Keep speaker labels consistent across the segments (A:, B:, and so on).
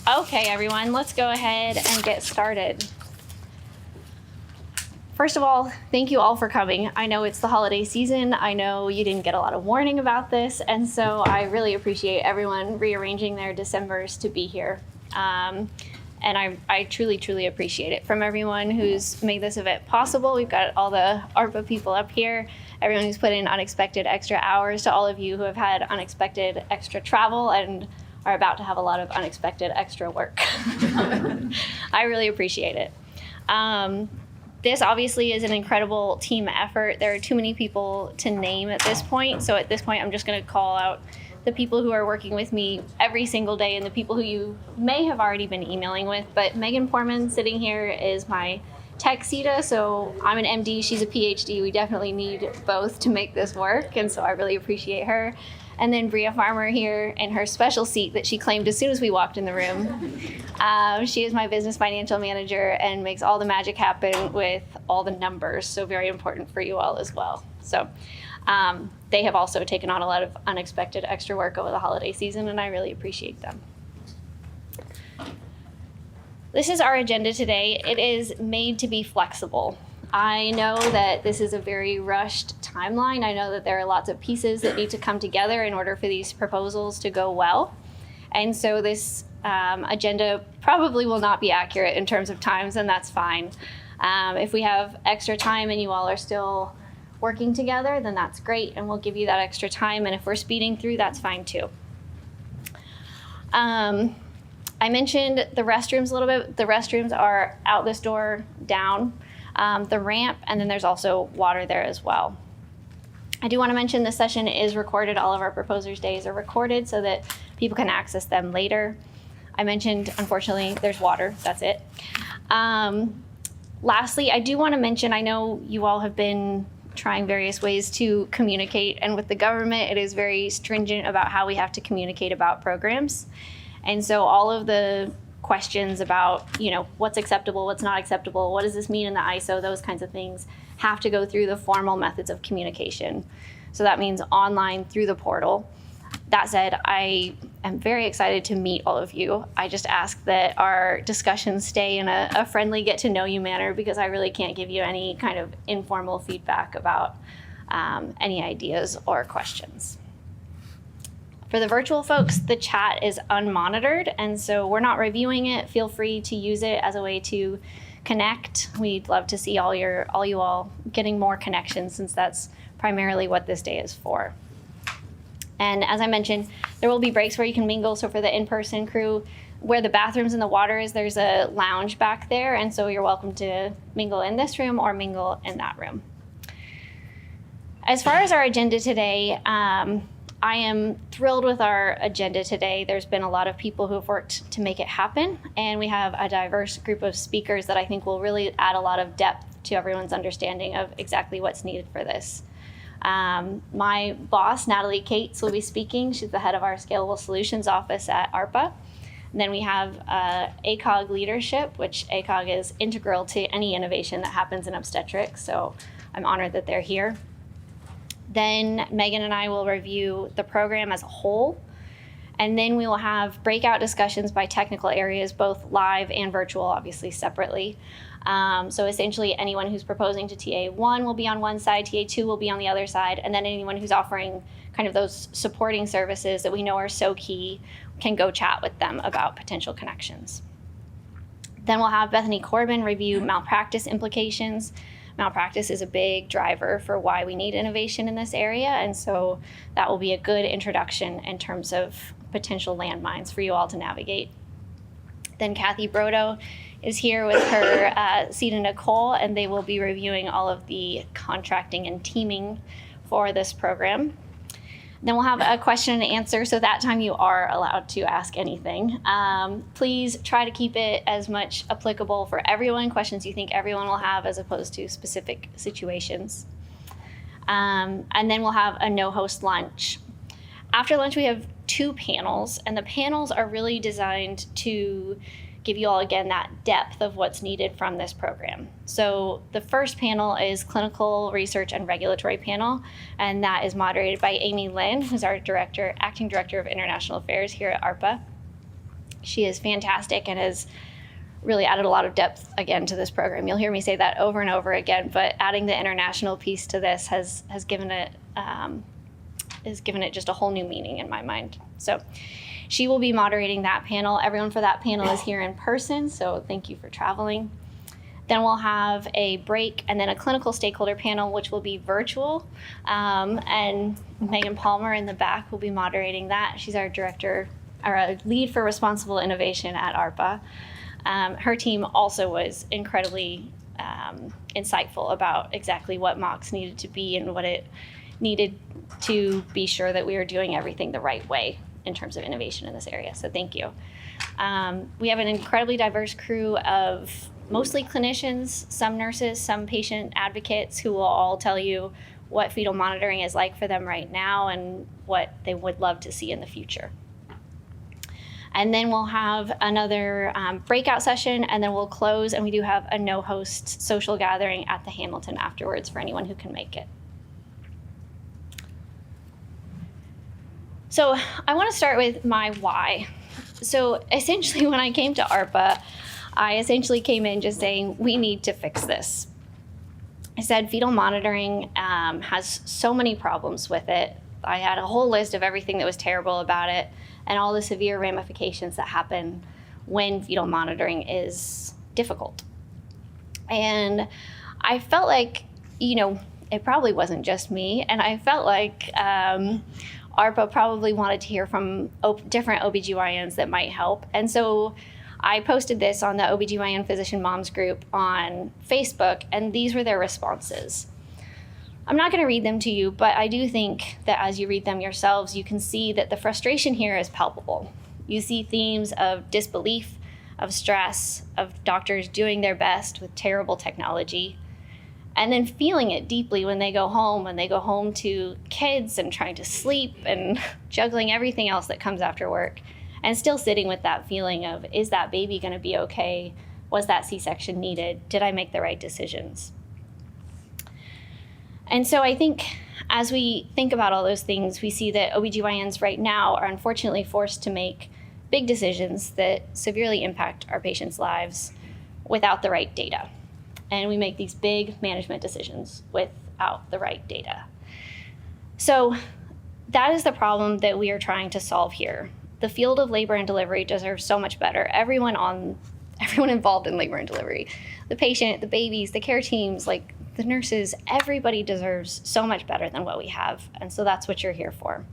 A: Okay, everyone, let's go ahead and get started. First of all, thank you all for coming. I know it's the holiday season. I know you didn't get a lot of warning about this, and so I really appreciate everyone rearranging their Decembers to be here. And I truly, truly appreciate it. From everyone who's made this event possible, we've got all the ARPA people up here, everyone who's put in unexpected extra hours, to all of you who have had unexpected extra travel and are about to have a lot of unexpected extra work. I really appreciate it. This obviously is an incredible team effort. There are too many people to name at this point. So at this point, I'm just going to call out the people who are working with me every single day and the people who you may have already been emailing with. But Megan Porman sitting here is my tech CETA. So I'm an MD, she's a PhD. We definitely need both to make this work. And so I really appreciate her. And then Bria Farmer here in her special seat that she claimed as soon as we walked in the room. She is my business financial manager and makes all the magic happen with all the numbers. So very important for you all as well. So they have also taken on a lot of unexpected extra work over the holiday season, and I really appreciate them. This is our agenda today. It is made to be flexible. I know that this is a very rushed timeline. I know that there are lots of pieces that need to come together in order for these proposals to go well. And so this agenda probably will not be accurate in terms of times, and that's fine. If we have extra time and you all are still working together, then that's great, and we'll give you that extra time. And if we're speeding through, that's fine too. I mentioned the restrooms a little bit. The restrooms are out this door, down the ramp, and then there's also water there as well. I do want to mention this session is recorded. All of our proposers' days are recorded so that people can access them later. I mentioned, unfortunately, there's water. That's it. Lastly, I do want to mention, I know you all have been trying various ways to communicate, and with the government, it is very stringent about how we have to communicate about programs. And so all of the questions about, what's acceptable, what's not acceptable, what does this mean in the ISO, those kinds of things have to go through the formal methods of communication. So that means online through the portal. That said, I am very excited to meet all of you. I just ask that our discussions stay in a friendly get-to-know-you manner, because I really can't give you any kind of informal feedback about any ideas or questions. For the virtual folks, the chat is unmonitored, and so we're not reviewing it. Feel free to use it as a way to connect. We'd love to see all you all getting more connections, since that's primarily what this day is for. And as I mentioned, there will be breaks where you can mingle. So for the in-person crew, where the bathrooms and the water is, there's a lounge back there, and so you're welcome to mingle in this room or mingle in that room. As far as our agenda today, I am thrilled with our agenda today. There's been a lot of people who have worked to make it happen, and we have a diverse group of speakers that I think will really add a lot of depth to everyone's understanding of exactly what's needed for this. My boss, Natalie Cates, will be speaking. She's the head of our Scalable Solutions office at ARPA. And then we have ACOG leadership, which ACOG is integral to any innovation that happens in obstetrics, so I'm honored that they're here. Then Megan and I will review the program as a whole, and then we will have breakout discussions by technical areas, both live and virtual, obviously separately. So essentially anyone who's proposing to TA1 will be on one side, TA2 will be on the other side, and then anyone who's offering kind of those supporting services that we know are so key can go chat with them about potential connections. Then we'll have Bethany Corbin review malpractice implications. Malpractice is a big driver for why we need innovation in this area, and so that will be a good introduction in terms of potential landmines for you all to navigate. Then Kathy Brodo is here with her CETA Nicole, and they will be reviewing all of the contracting and teaming for this program. Then we'll have a question and answer, so that time you are allowed to ask anything. Please try to keep it as much applicable for everyone, questions you think everyone will have as opposed to specific situations. And then we'll have a no-host lunch. After lunch, we have 2 panels, and the panels are really designed to give you all, again, that depth of what's needed from this program. So the first panel is Clinical Research and Regulatory Panel, and that is moderated by Amy Lin, who's our acting director of international affairs here at ARPA. She is fantastic and has really added a lot of depth again to this program. You'll hear me say that over and over again, but adding the international piece to this has given it just a whole new meaning in my mind. So she will be moderating that panel. Everyone for that panel is here in person, so thank you for traveling. Then we'll have a break and then a clinical stakeholder panel, which will be virtual. And Megan Palmer in the back will be moderating that. She's our director, or lead for responsible innovation at ARPA. Her team also was incredibly insightful about exactly what MOCS needed to be and what it needed to be sure that we were doing everything the right way in terms of innovation in this area. So thank you. We have an incredibly diverse crew of mostly clinicians, some nurses, some patient advocates who will all tell you what fetal monitoring is like for them right now and what they would love to see in the future. And then we'll have another breakout session, and then we'll close, and we do have a no-host social gathering at the Hamilton afterwards for anyone who can make it. So I want to start with my why. So essentially when I came to ARPA, I essentially came in just saying, we need to fix this. I said fetal monitoring has so many problems with it. I had a whole list of everything that was terrible about it and all the severe ramifications that happen when fetal monitoring is difficult. And I felt like, it probably wasn't just me, and I felt like ARPA probably wanted to hear from different OBGYNs that might help. And so I posted this on the OBGYN Physician Moms group on Facebook, and these were their responses. I'm not going to read them to you, but I do think that as you read them yourselves, you can see that the frustration here is palpable. You see themes of disbelief, of stress, of doctors doing their best with terrible technology, and then feeling it deeply when they go home to kids and trying to sleep and juggling everything else that comes after work, and still sitting with that feeling of, is that baby going to be okay? Was that C-section needed? Did I make the right decisions? And so I think as we think about all those things, we see that OBGYNs right now are unfortunately forced to make big decisions that severely impact our patients' lives without the right data. And we make these big management decisions without the right data. So that is the problem that we are trying to solve here. The field of labor and delivery deserves so much better. Everyone involved in labor and delivery, the patient, the babies, the care teams, like the nurses, everybody deserves so much better than what we have. And so that's what you're here for.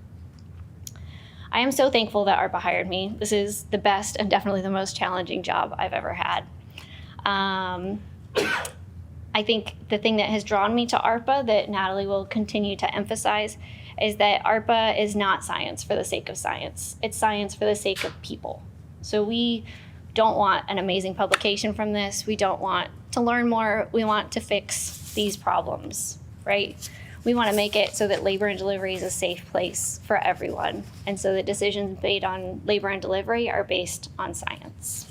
A: I am so thankful that ARPA hired me. This is the best and definitely the most challenging job I've ever had. I think the thing that has drawn me to ARPA that Natalie will continue to emphasize is that ARPA is not science for the sake of science. It's science for the sake of people. So we don't want an amazing publication from this. We don't want to learn more. We want to fix these problems, right? We want to make it so that labor and delivery is a safe place for everyone, and so that decisions made on labor and delivery are based on science.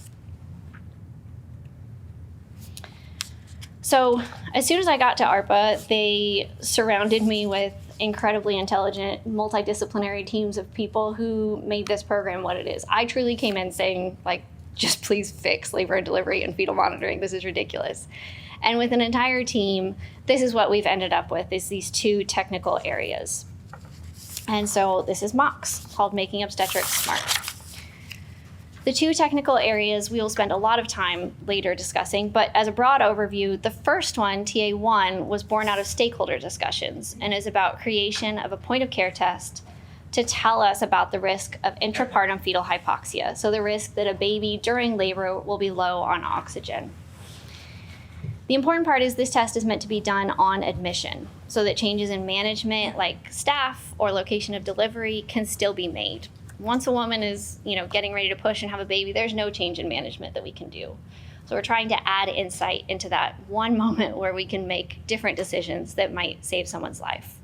A: So as soon as I got to ARPA, they surrounded me with incredibly intelligent, multidisciplinary teams of people who made this program what it is. I truly came in saying, just please fix labor and delivery and fetal monitoring. This is ridiculous. And with an entire team, this is what we've ended up with, is these two technical areas. And so this is MOCS, called Making Obstetrics Smart. The two technical areas we will spend a lot of time later discussing, but as a broad overview, the first one, TA1, was born out of stakeholder discussions and is about creation of a point of care test to tell us about the risk of intrapartum fetal hypoxia, so the risk that a baby during labor will be low on oxygen. The important part is this test is meant to be done on admission, so that changes in management like staff or location of delivery can still be made. Once a woman is, getting ready to push and have a baby, there's no change in management that we can do. So we're trying to add insight into that one moment where we can make different decisions that might save someone's life.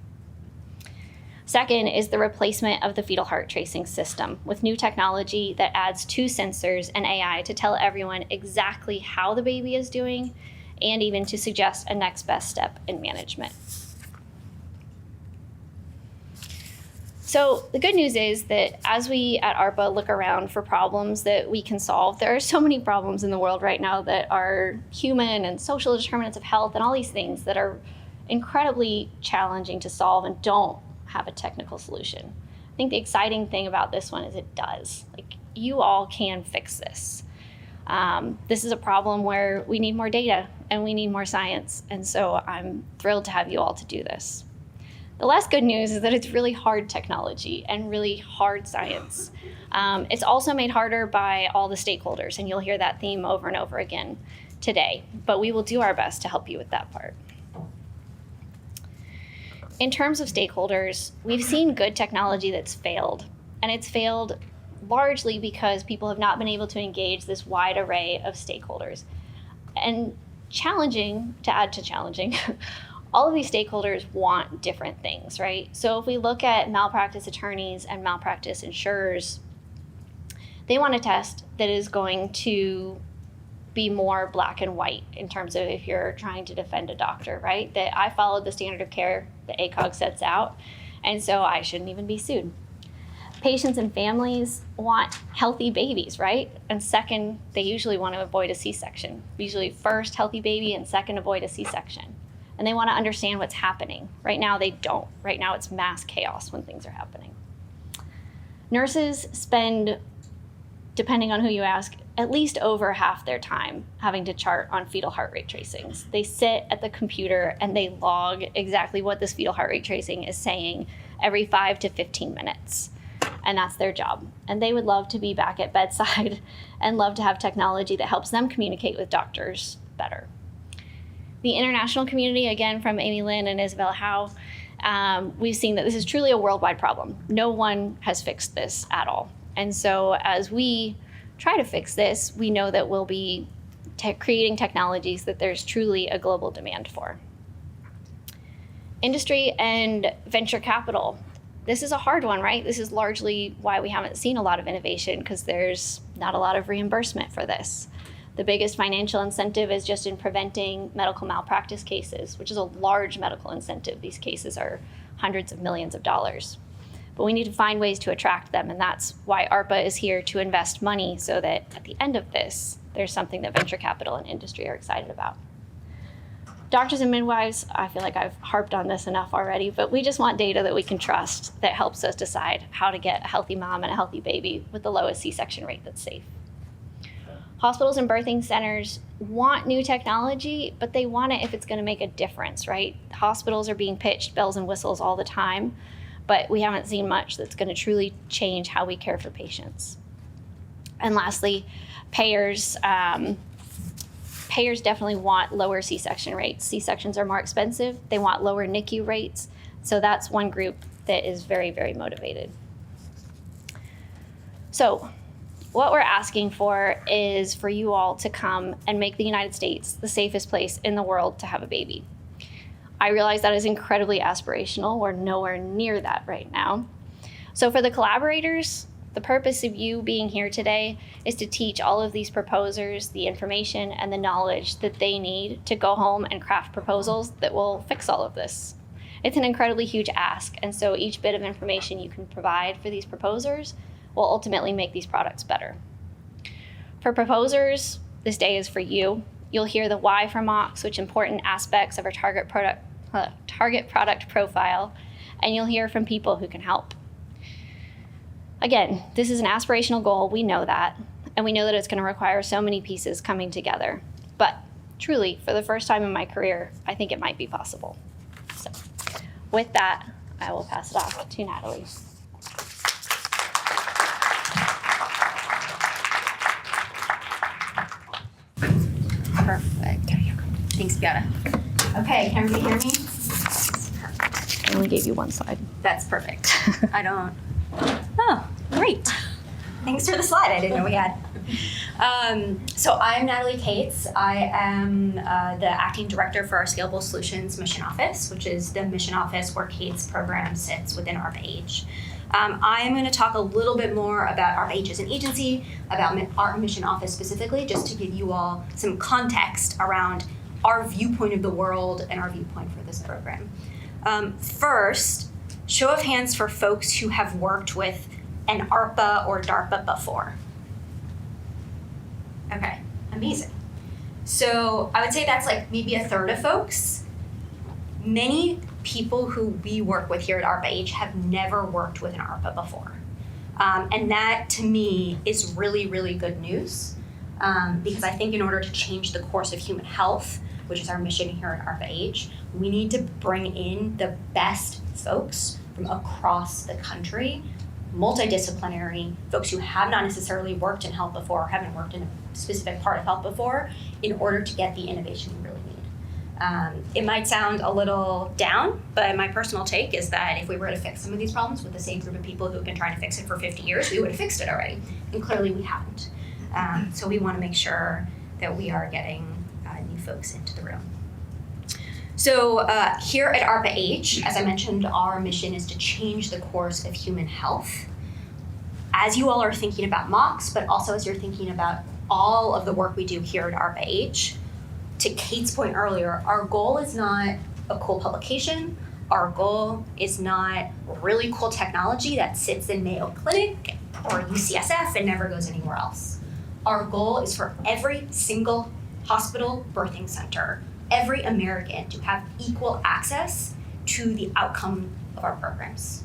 A: Second is the replacement of the fetal heart tracing system with new technology that adds 2 sensors and AI to tell everyone exactly how the baby is doing and even to suggest a next best step in management. So the good news is that as we at ARPA look around for problems that we can solve, there are so many problems in the world right now that are human and social determinants of health and all these things that are incredibly challenging to solve and don't have a technical solution. I think the exciting thing about this one is it does. Like, you all can fix this. This is a problem where we need more data and we need more science. And so I'm thrilled to have you all to do this. The less good news is that it's really hard technology and really hard science. It's also made harder by all the stakeholders, and you'll hear that theme over and over again today, but we will do our best to help you with that part. In terms of stakeholders, we've seen good technology that's failed, and it's failed largely because people have not been able to engage this wide array of stakeholders. And challenging, to add to challenging, all of these stakeholders want different things, right? So if we look at malpractice attorneys and malpractice insurers, they want a test that is going to be more black and white in terms of if you're trying to defend a doctor, right? That I followed the standard of care that ACOG sets out, and so I shouldn't even be sued. Patients and families want healthy babies, right? And second, they usually want to avoid a C-section. Usually first, healthy baby, and second, avoid a C-section. And they want to understand what's happening. Right now, they don't. Right now, it's mass chaos when things are happening. Nurses spend, depending on who you ask, at least over half their time having to chart on fetal heart rate tracings. They sit at the computer and they log exactly what this fetal heart rate tracing is saying every 5 to 15 minutes. And that's their job. And they would love to be back at bedside and love to have technology that helps them communicate with doctors better. The international community, again, from Amy Lynn and Isabel Howe, we've seen that this is truly a worldwide problem. No one has fixed this at all. And so as we try to fix this, we know that we'll be creating technologies that there's truly a global demand for. Industry and venture capital. This is a hard one, right? This is largely why we haven't seen a lot of innovation, because there's not a lot of reimbursement for this. The biggest financial incentive is just in preventing medical malpractice cases, which is a large medical incentive. These cases are hundreds of millions of dollars. But we need to find ways to attract them, and that's why ARPA is here to invest money so that at the end of this, there's something that venture capital and industry are excited about. Doctors and midwives, I feel like I've harped on this enough already, but we just want data that we can trust that helps us decide how to get a healthy mom and a healthy baby with the lowest C-section rate that's safe. Hospitals and birthing centers want new technology, but they want it if it's going to make a difference, right? Hospitals are being pitched bells and whistles all the time, but we haven't seen much that's going to truly change how we care for patients. And lastly, payers. Payers definitely want lower C-section rates. C-sections are more expensive. They want lower NICU rates. So that's one group that is very, very motivated. So what we're asking for is for you all to come and make the United States the safest place in the world to have a baby. I realize that is incredibly aspirational. We're nowhere near that right now. So for the collaborators, the purpose of you being here today is to teach all of these proposers the information and the knowledge that they need to go home and craft proposals that will fix all of this. It's an incredibly huge ask, and so each bit of information you can provide for these proposers will ultimately make these products better. For proposers, this day is for you. You'll hear the why for MOCS, which important aspects of our target product profile, and you'll hear from people who can help. Again, this is an aspirational goal, we know that, and we know that it's going to require so many pieces coming together. But truly, for the first time in my career, I think it might be possible. So with that, I will pass it off to Natalie.
B: Perfect. Thanks, Beata. Okay, can everybody hear me?
A: I only gave you one slide.
B: That's perfect. Oh, great. Thanks for the slide. I didn't know we had. So I'm Natalie Cates. I am the acting director for our Scalable Solutions Mission Office, which is the mission office where Cates' program sits within ARPA-H. I'm going to talk a little bit more about ARPA-H as an agency, about our mission office specifically, just to give you all some context around our viewpoint of the world and our viewpoint for this program. First, Show of hands for folks who have worked with an ARPA or DARPA before. Okay, amazing. So I would say that's like maybe a third of folks. Many people who we work with here at ARPA-H have never worked with an ARPA before. And that to me is really, really good news, because I think in order to change the course of human health, which is our mission here at ARPA-H, we need to bring in the best folks from across the country, multidisciplinary folks who have not necessarily worked in health before or haven't worked in a specific part of health before, in order to get the innovation we really need. It might sound a little down, but my personal take is that if we were to fix some of these problems with the same group of people who've been trying to fix it for 50 years, we would have fixed it already. And clearly we haven't. So we want to make sure that we are getting new folks into the room. So here at ARPA-H, as I mentioned, our mission is to change the course of human health. As you all are thinking about MOCS, but also as you're thinking about all of the work we do here at ARPA-H, to Kate's point earlier, our goal is not a cool publication. Our goal is not really cool technology that sits in Mayo Clinic or UCSF and never goes anywhere else. Our goal is for every single hospital birthing center, every American, to have equal access to the outcome of our programs.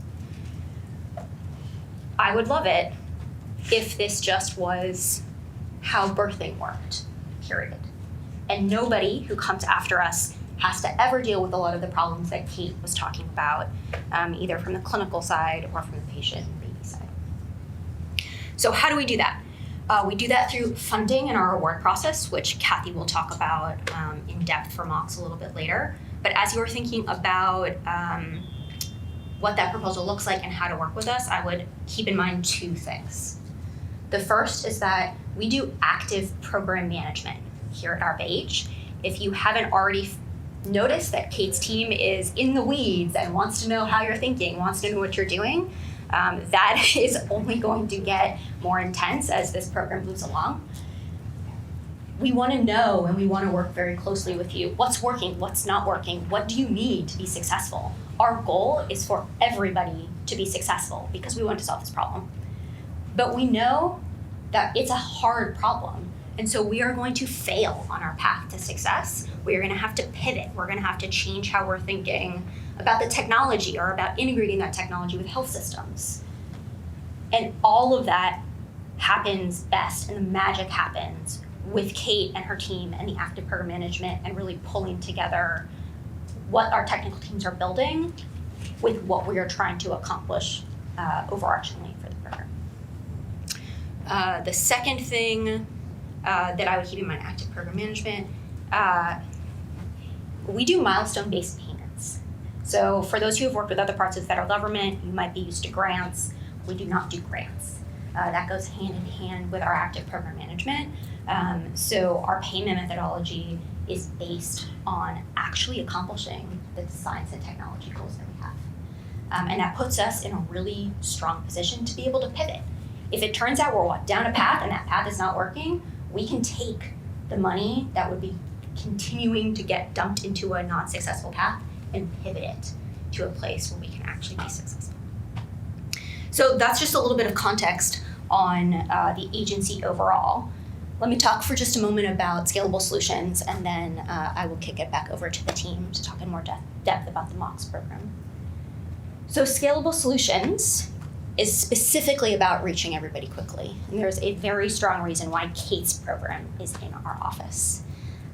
B: I would love it if this just was how birthing worked, period. And nobody who comes after us has to ever deal with a lot of the problems that Kate was talking about, either from the clinical side or from the patient and baby side. So how do we do that? We do that through funding in our award process, which Kathy will talk about in depth for MOCS a little bit later. But as you're thinking about what that proposal looks like and how to work with us, I would keep in mind two things. The first is that we do active program management here at ARPA-H. If you haven't already noticed that Kate's team is in the weeds and wants to know how you're thinking, wants to know what you're doing, that is only going to get more intense as this program moves along. We want to know and we want to work very closely with you. What's working? What's not working? What do you need to be successful? Our goal is for everybody to be successful because we want to solve this problem. But we know that it's a hard problem. And so we are going to fail on our path to success. We are going to have to pivot. We're going to have to change how we're thinking about the technology or about integrating that technology with health systems. And all of that happens best, and the magic happens with Kate and her team and the active program management and really pulling together what our technical teams are building with what we are trying to accomplish overarchingly for the program. The second thing that I would keep in mind, active program management, we do milestone-based payments. So for those who have worked with other parts of the federal government, you might be used to grants. We do not do grants. That goes hand in hand with our active program management. So our payment methodology is based on actually accomplishing the science and technology goals that we have. And that puts us in a really strong position to be able to pivot. If it turns out we're down a path and that path is not working, we can take the money that would be continuing to get dumped into a non-successful path and pivot it to a place where we can actually be successful. So that's just a little bit of context on the agency overall. Let me talk for just a moment about scalable solutions, and then I will kick it back over to the team to talk in more depth about the MOCS program. So scalable solutions is specifically about reaching everybody quickly. And there's a very strong reason why Kate's program is in our office.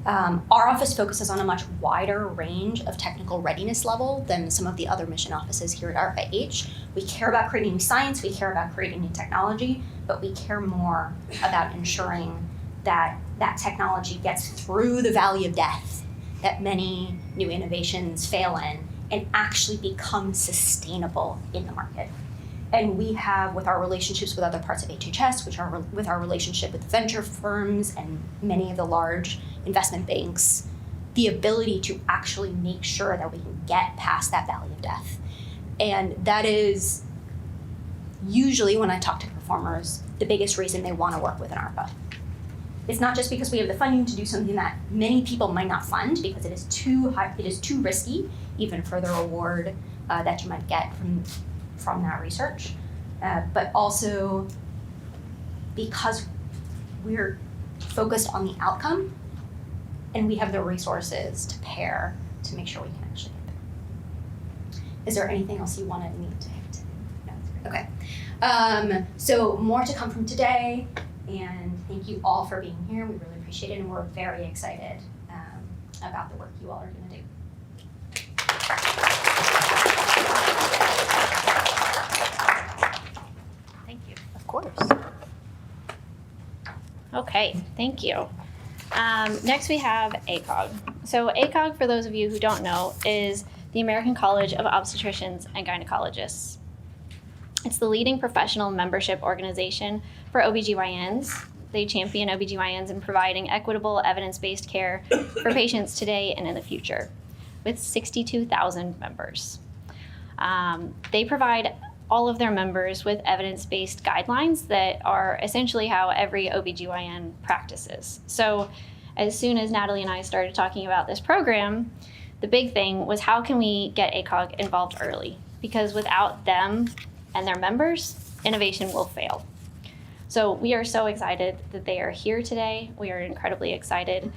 B: Our office focuses on a much wider range of technical readiness level than some of the other mission offices here at ARPA-H. We care about creating new science, we care about creating new technology, but we care more about ensuring that that technology gets through the valley of death that many new innovations fail in and actually become sustainable in the market. And we have, with our relationships with other parts of HHS, with our relationship with venture firms and many of the large investment banks, the ability to actually make sure that we can get past that valley of death. And that is usually, when I talk to performers, the biggest reason they want to work with an ARPA. It's not just because we have the funding to do something that many people might not fund because it is too high, it is too risky, even for the reward that you might get from that research, but also because we're focused on the outcome and we have the resources to pair to make sure we can actually get there. Is there anything else you wanted me to hit? No? Okay. So more to come from today, and thank you all for being here. We really appreciate it, and we're very excited about the work you all are going to do.
A: Thank you.
B: Of course.
A: Okay, thank you. Next we have ACOG. So ACOG, for those of you who don't know, is the American College of Obstetricians and Gynecologists. It's the leading professional membership organization for OBGYNs. They champion OBGYNs in providing equitable, evidence-based care for patients today and in the future, with 62,000 members. They provide all of their members with evidence-based guidelines that are essentially how every OBGYN practices. So as soon as Natalie and I started talking about this program, the big thing was how can we get ACOG involved early? Because without them and their members, innovation will fail. So we are so excited that they are here today. We are incredibly excited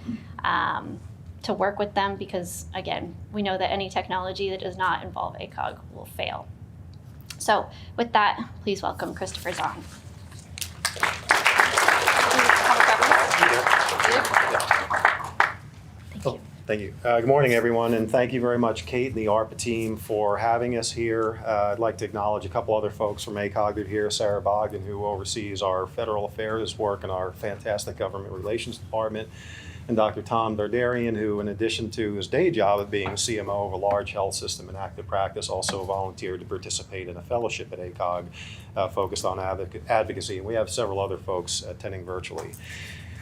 A: to work with them because, again, we know that any technology that does not involve ACOG will fail. So with that, please welcome Christopher Zahn. Thank you.
C: Thank you. Good morning, everyone, and thank you very much, Kate and the ARPA team, for having us here. I'd like to acknowledge a couple other folks from ACOG that are here, Sarah Bogdan, who oversees our federal affairs work in our fantastic government relations department, and Dr. Tom Dardarian, who, in addition to his day job of being CMO of a large health system in active practice, also volunteered to participate in a fellowship at ACOG focused on advocacy, and we have several other folks attending virtually.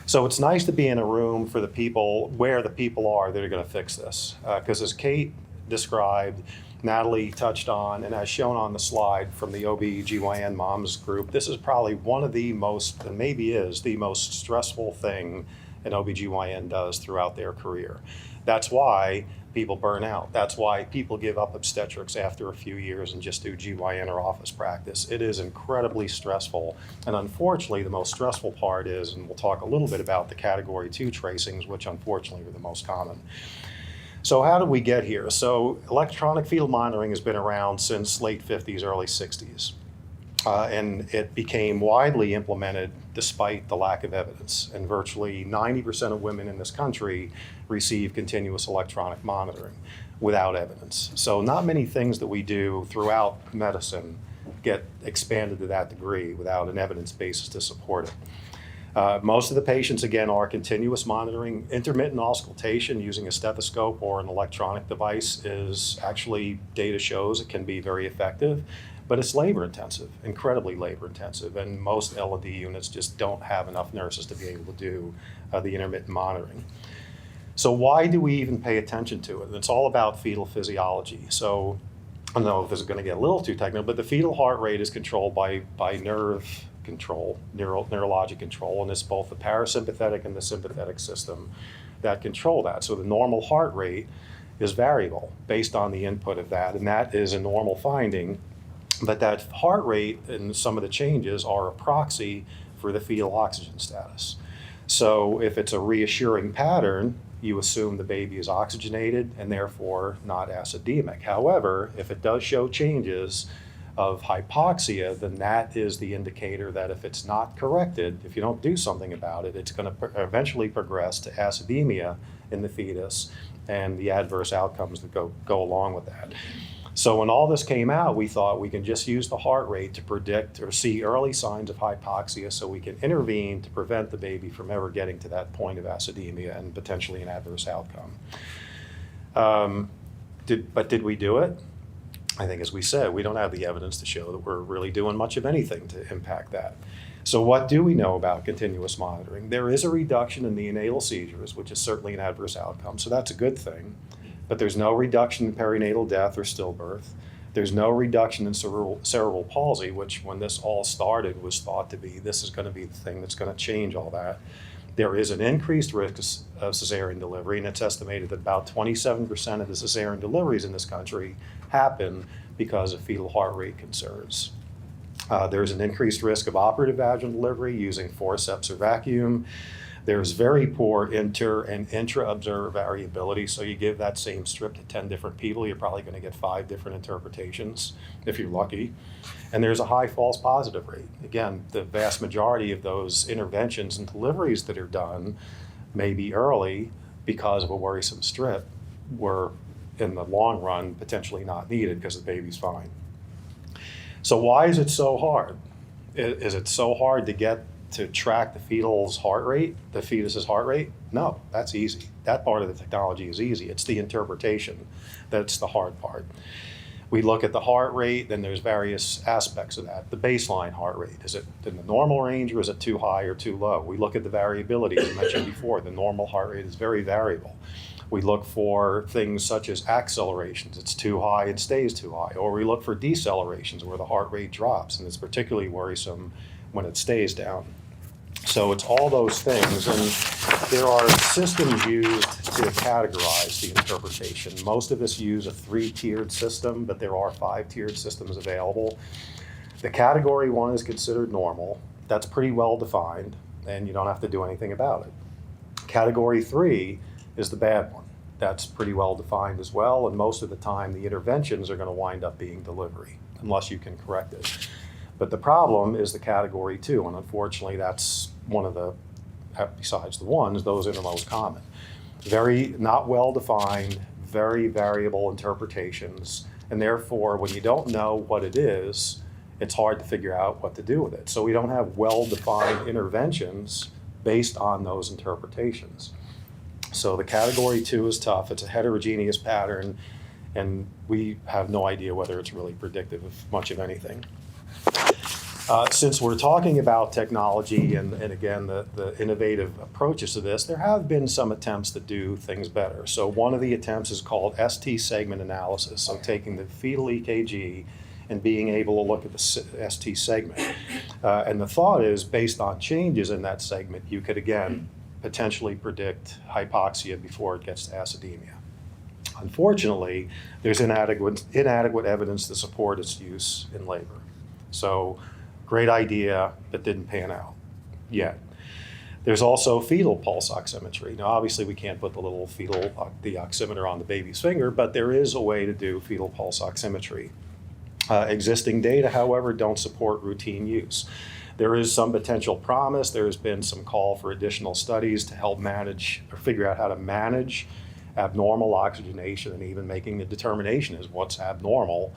C: So it's nice to be in a room for the people, where the people are that are going to fix this. Because as Kate described, Natalie touched on, and as shown on the slide from the OB/GYN moms group, this is probably one of the most, and maybe is the most stressful thing an OB/GYN does throughout their career. That's why people burn out. That's why people give up obstetrics after a few years and just do GYN or office practice. It is incredibly stressful. And unfortunately, the most stressful part is, and we'll talk a little bit about the category 2 tracings, which unfortunately are the most common. So how did we get here? So electronic fetal monitoring has been around since late 50s, early 60s. And it became widely implemented despite the lack of evidence. And virtually 90% of women in this country receive continuous electronic monitoring without evidence. So not many things that we do throughout medicine get expanded to that degree without an evidence basis to support it. Most of the patients, again, are continuous monitoring. Intermittent auscultation using a stethoscope or an electronic device is actually, data shows it can be very effective. But it's labor intensive, incredibly labor intensive, and most L&D units just don't have enough nurses to be able to do the intermittent monitoring. So why do we even pay attention to it? And it's all about fetal physiology. So I don't know if this is going to get a little too technical, but the fetal heart rate is controlled by nerve control, neurologic control, and it's both the parasympathetic and the sympathetic system that control that. So the normal heart rate is variable based on the input of that, and that is a normal finding. But that heart rate and some of the changes are a proxy for the fetal oxygen status. So if it's a reassuring pattern, you assume the baby is oxygenated and therefore not acidemic. However, if it does show changes of hypoxia, then that is the indicator that if it's not corrected, if you don't do something about it, it's going to eventually progress to acidemia in the fetus and the adverse outcomes that go along with that. So when all this came out, we thought we can just use the heart rate to predict or see early signs of hypoxia so we can intervene to prevent the baby from ever getting to that point of acidemia and potentially an adverse outcome. Did we do it? I think, as we said, we don't have the evidence to show that we're really doing much of anything to impact that. So what do we know about continuous monitoring? There is a reduction in neonatal seizures, which is certainly an adverse outcome, so that's a good thing. But there's no reduction in perinatal death or stillbirth. There's no reduction in cerebral palsy, which when this all started was thought to be, this is going to be the thing that's going to change all that. There is an increased risk of cesarean delivery, and it's estimated that about 27% of the cesarean deliveries in this country happen because of fetal heart rate concerns. There's an increased risk of operative vaginal delivery using forceps or vacuum. There's very poor inter and intra-observer variability, so you give that same strip to 10 different people, you're probably going to get 5 different interpretations if you're lucky. And there's a high false positive rate. Again, the vast majority of those interventions and deliveries that are done may be early because of a worrisome strip, were in the long run potentially not needed because the baby's fine. So why is it so hard? Is it so hard to track the fetus's heart rate? No, that's easy. That part of the technology is easy. It's the interpretation that's the hard part. We look at the heart rate, then there's various aspects of that. The baseline heart rate, is it in the normal range or is it too high or too low? We look at the variability, as I mentioned before. The normal heart rate is very variable. We look for things such as accelerations. It's too high and stays too high. Or we look for decelerations where the heart rate drops, and it's particularly worrisome when it stays down. So it's all those things, and there are systems used to categorize the interpretation. Most of us use a 3-tiered system, but there are 5-tiered systems available. The category 1 is considered normal. That's pretty well defined, and you don't have to do anything about it. Category 3 is the bad one. That's pretty well defined as well, and most of the time the interventions are going to wind up being delivery, unless you can correct it. But the problem is the category 2, and unfortunately that's one of the, besides the ones, those are the most common. Very not well defined, very variable interpretations, and therefore when you don't know what it is, it's hard to figure out what to do with it. So we don't have well-defined interventions based on those interpretations. So the category 2 is tough. It's a heterogeneous pattern, and we have no idea whether it's really predictive of much of anything. Since we're talking about technology and again, the innovative approaches to this, there have been some attempts to do things better. So one of the attempts is called ST segment analysis. So taking the fetal EKG and being able to look at the ST segment. And the thought is, based on changes in that segment, you could again potentially predict hypoxia before it gets to acidemia. Unfortunately, there's inadequate evidence to support its use in labor. So great idea, but didn't pan out yet. There's also fetal pulse oximetry. Now, obviously, we can't put the little the oximeter on the baby's finger, but there is a way to do fetal pulse oximetry. Existing data, however, don't support routine use. There is some potential promise. There has been some call for additional studies to help manage or figure out how to manage abnormal oxygenation, and even making the determination is what's abnormal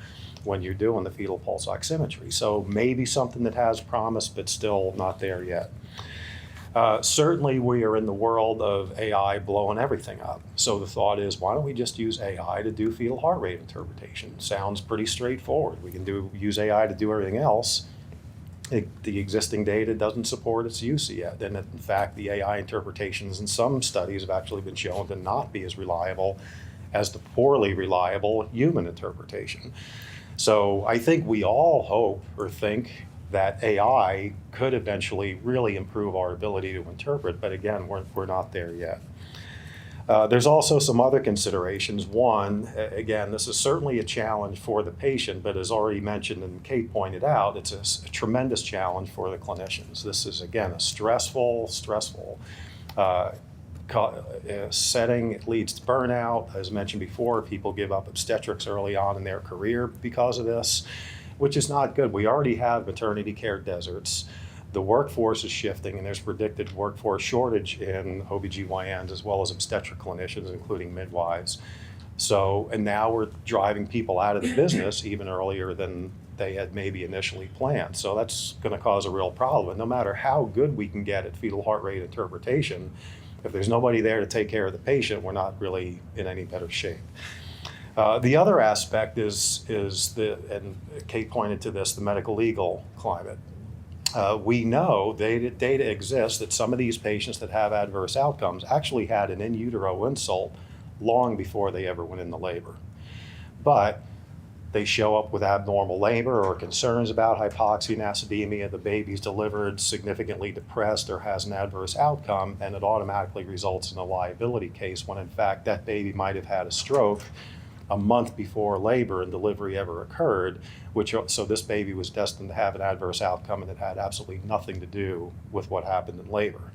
C: when you're doing the fetal pulse oximetry. So maybe something that has promise, but still not there yet. Certainly we are in the world of AI blowing everything up. So the thought is, why don't we just use AI to do fetal heart rate interpretation? Sounds pretty straightforward. We can use AI to do everything else. The existing data doesn't support its use yet. And in fact, the AI interpretations in some studies have actually been shown to not be as reliable as the poorly reliable human interpretation. So I think we all hope or think that AI could eventually really improve our ability to interpret, but again, we're not there yet. There's also some other considerations. One, again, this is certainly a challenge for the patient, but as already mentioned and Kate pointed out, it's a tremendous challenge for the clinicians. This is, again, a stressful setting. It leads to burnout. As mentioned before, people give up obstetrics early on in their career because of this, which is not good. We already have maternity care deserts. The workforce is shifting, and there's predicted workforce shortage in OBGYNs as well as obstetric clinicians, including midwives. So, and now we're driving people out of the business even earlier than they had maybe initially planned. So that's going to cause a real problem. And no matter how good we can get at fetal heart rate interpretation, if there's nobody there to take care of the patient, we're not really in any better shape. The other aspect is and Kate pointed to this, the medical legal climate. We know data exists that some of these patients that have adverse outcomes actually had an in utero insult long before they ever went into labor. But They show up with abnormal labor or concerns about hypoxia and acidemia. The baby's delivered significantly depressed or has an adverse outcome, and it automatically results in a liability case when in fact that baby might have had a stroke a month before labor and delivery ever occurred, so this baby was destined to have an adverse outcome, and it had absolutely nothing to do with what happened in labor.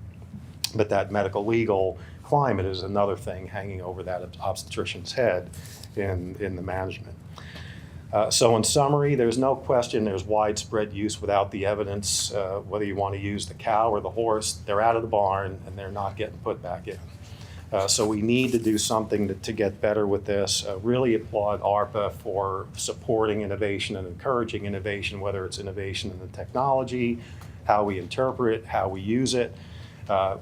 C: But that medical legal climate is another thing hanging over that obstetrician's head in the management. So in summary, there's no question there's widespread use without the evidence. Whether you want to use the cow or the horse, they're out of the barn and they're not getting put back in. So we need to do something to get better with this. Really applaud ARPA for supporting innovation and encouraging innovation, whether it's innovation in the technology, how we interpret it, how we use it.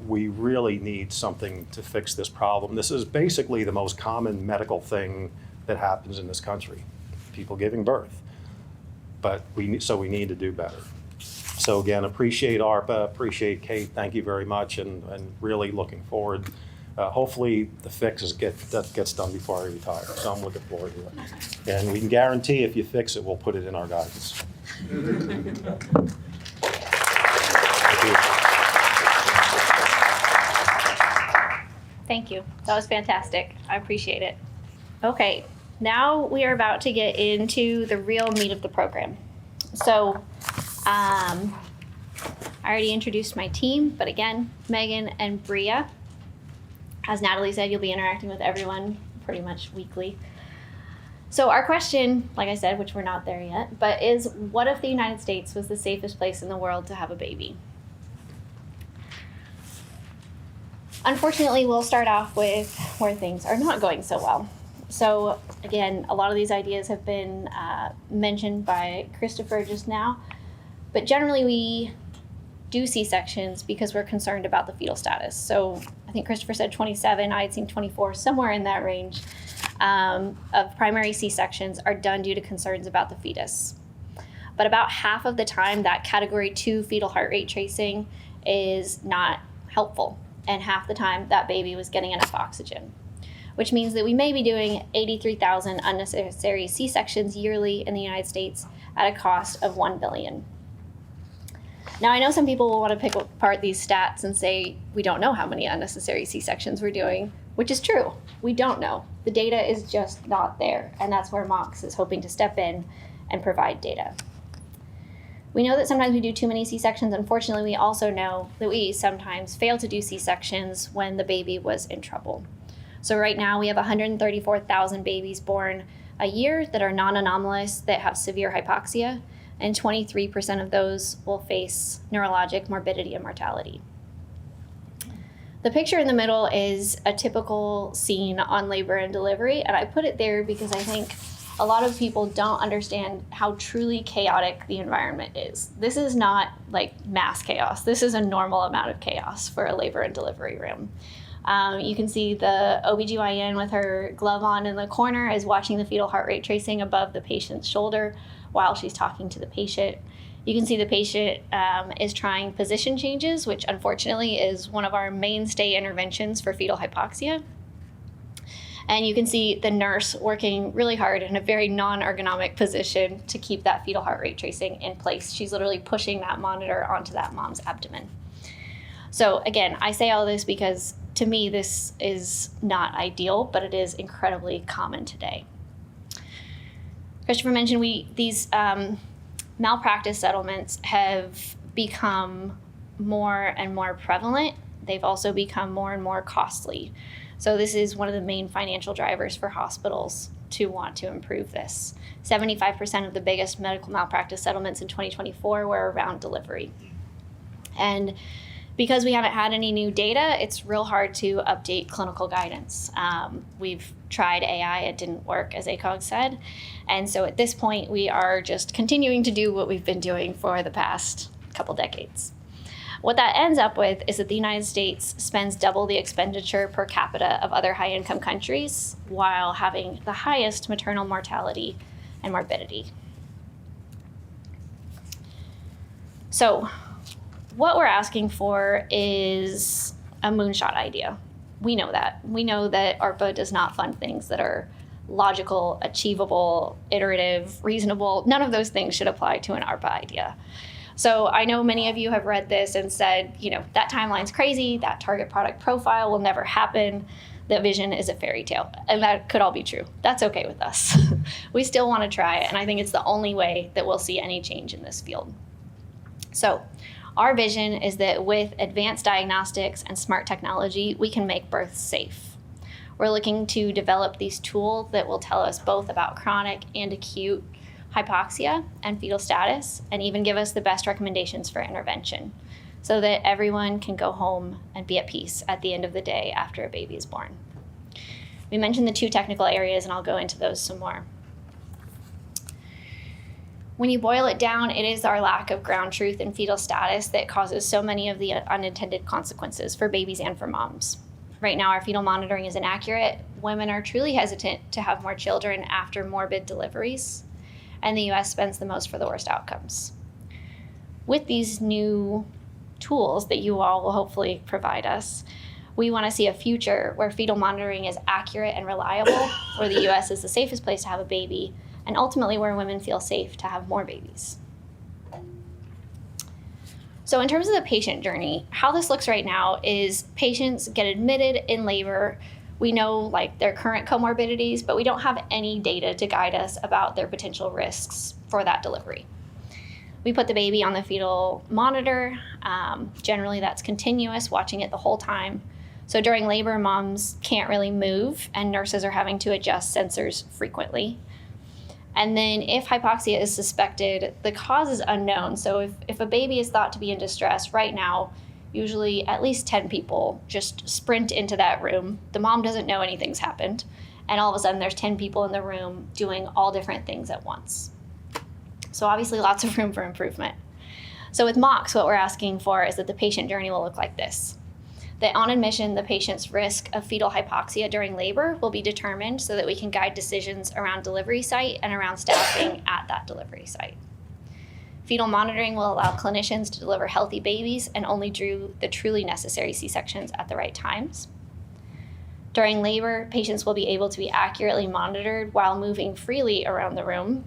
C: We really need something to fix this problem. This is basically the most common medical thing that happens in this country. People giving birth, but we need to do better. So again, appreciate ARPA, appreciate Kate, thank you very much, and really looking forward. Hopefully the fix gets done before I retire, so I'm looking forward to it. And we can guarantee if you fix it, we'll put it in our guidance. Thank you.
A: Thank you. That was fantastic. I appreciate it. Okay. Now we are about to get into the real meat of the program. So I already introduced my team, but again, Megan and Bria. As Natalie said, you'll be interacting with everyone pretty much weekly. So our question, like I said, which we're not there yet, but is what if the United States was the safest place in the world to have a baby? Unfortunately, we'll start off with where things are not going so well. So again, a lot of these ideas have been mentioned by Christopher just now, but generally we do C-sections because we're concerned about the fetal status. So I think Christopher said 27, I had seen 24, somewhere in that range of primary C-sections are done due to concerns about the fetus. But about half of the time that category 2 fetal heart rate tracing is not helpful, and half the time that baby was getting enough oxygen, which means that we may be doing 83,000 unnecessary C-sections yearly in the United States at a cost of $1 billion. Now, I know some people will want to pick apart these stats and say, we don't know how many unnecessary C-sections we're doing, which is true. We don't know. The data is just not there, and that's where MOCS is hoping to step in and provide data. We know that sometimes we do too many C-sections. Unfortunately, we also know that we sometimes fail to do C-sections when the baby was in trouble. So right now we have 134,000 babies born a year that are non-anomalous, that have severe hypoxia, and 23% of those will face neurologic morbidity and mortality. The picture in the middle is a typical scene on labor and delivery, and I put it there because I think a lot of people don't understand how truly chaotic the environment is. This is not like mass chaos. This is a normal amount of chaos for a labor and delivery room. You can see the OBGYN with her glove on in the corner is watching the fetal heart rate tracing above the patient's shoulder while she's talking to the patient. You can see the patient is trying position changes, which unfortunately is one of our mainstay interventions for fetal hypoxia. And you can see the nurse working really hard in a very non-ergonomic position to keep that fetal heart rate tracing in place. She's literally pushing that monitor onto that mom's abdomen. So again, I say all this because to me, this is not ideal, but it is incredibly common today. Christopher mentioned these malpractice settlements have become more and more prevalent. They've also become more and more costly. So this is one of the main financial drivers for hospitals to want to improve this. 75% of the biggest medical malpractice settlements in 2024 were around delivery. And because we haven't had any new data, it's real hard to update clinical guidance. We've tried AI, it didn't work, as ACOG said. And so at this point, we are just continuing to do what we've been doing for the past couple decades. What that ends up with is that the United States spends double the expenditure per capita of other high-income countries while having the highest maternal mortality and morbidity. So what we're asking for is a moonshot idea. We know that. We know that ARPA does not fund things that are logical, achievable, iterative, reasonable. None of those things should apply to an ARPA idea. So I know many of you have read this and said, that timeline's crazy, that target product profile will never happen, the vision is a fairy tale. And that could all be true. That's okay with us. We still want to try it, and I think it's the only way that we'll see any change in this field. So our vision is that with advanced diagnostics and smart technology, we can make births safe. We're looking to develop these tools that will tell us both about chronic and acute hypoxia and fetal status, and even give us the best recommendations for intervention, so that everyone can go home and be at peace at the end of the day after a baby is born. We mentioned the 2 technical areas, and I'll go into those some more. When you boil it down, it is our lack of ground truth in fetal status that causes so many of the unintended consequences for babies and for moms. Right now, our fetal monitoring is inaccurate. Women are truly hesitant to have more children after morbid deliveries, and the US spends the most for the worst outcomes. With these new tools that you all will hopefully provide us, we want to see a future where fetal monitoring is accurate and reliable, where the US is the safest place to have a baby, and ultimately where women feel safe to have more babies. So in terms of the patient journey, how this looks right now is patients get admitted in labor. We know their current comorbidities, but we don't have any data to guide us about their potential risks for that delivery. We put the baby on the fetal monitor. Generally that's continuous, watching it the whole time. So during labor, moms can't really move, and nurses are having to adjust sensors frequently. And then if hypoxia is suspected, the cause is unknown. So if a baby is thought to be in distress right now, usually at least 10 people just sprint into that room. The mom doesn't know anything's happened. And all of a sudden there's 10 people in the room doing all different things at once. So obviously lots of room for improvement. So with MOCS, what we're asking for is that the patient journey will look like this. That on admission, the patient's risk of fetal hypoxia during labor will be determined so that we can guide decisions around delivery site and around staffing at that delivery site. Fetal monitoring will allow clinicians to deliver healthy babies and only do the truly necessary C-sections at the right times. During labor, patients will be able to be accurately monitored while moving freely around the room.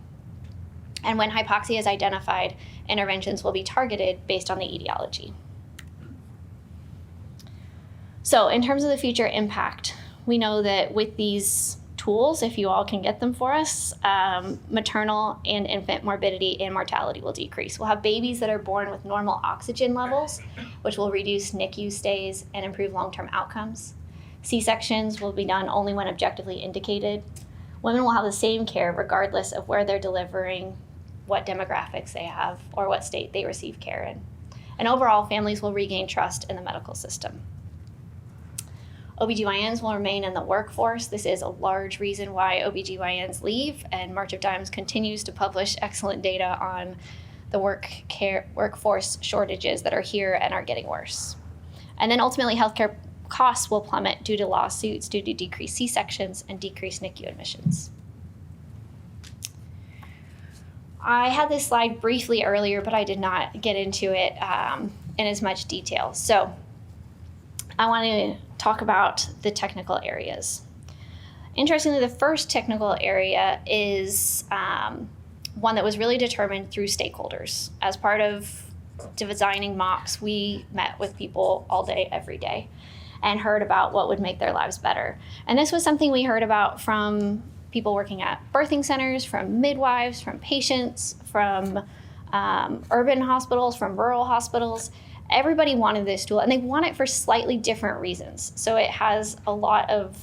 A: And when hypoxia is identified, interventions will be targeted based on the etiology. So in terms of the future impact, we know that with these tools, if you all can get them for us, maternal and infant morbidity and mortality will decrease. We'll have babies that are born with normal oxygen levels, which will reduce NICU stays and improve long-term outcomes. C-sections will be done only when objectively indicated. Women will have the same care regardless of where they're delivering, what demographics they have, or what state they receive care in. And overall, families will regain trust in the medical system. OBGYNs will remain in the workforce. This is a large reason why OBGYNs leave, and March of Dimes continues to publish excellent data on the workforce shortages that are here and are getting worse. And then ultimately, healthcare costs will plummet due to lawsuits, due to decreased C-sections and decreased NICU admissions. I had this slide briefly earlier, but I did not get into it in as much detail. So I want to talk about the technical areas. Interestingly, the first technical area is one that was really determined through stakeholders. As part of designing MOCS, we met with people all day, every day, and heard about what would make their lives better. And this was something we heard about from people working at birthing centers, from midwives, from patients, from urban hospitals, from rural hospitals. Everybody wanted this tool, and they want it for slightly different reasons. So it has a lot of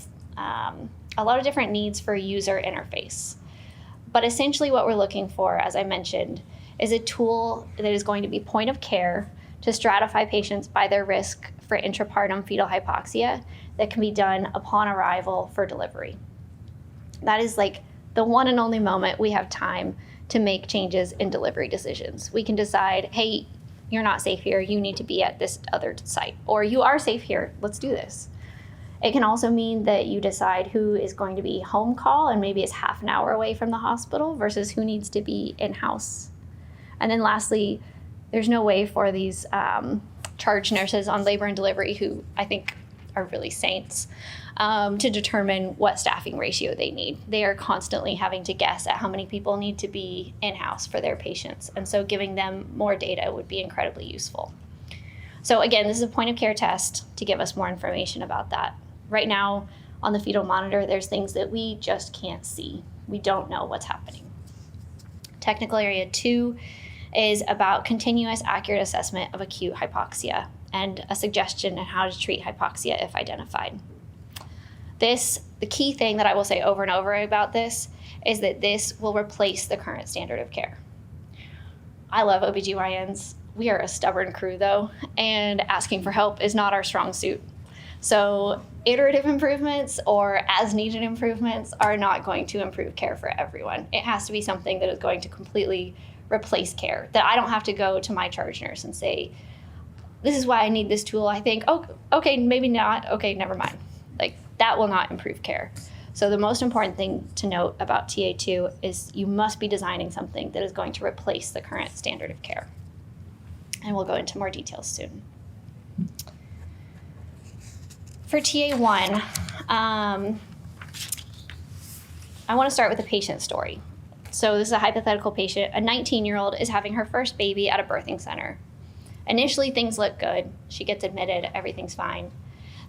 A: different needs for user interface. But essentially what we're looking for, as I mentioned, is a tool that is going to be point of care to stratify patients by their risk for intrapartum fetal hypoxia that can be done upon arrival for delivery. That is like the one and only moment we have time to make changes in delivery decisions. We can decide, hey, you're not safe here, you need to be at this other site. Or you are safe here, let's do this. It can also mean that you decide who is going to be home call and maybe is half an hour away from the hospital versus who needs to be in-house. And then lastly, there's no way for these charge nurses on labor and delivery who I think are really saints to determine what staffing ratio they need. They are constantly having to guess at how many people need to be in-house for their patients. And so giving them more data would be incredibly useful. So again, this is a point of care test to give us more information about that. Right now on the fetal monitor, there's things that we just can't see. We don't know what's happening. Technical area 2 is about continuous accurate assessment of acute hypoxia and a suggestion on how to treat hypoxia if identified. The key thing that I will say over and over about this is that this will replace the current standard of care. I love OBGYNs. We are a stubborn crew though, and asking for help is not our strong suit. So iterative improvements or as needed improvements are not going to improve care for everyone. It has to be something that is going to completely replace care, that I don't have to go to my charge nurse and say, this is why I need this tool. I think, oh, okay, maybe not. Okay, never mind. Like, that will not improve care. So the most important thing to note about TA2 is you must be designing something that is going to replace the current standard of care. And we'll go into more details soon. For TA1, I want to start with a patient story. So this is a hypothetical patient. A 19-year-old is having her first baby at a birthing center. Initially, things look good. She gets admitted, everything's fine.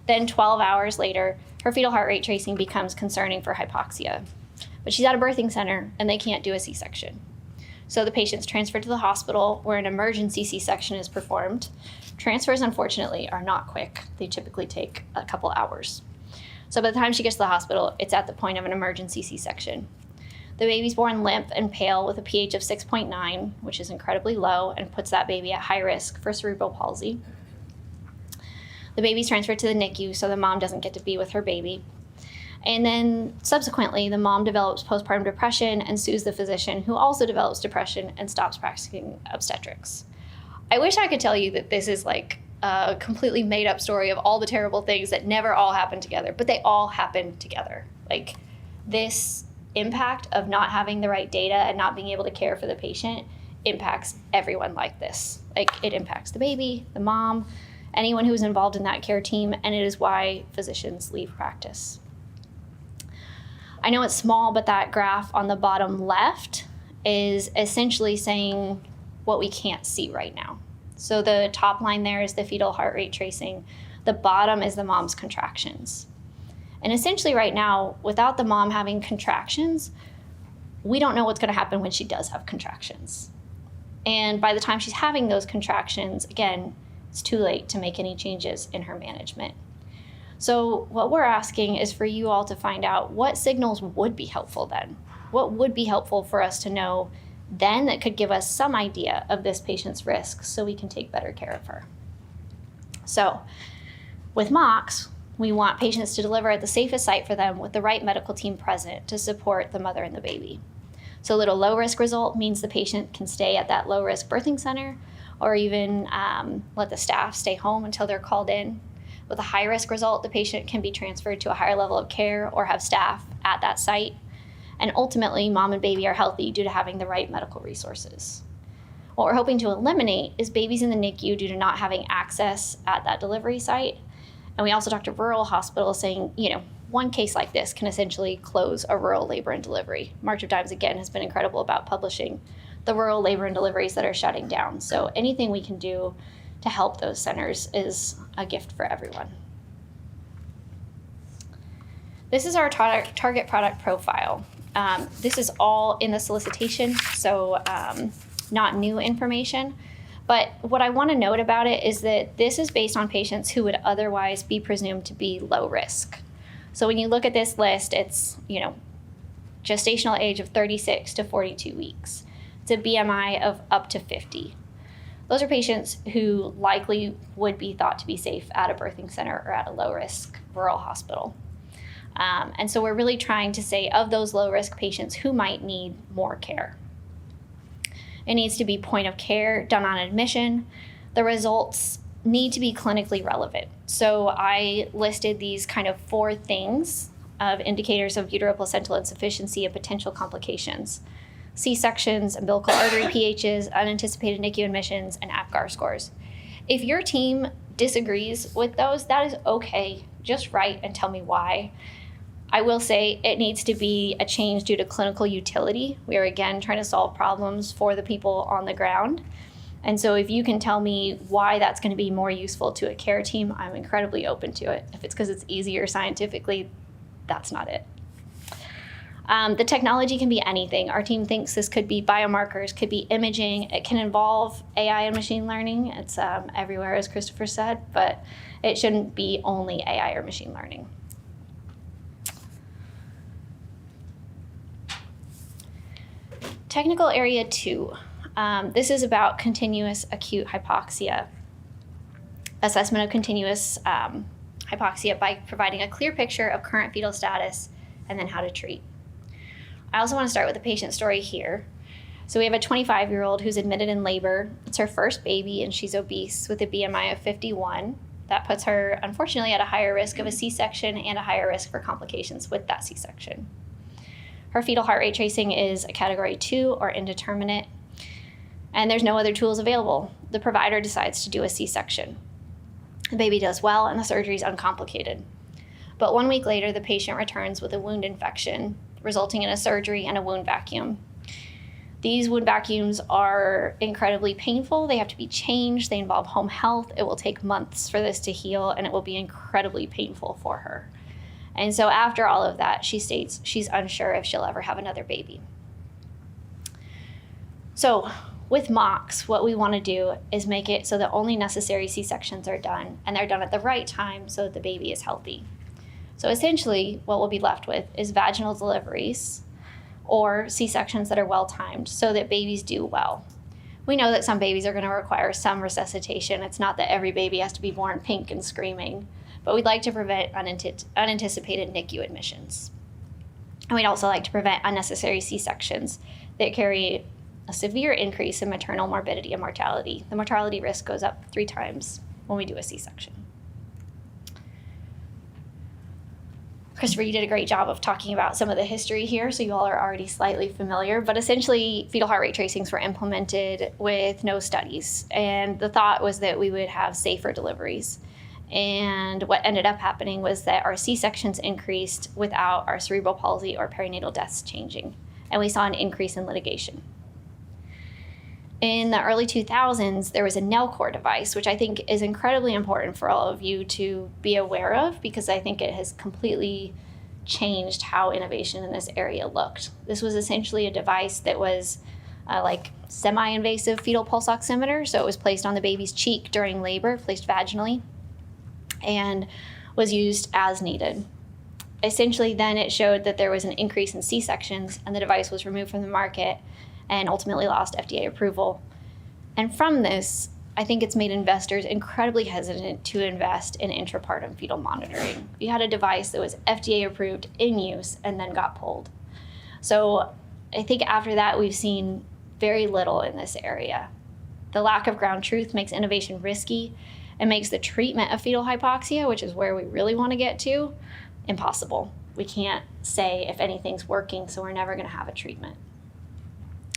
A: Then 12 hours later, her fetal heart rate tracing becomes concerning for hypoxia. But she's at a birthing center and they can't do a C-section. So the patient's transferred to the hospital where an emergency C-section is performed. Transfers, unfortunately, are not quick. They typically take a couple hours. So by the time she gets to the hospital, it's at the point of an emergency C-section. The baby's born limp and pale with a pH of 6.9, which is incredibly low and puts that baby at high risk for cerebral palsy. The baby's transferred to the NICU, so the mom doesn't get to be with her baby. And then subsequently, the mom develops postpartum depression and sues the physician, who also develops depression and stops practicing obstetrics. I wish I could tell you that this is like a completely made up story of all the terrible things that never all happen together, but they all happen together. Like, this impact of not having the right data and not being able to care for the patient impacts everyone like this. Like, it impacts the baby, the mom, anyone who's involved in that care team, and it is why physicians leave practice. I know it's small, but that graph on the bottom left is essentially saying what we can't see right now. So the top line there is the fetal heart rate tracing. The bottom is the mom's contractions. And essentially right now, without the mom having contractions, we don't know what's going to happen when she does have contractions. And by the time she's having those contractions, again, it's too late to make any changes in her management. So what we're asking is for you all to find out what signals would be helpful then. What would be helpful for us to know then that could give us some idea of this patient's risk so we can take better care of her. So with MOCS, we want patients to deliver at the safest site for them with the right medical team present to support the mother and the baby. So a little low-risk result means the patient can stay at that low-risk birthing center or even let the staff stay home until they're called in. With a high-risk result, the patient can be transferred to a higher level of care or have staff at that site. And ultimately, mom and baby are healthy due to having the right medical resources. What we're hoping to eliminate is babies in the NICU due to not having access at that delivery site. And we also talked to rural hospitals saying, one case like this can essentially close a rural labor and delivery. March of Dimes, again, has been incredible about publishing the rural labor and deliveries that are shutting down. So anything we can do to help those centers is a gift for everyone. This is our target product profile. This is all in the solicitation, so not new information. But what I want to note about it is that this is based on patients who would otherwise be presumed to be low risk. So when you look at this list, it's, gestational age of 36 to 42 weeks. It's a BMI of up to 50. Those are patients who likely would be thought to be safe at a birthing center or at a low-risk rural hospital. And so we're really trying to say of those low-risk patients who might need more care. It needs to be point of care, done on admission. The results need to be clinically relevant. So I listed these kind of 4 things of indicators of uteroplacental insufficiency and potential complications: C-sections, umbilical artery pHs, unanticipated NICU admissions, and APGAR scores. If your team disagrees with those, that is okay. Just write and tell me why. I will say it needs to be a change due to clinical utility. We are, again, trying to solve problems for the people on the ground. And so if you can tell me why that's going to be more useful to a care team, I'm incredibly open to it. If it's because it's easier scientifically, that's not it. The technology can be anything. Our team thinks this could be biomarkers, could be imaging. It can involve AI and machine learning. It's everywhere, as Christopher said, but it shouldn't be only AI or machine learning. Technical area 2. This is about continuous acute hypoxia. Assessment of continuous hypoxia by providing a clear picture of current fetal status and then how to treat. I also want to start with a patient story here. So we have a 25-year-old who's admitted in labor. It's her first baby, and she's obese with a BMI of 51. That puts her, unfortunately, at a higher risk of a C-section and a higher risk for complications with that C-section. Her fetal heart rate tracing is a category 2 or indeterminate, and there's no other tools available. The provider decides to do a C-section. The baby does well, and the surgery is uncomplicated. But 1 week later, the patient returns with a wound infection, resulting in a surgery and a wound vacuum. These wound vacuums are incredibly painful. They have to be changed. They involve home health. It will take months for this to heal, and it will be incredibly painful for her. And so after all of that, she states she's unsure if she'll ever have another baby. So with MOCS, what we want to do is make it so that only necessary C-sections are done, and they're done at the right time so that the baby is healthy. So essentially, what we'll be left with is vaginal deliveries or C-sections that are well-timed so that babies do well. We know that some babies are going to require some resuscitation. It's not that every baby has to be born pink and screaming, but we'd like to prevent unanticipated NICU admissions. And we'd also like to prevent unnecessary C-sections that carry a severe increase in maternal morbidity and mortality. The mortality risk goes up 3 times when we do a C-section. Christopher, you did a great job of talking about some of the history here, so you all are already slightly familiar, but essentially fetal heart rate tracings were implemented with no studies, and the thought was that we would have safer deliveries. And what ended up happening was that our C-sections increased without our cerebral palsy or perinatal deaths changing, and we saw an increase in litigation. In the early 2000s, there was a Nellcore device, which I think is incredibly important for all of you to be aware of because I think it has completely changed how innovation in this area looked. This was essentially a device that was like semi-invasive fetal pulse oximeter, so it was placed on the baby's cheek during labor, placed vaginally, and was used as needed. Essentially, then it showed that there was an increase in C-sections, and the device was removed from the market and ultimately lost FDA approval. And from this, I think it's made investors incredibly hesitant to invest in intrapartum fetal monitoring. You had a device that was FDA approved, in use, and then got pulled. So I think after that, we've seen very little in this area. The lack of ground truth makes innovation risky and makes the treatment of fetal hypoxia, which is where we really want to get to, impossible. We can't say if anything's working, so we're never going to have a treatment.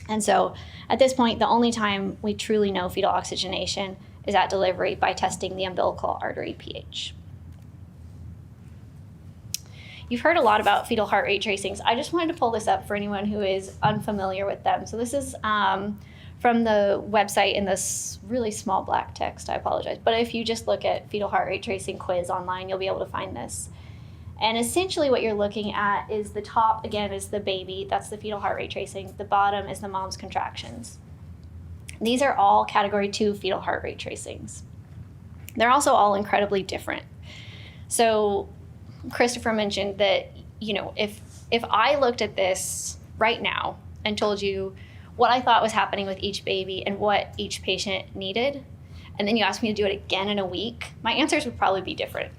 A: And so at this point, the only time we truly know fetal oxygenation is at delivery by testing the umbilical artery pH. You've heard a lot about fetal heart rate tracings. I just wanted to pull this up for anyone who is unfamiliar with them. So this is from the website in this really small black text. I apologize. But if you just look at fetal heart rate tracing quiz online, you'll be able to find this. And essentially what you're looking at is the top, again, is the baby. That's the fetal heart rate tracing. The bottom is the mom's contractions. These are all category 2 fetal heart rate tracings. They're also all incredibly different. So Christopher mentioned that, you know, if I looked at this right now and told you what I thought was happening with each baby and what each patient needed, and then you asked me to do it again in a week, my answers would probably be different.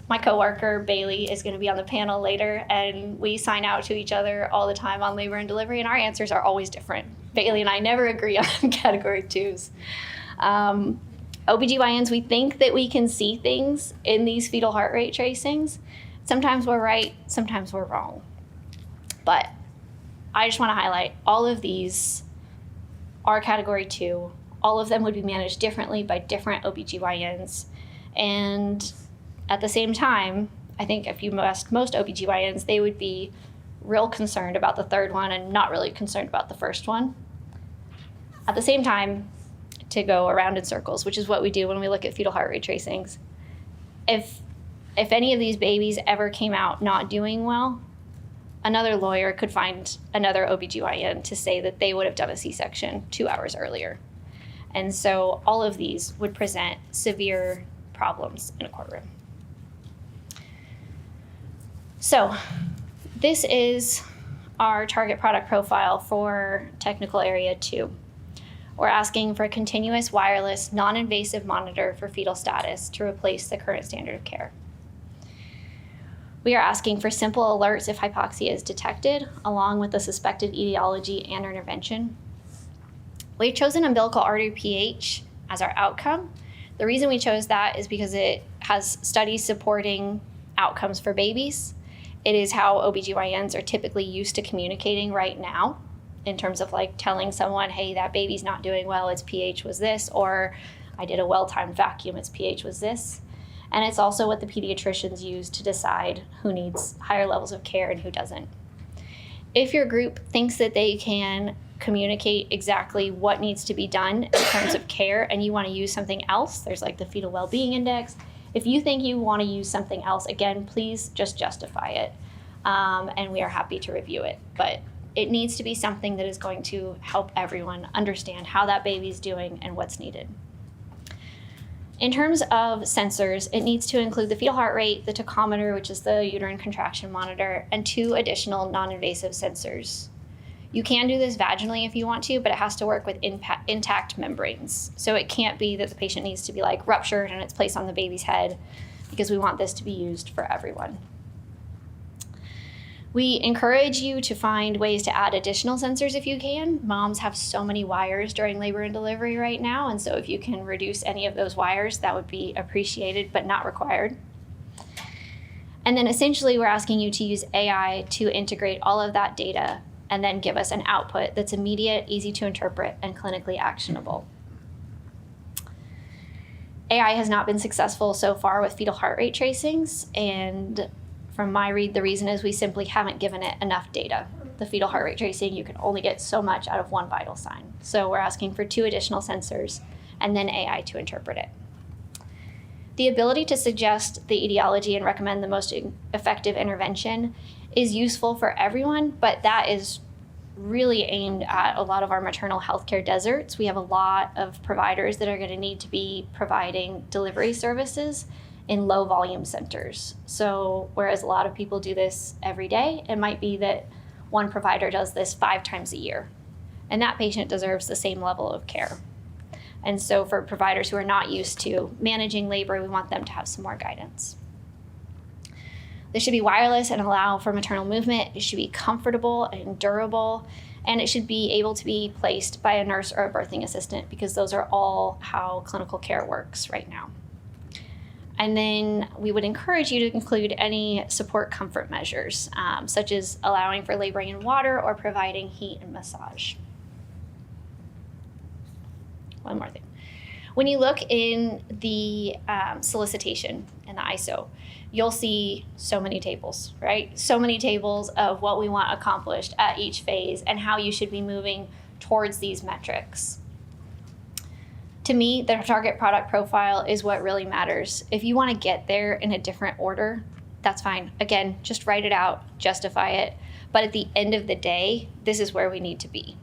A: My coworker, Bailey, is going to be on the panel later, and we sign out to each other all the time on labor and delivery, and our answers are always different. Bailey and I never agree on category 2s. OBGYNs, we think that we can see things in these fetal heart rate tracings. Sometimes we're right, sometimes we're wrong. But I just want to highlight all of these are category 2. all of them would be managed differently by different OBGYNs. And at the same time, I think if you ask most OBGYNs, they would be real concerned about the third one and not really concerned about the first one. At the same time, to go around in circles, which is what we do when we look at fetal heart rate tracings, if any of these babies ever came out not doing well, another lawyer could find another OBGYN to say that they would have done a C-section 2 hours earlier. And so all of these would present severe problems in a courtroom. So this is our target product profile for technical area 2. We're asking for a continuous wireless non-invasive monitor for fetal status to replace the current standard of care. We are asking for simple alerts if hypoxia is detected, along with the suspected etiology and intervention. We've chosen umbilical artery pH as our outcome. The reason we chose that is because it has studies supporting outcomes for babies. It is how OBGYNs are typically used to communicating right now, in terms of like telling someone, hey, that baby's not doing well, its pH was this, or I did a well-timed vacuum, its pH was this. And it's also what the pediatricians use to decide who needs higher levels of care and who doesn't. If your group thinks that they can communicate exactly what needs to be done in terms of care and you want to use something else, there's like the fetal well-being index. If you think you want to use something else, again, please just justify it. And we are happy to review it. But it needs to be something that is going to help everyone understand how that baby's doing and what's needed. In terms of sensors, it needs to include the fetal heart rate, the tachometer, which is the uterine contraction monitor, and 2 additional non-invasive sensors. You can do this vaginally if you want to, but it has to work with intact membranes. So it can't be that the patient needs to be like ruptured and it's placed on the baby's head, because we want this to be used for everyone. We encourage you to find ways to add additional sensors if you can. Moms have so many wires during labor and delivery right now, and so if you can reduce any of those wires, that would be appreciated but not required. And then essentially we're asking you to use AI to integrate all of that data and then give us an output that's immediate, easy to interpret, and clinically actionable. AI has not been successful so far with fetal heart rate tracings, and from my read, the reason is we simply haven't given it enough data. The fetal heart rate tracing, you can only get so much out of one vital sign. So we're asking for 2 additional sensors and then AI to interpret it. The ability to suggest the etiology and recommend the most effective intervention is useful for everyone, but that is really aimed at a lot of our maternal healthcare deserts. We have a lot of providers that are going to need to be providing delivery services in low volume centers. So whereas a lot of people do this every day, it might be that one provider does this 5 times a year, and that patient deserves the same level of care. And so for providers who are not used to managing labor, we want them to have some more guidance. This should be wireless and allow for maternal movement. It should be comfortable and durable, and it should be able to be placed by a nurse or a birthing assistant, because those are all how clinical care works right now. And then we would encourage you to include any support comfort measures, such as allowing for laboring in water or providing heat and massage. One more thing. When you look in the solicitation in the ISO, you'll see so many tables, right? So many tables of what we want accomplished at each phase and how you should be moving towards these metrics. To me, the target product profile is what really matters. If you want to get there in a different order, that's fine. Again, just write it out, justify it. But at the end of the day, this is where we need to be.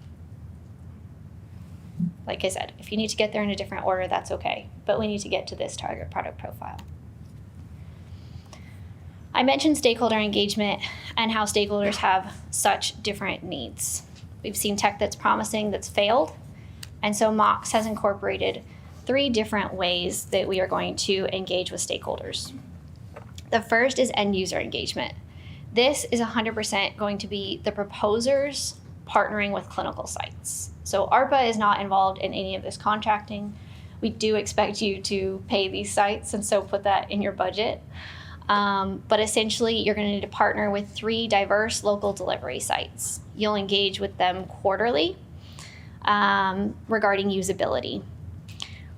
A: Like I said, if you need to get there in a different order, that's okay. But we need to get to this target product profile. I mentioned stakeholder engagement and how stakeholders have such different needs. We've seen tech that's promising that's failed. And so MOCS has incorporated 3 different ways that we are going to engage with stakeholders. The first is end user engagement. This is 100% going to be the proposers partnering with clinical sites. So ARPA is not involved in any of this contracting. We do expect you to pay these sites, and so put that in your budget. But essentially, you're going to need to partner with 3 diverse local delivery sites. You'll engage with them quarterly regarding usability.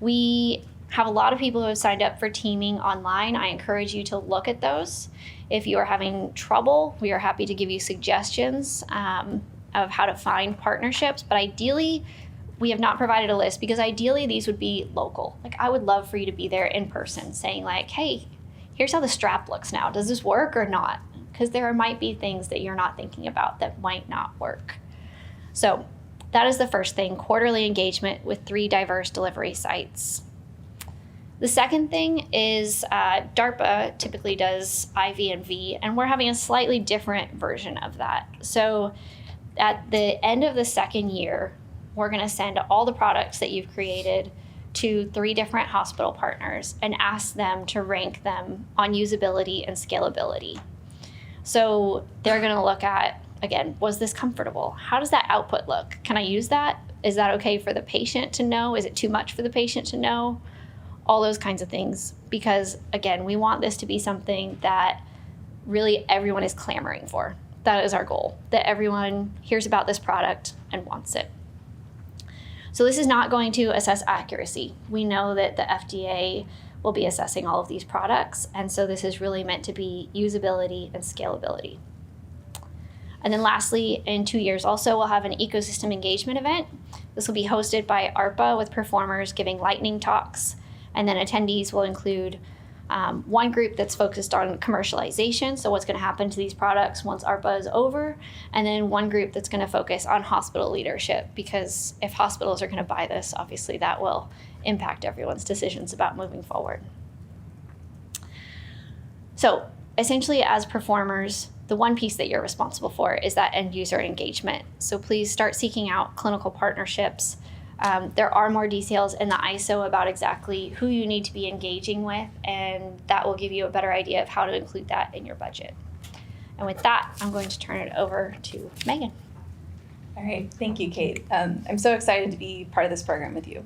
A: We have a lot of people who have signed up for teaming online. I encourage you to look at those. If you are having trouble, we are happy to give you suggestions of how to find partnerships. But ideally, we have not provided a list because ideally these would be local. Like, I would love for you to be there in person saying like, hey, here's how the strap looks now. Does this work or not? Because there might be things that you're not thinking about that might not work. So that is the first thing, quarterly engagement with 3 diverse delivery sites. The second thing is DARPA typically does IV and V, and we're having a slightly different version of that. So at the end of the second year, we're going to send all the products that you've created to 3 different hospital partners and ask them to rank them on usability and scalability. So they're going to look at, again, was this comfortable? How does that output look? Can I use that? Is that okay for the patient to know? Is it too much for the patient to know? All those kinds of things. Because, again, we want this to be something that really everyone is clamoring for. That is our goal, that everyone hears about this product and wants it. So this is not going to assess accuracy. We know that the FDA will be assessing all of these products, and so this is really meant to be usability and scalability. And then lastly, in 2 years also, we'll have an ecosystem engagement event. This will be hosted by ARPA with performers giving lightning talks, and then attendees will include one group that's focused on commercialization, so what's going to happen to these products once ARPA is over, and then one group that's going to focus on hospital leadership, because if hospitals are going to buy this, obviously that will impact everyone's decisions about moving forward. So essentially, as performers, the one piece that you're responsible for is that end user engagement. So please start seeking out clinical partnerships. There are more details in the ISO about exactly who you need to be engaging with, and that will give you a better idea of how to include that in your budget. And with that, I'm going to turn it over to Megan.
D: All right, thank you, Kate. I'm so excited to be part of this program with you.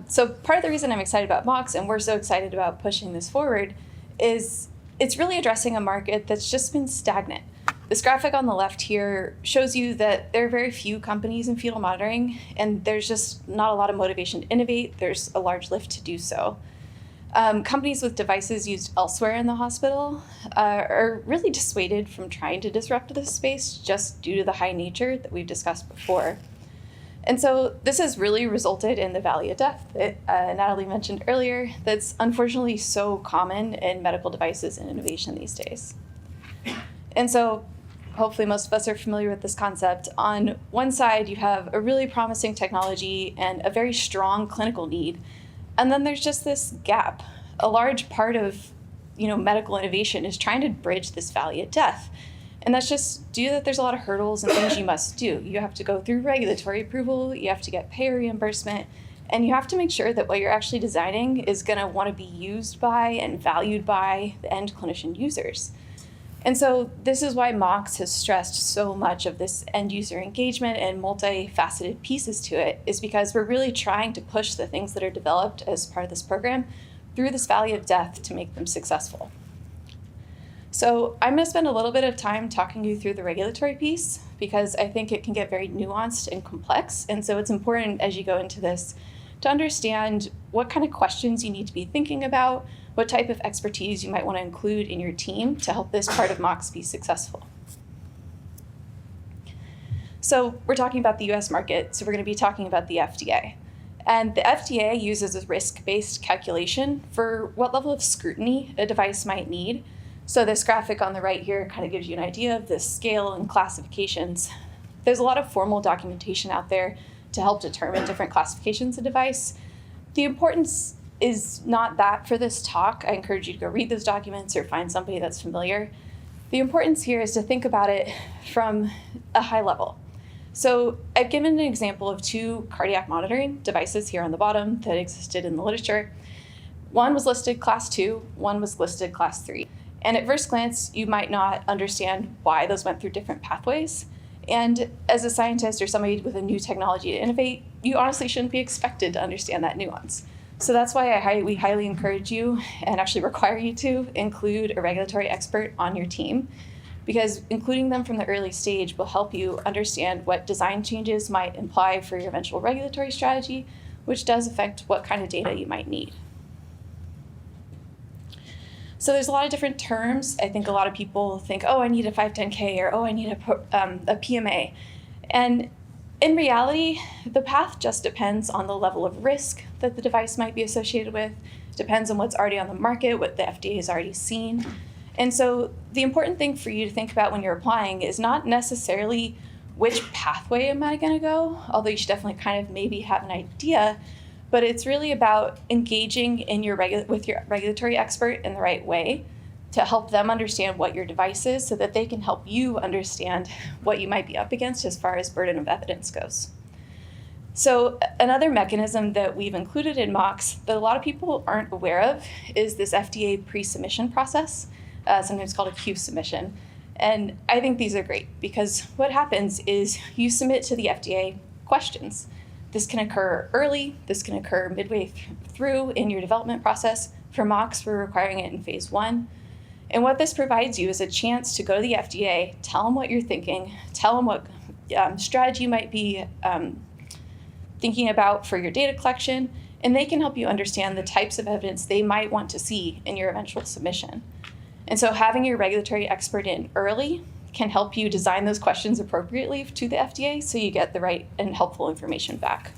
D: So part of the reason I'm excited about MOCS, and we're so excited about pushing this forward, is it's really addressing a market that's just been stagnant. This graphic on the left here shows you that there are very few companies in fetal monitoring, and there's just not a lot of motivation to innovate. There's a large lift to do so. Companies with devices used elsewhere in the hospital are really dissuaded from trying to disrupt this space just due to the high nature that we've discussed before. And so this has really resulted in the valley of death that Natalie mentioned earlier, that's unfortunately so common in medical devices and innovation these days. And so hopefully most of us are familiar with this concept. On one side, you have a really promising technology and a very strong clinical need. And then there's just this gap. A large part of medical innovation is trying to bridge this valley of death. And that's just due to that there's a lot of hurdles and things you must do. You have to go through regulatory approval, you have to get payer reimbursement, and you have to make sure that what you're actually designing is going to want to be used by and valued by the end clinician users. And so this is why MOCS has stressed so much of this end user engagement and multifaceted pieces to it, is because we're really trying to push the things that are developed as part of this program through this valley of death to make them successful. So I'm going to spend a little bit of time talking you through the regulatory piece, because I think it can get very nuanced and complex. And so it's important as you go into this to understand what kind of questions you need to be thinking about, what type of expertise you might want to include in your team to help this part of MOCS be successful. So we're talking about the US market, so we're going to be talking about the FDA. And the FDA uses a risk-based calculation for what level of scrutiny a device might need. So this graphic on the right here kind of gives you an idea of the scale and classifications. There's a lot of formal documentation out there to help determine different classifications of device. The importance is not that for this talk. I encourage you to go read those documents or find somebody that's familiar. The importance here is to think about it from a high level. So I've given an example of 2 cardiac monitoring devices here on the bottom that existed in the literature. One was listed class 2, one was listed class 3. And at first glance, you might not understand why those went through different pathways. And as a scientist or somebody with a new technology to innovate, you honestly shouldn't be expected to understand that nuance. So that's why we highly encourage you and actually require you to include a regulatory expert on your team, because including them from the early stage will help you understand what design changes might imply for your eventual regulatory strategy, which does affect what kind of data you might need. So there's a lot of different terms. I think a lot of people think, oh, I need a 510K, or oh, I need a PMA. And in reality, the path just depends on the level of risk that the device might be associated with, depends on what's already on the market, what the FDA has already seen. And so the important thing for you to think about when you're applying is not necessarily which pathway am I going to go, although you should definitely kind of maybe have an idea, but it's really about engaging in with your regulatory expert in the right way to help them understand what your device is so that they can help you understand what you might be up against as far as burden of evidence goes. So another mechanism that we've included in MOCS that a lot of people aren't aware of is this FDA pre-submission process, sometimes called a Q submission. And I think these are great because what happens is you submit to the FDA questions. This can occur early, this can occur midway through in your development process. For MOCS, we're requiring it in phase 1. And what this provides you is a chance to go to the FDA, tell them what you're thinking, tell them what strategy you might be thinking about for your data collection, and they can help you understand the types of evidence they might want to see in your eventual submission. And so having your regulatory expert in early can help you design those questions appropriately to the FDA so you get the right and helpful information back.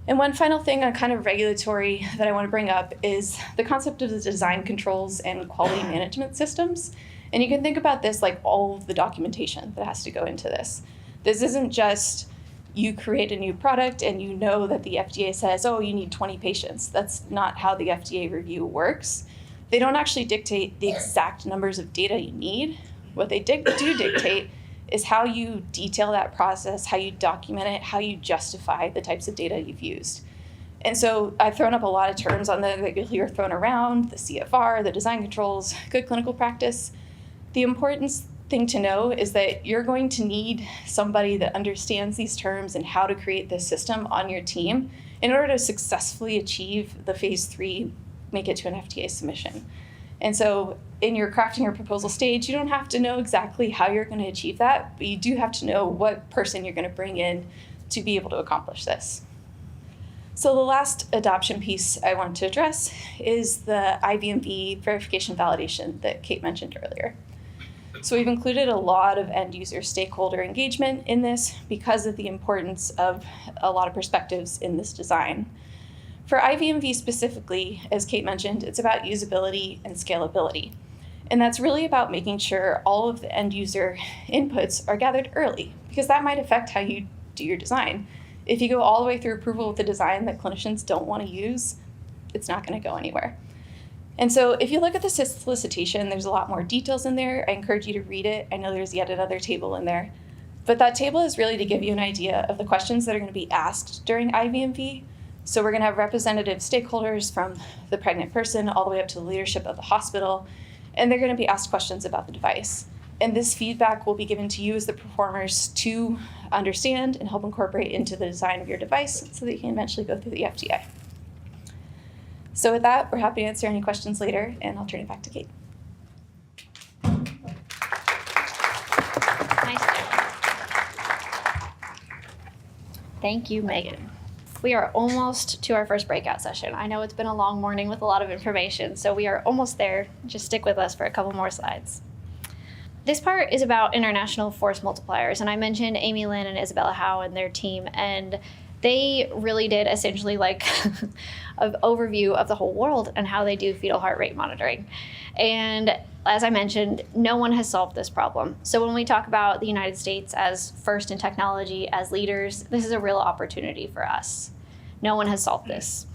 D: And one final thing on kind of regulatory that I want to bring up is the concept of the design controls and quality management systems. And you can think about this like all of the documentation that has to go into this. This isn't just you create a new product and you know that the FDA says, oh, you need 20 patients. That's not how the FDA review works. They don't actually dictate the exact numbers of data you need. What they do dictate is how you detail that process, how you document it, how you justify the types of data you've used. And so I've thrown up a lot of terms on that you'll hear thrown around, the CFR, the design controls, good clinical practice. The important thing to know is that you're going to need somebody that understands these terms and how to create this system on your team in order to successfully achieve the phase 3, make it to an FDA submission. And so in your crafting your proposal stage, you don't have to know exactly how you're going to achieve that, but you do have to know what person you're going to bring in to be able to accomplish this. So the last adoption piece I want to address is the IVMV verification validation that Kate mentioned earlier. So we've included a lot of end user stakeholder engagement in this because of the importance of a lot of perspectives in this design. For IVMV specifically, as Kate mentioned, it's about usability and scalability. And that's really about making sure all of the end user inputs are gathered early, because that might affect how you do your design. If you go all the way through approval with a design that clinicians don't want to use, it's not going to go anywhere. And so if you look at the solicitation, there's a lot more details in there. I encourage you to read it. I know there's yet another table in there. But that table is really to give you an idea of the questions that are going to be asked during IVMV. So we're going to have representative stakeholders from the pregnant person all the way up to the leadership of the hospital, and they're going to be asked questions about the device. And this feedback will be given to you as the performers to understand and help incorporate into the design of your device so that you can eventually go through the FDA. So with that, we're happy to answer any questions later, and I'll turn it back to Kate.
A: Nice job. Thank you, Megan. We are almost to our first breakout session. I know it's been a long morning with a lot of information, so we are almost there. Just stick with us for a couple more slides. This part is about international force multipliers, and I mentioned Amy Lynn and Isabella Howe and their team, and they really did essentially like an overview of the whole world and how they do fetal heart rate monitoring. And as I mentioned, no one has solved this problem. So when we talk about the United States as first in technology, as leaders, this is a real opportunity for us. No one has solved this.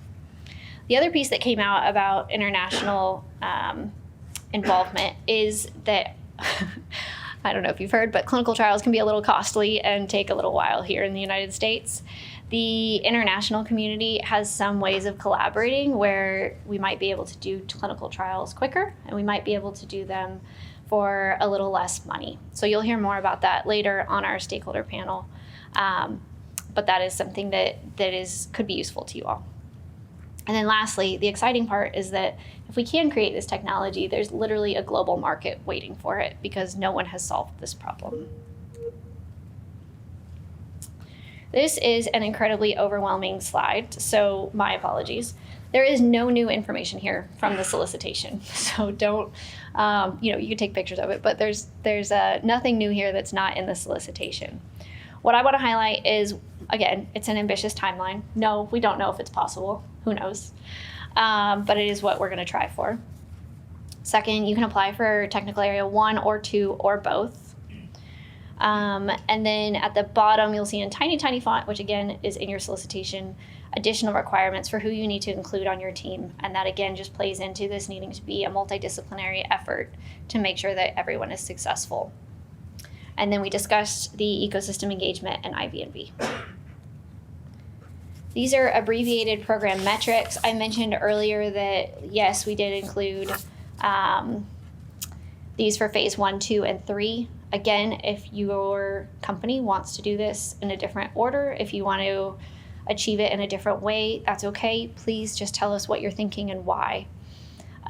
A: The other piece that came out about international involvement is that, I don't know if you've heard, but clinical trials can be a little costly and take a little while here in the United States. The international community has some ways of collaborating where we might be able to do clinical trials quicker, and we might be able to do them for a little less money. So you'll hear more about that later on our stakeholder panel. But that is something that could be useful to you all. And then lastly, the exciting part is that if we can create this technology, there's literally a global market waiting for it because no one has solved this problem. This is an incredibly overwhelming slide, so my apologies. There is no new information here from the solicitation, so don't, you can take pictures of it, but there's nothing new here that's not in the solicitation. What I want to highlight is, again, it's an ambitious timeline. No, we don't know if it's possible. Who knows? But it is what we're going to try for. Second, you can apply for technical area 1 or 2 or both. And then at the bottom, you'll see in tiny, tiny font, which again is in your solicitation, additional requirements for who you need to include on your team. And that again just plays into this needing to be a multidisciplinary effort to make sure that everyone is successful. And then we discussed the ecosystem engagement and IB&B. These are abbreviated program metrics. I mentioned earlier that, yes, we did include these for phase 1, 2, and 3. Again, if your company wants to do this in a different order, if you want to achieve it in a different way, that's okay. Please just tell us what you're thinking and why.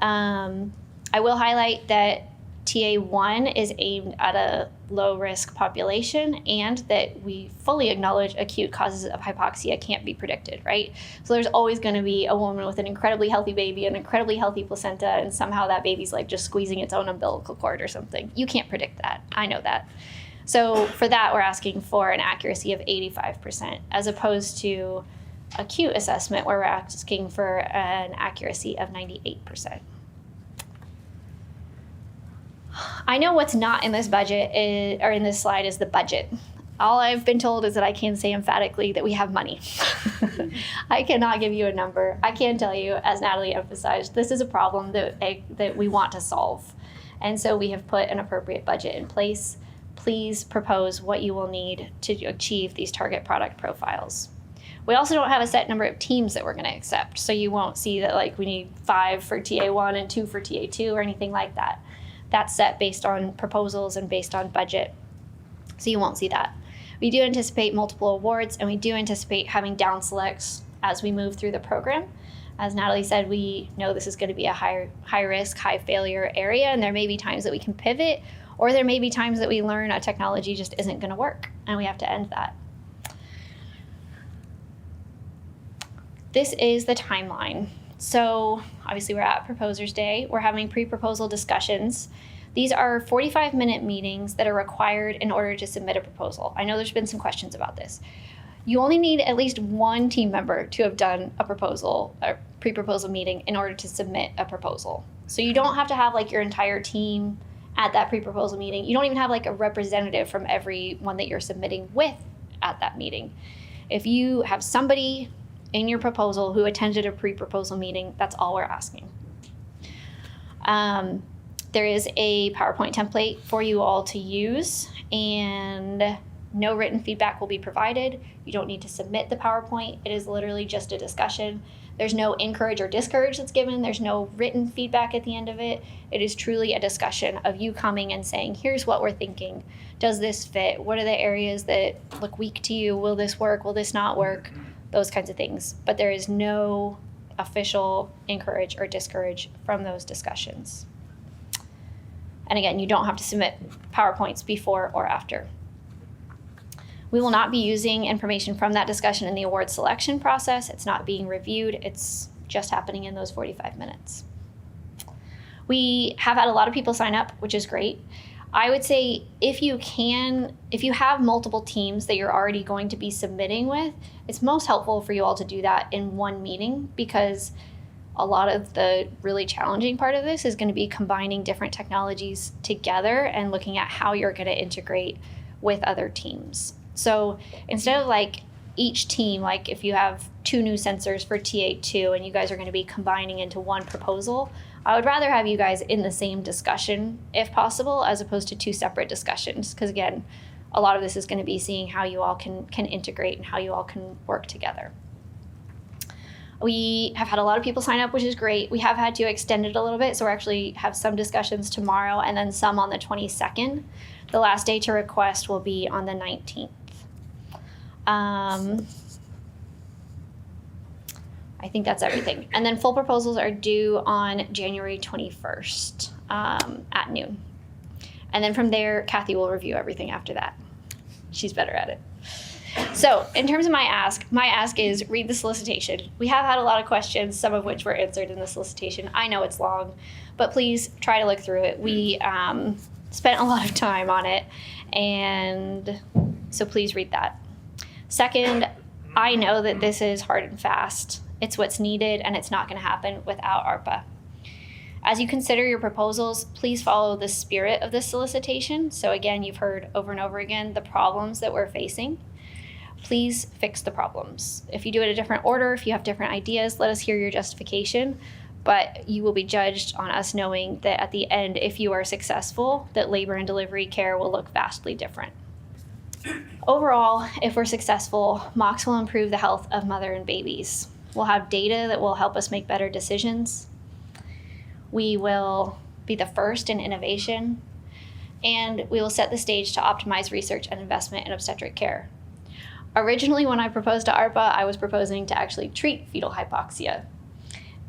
A: I will highlight that TA1 is aimed at a low-risk population and that we fully acknowledge acute causes of hypoxia can't be predicted, right? So there's always going to be a woman with an incredibly healthy baby, an incredibly healthy placenta, and somehow that baby's like just squeezing its own umbilical cord or something. You can't predict that. I know that. So for that, we're asking for an accuracy of 85% as opposed to acute assessment where we're asking for an accuracy of 98%. I know what's not in this budget or in this slide is the budget. All I've been told is that I can say emphatically that we have money. I cannot give you a number. I can tell you, as Natalie emphasized, this is a problem that we want to solve. And so we have put an appropriate budget in place. Please propose what you will need to achieve these target product profiles. We also don't have a set number of teams that we're going to accept. So you won't see that like we need 5 for TA1 and 2 for TA2 or anything like that. That's set based on proposals and based on budget. So you won't see that. We do anticipate multiple awards, and we do anticipate having down selects as we move through the program. As Natalie said, we know this is going to be a high risk, high failure area, and there may be times that we can pivot, or there may be times that we learn a technology just isn't going to work, and we have to end that. This is the timeline. So obviously we're at Proposers Day. We're having pre-proposal discussions. These are 45-minute meetings that are required in order to submit a proposal. I know there's been some questions about this. You only need at least one team member to have done a pre-proposal meeting in order to submit a proposal. So you don't have to have like your entire team at that pre-proposal meeting. You don't even have like a representative from every one that you're submitting with at that meeting. If you have somebody in your proposal who attended a pre-proposal meeting, that's all we're asking. There is a PowerPoint template for you all to use, and no written feedback will be provided. You don't need to submit the PowerPoint. It is literally just a discussion. There's no encourage or discourage that's given. There's no written feedback at the end of it. It is truly a discussion of you coming and saying, here's what we're thinking. Does this fit? What are the areas that look weak to you? Will this work? Will this not work? Those kinds of things. But there is no official encourage or discourage from those discussions. And again, you don't have to submit PowerPoints before or after. We will not be using information from that discussion in the award selection process. It's not being reviewed. It's just happening in those 45 minutes. We have had a lot of people sign up, which is great. I would say if you have multiple teams that you're already going to be submitting with, it's most helpful for you all to do that in one meeting, because a lot of the really challenging part of this is going to be combining different technologies together and looking at how you're going to integrate with other teams. So instead of like each team, like if you have 2 new sensors for TA2 and you guys are going to be combining into one proposal, I would rather have you guys in the same discussion if possible, as opposed to 2 separate discussions. Because again, a lot of this is going to be seeing how you all can integrate and how you all can work together. We have had a lot of people sign up, which is great. We have had to extend it a little bit, so we actually have some discussions tomorrow and then some on the 22nd. The last day to request will be on the 19th. I think that's everything. And then full proposals are due on January 21st at noon. And then from there, Kathy will review everything after that. She's better at it. So in terms of my ask is read the solicitation. We have had a lot of questions, some of which were answered in the solicitation. I know it's long, but please try to look through it. We spent a lot of time on it, and so please read that. Second, I know that this is hard and fast. It's what's needed, and it's not going to happen without ARPA. As you consider your proposals, please follow the spirit of this solicitation. So again, you've heard over and over again the problems that we're facing. Please fix the problems. If you do it a different order, if you have different ideas, let us hear your justification. But you will be judged on us knowing that at the end, if you are successful, that labor and delivery care will look vastly different. Overall, if we're successful, MOCS will improve the health of mother and babies. We'll have data that will help us make better decisions. We will be the first in innovation, and we will set the stage to optimize research and investment in obstetric care. Originally, when I proposed to ARPA, I was proposing to actually treat fetal hypoxia.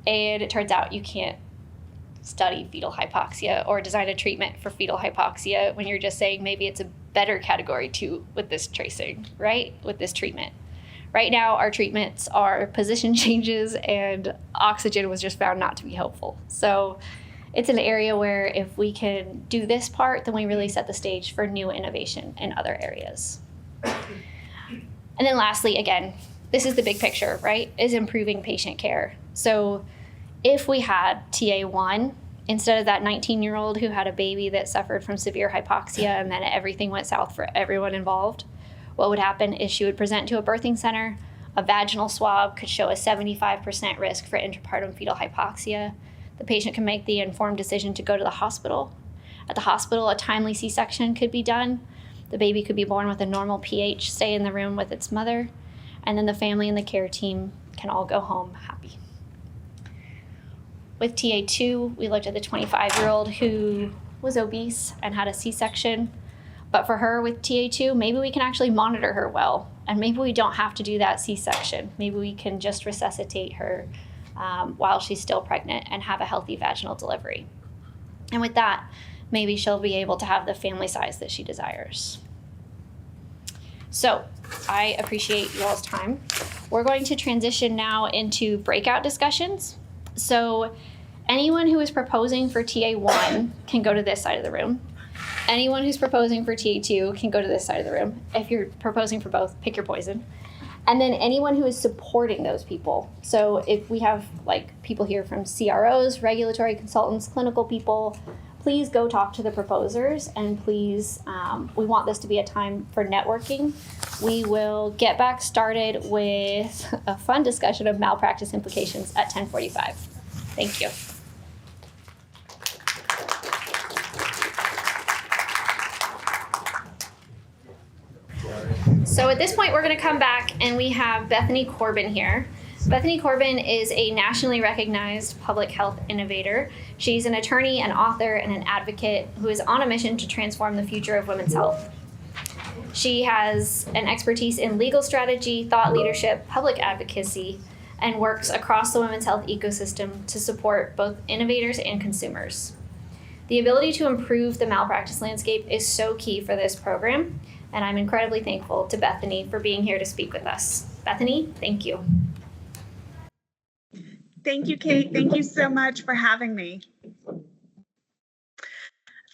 A: And it turns out you can't study fetal hypoxia or design a treatment for fetal hypoxia when you're just saying maybe it's a better category 2 with this tracing, right? With this treatment. Right now, our treatments are position changes, and oxygen was just found not to be helpful. So it's an area where if we can do this part, then we really set the stage for new innovation in other areas. And then lastly, again, this is the big picture, right? Is improving patient care. So if we had TA1, instead of that 19-year-old who had a baby that suffered from severe hypoxia and then everything went south for everyone involved, what would happen is she would present to a birthing center. A vaginal swab could show a 75% risk for intrapartum fetal hypoxia. The patient can make the informed decision to go to the hospital. At the hospital, a timely C-section could be done. The baby could be born with a normal pH, stay in the room with its mother, and then the family and the care team can all go home happy. With TA2, we looked at the 25-year-old who was obese and had a C-section. But for her with TA2, maybe we can actually monitor her well, and maybe we don't have to do that C-section. Maybe we can just resuscitate her while she's still pregnant and have a healthy vaginal delivery. And with that, maybe she'll be able to have the family size that she desires. So I appreciate you all's time. We're going to transition now into breakout discussions. So anyone who is proposing for TA1 can go to this side of the room. Anyone who's proposing for TA2 can go to this side of the room. If you're proposing for both, pick your poison. And then anyone who is supporting those people. So if we have like people here from CROs, regulatory consultants, clinical people, please go talk to the proposers, and please, we want this to be a time for networking. We will get back started with a fun discussion of malpractice implications at 10:45. Thank you. So at this point, we're going to come back, and we have Bethany Corbin here. Bethany Corbin is a nationally recognized public health innovator. She's an attorney, an author, and an advocate who is on a mission to transform the future of women's health. She has an expertise in legal strategy, thought leadership, public advocacy, and works across the women's health ecosystem to support both innovators and consumers. The ability to improve the malpractice landscape is so key for this program, and I'm incredibly thankful to Bethany for being here to speak with us. Bethany, thank you.
E: Thank you, Kate. Thank you so much for having me.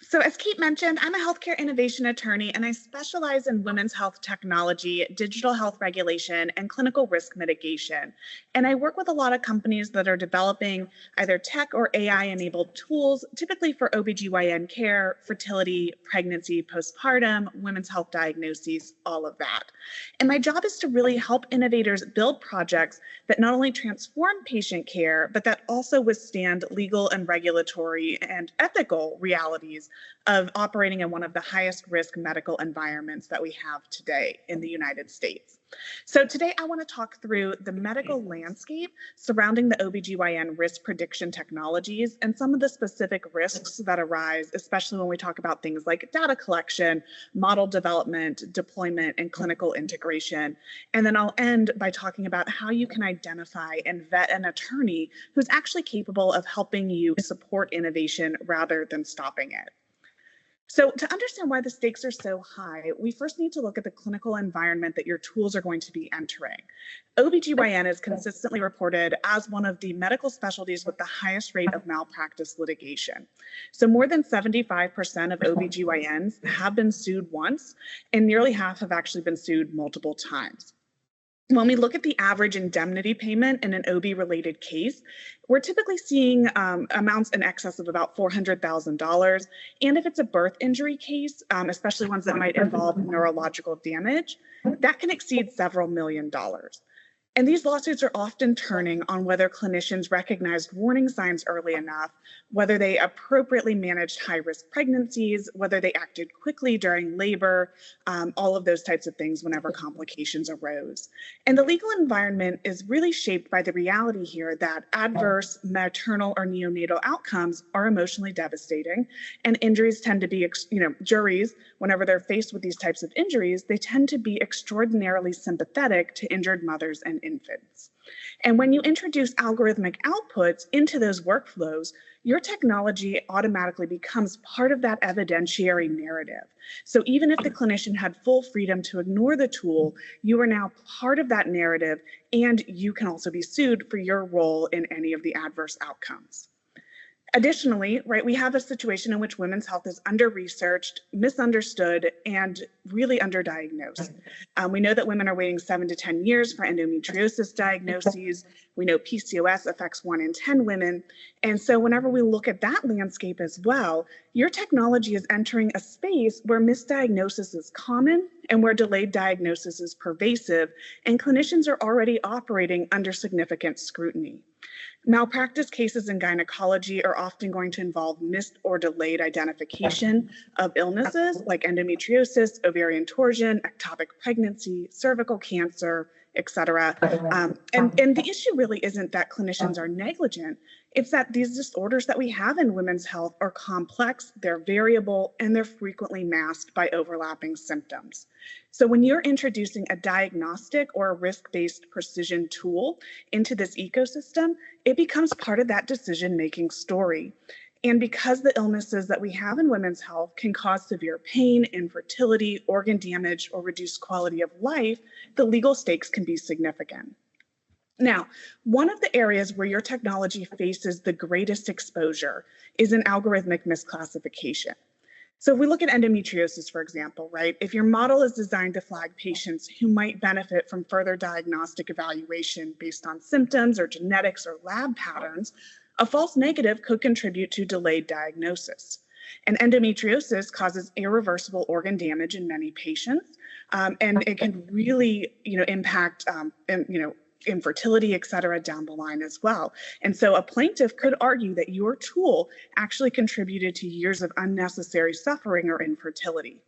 E: So as Kate mentioned, I'm a healthcare innovation attorney, and I specialize in women's health technology, digital health regulation, and clinical risk mitigation. And I work with a lot of companies that are developing either tech or AI-enabled tools, typically for OBGYN care, fertility, pregnancy, postpartum, women's health diagnoses, all of that. And my job is to really help innovators build projects that not only transform patient care, but that also withstand legal and regulatory and ethical realities of operating in one of the highest risk medical environments that we have today in the United States. So today I want to talk through the medical landscape surrounding the OBGYN risk prediction technologies and some of the specific risks that arise, especially when we talk about things like data collection, model development, deployment, and clinical integration. And then I'll end by talking about how you can identify and vet an attorney who's actually capable of helping you support innovation rather than stopping it. So to understand why the stakes are so high, we first need to look at the clinical environment that your tools are going to be entering. OBGYN is consistently reported as one of the medical specialties with the highest rate of malpractice litigation. So more than 75% of OBGYNs have been sued once, and nearly half have actually been sued multiple times. When we look at the average indemnity payment in an OB-related case, we're typically seeing amounts in excess of about $400,000. And if it's a birth injury case, especially ones that might involve neurological damage, that can exceed several $1,000,000. And these lawsuits are often turning on whether clinicians recognized warning signs early enough, whether they appropriately managed high-risk pregnancies, whether they acted quickly during labor, all of those types of things whenever complications arose. And the legal environment is really shaped by the reality here that adverse maternal or neonatal outcomes are emotionally devastating, and injuries tend to be, juries, whenever they're faced with these types of injuries, they tend to be extraordinarily sympathetic to injured mothers and infants. And when you introduce algorithmic outputs into those workflows, your technology automatically becomes part of that evidentiary narrative. So even if the clinician had full freedom to ignore the tool, you are now part of that narrative, and you can also be sued for your role in any of the adverse outcomes. Additionally, right, we have a situation in which women's health is under-researched, misunderstood, and really underdiagnosed. We know that women are waiting 7 to 10 years for endometriosis diagnoses. We know PCOS affects 1 in 10 women. And so whenever we look at that landscape as well, your technology is entering a space where misdiagnosis is common and where delayed diagnosis is pervasive, and clinicians are already operating under significant scrutiny. Malpractice cases in gynecology are often going to involve missed or delayed identification of illnesses like endometriosis, ovarian torsion, ectopic pregnancy, cervical cancer, et cetera. And the issue really isn't that clinicians are negligent. It's that these disorders that we have in women's health are complex, they're variable, and they're frequently masked by overlapping symptoms. So when you're introducing a diagnostic or a risk-based precision tool into this ecosystem, it becomes part of that decision-making story. And because the illnesses that we have in women's health can cause severe pain, infertility, organ damage, or reduced quality of life, the legal stakes can be significant. Now, one of the areas where your technology faces the greatest exposure is in algorithmic misclassification. So if we look at endometriosis, for example, right, if your model is designed to flag patients who might benefit from further diagnostic evaluation based on symptoms or genetics or lab patterns, a false negative could contribute to delayed diagnosis. And endometriosis causes irreversible organ damage in many patients, and it can really, impact, infertility, et cetera, down the line as well. And so a plaintiff could argue that your tool actually contributed to years of unnecessary suffering or infertility.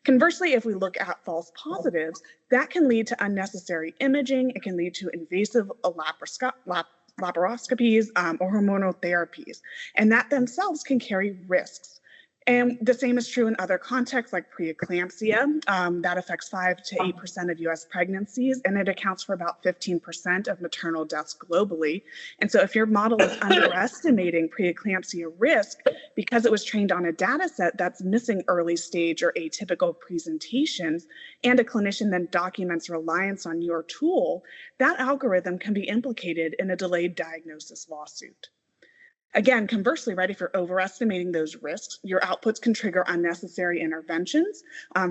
E: Conversely, if we look at false positives, that can lead to unnecessary imaging. It can lead to invasive laparoscopies or hormonal therapies, and that themselves can carry risks. And the same is true in other contexts like preeclampsia. That affects 5 to 8% of US pregnancies, and it accounts for about 15% of maternal deaths globally. And so if your model is underestimating preeclampsia risk because it was trained on a data set that's missing early stage or atypical presentations, and a clinician then documents reliance on your tool, that algorithm can be implicated in a delayed diagnosis lawsuit. Again, conversely, right, if you're overestimating those risks, your outputs can trigger unnecessary interventions,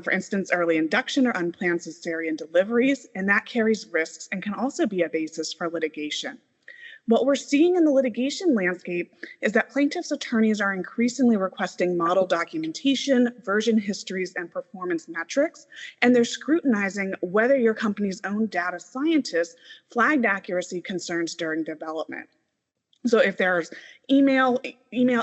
E: for instance, early induction or unplanned cesarean deliveries, and that carries risks and can also be a basis for litigation. What we're seeing in the litigation landscape is that plaintiffs' attorneys are increasingly requesting model documentation, version histories, and performance metrics, and they're scrutinizing whether your company's own data scientists flagged accuracy concerns during development. So if there's email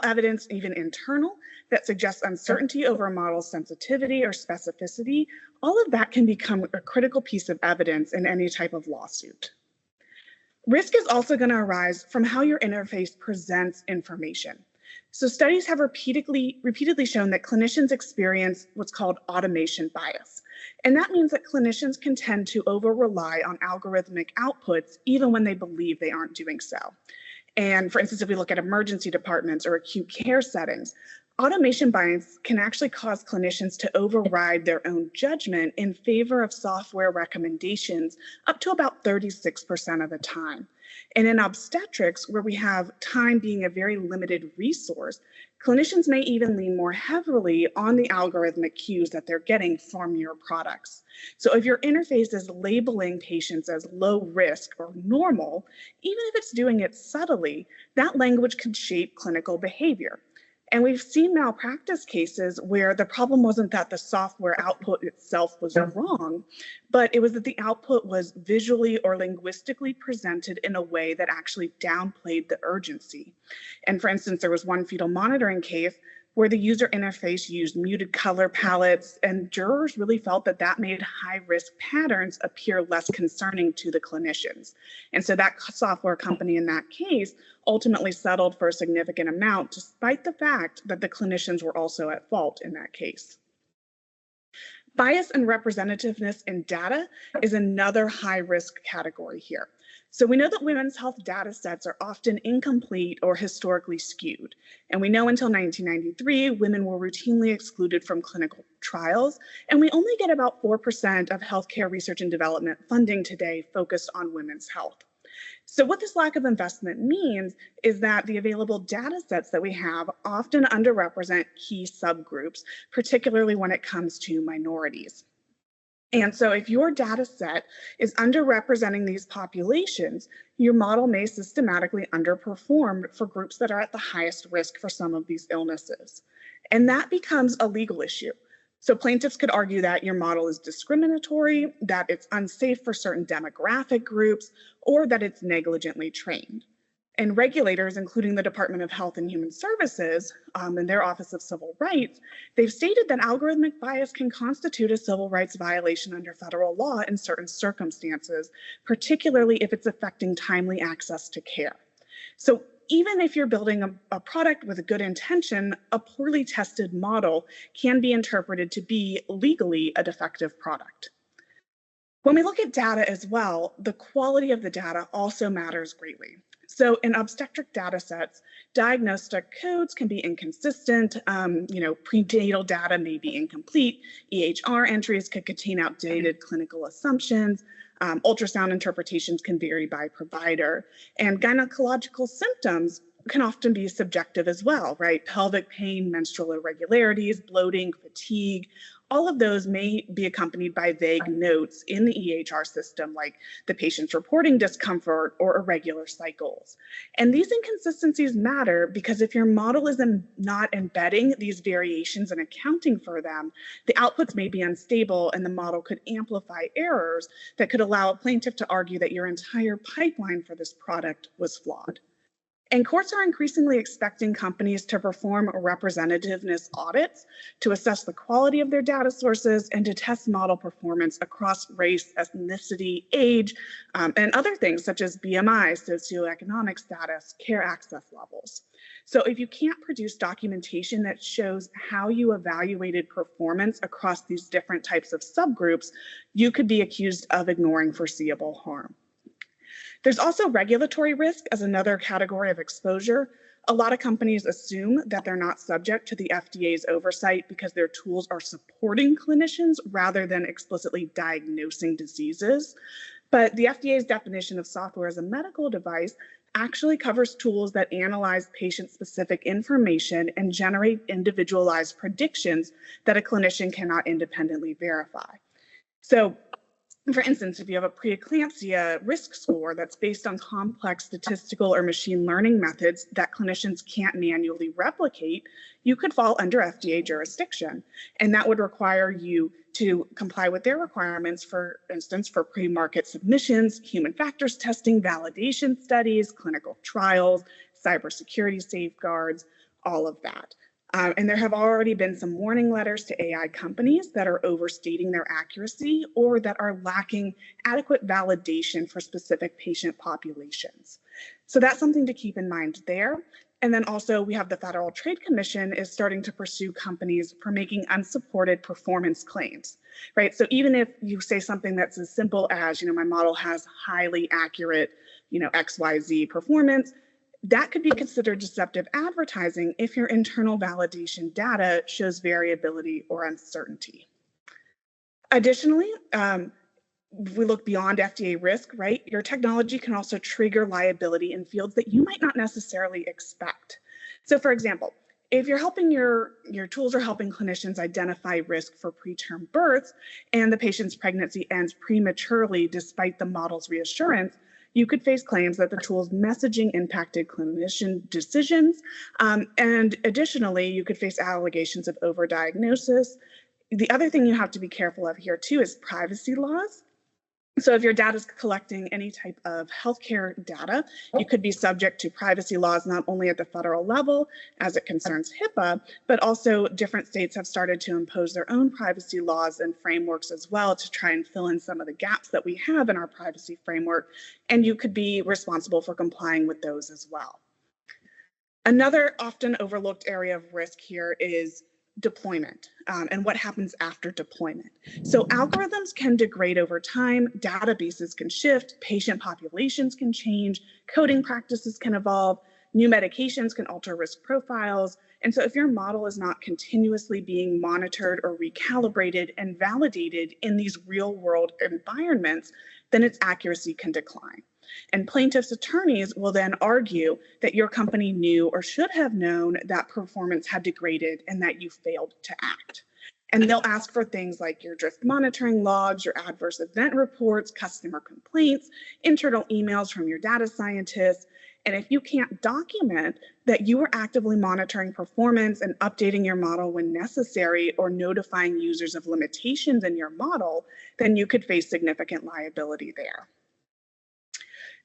E: evidence, even internal, that suggests uncertainty over a model's sensitivity or specificity, all of that can become a critical piece of evidence in any type of lawsuit. Risk is also going to arise from how your interface presents information. So studies have repeatedly shown that clinicians experience what's called automation bias. And that means that clinicians can tend to over-rely on algorithmic outputs even when they believe they aren't doing so. And for instance, if we look at emergency departments or acute care settings, Automation bias can actually cause clinicians to override their own judgment in favor of software recommendations up to about 36% of the time. And in obstetrics, where we have time being a very limited resource, clinicians may even lean more heavily on the algorithmic cues that they're getting from your products. So if your interface is labeling patients as low risk or normal, even if it's doing it subtly, that language can shape clinical behavior. And we've seen malpractice cases where the problem wasn't that the software output itself was wrong, but it was that the output was visually or linguistically presented in a way that actually downplayed the urgency. And for instance, there was one fetal monitoring case where the user interface used muted color palettes, and jurors really felt that that made high-risk patterns appear less concerning to the clinicians. And so that software company in that case ultimately settled for a significant amount, despite the fact that the clinicians were also at fault in that case. Bias and representativeness in data is another high-risk category here. So we know that women's health data sets are often incomplete or historically skewed. And we know until 1993, women were routinely excluded from clinical trials, and we only get about 4% of healthcare research and development funding today focused on women's health. So what this lack of investment means is that the available data sets that we have often underrepresent key subgroups, particularly when it comes to minorities. And so if your data set is underrepresenting these populations, your model may systematically underperform for groups that are at the highest risk for some of these illnesses. And that becomes a legal issue. So plaintiffs could argue that your model is discriminatory, that it's unsafe for certain demographic groups, or that it's negligently trained. And regulators, including the Department of Health and Human Services and their Office of Civil Rights, they've stated that algorithmic bias can constitute a civil rights violation under federal law in certain circumstances, particularly if it's affecting timely access to care. So even if you're building a product with a good intention, a poorly tested model can be interpreted to be legally a defective product. When we look at data as well, the quality of the data also matters greatly. So in obstetric data sets, diagnostic codes can be inconsistent. Prenatal data may be incomplete. EHR entries could contain outdated clinical assumptions. Ultrasound interpretations can vary by provider. And gynecological symptoms can often be subjective as well, right? Pelvic pain, menstrual irregularities, bloating, fatigue, all of those may be accompanied by vague notes in the EHR system, like the patient's reporting discomfort or irregular cycles. And these inconsistencies matter because if your model is not embedding these variations and accounting for them, the outputs may be unstable and the model could amplify errors that could allow a plaintiff to argue that your entire pipeline for this product was flawed. And courts are increasingly expecting companies to perform representativeness audits to assess the quality of their data sources and to test model performance across race, ethnicity, age, and other things such as BMI, socioeconomic status, care access levels. So if you can't produce documentation that shows how you evaluated performance across these different types of subgroups, you could be accused of ignoring foreseeable harm. There's also regulatory risk as another category of exposure. A lot of companies assume that they're not subject to the FDA's oversight because their tools are supporting clinicians rather than explicitly diagnosing diseases. But the FDA's definition of software as a medical device actually covers tools that analyze patient-specific information and generate individualized predictions that a clinician cannot independently verify. So, for instance, if you have a preeclampsia risk score that's based on complex statistical or machine learning methods that clinicians can't manually replicate, you could fall under FDA jurisdiction. And that would require you to comply with their requirements, for instance, for pre-market submissions, human factors testing, validation studies, clinical trials, cybersecurity safeguards, all of that. And there have already been some warning letters to AI companies that are overstating their accuracy or that are lacking adequate validation for specific patient populations. So that's something to keep in mind there. And then also we have the Federal Trade Commission is starting to pursue companies for making unsupported performance claims, right? So even if you say something that's as simple as, my model has highly accurate, XYZ performance, That could be considered deceptive advertising if your internal validation data shows variability or uncertainty. Additionally, we look beyond FDA risk, right? Your technology can also trigger liability in fields that you might not necessarily expect. So for example, if you're helping your tools are helping clinicians identify risk for preterm births and the patient's pregnancy ends prematurely despite the model's reassurance, you could face claims that the tool's messaging impacted clinician decisions. And additionally, you could face allegations of overdiagnosis. The other thing you have to be careful of here too is privacy laws. So if your data is collecting any type of healthcare data, you could be subject to privacy laws, not only at the federal level as it concerns HIPAA, but also different states have started to impose their own privacy laws and frameworks as well to try and fill in some of the gaps that we have in our privacy framework. And you could be responsible for complying with those as well. Another often overlooked area of risk here is deployment and what happens after deployment. So algorithms can degrade over time, databases can shift, patient populations can change, coding practices can evolve, new medications can alter risk profiles. And so if your model is not continuously being monitored or recalibrated and validated in these real world environments, then its accuracy can decline. And plaintiffs' attorneys will then argue that your company knew or should have known that performance had degraded and that you failed to act. And they'll ask for things like your drift monitoring logs, your adverse event reports, customer complaints, internal emails from your data scientists. And if you can't document that you are actively monitoring performance and updating your model when necessary or notifying users of limitations in your model, then you could face significant liability there.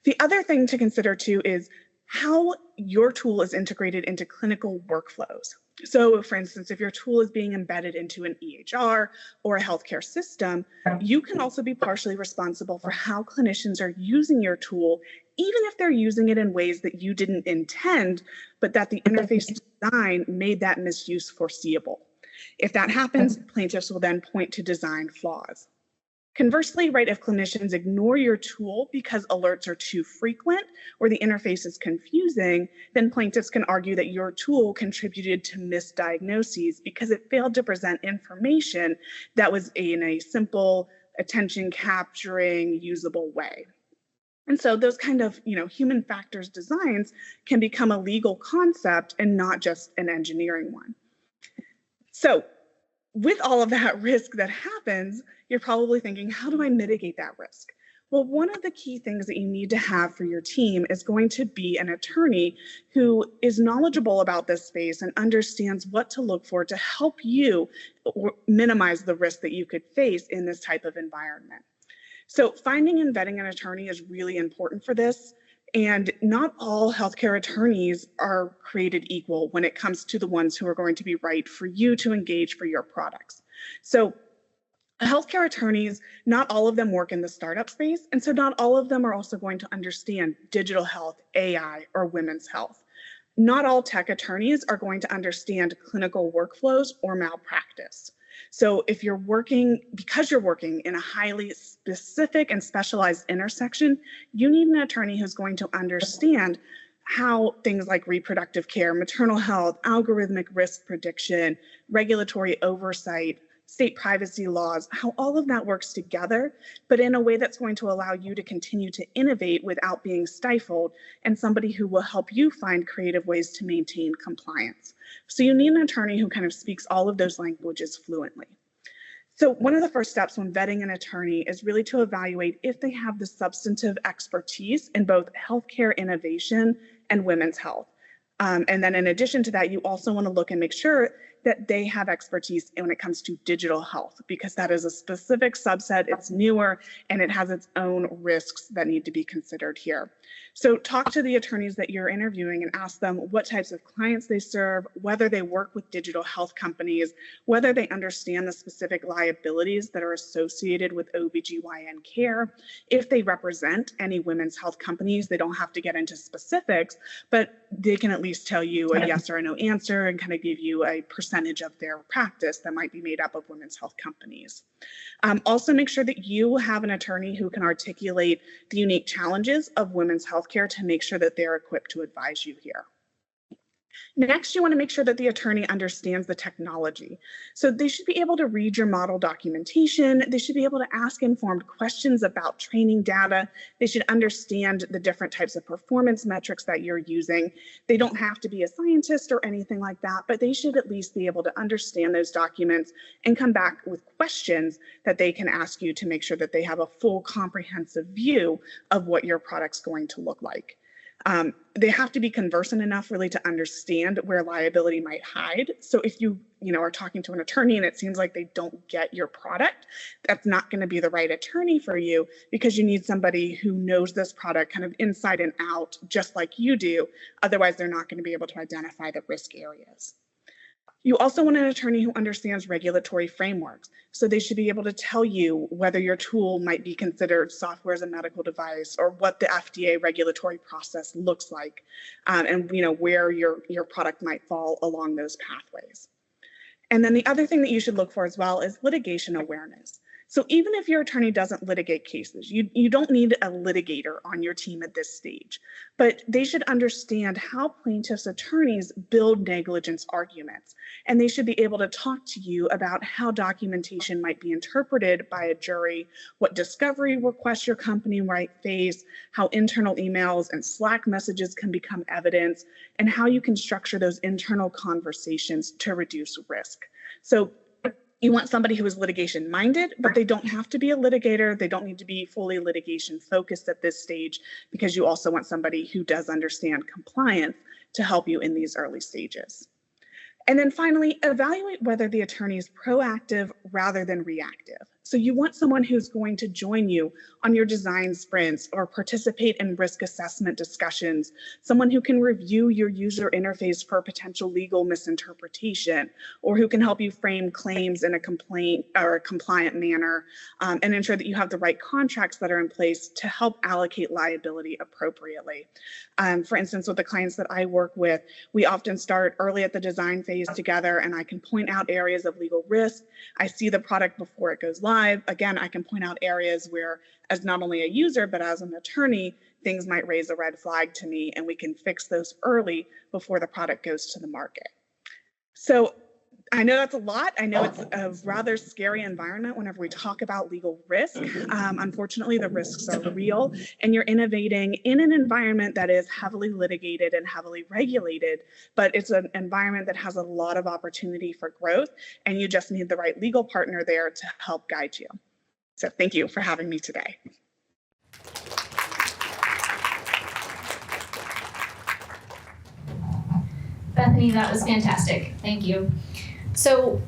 E: The other thing to consider too is how your tool is integrated into clinical workflows. So for instance, if your tool is being embedded into an EHR or a healthcare system, you can also be partially responsible for how clinicians are using your tool, even if they're using it in ways that you didn't intend, but that the interface design made that misuse foreseeable. If that happens, plaintiffs will then point to design flaws. Conversely, right, if clinicians ignore your tool because alerts are too frequent or the interface is confusing, then plaintiffs can argue that your tool contributed to misdiagnoses because it failed to present information that was in a simple, attention-capturing, usable way. And so those kind of, human factors designs can become a legal concept and not just an engineering one. So with all of that risk that happens, you're probably thinking, how do I mitigate that risk? Well, one of the key things that you need to have for your team is going to be an attorney who is knowledgeable about this space and understands what to look for to help you minimize the risk that you could face in this type of environment. So finding and vetting an attorney is really important for this. And not all healthcare attorneys are created equal when it comes to the ones who are going to be right for you to engage for your products. So healthcare attorneys, not all of them work in the startup space. And so not all of them are also going to understand digital health, AI, or women's health. Not all tech attorneys are going to understand clinical workflows or malpractice. So if you're working, because you're working in a highly specific and specialized intersection, you need an attorney who's going to understand how things like reproductive care, maternal health, algorithmic risk prediction, regulatory oversight, state privacy laws, how all of that works together, but in a way that's going to allow you to continue to innovate without being stifled, and somebody who will help you find creative ways to maintain compliance. So you need an attorney who kind of speaks all of those languages fluently. So one of the first steps when vetting an attorney is really to evaluate if they have the substantive expertise in both healthcare innovation and women's health. And then in addition to that, you also want to look and make sure that they have expertise when it comes to digital health, because that is a specific subset, it's newer, and it has its own risks that need to be considered here. So talk to the attorneys that you're interviewing and ask them what types of clients they serve, whether they work with digital health companies, whether they understand the specific liabilities that are associated with OBGYN care, if they represent any women's health companies. They don't have to get into specifics, but they can at least tell you a yes or a no answer and kind of give you a percentage of their practice that might be made up of women's health companies. Also, make sure that you have an attorney who can articulate the unique challenges of women's healthcare to make sure that they're equipped to advise you here. Next, you want to make sure that the attorney understands the technology. So they should be able to read your model documentation. They should be able to ask informed questions about training data. They should understand the different types of performance metrics that you're using. They don't have to be a scientist or anything like that, but they should at least be able to understand those documents and come back with questions that they can ask you to make sure that they have a full comprehensive view of what your product's going to look like. They have to be conversant enough really to understand where liability might hide. So if you are talking to an attorney and it seems like they don't get your product, that's not going to be the right attorney for you, because you need somebody who knows this product kind of inside and out, just like you do. Otherwise, they're not going to be able to identify the risk areas. You also want an attorney who understands regulatory frameworks. So they should be able to tell you whether your tool might be considered software as a medical device, or what the FDA regulatory process looks like, and where your product might fall along those pathways. And then the other thing that you should look for as well is litigation awareness. So even if your attorney doesn't litigate cases, you don't need a litigator on your team at this stage, but they should understand how plaintiffs' attorneys build negligence arguments, and they should be able to talk to you about how documentation might be interpreted by a jury, what discovery requests your company might face, how internal emails and Slack messages can become evidence, and how you can structure those internal conversations to reduce risk. So you want somebody who is litigation minded, but they don't have to be a litigator. They don't need to be fully litigation focused at this stage, because you also want somebody who does understand compliance to help you in these early stages. And then finally, evaluate whether the attorney is proactive rather than reactive. So you want someone who's going to join you on your design sprints or participate in risk assessment discussions, someone who can review your user interface for potential legal misinterpretation, or who can help you frame claims in a complaint or a compliant manner, and ensure that you have the right contracts that are in place to help allocate liability appropriately. For instance, with the clients that I work with, we often start early at the design phase together, and I can point out areas of legal risk. I see the product before it goes live. Again, I can point out areas where, as not only a user, but as an attorney, things might raise a red flag to me, and we can fix those early before the product goes to the market. So I know that's a lot. I know it's a rather scary environment whenever we talk about legal risk. Unfortunately, the risks are real, and you're innovating in an environment that is heavily litigated and heavily regulated, but it's an environment that has a lot of opportunity for growth, and you just need the right legal partner there to help guide you. So thank you for having me today.
A: Bethany, that was fantastic. Thank you. So,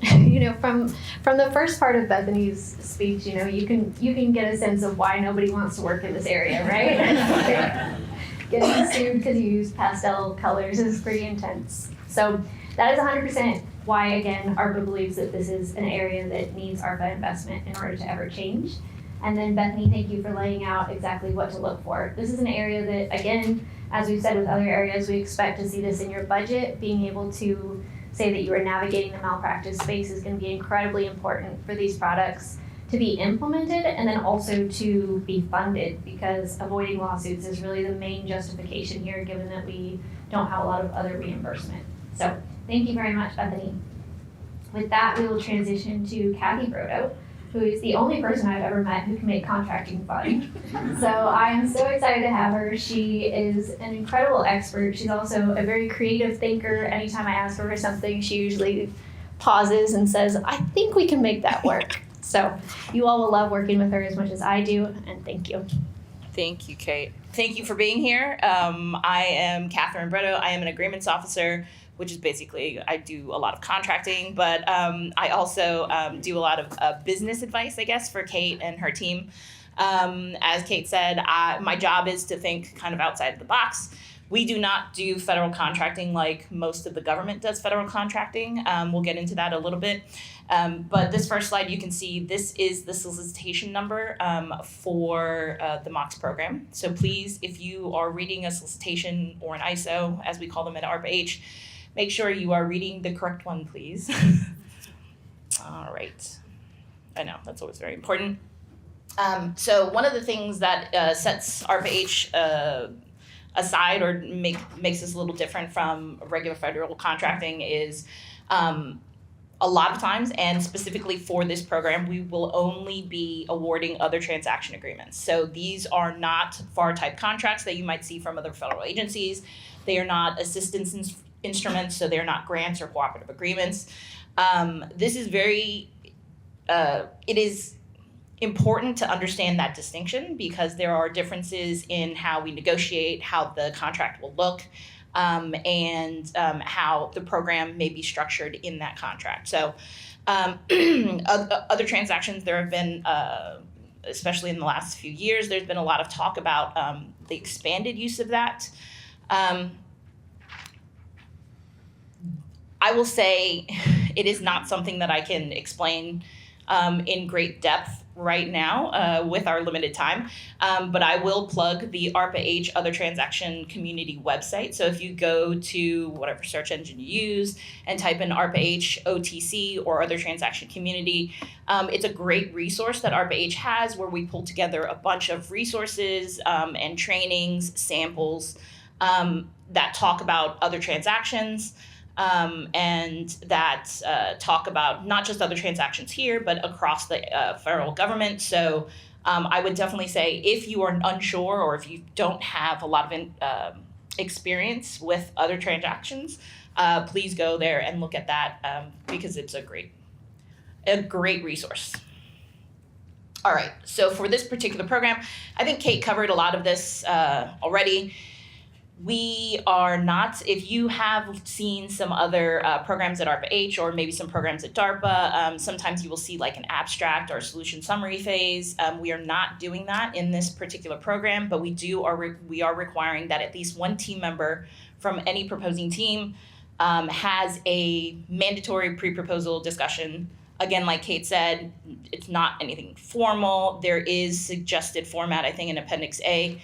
A: from the first part of Bethany's speech, you can get a sense of why nobody wants to work in this area, right? Getting sued because you use pastel colors is pretty intense. So that is 100% why, again, ARPA believes that this is an area that needs ARPA investment in order to ever change. And then Bethany, thank you for laying out exactly what to look for. This is an area that, again, as we've said with other areas, we expect to see this in your budget. Being able to say that you are navigating the malpractice space is going to be incredibly important for these products to be implemented, and then also to be funded, because avoiding lawsuits is really the main justification here, given that we don't have a lot of other reimbursement. So thank you very much, Bethany. With that, we will transition to Kathy Brodo, who is the only person I've ever met who can make contracting fun. So I am so excited to have her. She is an incredible expert. She's also a very creative thinker. Anytime I ask her for something, she usually pauses and says, I think we can make that work. So you all will love working with her as much as I do, and thank you.
F: Thank you, Kate. Thank you for being here. I am Catherine Bretto. I am an agreements officer, which is basically, I do a lot of contracting, but I also do a lot of business advice, I guess, for Kate and her team. As Kate said, my job is to think kind of outside the box. We do not do federal contracting like most of the government does federal contracting. We'll get into that a little bit. But this first slide, you can see this is the solicitation number for the MOCS program. So please, if you are reading a solicitation or an ISO, as we call them at ARPA-H, make sure you are reading the correct one, please. All right. I know, that's always very important. So one of the things that sets ARPA-H aside or makes this a little different from regular federal contracting is a lot of times, and specifically for this program, we will only be awarding other transaction agreements. So these are not FAR type contracts that you might see from other federal agencies. They are not assistance instruments, so they're not grants or cooperative agreements. This is very, it is important to understand that distinction because there are differences in how we negotiate, how the contract will look, and how the program may be structured in that contract. So other transactions, there have been, especially in the last few years, there's been a lot of talk about the expanded use of that. I will say it is not something that I can explain in great depth right now with our limited time, but I will plug the ARPA-H Other Transaction Community website. So if you go to whatever search engine you use and type in ARPA-H OTC or Other Transaction Community, it's a great resource that ARPA-H has where we pull together a bunch of resources and trainings, samples that talk about other transactions. And that talk about not just other transactions here, but across the federal government. So I would definitely say if you are unsure or if you don't have a lot of experience with other transactions, please go there and look at that because it's a great resource. All right, so for this particular program, I think Kate covered a lot of this already. We are not, if you have seen some other programs at ARPA-H or maybe some programs at DARPA, sometimes you will see like an abstract or solution summary phase. We are not doing that in this particular program, but we are requiring that at least one team member from any proposing team has a mandatory pre-proposal discussion. Again, like Kate said, it's not anything formal. There is suggested format, I think, in Appendix A.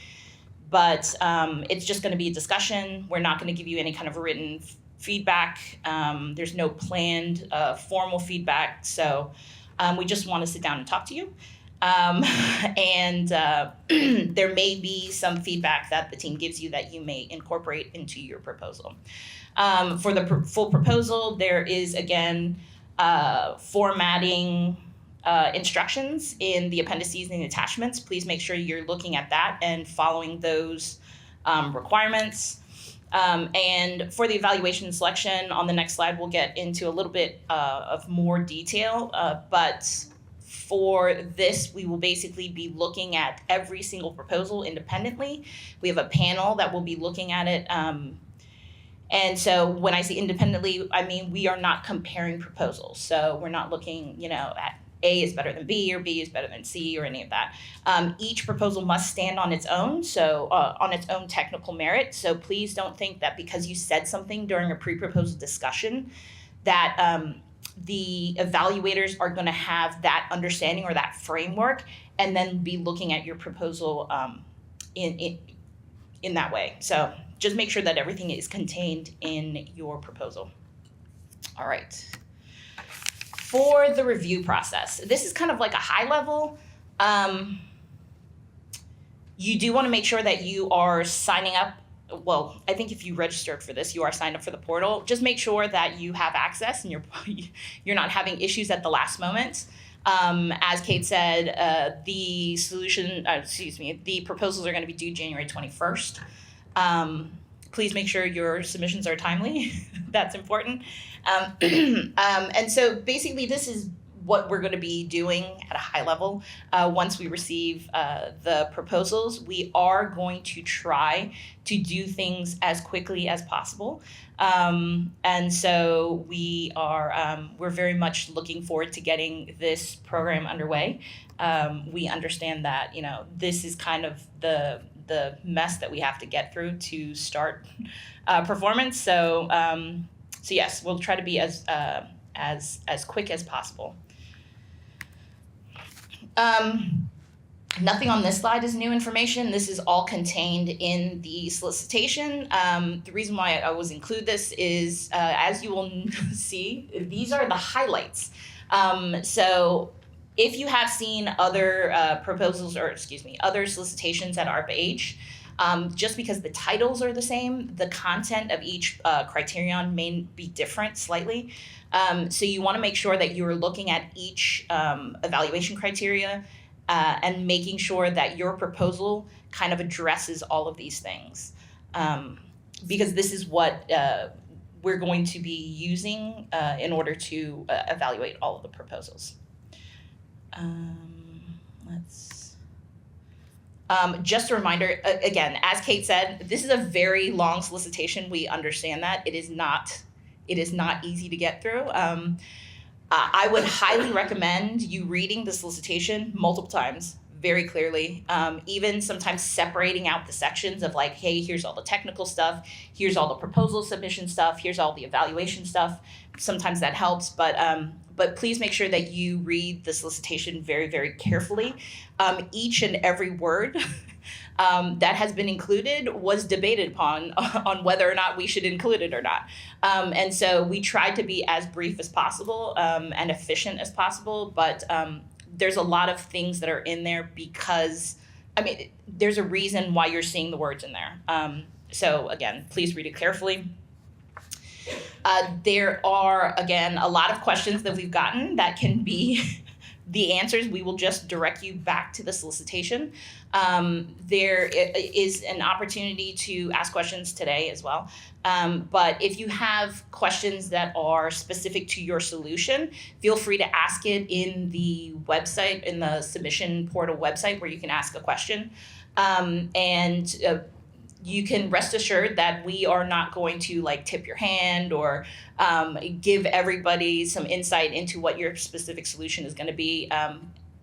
F: But it's just going to be a discussion. We're not going to give you any kind of written feedback. There's no planned formal feedback. So we just want to sit down and talk to you. And there may be some feedback that the team gives you that you may incorporate into your proposal. For the full proposal, there is, again, formatting instructions in the appendices and the attachments. Please make sure you're looking at that and following those requirements. And for the evaluation and selection, on the next slide, we'll get into a little bit of more detail. But for this, we will basically be looking at every single proposal independently. We have a panel that will be looking at it. And so when I say independently, I mean we are not comparing proposals. So we're not looking, at A is better than B or B is better than C or any of that. Each proposal must stand on its own, so on its own technical merit. So please don't think that because you said something during a pre-proposal discussion that the evaluators are going to have that understanding or that framework and then be looking at your proposal in that way. So just make sure that everything is contained in your proposal. All right. For the review process, this is kind of like a high level. You do want to make sure that you are signing up. Well, I think if you registered for this, you are signed up for the portal. Just make sure that you have access and you're not having issues at the last moment. As Kate said, the proposals are going to be due January 21st. Please make sure your submissions are timely. That's important. And so basically this is what we're going to be doing at a high level. Once we receive the proposals, we are going to try to do things as quickly as possible. And so we're very much looking forward to getting this program underway. We understand that, this is kind of the the mess that we have to get through to start performance. So yes, we'll try to be as quick as possible. Nothing on this slide is new information. This is all contained in the solicitation. The reason why I always include this is, as you will see, these are the highlights. So if you have seen other proposals, or excuse me, other solicitations at ARPA-H, just because the titles are the same, the content of each criterion may be different slightly. So you want to make sure that you're looking at each evaluation criteria and making sure that your proposal kind of addresses all of these things. Because this is what we're going to be using in order to evaluate all of the proposals. Just a reminder, again, as Kate said, this is a very long solicitation. We understand that. It is not easy to get through. I would highly recommend you reading the solicitation multiple times, very clearly, even sometimes separating out the sections of like, hey, here's all the technical stuff, here's all the proposal submission stuff, here's all the evaluation stuff. Sometimes that helps, but please make sure that you read the solicitation very, very carefully. Each and every word that has been included was debated upon on whether or not we should include it or not. And so we tried to be as brief as possible and efficient as possible, but there's a lot of things that are in there because, I mean, there's a reason why you're seeing the words in there. So again, please read it carefully. There are, again, a lot of questions that we've gotten that can be the answers. We will just direct you back to the solicitation. There is an opportunity to ask questions today as well. But if you have questions that are specific to your solution, feel free to ask it in the website, in the submission portal website where you can ask a question. You can rest assured that we are not going to like tip your hand or give everybody some insight into what your specific solution is going to be.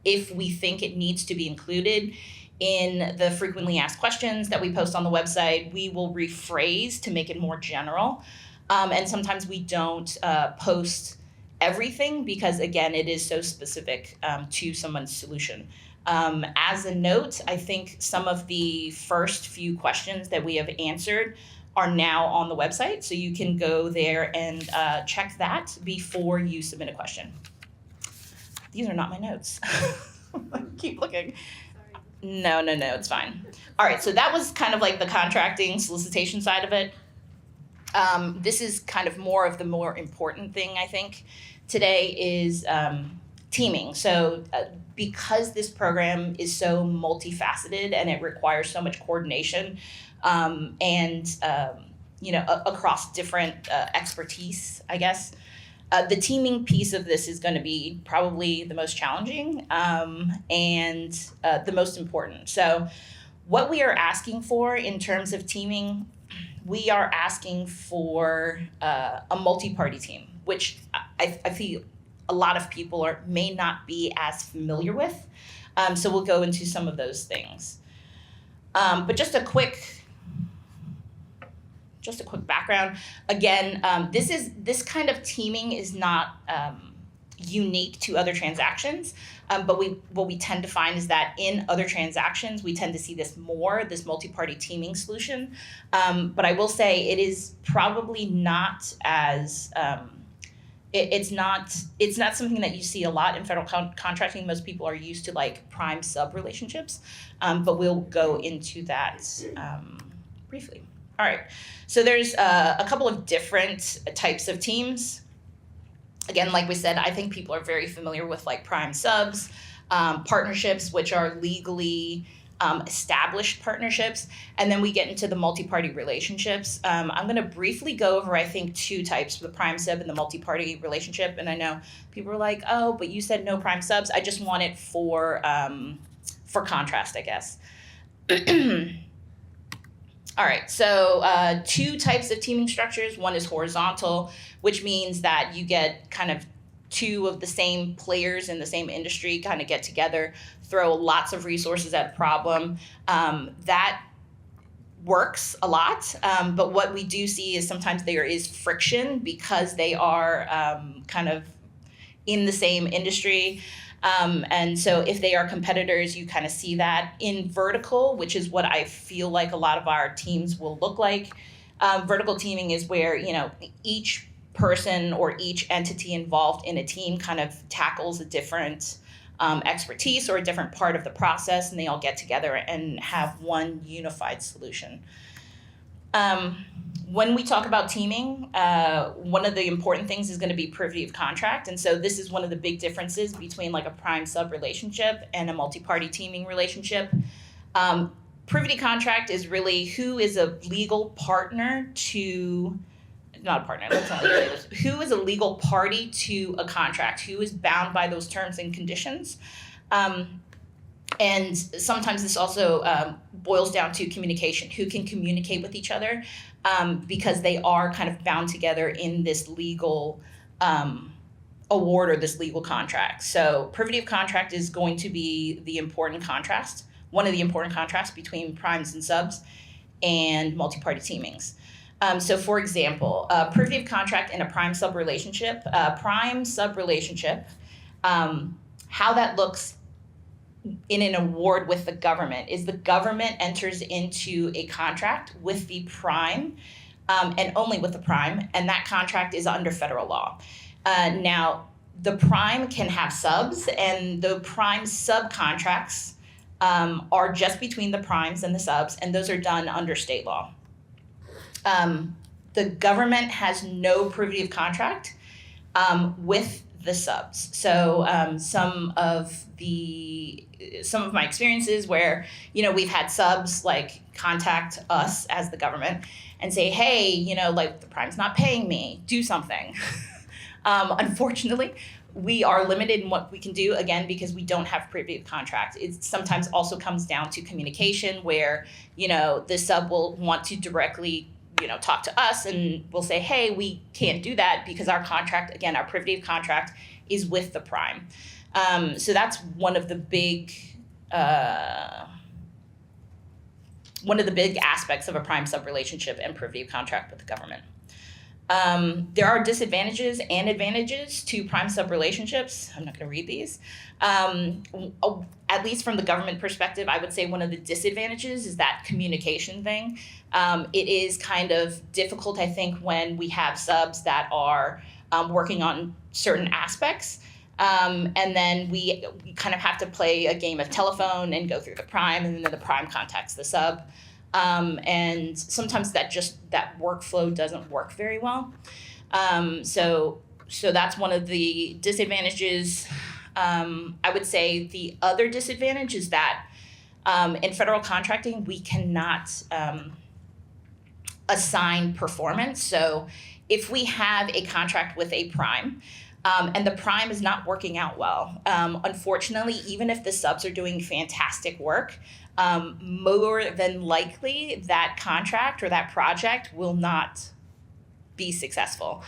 F: If we think it needs to be included in the frequently asked questions that we post on the website, we will rephrase to make it more general. And sometimes we don't post everything because, again, it is so specific to someone's solution. As a note, I think some of the first few questions that we have answered are now on the website, so you can go there and check that before you submit a question. These are not my notes. Keep looking. No, it's fine. All right, so that was kind of like the contracting solicitation side of it. This is kind of more of the more important thing, I think, today is teaming. So because this program is so multifaceted and it requires so much coordination across different expertise, I guess, the teaming piece of this is going to be probably the most challenging and the most important. So what we are asking for in terms of teaming, we are asking for a multi-party team, which I feel a lot of people may not be as familiar with. So we'll go into some of those things. But just a quick background. Again, this kind of teaming is not unique to other transactions. But what we tend to find is that in other transactions, we tend to see this multi-party teaming solution. But I will say it is probably not as it's not something that you see a lot in federal contracting. Most people are used to like prime sub relationships, but we'll go into that briefly. All right, so there's a couple of different types of teams. Again, like we said, I think people are very familiar with like prime subs, partnerships, which are legally established partnerships, and then we get into the multi-party relationships. I'm going to briefly go over, I think, two types, the prime sub and the multi-party relationship. And I know people are like, oh, but you said no prime subs. I just want it for contrast, I guess. All right, so two types of teaming structures. One is horizontal, which means that you get kind of two of the same players in the same industry kind of get together, throw lots of resources at a problem. That works a lot, but what we do see is sometimes there is friction because they are kind of in the same industry. And so if they are competitors, you kind of see that in vertical, which is what I feel like a lot of our teams will look like. Vertical teaming is where, each person or each entity involved in a team kind of tackles a different expertise or a different part of the process, and they all get together and have one unified solution. When we talk about teaming, one of the important things is going to be privity of contract. And so this is one of the big differences between like a prime-sub relationship and a multi-party teaming relationship. Privity contract is really who is a legal partner to, not a partner, let's not say this, who is a legal party to a contract, who is bound by those terms and conditions. And sometimes this also boils down to communication, who can communicate with each other, because they are kind of bound together in this legal award or this legal contract. So privity of contract is going to be the important contrast, one of the important contrasts between primes and subs and multi-party teamings. So for example, privity of contract in a prime-sub relationship, how that looks in an award with the government is the government enters into a contract with the prime and only with the prime, and that contract is under federal law. Now, the prime can have subs, and the prime subcontracts are just between the primes and the subs, and those are done under state law. The government has no privity of contract with the subs. So some of my experiences where we've had subs like contact us as the government and say, hey, like the prime's not paying me, do something. Unfortunately, we are limited in what we can do, again, because we don't have privity of contract. It sometimes also comes down to communication where the sub will want to directly talk to us, and we'll say, hey, we can't do that because our contract, again, our privity of contract is with the prime. So that's one of the big aspects of a prime-sub relationship and privity of contract with the government. There are disadvantages and advantages to prime-sub relationships. I'm not going to read these. At least from the government perspective, I would say one of the disadvantages is that communication thing. It is kind of difficult, I think, when we have subs that are working on certain aspects. And then we kind of have to play a game of telephone and go through the prime, and then the prime contacts the sub. And sometimes that workflow doesn't work very well. So that's one of the disadvantages. I would say the other disadvantage is that in federal contracting, we cannot assign performance. So if we have a contract with a prime, and the prime is not working out well, unfortunately, even if the subs are doing fantastic work, more than likely that contract or that project will not be successul,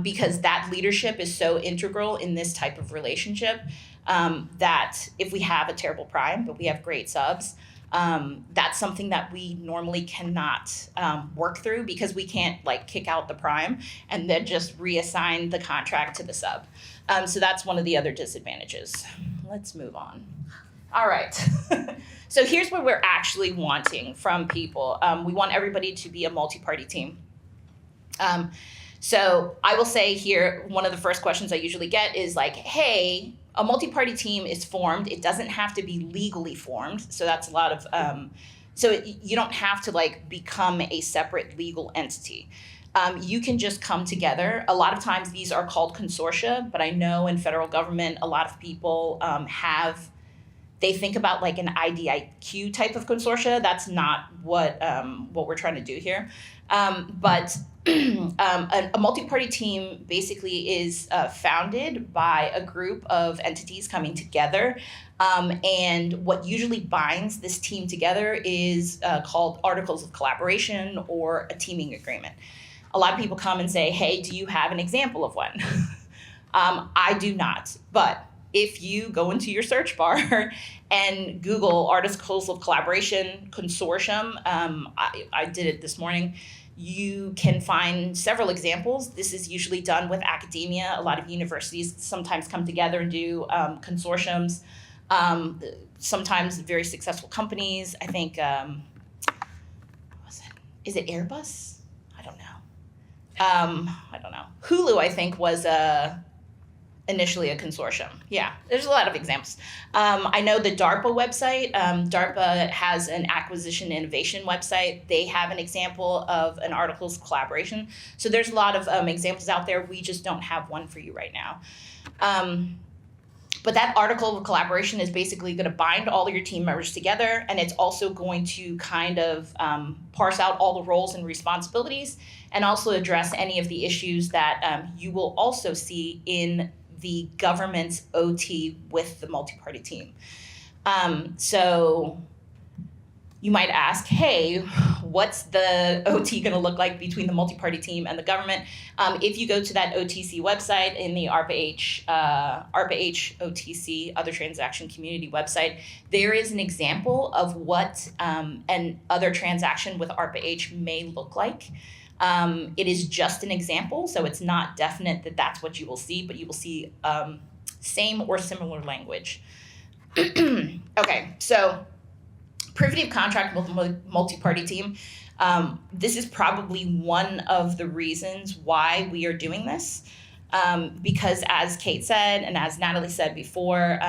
F: because that leadership is so integral in this type of relationship, that if we have a terrible prime but we have great subs, that's something that we normally cannot work through, because we can't kick out the prime and then just reassign the contract to the sub. So that's one of the other disadvantages. Let's move on. All right. So here's what we're actually wanting from people. We want everybody to be a multi-party team. So I will say here, one of the first questions I usually get is hey, a multi-party team is formed. It doesn't have to be legally formed. So that's a lot of, you don't have to become a separate legal entity. You can just come together. A lot of times these are called consortia, but I know in federal government, a lot of people they think about an IDIQ type of consortia. That's not what we're trying to do here. But a multi-party team basically is founded by a group of entities coming together. And what usually binds this team together is called articles of collaboration or a teaming agreement. A lot of people come and say, hey, do you have an example of one? I do not, but if you go into your search bar and Google Articles of Collaboration Consortium, I did it this morning, you can find several examples. This is usually done with academia. A lot of universities sometimes come together and do consortiums. Sometimes very successful companies. I think, is it Airbus? I don't know. Hulu, I think, was initially a consortium. Yeah, there's a lot of examples. I know the DARPA website. DARPA has an acquisition innovation website. They have an example of an articles of collaboration. So there's a lot of examples out there. We just don't have one for you right now. But that article of collaboration is basically going to bind all of your team members together, and it's also going to kind of parse out all the roles and responsibilities, and also address any of the issues that you will also see in the government's OT with the multi-party team. So you might ask, hey, what's the OT going to look like between the multi-party team and the government? If you go to that OTC website in the ARPA-H OTC, Other Transaction Community website, there is an example of what an other transaction with ARPA-H may look like. It is just an example, so it's not definite that that's what you will see, but you will see same or similar language. Okay, so privity of contract with multi-party team. This is probably one of the reasons why we are doing this. Because as Kate said, and as Natalie said before,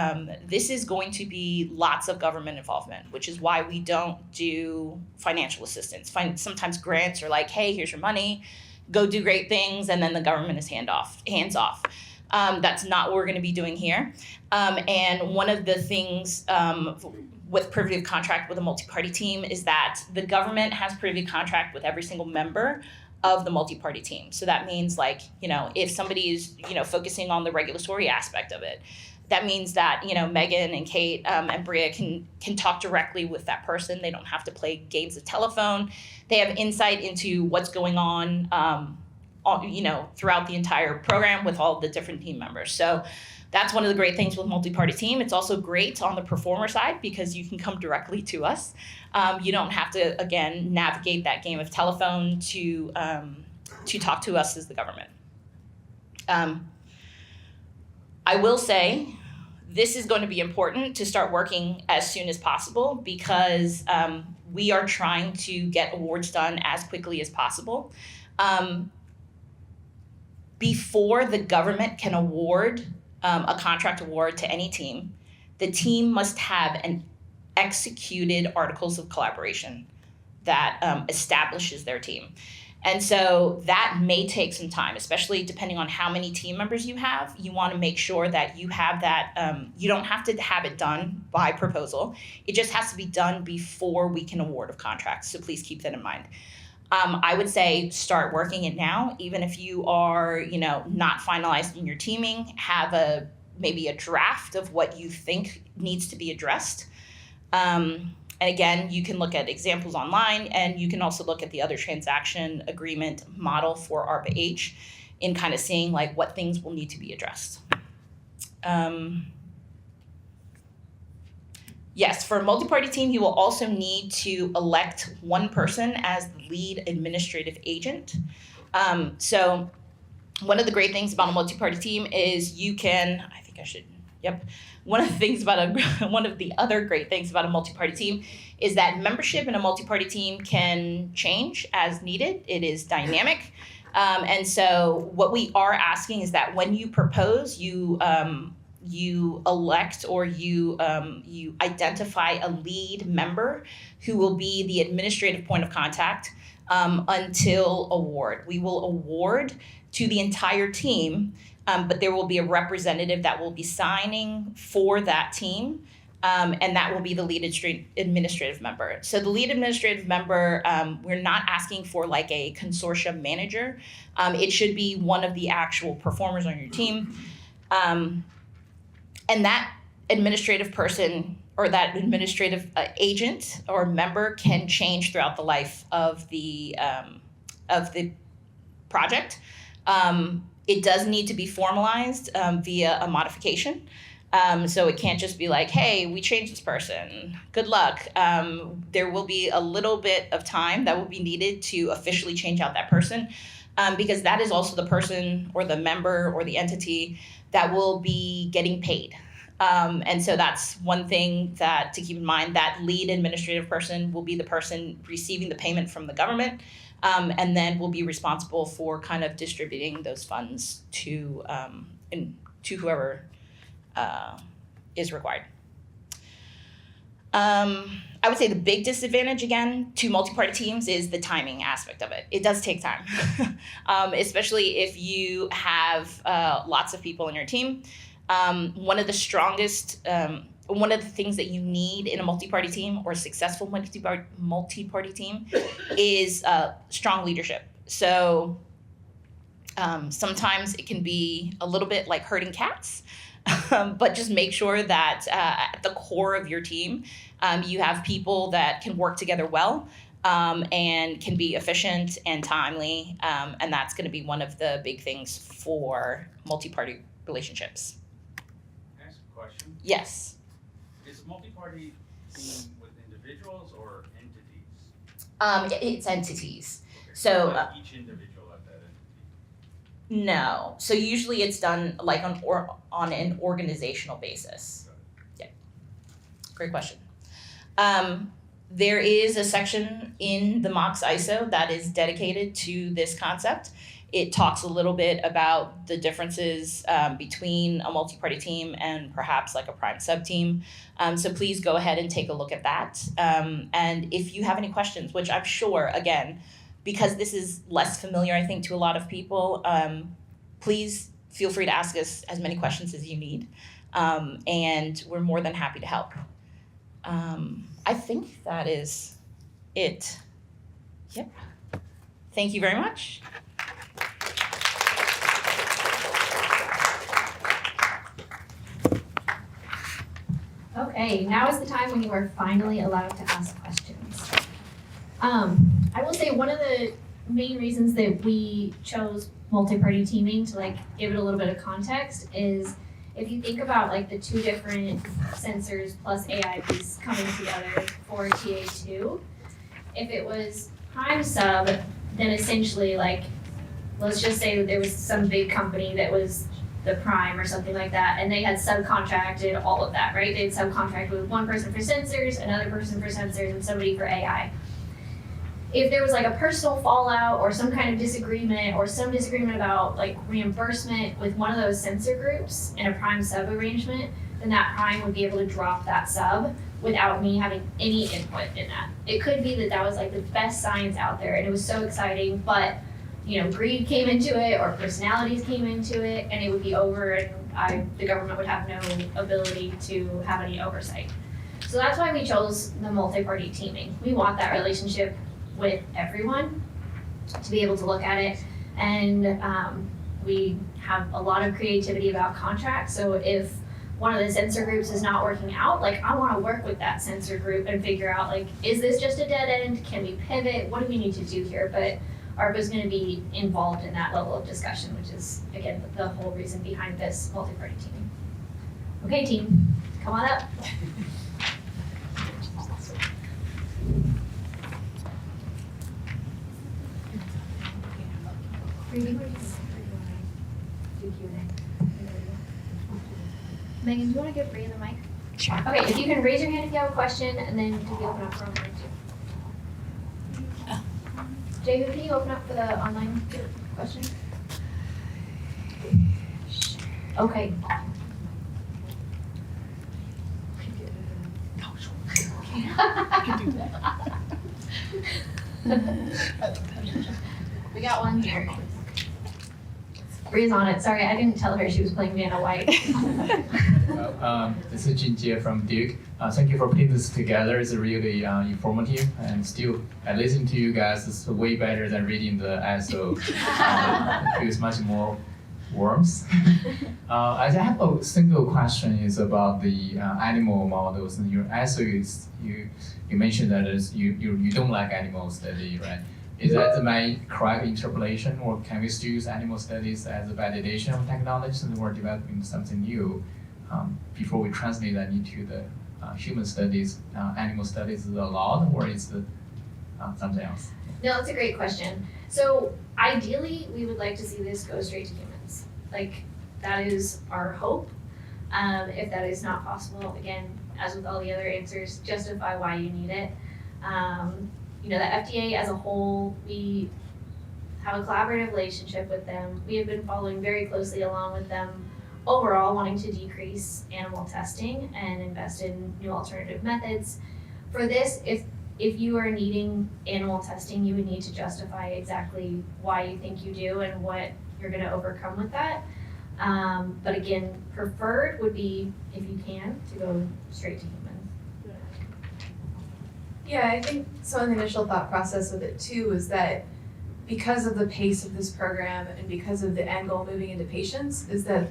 F: this is going to be lots of government involvement, which is why we don't do financial assistance. Sometimes grants are like, hey, here's your money, go do great things, and then the government is hands off. That's not what we're going to be doing here. And one of the things with privity of contract with a multi-party team is that the government has privity of contract with every single member of the multi-party team. So that means, like, if somebody is, focusing on the regulatory aspect of it, that means that, Megan and Kate and Bria can talk directly with that person. They don't have to play games of telephone. They have insight into what's going on, throughout the entire program with all the different team members. So that's one of the great things with multi-party team. It's also great on the performer side because you can come directly to us. You don't have to, again, navigate that game of telephone to talk to us as the government. I will say this is going to be important to start working as soon as possible because we are trying to get awards done as quickly as possible. Before the government can award a contract award to any team, the team must have an executed articles of collaboration that establishes their team. And so that may take some time, especially depending on how many team members you have. You want to make sure that you have that, you don't have to have it done by proposal. It just has to be done before we can award of contracts. So please keep that in mind. I would say start working it now, even if you are, not finalized in your teaming, have maybe a draft of what you think needs to be addressed. And again, you can look at examples online, and you can also look at the other transaction agreement model for ARPA-H in kind of seeing like what things will need to be addressed. Yes, for a multi-party team, you will also need to elect one person as the lead administrative agent. So one of the great things about a multi-party team is one of the other great things about a multi-party team is that membership in a multi-party team can change as needed. It is dynamic. And so what we are asking is that when you propose, you elect or you identify a lead member who will be the administrative point of contact until award. We will award to the entire team, but there will be a representative that will be signing for that team, and that will be the lead administrative member. So the lead administrative member, we're not asking for like a consortium manager. It should be one of the actual performers on your team. And that administrative person or that administrative agent or member can change throughout the life of the project. It does need to be formalized via a modification. So it can't just be like, hey, we changed this person. Good luck. There will be a little bit of time that will be needed to officially change out that person, because that is also the person or the member or the entity that will be getting paid. And so that's one thing that to keep in mind. That lead administrative person will be the person receiving the payment from the government, and then will be responsible for kind of distributing those funds to whoever is required. I would say the big disadvantage, again, to multi-party teams is the timing aspect of it. It does take time, especially if you have lots of people in your team. One of the things that you need in a multi-party team or a successful multi-party team is strong leadership. So sometimes it can be a little bit like herding cats. But just make sure that at the core of your team, you have people that can work together well, and can be efficient and timely. And that's going to be one of the big things for multi-party relationships.
G: Can I ask a question?
F: Yes.
G: Is a multi-party team with individuals or entities?
F: It's entities.
G: Okay,
F: So,
G: like each individual at that entity.
F: No. So usually it's done like on an organizational basis. Yeah. Great question. There is a section in the MOCS ISO that is dedicated to this concept. It talks a little bit about the differences between a multi-party team and perhaps like a prime sub-team. So please go ahead and take a look at that. And if you have any questions, which I'm sure, again, because this is less familiar, I think, to a lot of people, please feel free to ask us as many questions as you need. And we're more than happy to help. I think that is it. Yep. Thank you very much.
A: Okay, now is the time when you are finally allowed to ask questions. I will say one of the main reasons that we chose multi-party teaming to like give it a little bit of context is if you think about like the two different sensors plus AI piece coming together for TA2, if it was prime sub, then essentially like, let's just say that there was some big company that was the prime or something like that, and they had subcontracted all of that, right? They'd subcontracted with one person for sensors, another person for sensors, and somebody for AI. If there was like a personal fallout or some kind of disagreement or some disagreement about like reimbursement with one of those sensor groups in a prime sub arrangement, then that prime would be able to drop that sub without me having any input in that. It could be that that was like the best science out there and it was so exciting, but you know, greed came into it or personalities came into it and it would be over and the government would have no ability to have any oversight. So that's why we chose the multi-party teaming. We want that relationship with everyone to be able to look at it, and we have a lot of creativity about contracts. So if one of the sensor groups is not working out, like I want to work with that sensor group and figure out like, is this just a dead end? Can we pivot? What do we need to do here? But ARPA is going to be involved in that level of discussion, which is again the whole reason behind this multi-party teaming. Okay, team, come on up. Megan, do you want to give Bree the mic?
B: Sure.
A: Okay, if you can raise your hand if you have a question, and then do the open up for online too. Jacob, can you open up for the online question? Okay. We got one here. Bree's on it. Sorry, I didn't tell her she was playing Vanna White.
H: This is Jin Jie from Duke. Thank you for putting this together. It's really informative, and still, listening to you guys is way better than reading the ISO. It feels much more warmth. I have a single question. Is about the animal models. And your ISO is you mentioned that you don't like animal study, right? Is that my correct interpretation, or can we still use animal studies as a validation of technology since we're developing something new? before we translate that into the human studies, animal studies is allowed, or is it something else?
A: No, that's a great question. So ideally, we would like to see this go straight to humans. Like, that is our hope. If that is not possible, again, as with all the other answers, justify why you need it. You know, the FDA as a whole, we have a collaborative relationship with them. We have been following very closely along with them overall, wanting to decrease animal testing and invest in new alternative methods. For this, if you are needing animal testing, you would need to justify exactly why you think you do and what you're going to overcome with that. But again, preferred would be, if you can, to go straight to humans.
I: Yeah, I think some of the initial thought process with it too was that because of the pace of this program and because of the end goal moving into patients, is that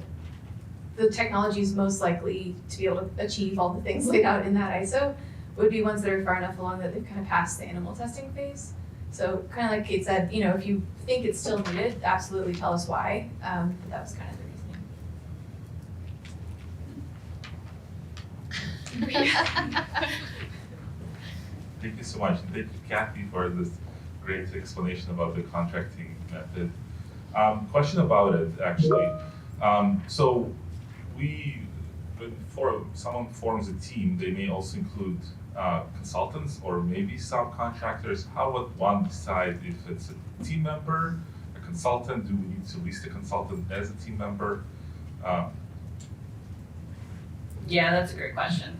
I: the technologies most likely to be able to achieve all the things laid out in that ISO would be ones that are far enough along that they've kind of passed the animal testing phase. So kind of like Kate said, you know, if you think it's still needed, absolutely tell us why. But that was kind of the reasoning.
J: Thank you so much. And thank you, Kathy, for this great explanation about the contracting method. Question about it, actually. So before someone forms a team, they may also include consultants or maybe subcontractors. How would one decide if it's a team member, a consultant? Do we need to list a consultant as a team member?
F: Yeah, that's a great question.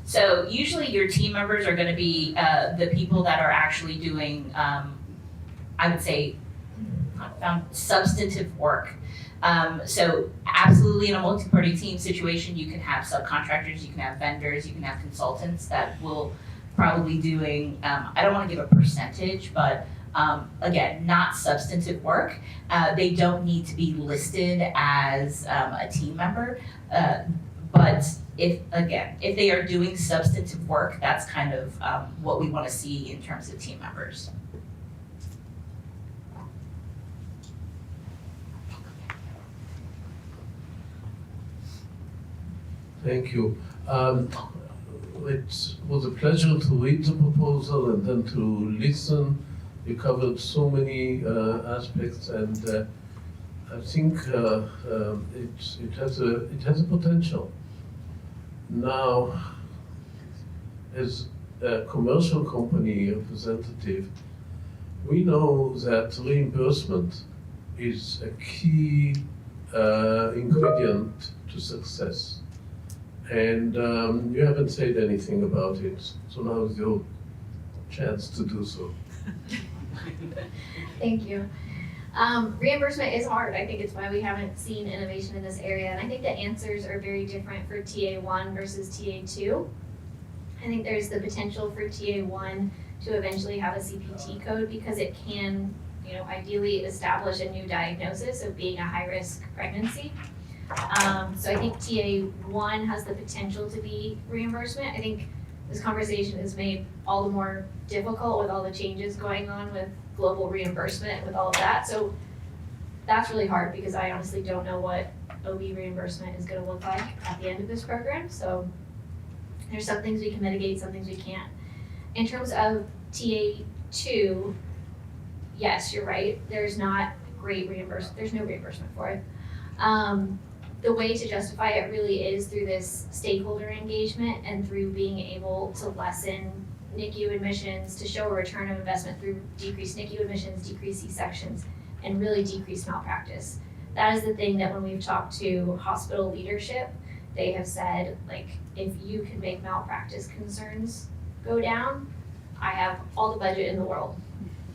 F: So usually your team members are going to be the people that are actually doing, I would say, substantive work. So absolutely in a multi-party team situation, you can have subcontractors, you can have vendors, you can have consultants that will probably doing, I don't want to give a percentage, but again, not substantive work. They don't need to be listed as a team member. But if they are doing substantive work, that's kind of what we want to see in terms of team members.
K: Thank you. It was a pleasure to read the proposal and then to listen. You covered so many aspects, and I think it has a potential. Now, as a commercial company representative, we know that reimbursement is a key ingredient to success. And you haven't said anything about it, so now is your chance to do so.
A: Thank you. Reimbursement is hard. I think it's why we haven't seen innovation in this area. And I think the answers are very different for TA1 versus TA2. I think there's the potential for TA1 to eventually have a CPT code because it can, ideally establish a new diagnosis of being a high-risk pregnancy. So I think TA1 has the potential to be reimbursement. I think this conversation is made all the more difficult with all the changes going on with global reimbursement, with all of that. So that's really hard because I honestly don't know what OB reimbursement is going to look like at the end of this program. So there's some things we can mitigate, some things we can't. In terms of TA2, yes, you're right. There's not great reimbursement. There's no reimbursement for it. The way to justify it really is through this stakeholder engagement and through being able to lessen NICU admissions, to show a return of investment through decreased NICU admissions, decreased C-sections, and really decreased malpractice. That is the thing that when we've talked to hospital leadership, they have said, if you can make malpractice concerns go down, I have all the budget in the world.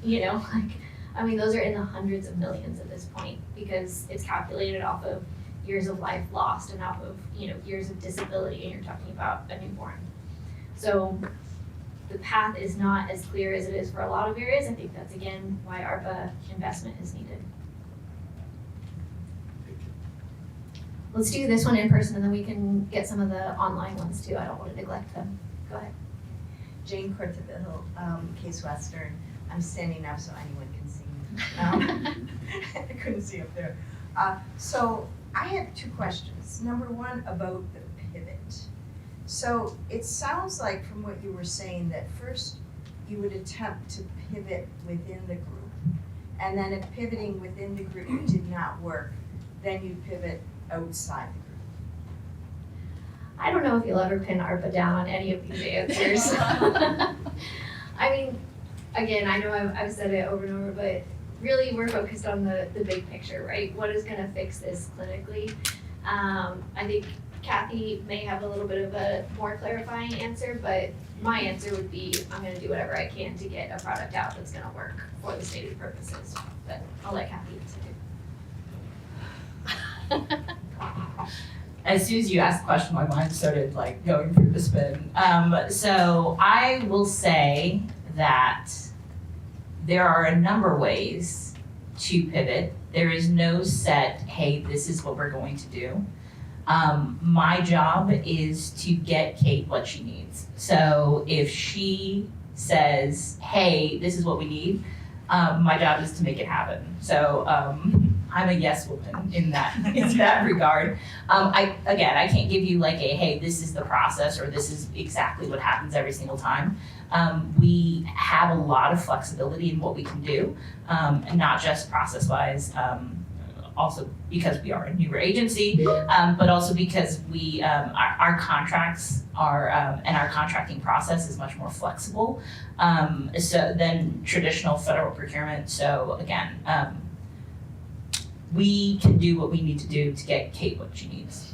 A: Those are in the hundreds of millions at this point because it's calculated off of years of life lost and off of, years of disability, and you're talking about a newborn. So the path is not as clear as it is for a lot of areas. I think that's, again, why ARPA investment is needed. Let's do this one in person, and then we can get some of the online ones too. I don't want to neglect them. Go ahead.
L: Jane Cortaville, Case Western. I'm standing up so anyone can see me. I couldn't see up there. So I have two questions. Number one, about the pivot. So it sounds like from what you were saying that first you would attempt to pivot within the group. And then if pivoting within the group did not work, then you'd pivot outside the group.
A: I don't know if you'll ever pin ARPA down on any of these answers. I mean, again, I know I've said it over and over, but really we're focused on the big picture, right? What is gonna fix this clinically? I think Kathy may have a little bit of a more clarifying answer, but my answer would be, I'm gonna do whatever I can to get a product out that's gonna work for the stated purposes. But I'll let Kathy answer it.
F: As soon as you asked the question, my mind started like going through the spin. So I will say that there are a number of ways to pivot. There is no set, hey, this is what we're going to do. My job is to get Kate what she needs. So if she says, hey, this is what we need, my job is to make it happen. So I'm a yes woman in that regard. I can't give you like a, hey, this is the process or this is exactly what happens every single time. We have a lot of flexibility in what we can do, and not just process-wise, also because we are a newer agency, but also because we our contracts are and our contracting process is much more flexible than traditional federal procurement. So again, we can do what we need to do to get Kate what she needs.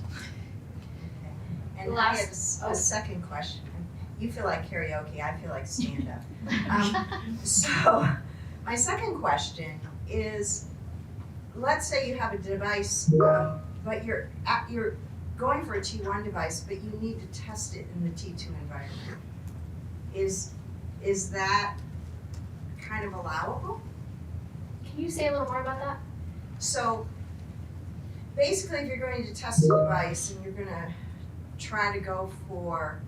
L: And I have a second question. You feel like karaoke, I feel like stand-up. So my second question is, let's say you have a device, but you're going for a T1 device, but you need to test it in the T2 environment. Is that kind of allowable?
A: Can you say a little more about that?
L: So basically, if you're going to test a device and you're going to try to go for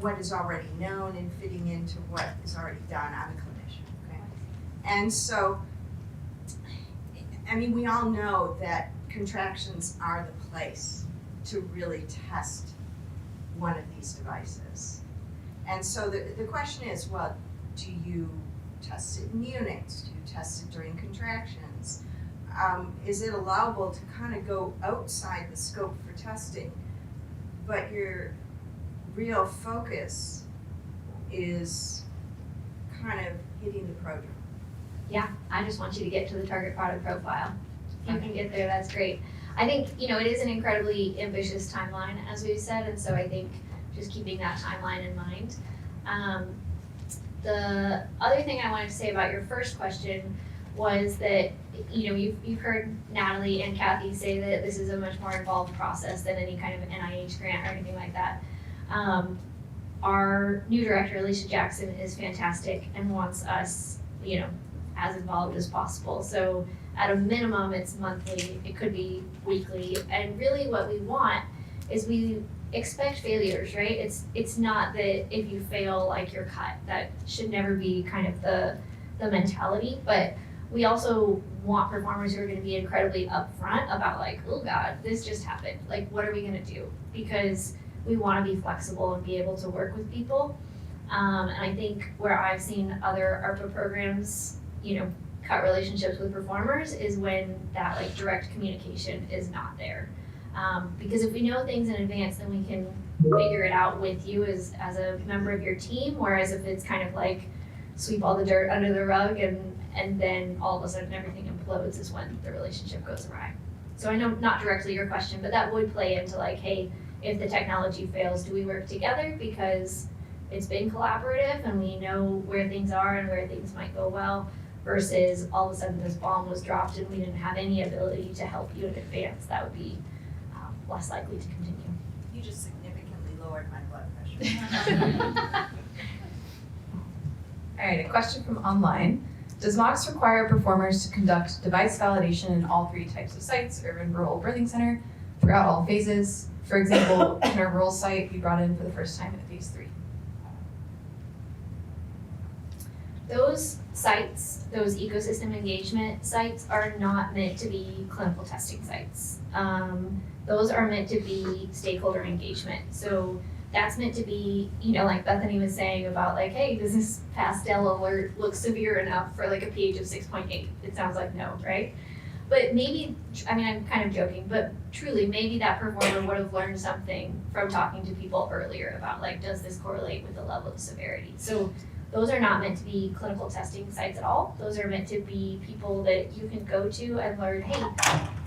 L: what is already known and fitting into what is already done, I'm a clinician, okay? And so, I mean, we all know that contractions are the place to really test one of these devices. And so the question is, well, do you test it in units? Do you test it during contractions? Is it allowable to kind of go outside the scope for testing, but your real focus is kind of hitting the prodrome?
A: Yeah, I just want you to get to the target product profile. If you can get there, that's great. I think, it is an incredibly ambitious timeline, as we've said, and so I think just keeping that timeline in mind. The other thing I wanted to say about your first question was that, you've heard Natalie and Kathy say that this is a much more involved process than any kind of NIH grant or anything like that. Our new director, Alicia Jackson, is fantastic and wants us, as involved as possible. So at a minimum, it's monthly, it could be weekly, and really what we want is we expect failures, right? It's not that if you fail, like you're cut. That should never be kind of the mentality, but we also want performers who are gonna be incredibly upfront about like, oh God, this just happened. Like, what are we gonna do? Because we wanna be flexible and be able to work with people. And I think where I've seen other ARPA programs, cut relationships with performers is when that like direct communication is not there. Because if we know things in advance, then we can figure it out with you as a member of your team, whereas if it's kind of like sweep all the dirt under the rug and then all of a sudden everything implodes is when the relationship goes awry. So I know not directly your question, but that would play into like, hey, if the technology fails, do we work together because it's been collaborative and we know where things are and where things might go well, versus all of a sudden this bomb was dropped and we didn't have any ability to help you in advance. That would be less likely to continue.
L: You just significantly lowered my blood pressure.
I: All right, a question from online. Does MOCS require performers to conduct device validation in all 3 types of sites, urban, rural, birthing center, throughout all phases? For example, can a rural site be brought in for the first time at phase 3?
A: those sites, those ecosystem engagement sites, are not meant to be clinical testing sites. Those are meant to be stakeholder engagement. So that's meant to be, like Bethany was saying about like, hey, does this pastel alert look severe enough for like a pH of 6.8? It sounds like no, right? But maybe, I'm kind of joking, but truly, maybe that performer would have learned something from talking to people earlier about like, does this correlate with the level of severity? So those are not meant to be clinical testing sites at all. Those are meant to be people that you can go to and learn, hey,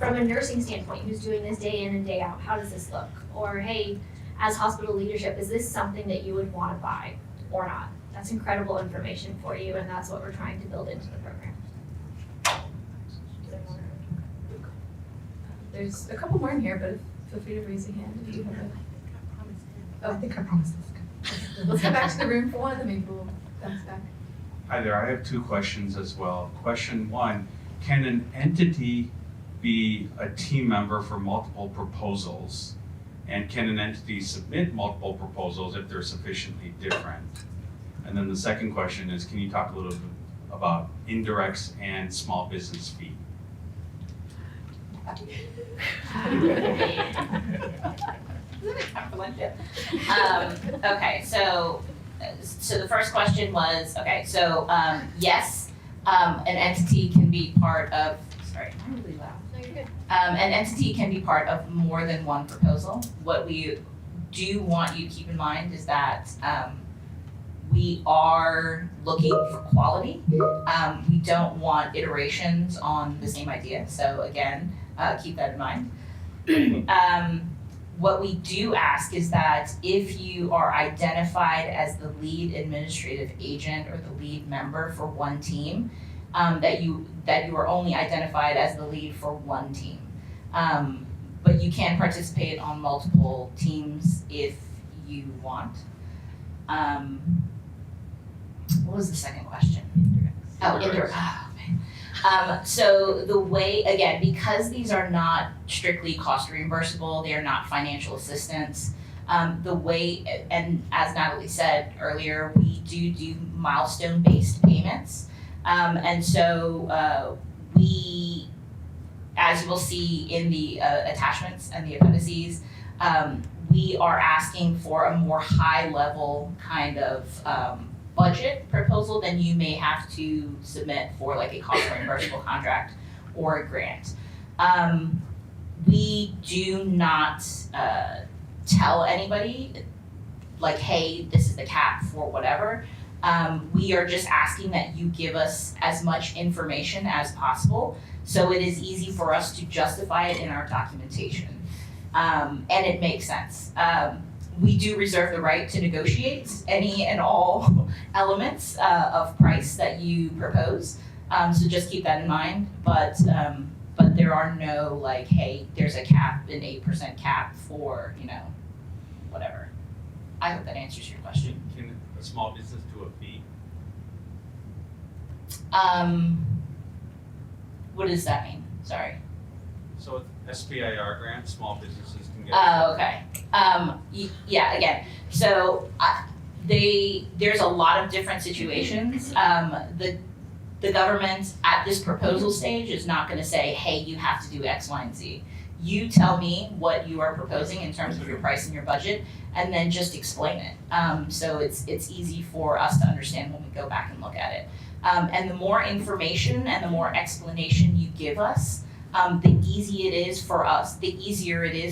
A: from a nursing standpoint, who's doing this day in and day out, how does this look? Or hey, as hospital leadership, is this something that you would want to buy or not? That's incredible information for you, and that's what we're trying to build into the program.
I: There's a couple more in here, but feel free to raise a hand if you have a. Oh, I think I promised this. Let's come back to the room for one, then maybe we'll bounce back.
G: Hi there, I have two questions as well. Question one, can an entity be a team member for multiple proposals? And can an entity submit multiple proposals if they're sufficiently different? And then the second question is, can you talk a little bit about indirects and small business fee?
F: Okay, so the first question was, yes, an entity can be part of, sorry, I'm really loud.
A: No, you're good.
F: An entity can be part of more than one proposal. What we do want you to keep in mind is that we are looking for quality. We don't want iterations on the same idea. So again, keep that in mind. What we do ask is that if you are identified as the lead administrative agent or the lead member for one team, that you are only identified as the lead for one team. But you can participate on multiple teams if you want. What was the second question? Oh, indirect. Oh, okay. So the way, again, because these are not strictly cost reimbursable, they are not financial assistance. The way, and as Natalie said earlier, we do milestone-based payments. And so we, as you will see in the attachments and the appendices, we are asking for a more high-level kind of budget proposal than you may have to submit for like a cost reimbursable contract or a grant. We do not tell anybody like, hey, this is the cap for whatever. We are just asking that you give us as much information as possible so it is easy for us to justify it in our documentation. And it makes sense. We do reserve the right to negotiate any and all elements of price that you propose. So just keep that in mind. But there are no like, hey, there's a cap, an 8% cap for, whatever. I hope that answers your question.
G: Can a small business do a fee?
F: What does that mean? Sorry.
G: So with SBIR grant, small businesses can get.
F: Oh, okay. Yeah, again, so there's a lot of different situations. The government at this proposal stage is not gonna say, hey, you have to do X, Y, and Z. You tell me what you are proposing in terms of your price and your budget, and then just explain it. So it's easy for us to understand when we go back and look at it. And the more information and the more explanation you give us, the easier it is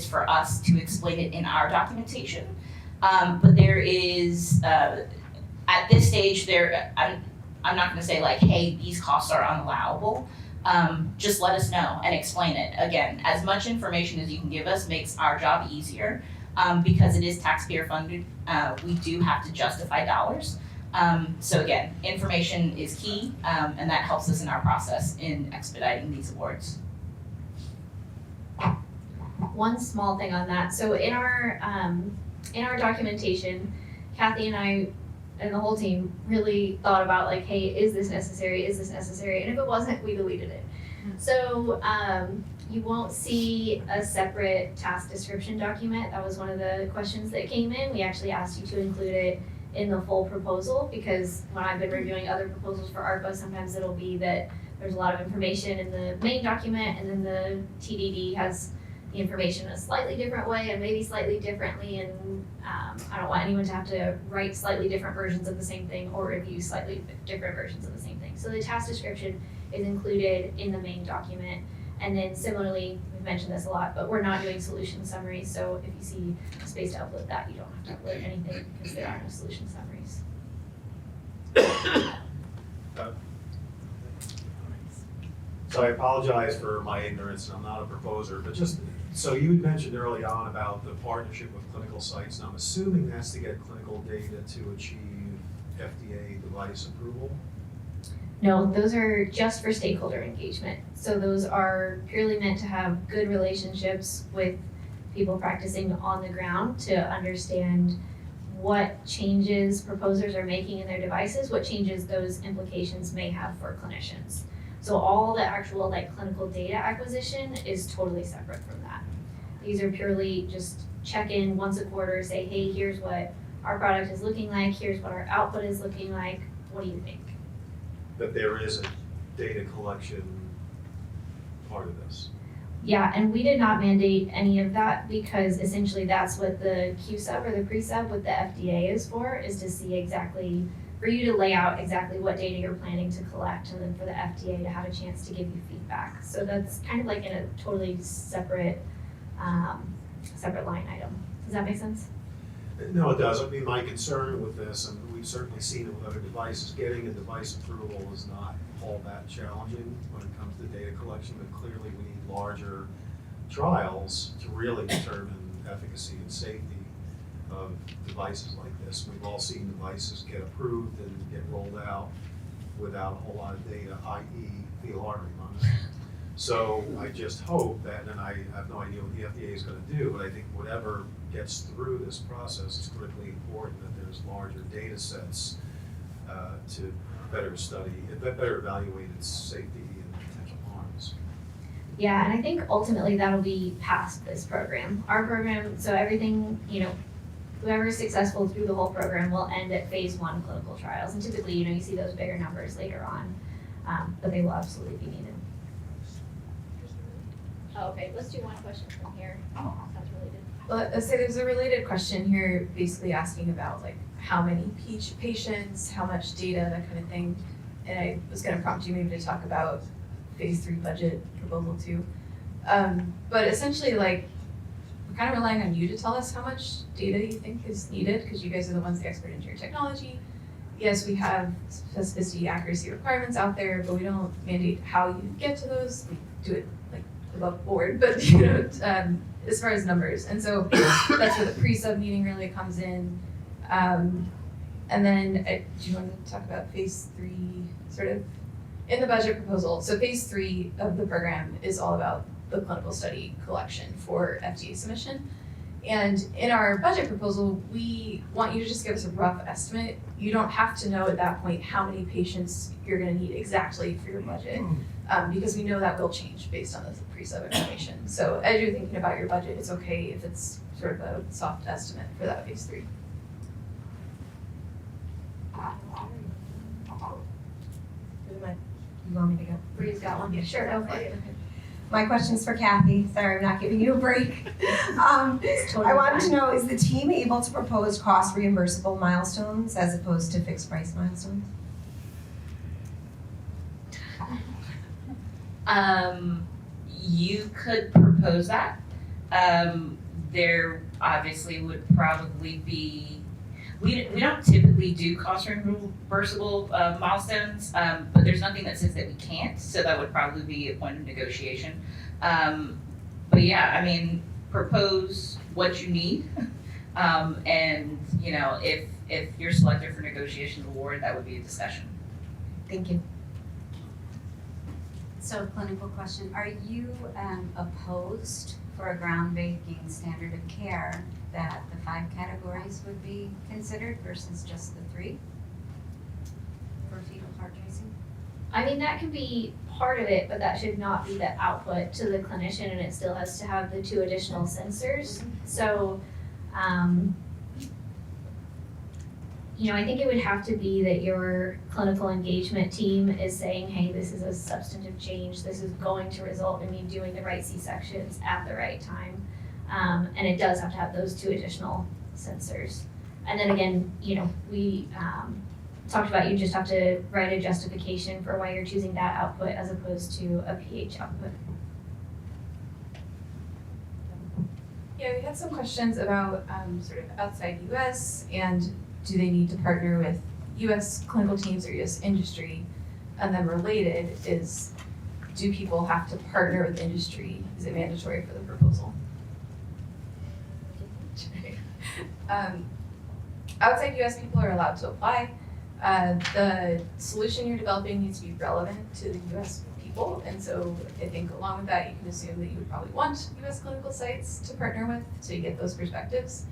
F: for us to explain it in our documentation. But there is, at this stage, I'm not gonna say like, hey, these costs are unallowable. Just let us know and explain it. Again, as much information as you can give us makes our job easier, because it is taxpayer funded. We do have to justify dollars. So again, information is key, and that helps us in our process in expediting these awards.
A: One small thing on that. So in our documentation, Kathy and I and the whole team really thought about like, hey, is this necessary? Is this necessary? And if it wasn't, we deleted it. So you won't see a separate task description document. That was one of the questions that came in. We actually asked you to include it in the full proposal, because when I've been reviewing other proposals for ARPA, sometimes it'll be that there's a lot of information in the main document, and then the TDD has the information in a slightly different way and maybe slightly differently, and I don't want anyone to have to write slightly different versions of the same thing or review slightly different versions of the same thing. So the task description is included in the main document. And then similarly, we've mentioned this a lot, but we're not doing solution summaries. So if you see a space to upload that, you don't have to upload anything because there are no solution summaries.
C: So I apologize for my ignorance, and I'm not a proposer, but just, so you had mentioned early on about the partnership with clinical sites, and I'm assuming that's to get clinical data to achieve FDA device approval?
A: No, those are just for stakeholder engagement. So those are purely meant to have good relationships with people practicing on the ground to understand what changes proposers are making in their devices, what changes those implications may have for clinicians. So all the actual clinical data acquisition is totally separate from that. These are purely just check in once a quarter, say, hey, here's what our product is looking like, here's what our output is looking like, what do you think?
C: That there is a data collection part of this.
A: Yeah, and we did not mandate any of that because essentially that's what the Q-sub or the pre-sub with the FDA is for, is to see exactly, for you to lay out exactly what data you're planning to collect, and then for the FDA to have a chance to give you feedback. So that's kind of like in a totally separate, separate line item. Does that make sense?
C: No, it does. I mean, my concern with this, and we've certainly seen it with other devices, getting a device approval is not all that challenging when it comes to data collection, but clearly we need larger trials to really determine efficacy and safety of devices like this. We've all seen devices get approved and get rolled out without a whole lot of data, i.e. fetal artery monitoring. So I just hope that, and I have no idea what the FDA is going to do, but I think whatever gets through this process is critically important, that there's larger data sets to better study, better evaluate its safety and potential harms.
A: Yeah, and I think ultimately that'll be past this program. Our program, so everything, whoever is successful through the whole program will end at phase 1 clinical trials. And typically, you see those bigger numbers later on, but they will absolutely be needed. Oh, okay, let's do one question from here. Oh, sounds related.
I: Well, let's say there's a related question here, basically asking about how many patients, how much data, that kind of thing. And I was going to prompt you maybe to talk about phase 3 budget proposal too. But essentially, we're kind of relying on you to tell us how much data you think is needed, because you guys are the ones, the expert in your technology. Yes, we have specificity, accuracy requirements out there, but we don't mandate how you get to those. We do it above board, but as far as numbers. And so that's where the pre-sub meeting really comes in. And then do you want to talk about phase 3 sort of in the budget proposal? So phase 3 of the program is all about the clinical study collection for FDA submission. And in our budget proposal, we want you to just give us a rough estimate. You don't have to know at that point how many patients you're going to need exactly for your budget, because we know that will change based on the pre-sub information. So as you're thinking about your budget, it's okay if it's sort of a soft estimate for that phase 3.
M: You want me to go?
A: Bree's got one. Yeah, sure, go for it.
M: My question's for Kathy. Sorry, I'm not giving you a break. I wanted to know, is the team able to propose cost reimbursable milestones as opposed to fixed price milestones?
F: You could propose that. There obviously would probably be, we don't typically do cost reimbursable milestones, but there's nothing that says that we can't, so that would probably be a point of negotiation. But yeah, propose what you need, and if you're selected for negotiation award, that would be a discussion.
M: Thank you.
B: So, clinical question, are you opposed for a groundbreaking standard of care that the 5 categories would be considered versus just the 3 for fetal heart tracing?
A: That can be part of it, but that should not be the output to the clinician, and it still has to have the 2 additional sensors. So, I think it would have to be that your clinical engagement team is saying, hey, this is a substantive change. This is going to result in you doing the right C-sections at the right time. And it does have to have those 2 additional sensors. And then again, we talked about you just have to write a justification for why you're choosing that output as opposed to a pH output.
I: Yeah, we had some questions about sort of outside US and do they need to partner with US clinical teams or US industry? And then related is, do people have to partner with industry? Is it mandatory for the proposal? Outside US people are allowed to apply. The solution you're developing needs to be relevant to the US people. And so I think along with that, you can assume that you would probably want US clinical sites to partner with to get those perspectives.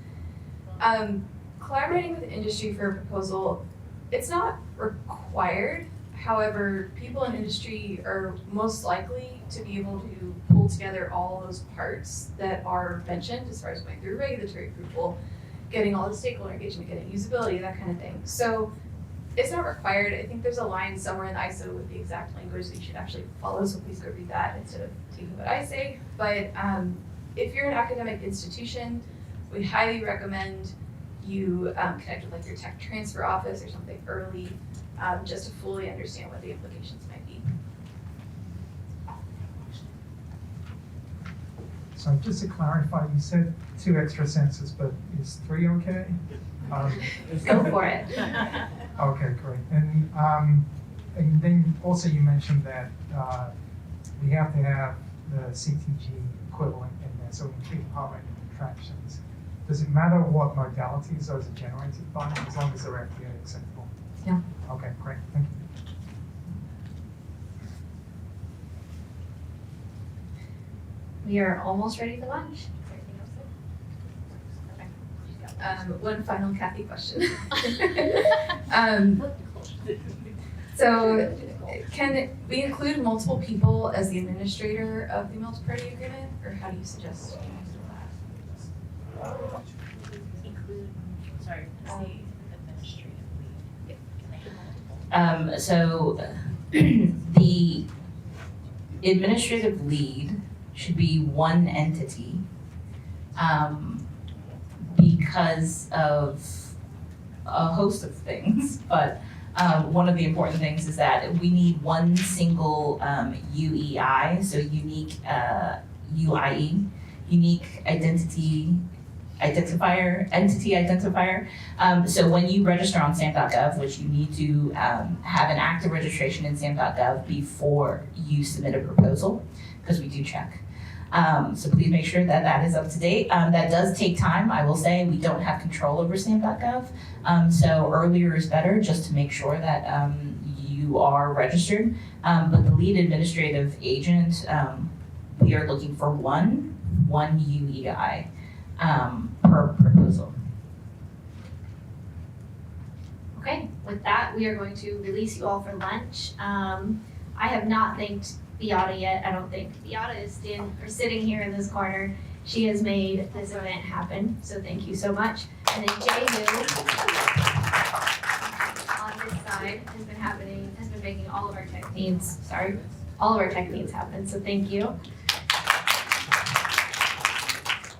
I: Collaborating with industry for a proposal, it's not required. However, people in industry are most likely to be able to pull together all those parts that are mentioned as far as going through regulatory approval, getting all the stakeholder engagement, getting usability, that kind of thing. So it's not required. I think there's a line somewhere in the ISO with the exact language that you should actually follow, so please go read that instead of taking what I say. But if you're an academic institution, we highly recommend you connect with like your tech transfer office or something early, just to fully understand what the implications might be.
N: So just to clarify, you said 2 extra sensors, but is 3 okay?
A: Go for it.
N: Okay, great. And then also you mentioned that we have to have the CTG equivalent in there, so we include heart rate and contractions. Does it matter what modalities those are generated by, as long as they're FDA acceptable?
A: Yeah.
N: Okay, great. Thank you.
A: We are almost ready for lunch. Is there anything else?
I: One final Kathy question. So can we include multiple people as the administrator of the multi-party agreement, or how do you suggest you guys do that?
F: So the administrative lead should be one entity because of a host of things, but one of the important things is that we need one single UEI, so unique UIE, unique entity identifier. So when you register on SAM.gov, which you need to have an active registration in SAM.gov before you submit a proposal, because we do check. So please make sure that that is up to date. That does take time. I will say we don't have control over SAM.gov. So earlier is better, just to make sure that you are registered. But the lead administrative agent, we are looking for one UEI per proposal.
A: Okay, with that, we are going to release you all for lunch. I have not thanked Beata yet. I don't think Beata is sitting here in this corner. She has made this event happen, so thank you so much. And then Jehu on this side has been making all of our tech needs happen, so thank you.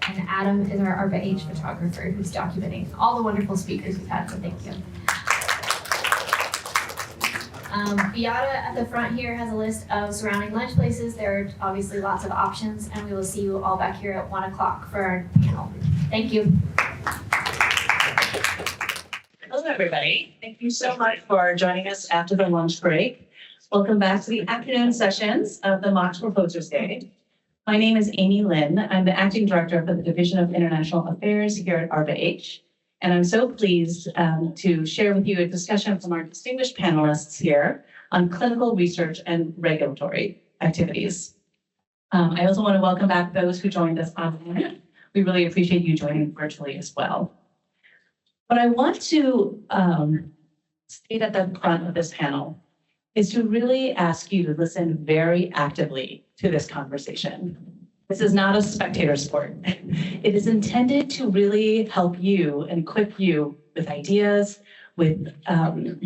A: And Adam is our ARPA-H photographer who's documenting all the wonderful speakers we've had, so thank you. Beata at the front here has a list of surrounding lunch places. There are obviously lots of options, and we will see you all back here at 1 o'clock for our panel. Thank you.
O: Hello, everybody. Thank you so much for joining us after the lunch break. Welcome back to the afternoon sessions of the MOCS Proposers Day. My name is Amy Lin. I'm the Acting Director for the Division of International Affairs here at ARPA-H. And I'm so pleased to share with you a discussion from our distinguished panelists here on clinical research and regulatory activities. I also want to welcome back those who joined us online. We really appreciate you joining virtually as well. What I want to state at the front of this panel is to really ask you to listen very actively to this conversation. This is not a spectator sport. It is intended to really help you and equip you with ideas, with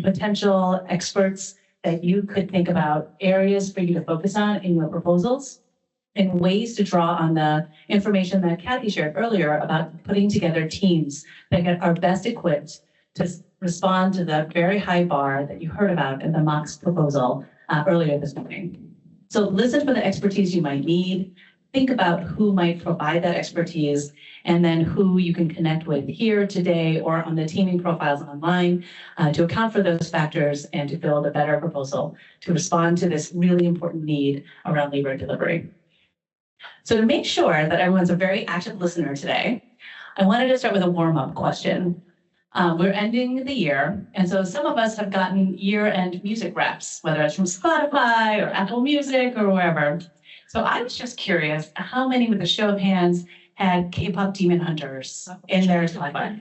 O: potential experts that you could think about areas for you to focus on in your proposals and ways to draw on the information that Kathy shared earlier about putting together teams that are best equipped to respond to the very high bar that you heard about in the MOCS proposal earlier this morning. So listen for the expertise you might need, think about who might provide that expertise, and then who you can connect with here today or on the teaming profiles online to account for those factors and to build a better proposal to respond to this really important need around labor and delivery. So to make sure that everyone's a very active listener today, I wanted to start with a warm-up question. We're ending the year, and so some of us have gotten year-end music reps, whether it's from Spotify or Apple Music or wherever. So I was just curious, how many with a show of hands had K-pop Demon Hunters in their Spotify?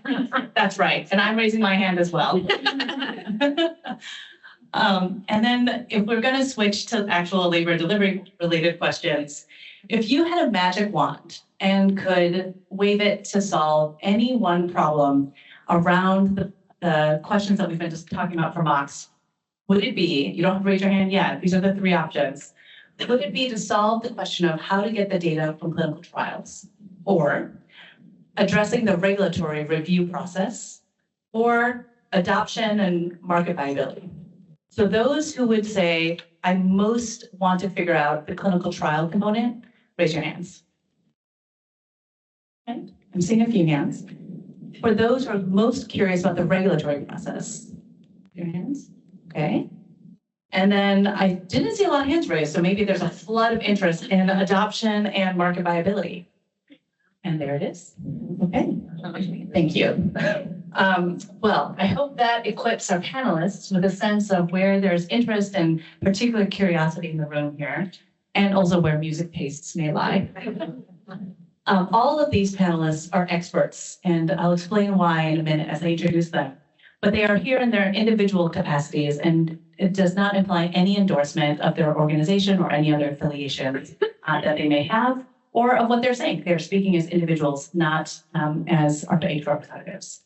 O: That's right, and I'm raising my hand as well. And then if we're gonna switch to actual labor delivery related questions, if you had a magic wand and could wave it to solve any one problem around the questions that we've been just talking about for MOCS, would it be, you don't have to raise your hand yet, these are the three options, would it be to solve the question of how to get the data from clinical trials, or addressing the regulatory review process, or adoption and market viability? So those who would say, I most want to figure out the clinical trial component, raise your hands. Okay, I'm seeing a few hands. For those who are most curious about the regulatory process, your hands, okay. And then I didn't see a lot of hands raised, so maybe there's a flood of interest in adoption and market viability. And there it is. Okay, thank you. Well, I hope that equips our panelists with a sense of where there's interest and particular curiosity in the room here, and also where music tastes may lie. All of these panelists are experts, and I'll explain why in a minute as I introduce them. But they are here in their individual capacities, and it does not imply any endorsement of their organization or any other affiliations that they may have, or of what they're saying. They're speaking as individuals, not as ARPA-H representatives.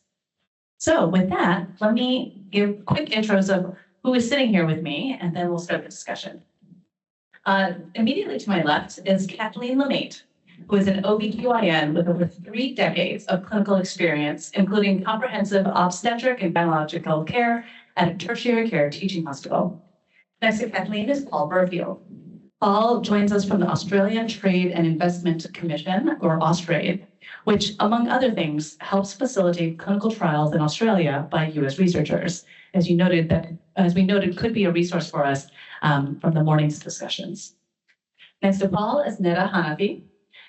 O: So with that, let me give quick intros of who is sitting here with me, and then we'll start the discussion. Immediately to my left is Kathleen Lemaitre, who is an OBGYN with over 3 decades of clinical experience, including comprehensive obstetric and gynecological care at a tertiary care teaching hospital. Next to Kathleen is Paul Burfield. Paul joins us from the Australian Trade and Investment Commission, or Austrade, which, among other things, helps facilitate clinical trials in Australia by U.S. researchers. As we noted, could be a resource for us from the morning's discussions. Next to Paul is Neda Hanafi.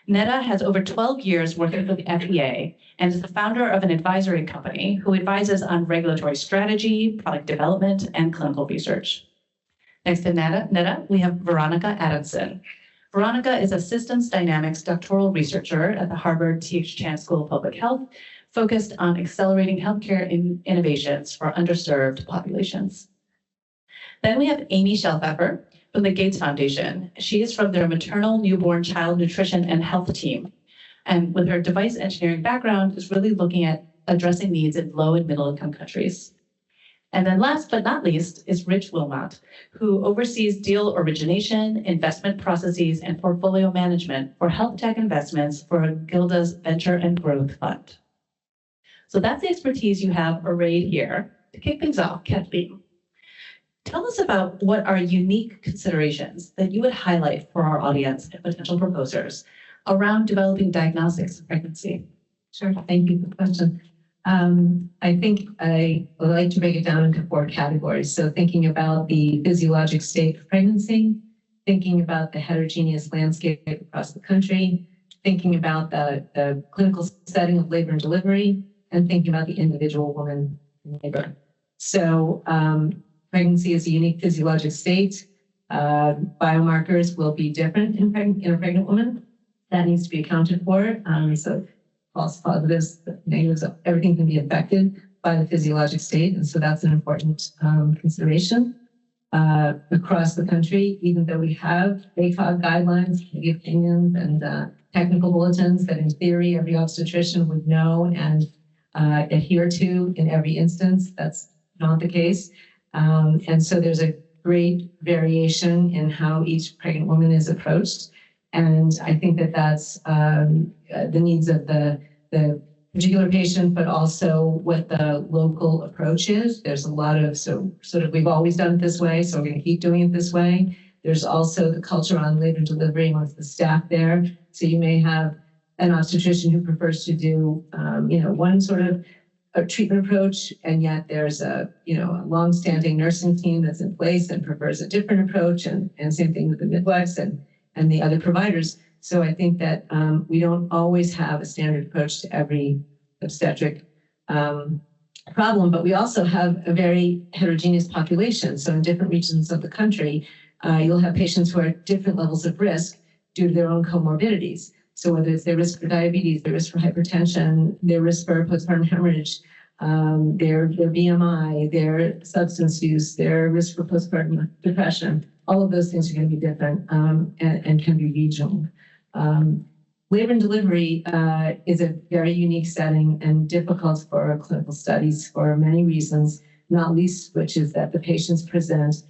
O: Neda has over 12 years working for the FDA and is the founder of an advisory company who advises on regulatory strategy, product development, and clinical research. Next to Neda, we have Veronica Adamson. Veronica is a systems dynamics doctoral researcher at the Harvard T.H. Chan School of Public Health, focused on accelerating healthcare innovations for underserved populations. Then we have Amy Shelfeffer from the Gates Foundation. She is from their maternal, newborn, child nutrition and health team. And with her device engineering background, is really looking at addressing needs in low and middle income countries. And then last but not least is Rich Wilmot, who oversees deal origination, investment processes, and portfolio management for health tech investments for Gilda's Venture and Growth Fund. So that's the expertise you have arrayed here. To kick things off, Kathleen, tell us about what are unique considerations that you would highlight for our audience and potential proposers around developing diagnostics of pregnancy.
P: Sure, thank you for the question. I think I would like to break it down into 4 categories. So thinking about the physiologic state of pregnancy, thinking about the heterogeneous landscape across the country, thinking about the clinical setting of labor and delivery, and thinking about the individual woman in labor. So pregnancy is a unique physiologic state. Biomarkers will be different in a pregnant woman. That needs to be accounted for. So false positives, negatives, everything can be affected by the physiologic state. And so that's an important consideration. Across the country, even though we have ACOG guidelines, committee opinions, and technical bulletins that in theory every obstetrician would know and adhere to in every instance, that's not the case. And so there's a great variation in how each pregnant woman is approached. And I think that that's the needs of the particular patient, but also what the local approach is. There's a lot of, we've always done it this way, so we're going to keep doing it this way. There's also the culture on labor and delivery amongst the staff there. So you may have an obstetrician who prefers to do, one sort of a treatment approach, and yet there's a long-standing nursing team that's in place and prefers a different approach, and same thing with the midwives and the other providers. So I think that we don't always have a standard approach to every obstetric problem, but we also have a very heterogeneous population. So in different regions of the country, you'll have patients who are at different levels of risk due to their own comorbidities. So whether it's their risk for diabetes, their risk for hypertension, their risk for postpartum hemorrhage, their BMI, their substance use, their risk for postpartum depression, all of those things are going to be different and can be regional. Labor and delivery is a very unique setting and difficult for clinical studies for many reasons, not least which is that the patients present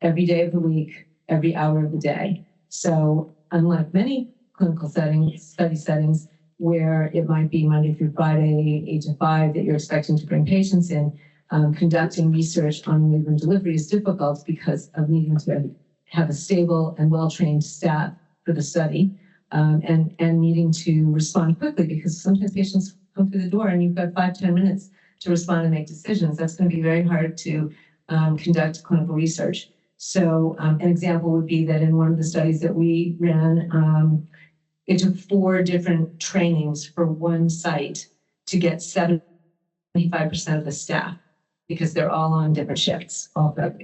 P: every day of the week, every hour of the day. So unlike many clinical study settings where it might be Monday through Friday, 8 to 5 that you're expecting to bring patients in, conducting research on labor and delivery is difficult because of needing to have a stable and well-trained staff for the study, and needing to respond quickly, because sometimes patients come through the door and you've got 5-10 minutes to respond and make decisions. That's going to be very hard to conduct clinical research. So an example would be that in one of the studies that we ran, it took 4 different trainings for one site to get 75% of the staff, because they're all on different shifts.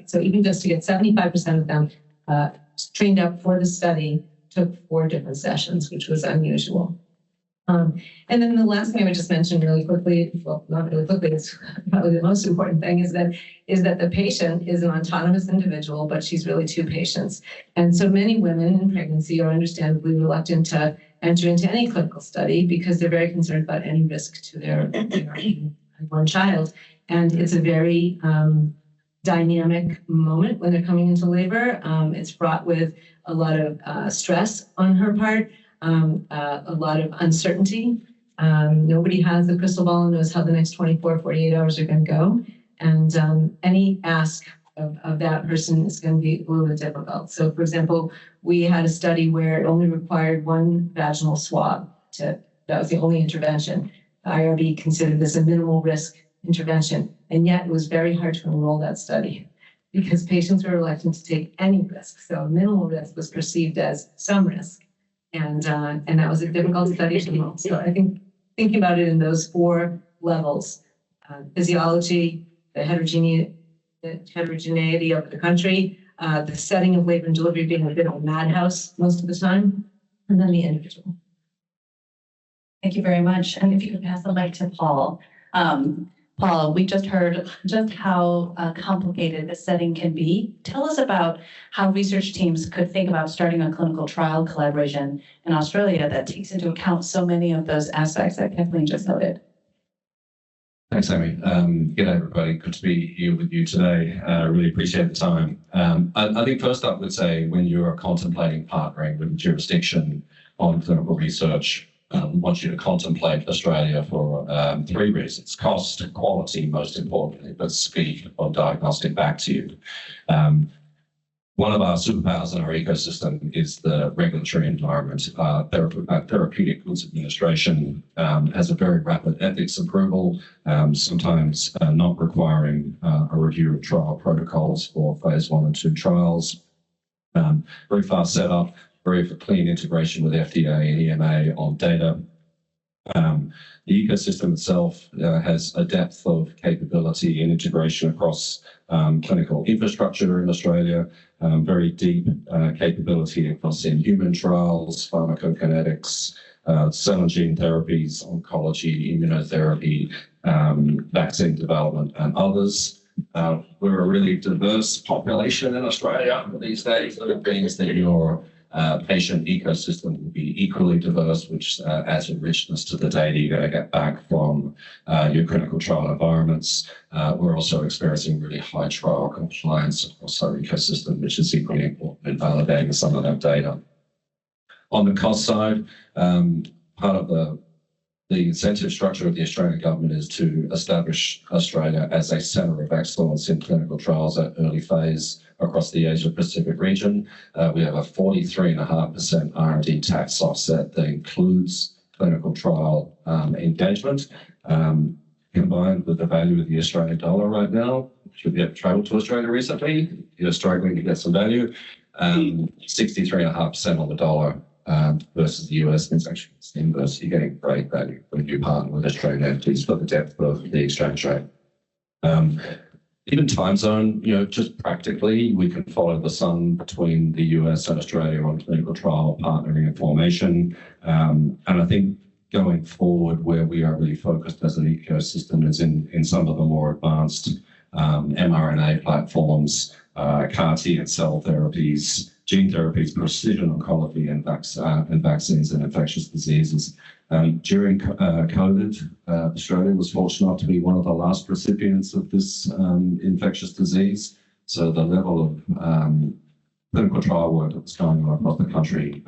P: So even just to get 75% of them trained up for the study took 4 different sessions, which was unusual. And then the last thing I would just mention really quickly, well, not really quickly, it's probably the most important thing, is that the patient is an autonomous individual, but she's really 2 patients. And so many women in pregnancy are understandably reluctant to enter into any clinical study because they're very concerned about any risk to their one child. And it's a very dynamic moment when they're coming into labor. It's fraught with a lot of stress on her part, a lot of uncertainty. Nobody has a crystal ball and knows how the next 24, 48 hours are going to go. And any ask of that person is going to be a little bit difficult. So, for example, we had a study where it only required 1 vaginal swab. That was the only intervention. The IRB considered this a minimal risk intervention, and yet it was very hard to enroll that study because patients were reluctant to take any risk. So minimal risk was perceived as some risk, and that was a difficult study to enroll. So I think thinking about it in those 4 levels, physiology, the heterogeneity of the country, the setting of labor and delivery being a bit of a madhouse most of the time, and then the individual.
O: Thank you very much. And if you could pass the mic to Paul. Paul, we just heard just how complicated this setting can be. Tell us about how research teams could think about starting a clinical trial collaboration in Australia that takes into account so many of those aspects that Kathleen just noted.
Q: Thanks, Amy. G'day, everybody. Good to be here with you today. Really appreciate the time. I think first up, would say when you're contemplating partnering with a jurisdiction on clinical research, we want you to contemplate Australia for 3 reasons: cost, quality, most importantly, but speed of diagnostic back to you. One of our superpowers in our ecosystem is the regulatory environment. Therapeutic Goods Administration has a very rapid ethics approval, sometimes not requiring a review of trial protocols for phase 1 and 2 trials. Very fast setup, very clean integration with FDA and EMA on data. The ecosystem itself has a depth of capability and integration across clinical infrastructure in Australia, very deep capability across in human trials, pharmacokinetics, cell and gene therapies, oncology, immunotherapy, vaccine development, and others. We're a really diverse population in Australia these days. That means that you're patient ecosystem will be equally diverse, which adds a richness to the data you're going to get back from your clinical trial environments. We're also experiencing really high trial compliance across our ecosystem, which is equally important in validating some of that data. On the cost side, part of the incentive structure of the Australian government is to establish Australia as a centre of excellence in clinical trials at early phase across the Asia-Pacific region. We have a 43.5% R&D tax offset that includes clinical trial engagement. Combined with the value of the Australian dollar right now, if you've ever travelled to Australia recently, you're struggling to get some value. 63.5% on the dollar versus the US, it's actually the inverse. You're getting great value when you partner with Australian entities for the depth of the exchange rate. Even time zone, just practically, we can follow the sun between the US and Australia on clinical trial partnering and formation. And I think going forward, where we are really focused as an ecosystem is in some of the more advanced mRNA platforms, CAR-T and cell therapies, gene therapies, precision oncology, and vaccines and infectious diseases. During COVID, Australia was fortunate to be one of the last recipients of this infectious disease. So the level of clinical trial work that was going on across the country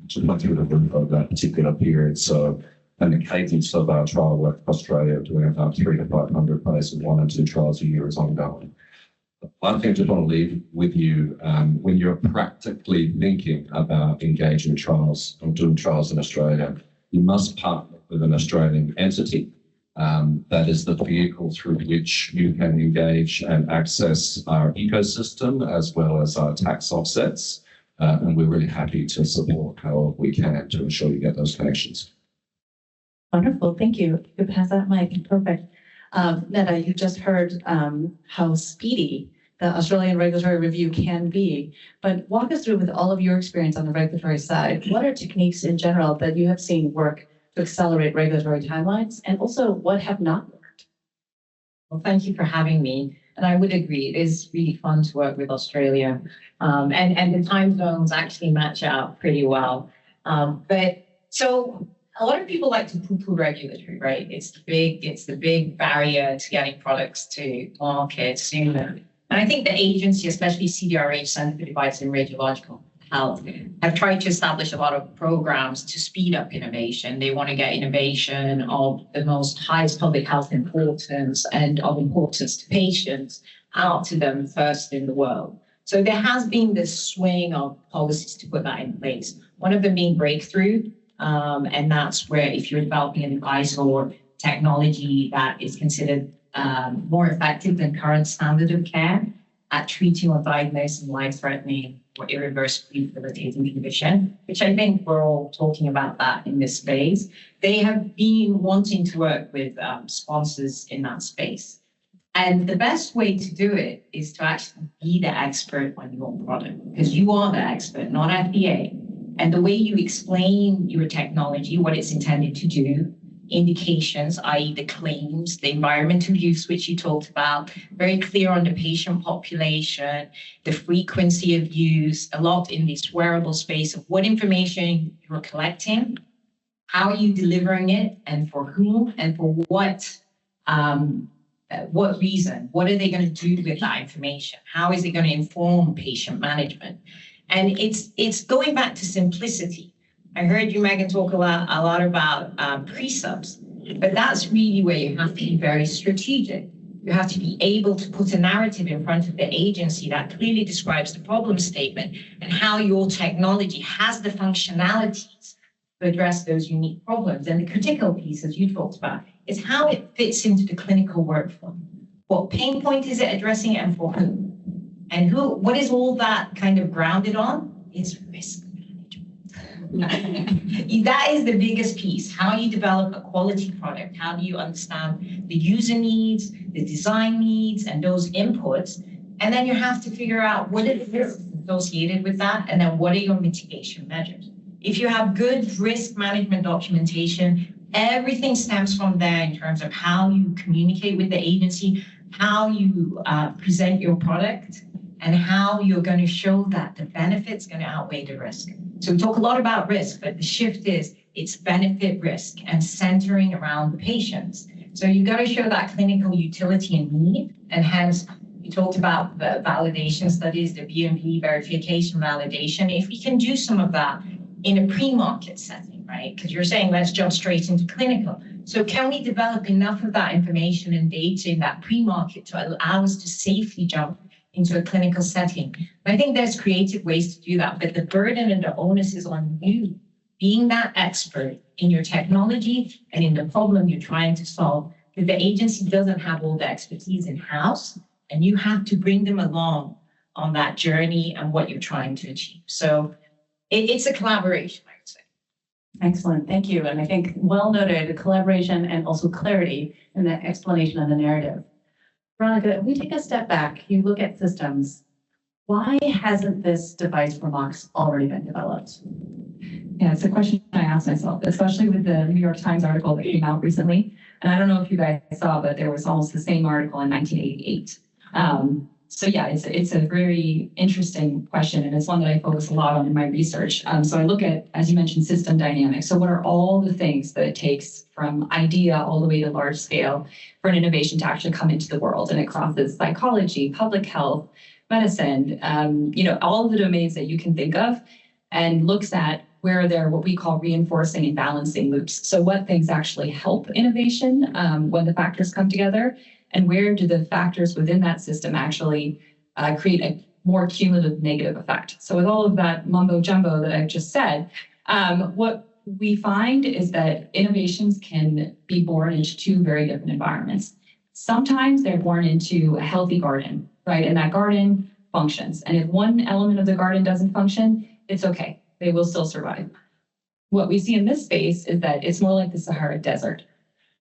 Q: just went through the roof of that particular period. So, and the cadence of our trial work in Australia, doing about 300 to 500 phase 1 and 2 trials a year is ongoing. One thing I just want to leave with you, when you're practically thinking about engaging trials or doing trials in Australia, you must partner with an Australian entity. That is the vehicle through which you can engage and access our ecosystem as well as our tax offsets. And we're really happy to support how we can to ensure you get those connections.
O: Wonderful, thank you. You can pass that mic, perfect. Netta, you just heard how speedy the Australian regulatory review can be, but walk us through, with all of your experience on the regulatory side, what are techniques in general that you have seen work to accelerate regulatory timelines, and also what have not worked?
P: Well, thank you for having me. And I would agree, it is really fun to work with Australia. And the time zones actually match out pretty well. But so a lot of people like to poo-poo regulatory, right? It's the big barrier to getting products to market sooner. And I think the agency, especially CDRH, Centre for Devices and Radiological Health, have tried to establish a lot of programs to speed up innovation. They want to get innovation of the most highest public health importance and of importance to patients out to them first in the world. So there has been this swing of policies to put that in place. One of them being breakthrough, and that's where if you're developing a device or technology that is considered more effective than current standard of care at treating or diagnosing life-threatening or irreversibly debilitating condition, which I think we're all talking about that in this space. They have been wanting to work with sponsors in that space. And the best way to do it is to actually be the expert on your product, because you are the expert, not FDA. And the way you explain your technology, what it's intended to do, indications, i.e. the claims, the environmental use, which you talked about, very clear on the patient population, the frequency of use, a lot in this wearable space of what information you're collecting, how are you delivering it, and for whom, and for what reason? What are they going to do with that information? How is it going to inform patient management? And it's going back to simplicity. I heard you, Megan, talk a lot about pre-subs, but that's really where you have to be very strategic. You have to be able to put a narrative in front of the agency that clearly describes the problem statement and how your technology has the functionalities to address those unique problems. And the critical piece, as you talked about, is how it fits into the clinical workflow. What pain point is it addressing and for whom? And what is all that kind of grounded on? Is risk. That is the biggest piece. How you develop a quality product. How do you understand the user needs, the design needs, and those inputs? And then you have to figure out what are the risks associated with that, and then what are your mitigation measures. If you have good risk management documentation, everything stems from there in terms of how you communicate with the agency, how you present your product,
R: and how you're going to show that the benefit's going to outweigh the risk. So we talk a lot about risk, but the shift is it's benefit risk and centering around the patients. So you've got to show that clinical utility and need, and hence you talked about the validation studies, the BMP verification validation. If we can do some of that in a pre-market setting, right? Because you're saying let's jump straight into clinical. So can we develop enough of that information and data in that pre-market to allow us to safely jump into a clinical setting? I think there's creative ways to do that, but the burden and the onus is on you, being that expert in your technology and in the problem you're trying to solve. Because the agency doesn't have all the expertise in-house, and you have to bring them along on that journey and what you're trying to achieve. So it's a collaboration, I would say.
O: Excellent, thank you. And I think well noted, collaboration and also clarity in the explanation of the narrative. Veronica, if we take a step back, you look at systems, why hasn't this device for MOCS already been developed?
S: Yeah, it's a question I asked myself, especially with the New York Times article that came out recently. And I don't know if you guys saw, but there was almost the same article in 1988. So yeah, it's a very interesting question, and it's one that I focus a lot on in my research. So I look at, as you mentioned, system dynamics. So what are all the things that it takes from idea all the way to large scale for an innovation to actually come into the world? And it crosses psychology, public health, medicine, all of the domains that you can think of, and looks at where they're what we call reinforcing and balancing loops. So what things actually help innovation when the factors come together, and where do the factors within that system actually create a more cumulative negative effect? So with all of that mumbo jumbo that I've just said, what we find is that innovations can be born into two very different environments. Sometimes they're born into a healthy garden, right? And that garden functions. And if one element of the garden doesn't function, it's okay. They will still survive. What we see in this space is that it's more like the Sahara Desert.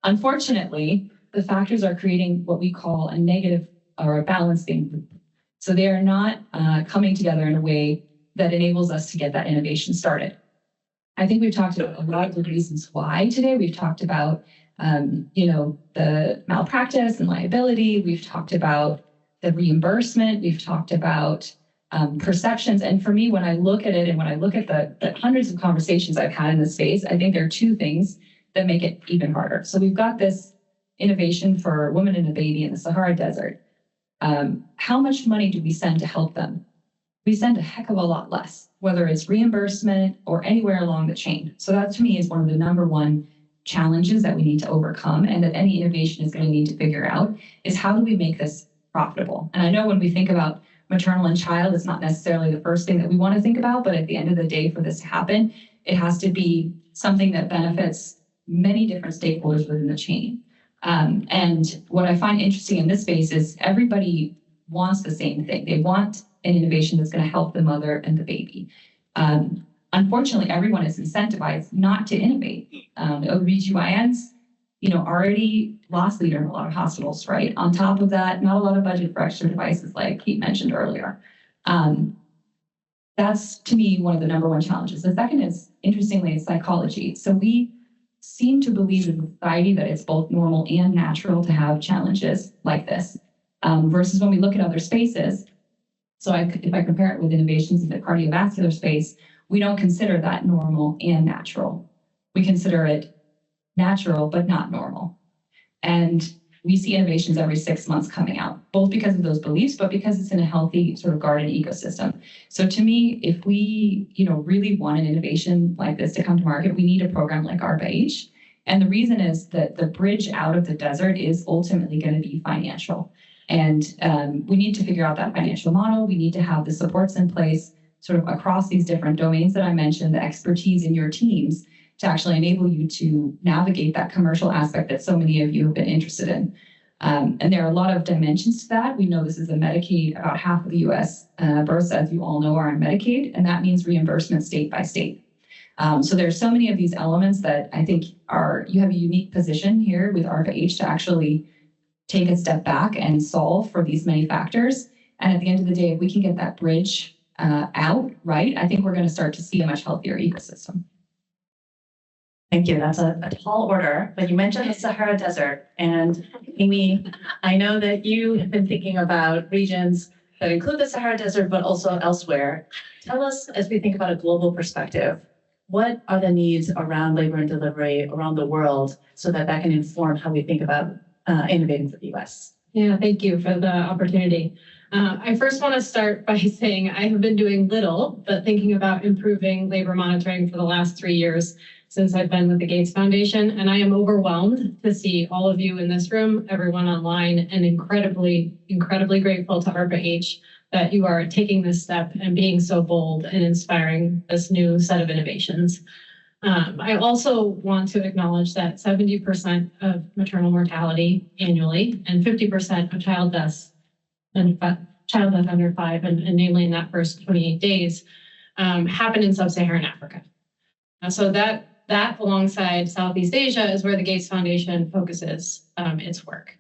S: Unfortunately, the factors are creating what we call a negative or a balancing loop. So they are not coming together in a way that enables us to get that innovation started. I think we've talked about a lot of the reasons why today. We've talked about, the malpractice and liability. We've talked about the reimbursement. We've talked about perceptions. And for me, when I look at it and when I look at the hundreds of conversations I've had in this space, I think there are two things that make it even harder. So we've got this innovation for a woman and a baby in the Sahara Desert. How much money do we send to help them? We send a heck of a lot less, whether it's reimbursement or anywhere along the chain. So that to me is one of the number one challenges that we need to overcome, and that any innovation is going to need to figure out, is how do we make this profitable? And I know when we think about maternal and child, it's not necessarily the first thing that we want to think about, but at the end of the day, for this to happen, it has to be something that benefits many different stakeholders within the chain. And what I find interesting in this space is everybody wants the same thing. They want an innovation that's going to help the mother and the baby. Unfortunately, everyone is incentivized not to innovate. The OBGYNs, already lost leader in a lot of hospitals, right? On top of that, not a lot of budget for extra devices like Kate mentioned earlier. That's, to me, one of the number one challenges. The second is, interestingly, is psychology. So we seem to believe in society that it's both normal and natural to have challenges like this, versus when we look at other spaces. So if I compare it with innovations in the cardiovascular space, we don't consider that normal and natural. We consider it natural, but not normal. And we see innovations every 6 months coming out, both because of those beliefs, but because it's in a healthy sort of garden ecosystem. So to me, if we, really want an innovation like this to come to market, we need a program like ARPA-H. And the reason is that the bridge out of the desert is ultimately going to be financial. And we need to figure out that financial model. We need to have the supports in place sort of across these different domains that I mentioned, the expertise in your teams to actually enable you to navigate that commercial aspect that so many of you have been interested in. And there are a lot of dimensions to that. We know this is a Medicaid, about half of the US births, as you all know, are on Medicaid, and that means reimbursement state by state. So there's so many of these elements that I think you have a unique position here with ARPA-H to actually take a step back and solve for these many factors. And at the end of the day, if we can get that bridge out, right, I think we're going to start to see a much healthier ecosystem.
O: Thank you. That's a tall order, but you mentioned the Sahara Desert. And Amy, I know that you have been thinking about regions that include the Sahara Desert, but also elsewhere. Tell us, as we think about a global perspective, what are the needs around labor and delivery around the world so that that can inform how we think about innovating for the US?
T: Yeah, thank you for the opportunity. I first want to start by saying I have been doing little, but thinking about improving labor monitoring for the last 3 years since I've been with the Gates Foundation. And I am overwhelmed to see all of you in this room, everyone online, and incredibly, incredibly grateful to ARPA-H that you are taking this step and being so bold and inspiring this new set of innovations. I also want to acknowledge that 70% of maternal mortality annually and 50% of child deaths and child death under 5, and namely in that first 28 days, happen in sub-Saharan Africa. So that alongside Southeast Asia is where the Gates Foundation focuses its work.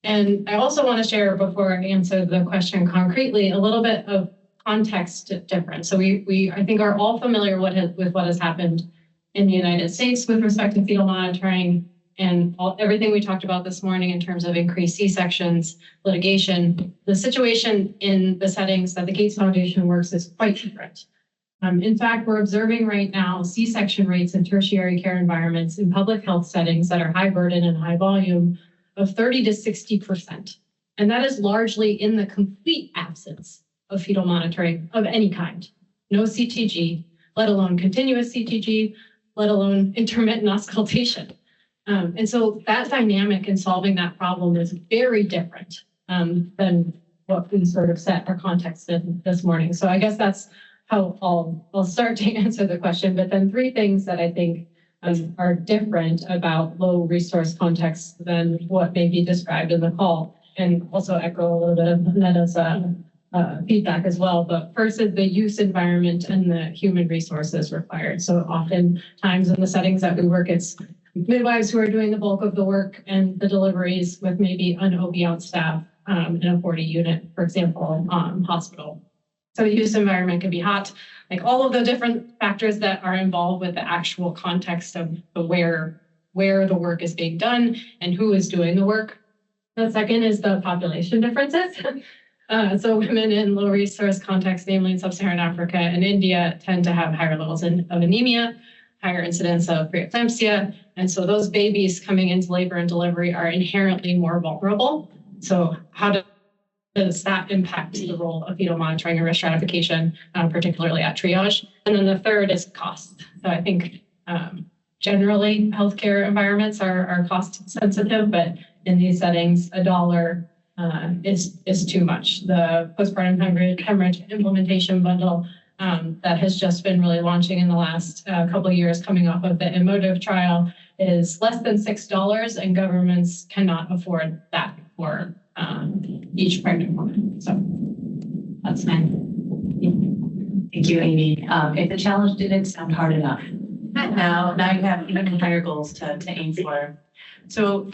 T: And I also want to share, before I answer the question concretely, a little bit of context difference. So we I think are all familiar with what has happened in the United States with respect to fetal monitoring and everything we talked about this morning in terms of increased C-sections, litigation. The situation in the settings that the Gates Foundation works is quite different. In fact, we're observing right now C-section rates in tertiary care environments in public health settings that are high burden and high volume of 30 to 60%. And that is largely in the complete absence of fetal monitoring of any kind. No CTG, let alone continuous CTG, let alone intermittent auscultation. And so that dynamic in solving that problem is very different than what we sort of set our context in this morning. So I guess that's how I'll start to answer the question. But then 3 things that I think are different about low resource contexts than what may be described in the call, and also echo a little bit of Netta's feedback as well. But first is the use environment and the human resources required. So oftentimes in the settings that we work, it's midwives who are doing the bulk of the work and the deliveries with maybe an OB on staff in a 40 unit, for example, hospital. So the use environment can be hot, like all of the different factors that are involved with the actual context of where the work is being done and who is doing the work. The second is the population differences. So women in low resource contexts, namely in sub-Saharan Africa and India, tend to have higher levels of anemia, higher incidence of preeclampsia. And so those babies coming into labor and delivery are inherently more vulnerable. So how does that impact the role of fetal monitoring and risk stratification, particularly at triage? And then the third is cost. So I think generally healthcare environments are cost sensitive, but in these settings, $1 is too much. The postpartum hemorrhage implementation bundle that has just been really launching in the last couple of years, coming off of the Emotive trial, is less than $6, and governments cannot afford that for each pregnant woman. So that's mine.
O: Thank you, Amy. If the challenge didn't sound hard enough, now you have even higher goals to aim for. So,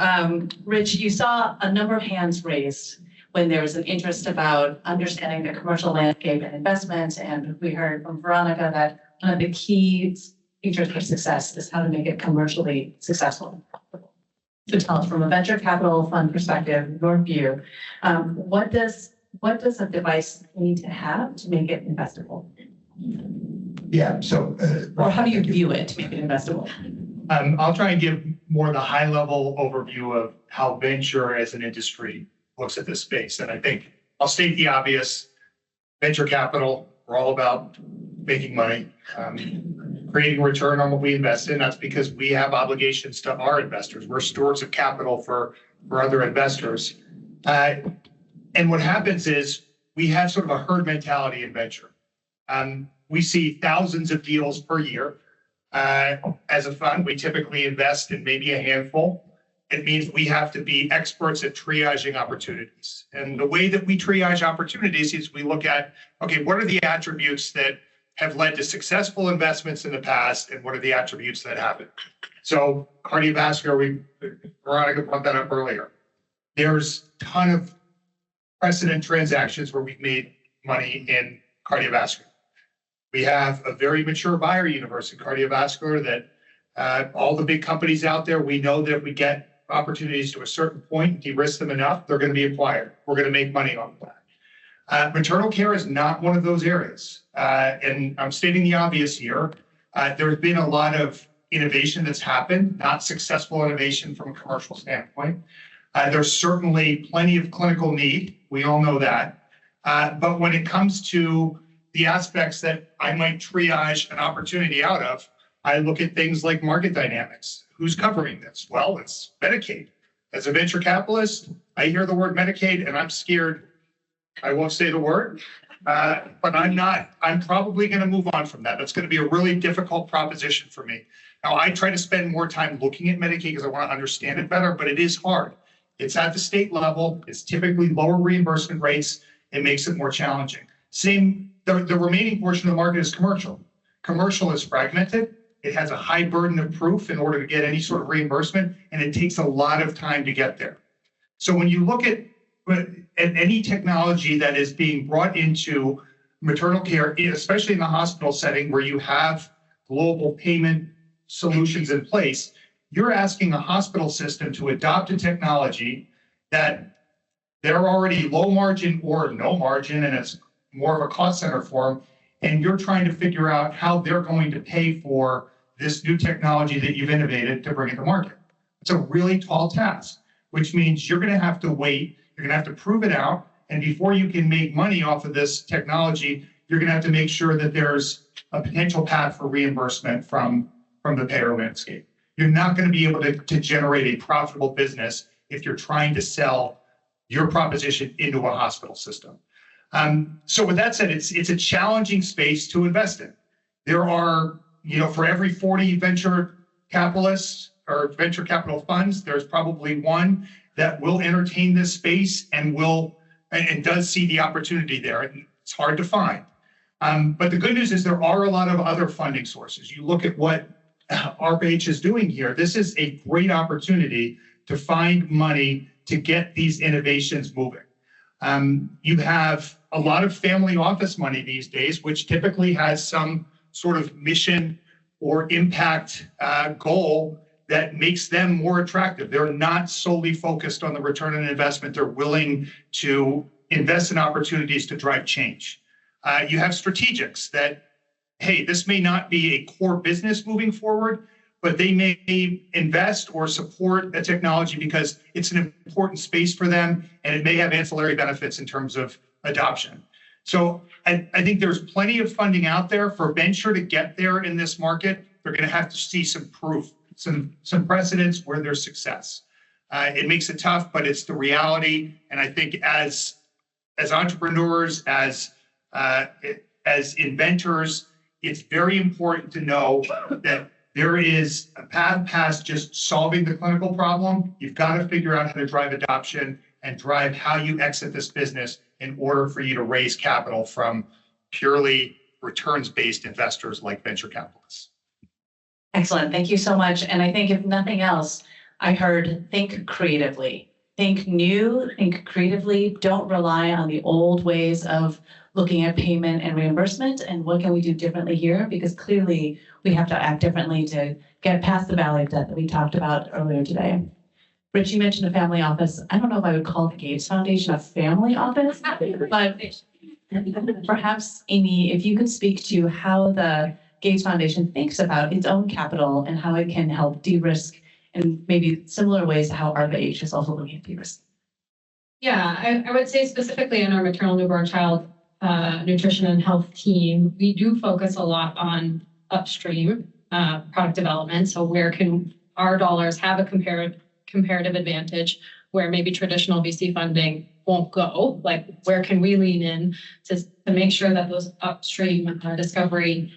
O: Rich, you saw a number of hands raised when there was an interest about understanding the commercial landscape and investment. And we heard from Veronica that one of the key features for success is how to make it commercially successful. So tell us, from a venture capital fund perspective, your view, what does a device need to have to make it investable?
U: Yeah, so.
O: Or how do you view it to make it investable?
U: I'll try and give more the high level overview of how venture as an industry looks at this space. And I think I'll state the obvious: venture capital, we're all about making money, creating return on what we invest in. That's because we have obligations to our investors. We're stewards of capital for other investors. And what happens is we have sort of a herd mentality in venture. We see thousands of deals per year. As a fund, we typically invest in maybe a handful. It means we have to be experts at triaging opportunities. And the way that we triage opportunities is we look at, okay, what are the attributes that have led to successful investments in the past, and what are the attributes that haven't? So cardiovascular, Veronica brought that up earlier. There's a ton of precedent transactions where we've made money in cardiovascular. We have a very mature buyer universe in cardiovascular that all the big companies out there, we know that if we get opportunities to a certain point, de-risk them enough, they're going to be acquired. We're going to make money on that. Maternal care is not one of those areas. And I'm stating the obvious here. There's been a lot of innovation that's happened, not successful innovation from a commercial standpoint. There's certainly plenty of clinical need. We all know that. But when it comes to the aspects that I might triage an opportunity out of, I look at things like market dynamics. Who's covering this? Well, it's Medicaid. As a venture capitalist, I hear the word Medicaid and I'm scared. I won't say the word, but I'm probably going to move on from that. That's going to be a really difficult proposition for me. Now, I try to spend more time looking at Medicaid because I want to understand it better, but it is hard. It's at the state level. It's typically lower reimbursement rates. It makes it more challenging. The remaining portion of the market is commercial. Commercial is fragmented. It has a high burden of proof in order to get any sort of reimbursement, and it takes a lot of time to get there. So when you look at any technology that is being brought into maternal care, especially in the hospital setting where you have global payment solutions in place, you're asking a hospital system to adopt a technology that they're already low margin or no margin, and it's more of a cost center for them, and you're trying to figure out how they're going to pay for this new technology that you've innovated to bring it to market. It's a really tall task, which means you're going to have to wait, you're going to have to prove it out, and before you can make money off of this technology, you're going to have to make sure that there's a potential path for reimbursement from the payer landscape. You're not going to be able to generate a profitable business if you're trying to sell your proposition into a hospital system. So with that said, it's a challenging space to invest in. There are, for every 40 venture capitalists or venture capital funds, there's probably one that will entertain this space and does see the opportunity there. And it's hard to find. But the good news is there are a lot of other funding sources. You look at what ARPA-H is doing here. This is a great opportunity to find money to get these innovations moving. You have a lot of family office money these days, which typically has some sort of mission or impact goal that makes them more attractive. They're not solely focused on the return on investment. They're willing to invest in opportunities to drive change. You have strategics that, hey, this may not be a core business moving forward, but they may invest or support the technology because it's an important space for them, and it may have ancillary benefits in terms of adoption. So I think there's plenty of funding out there for venture to get there in this market. They're going to have to see some proof, some precedents where there's success. It makes it tough, but it's the reality. And I think as entrepreneurs, as inventors, it's very important to know that there is a path past just solving the clinical problem. You've got to figure out how to drive adoption and drive how you exit this business in order for you to raise capital from purely returns-based investors like venture capitalists.
O: Excellent. Thank you so much. And I think if nothing else, I heard think creatively. Think new, think creatively. Don't rely on the old ways of looking at payment and reimbursement and what can we do differently here, because clearly we have to act differently to get past the valley of debt that we talked about earlier today. Rich, you mentioned a family office. I don't know if I would call the Gates Foundation a family office, but perhaps, Amy, if you could speak to how the Gates Foundation thinks about its own capital and how it can help de-risk in maybe similar ways to how ARPA-H is also looking at de-risk.
T: Yeah, I would say specifically in our maternal newborn child nutrition and health team, we do focus a lot on upstream product development. So where can our dollars have a comparative advantage where maybe traditional VC funding won't go? Like where can we lean in to make sure that those upstream discovery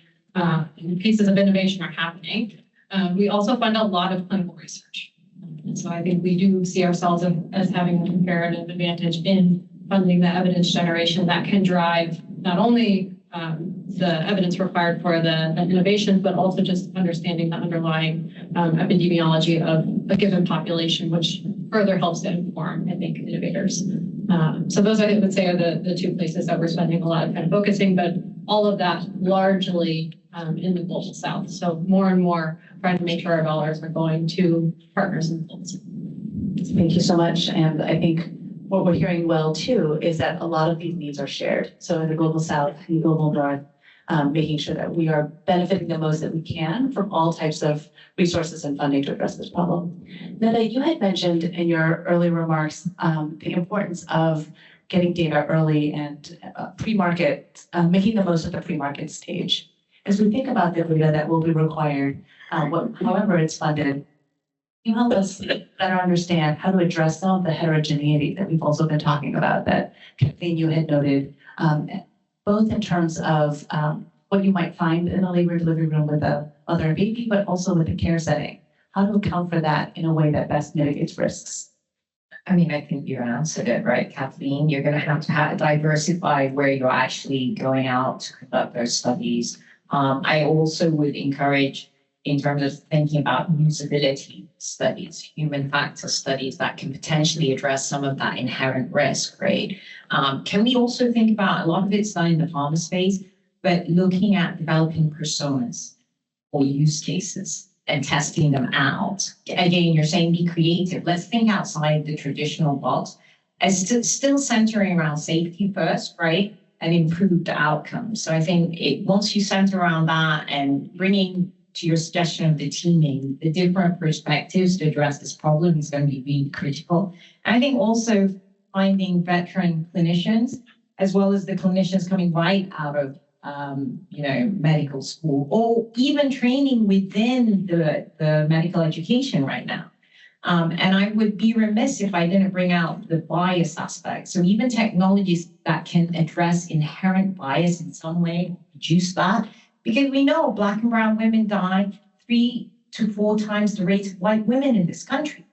T: pieces of innovation are happening? We also fund a lot of clinical research. And so I think we do see ourselves as having a comparative advantage in funding the evidence generation that can drive not only the evidence required for the innovation, but also just understanding the underlying epidemiology of a given population, which further helps to inform, I think, innovators. So those, I would say, are the two places that we're spending a lot of time focusing, but all of that largely in the global south. So more and more trying to make sure our dollars are going to partners in the global south.
O: Thank you so much. And I think what we're hearing well too is that a lot of these needs are shared. So in the global south and global north, making sure that we are benefiting the most that we can from all types of resources and funding to address this problem. Neda, you had mentioned in your early remarks the importance of getting data early and pre-market, making the most of the pre-market stage. As we think about the data that will be required, however it's funded, can you help us better understand how to address some of the heterogeneity that we've also been talking about that Kathleen, you had noted, both in terms of what you might find in a labor and delivery room with a mother and baby, but also with the care setting. How to account for that in a way that best mitigates risks?
R: I mean, I think you answered it, right, Kathleen? You're going to have diversify where you're actually going out to conduct those studies. I also would encourage, in terms of thinking about usability studies, human factor studies that can potentially address some of that inherent risk, right? Can we also think about, a lot of it's done in the pharma space, but looking at developing personas or use cases and testing them out. Again, you're saying be creative. Let's think outside the traditional box. As still centering around safety first, right? And improved outcomes. So I think once you center around that and bringing to your suggestion of the teaming, the different perspectives to address this problem is going to be really critical. And I think also finding veteran clinicians, as well as the clinicians coming right out of medical school, or even training within the medical education right now. And I would be remiss if I didn't bring out the bias aspect. So even technologies that can address inherent bias in some way, reduce that, because we know Black and brown women die 3 to 4 times the rate of white women in this country.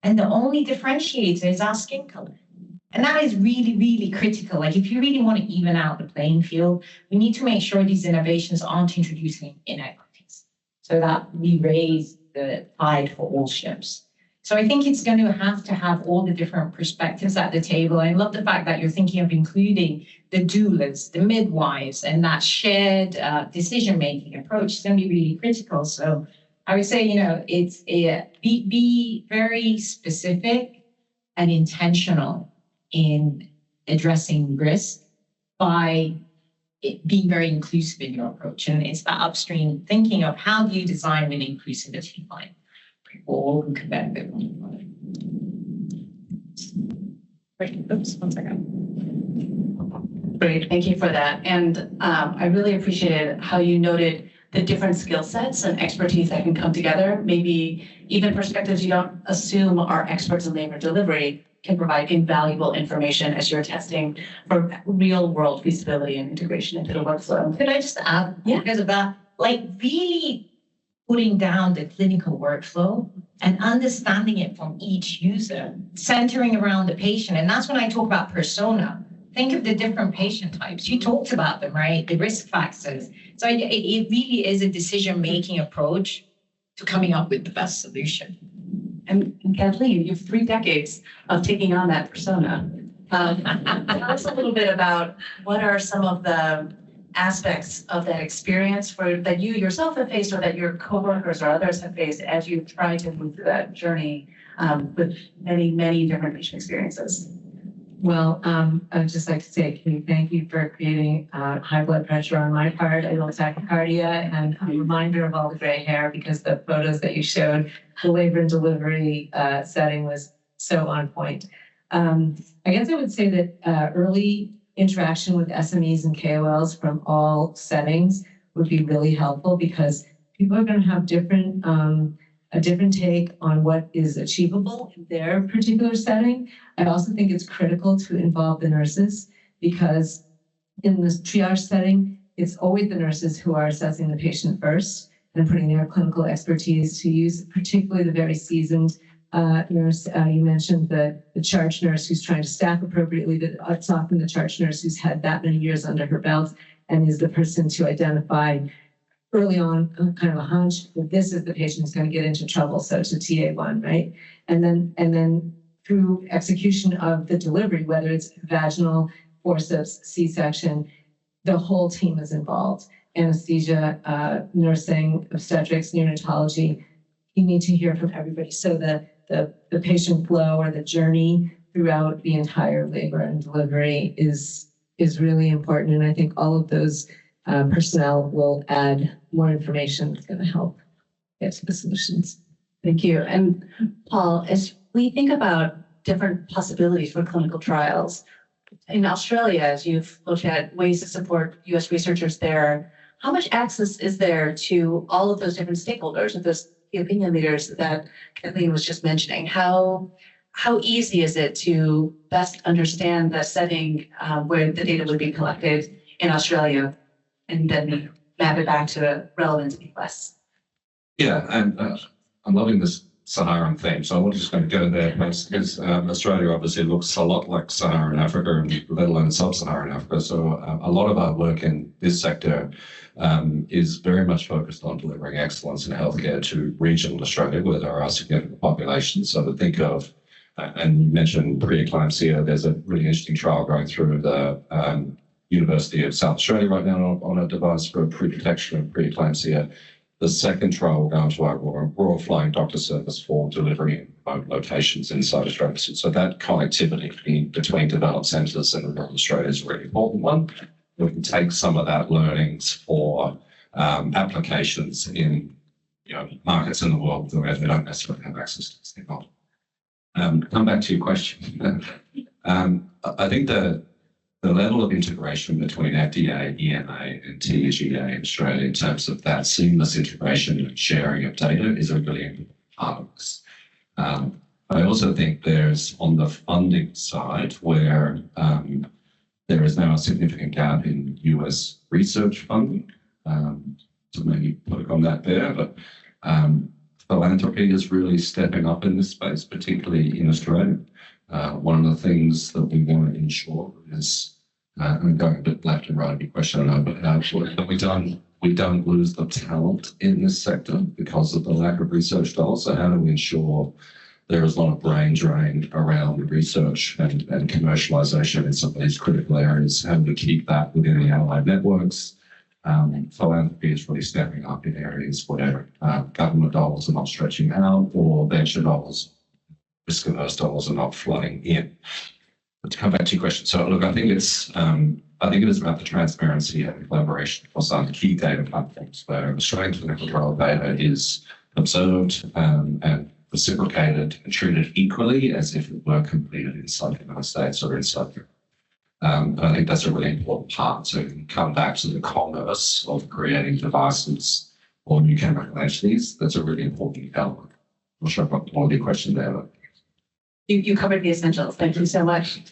R: And the only differentiator is our skin color. And that is really, really critical. Like if you really want to even out the playing field, we need to make sure these innovations aren't introducing inequities so that we raise the tide for all ships. So I think it's going to have all the different perspectives at the table. I love the fact that you're thinking of including the doulas, the midwives, and that shared decision-making approach is going to be really critical. So I would say, it's be very specific and intentional in addressing risk by being very inclusive in your approach. And it's that upstream thinking of how do you design an inclusivity plan. All who can benefit from it.
O: Oops, 1 second. Great, thank you for that. And I really appreciated how you noted the different skill sets and expertise that can come together. Maybe even perspectives you don't assume are experts in labor delivery can provide invaluable information as you're testing for real world feasibility and integration into the workflow. Could I just add, because of that, really putting down the clinical workflow and understanding it from each user, centering around the patient. And that's when I talk about persona. Think of the different patient types. You talked about them, right? The risk factors. So it really is a decision-making approach to coming up with the best solution.
S: And Kathleen, you have 3 decades of taking on that persona. Tell us a little bit about what are some of the aspects of that experience that you yourself have faced or that your coworkers or others have faced as you try to move through that journey with many, many different patient experiences.
P: Well, I'd just like to say, Katie, thank you for creating high blood pressure on my part, a little tachycardia, and a reminder of all the gray hair because the photos that you showed, the labor and delivery setting was so on point. I guess I would say that early interaction with SMEs and KOLs from all settings would be really helpful because people are going to have a different take on what is achievable in their particular setting. I also think it's critical to involve the nurses because in this triage setting, it's always the nurses who are assessing the patient first and putting their clinical expertise to use, particularly the very seasoned nurse. You mentioned the charge nurse who's trying to staff appropriately, but it's often the charge nurse who's had that many years under her belt and is the person to identify early on kind of a hunch that this is the patient who's going to get into trouble, so to TA1, right? And then through execution of the delivery, whether it's vaginal, forceps, C-section, the whole team is involved. Anesthesia, nursing, obstetrics, neonatology. You need to hear from everybody. So the patient flow or the journey throughout the entire labor and delivery is really important. And I think all of those personnel will add more information that's going to help get to the solutions.
O: Thank you. And Paul, as we think about different possibilities for clinical trials, in Australia, as you've looked at ways to support U.S. researchers there, how much access is there to all of those different stakeholders, of those key opinion leaders that Kathleen was just mentioning? How easy is it to best understand the setting where the data would be collected in Australia and then map it back to relevance in the US?
Q: Yeah, and I'm loving this Saharan theme, so I'm just going to go there because Australia obviously looks a lot like Saharan Africa, and let alone sub-Saharan Africa. So a lot of our work in this sector is very much focused on delivering excellence in healthcare to regional Australia, where there are significant populations. So to think of, and you mentioned preeclampsia, there's a really interesting trial going through the University of South Australia right now on a device for pre-detection of preeclampsia. The second trial will go into our Royal Flying Doctor Service for delivery in remote locations inside Australia. So that connectivity between developed centres and rural Australia is a really important one. We can take some of that learnings for applications in markets in the world where they don't necessarily have access to this technology. Come back to your question. I think the level of integration between FDA, EMA, and TGA in Australia in terms of that seamless integration and sharing of data is a really important part of this. I also think there's, on the funding side, where there is now a significant gap in US research funding. So maybe put on that there, but philanthropy is really stepping up in this space, particularly in Australia. One of the things that we want to ensure is, I'm going a bit left and right of your question, I know, but that we don't lose the talent in this sector because of the lack of research dollars. So how do we ensure there is not a brain drain around research and commercialization in some of these critical areas? How do we keep that within the allied networks? Philanthropy is really stepping up in areas where government dollars are not stretching out, or venture dollars, risk-averse dollars are not flooding in. But to come back to your question, so look, I think it is about the transparency and collaboration for some key data platforms where Australian clinical trial data is observed and reciprocated and treated equally as if it were completed inside the United States or inside Europe. And I think that's a really important part. So you can come back to the commerce of creating devices or new chemical entities. That's a really important element. I'm not sure if I've got all of your question there, but
O: You covered the essentials. Thank you so much.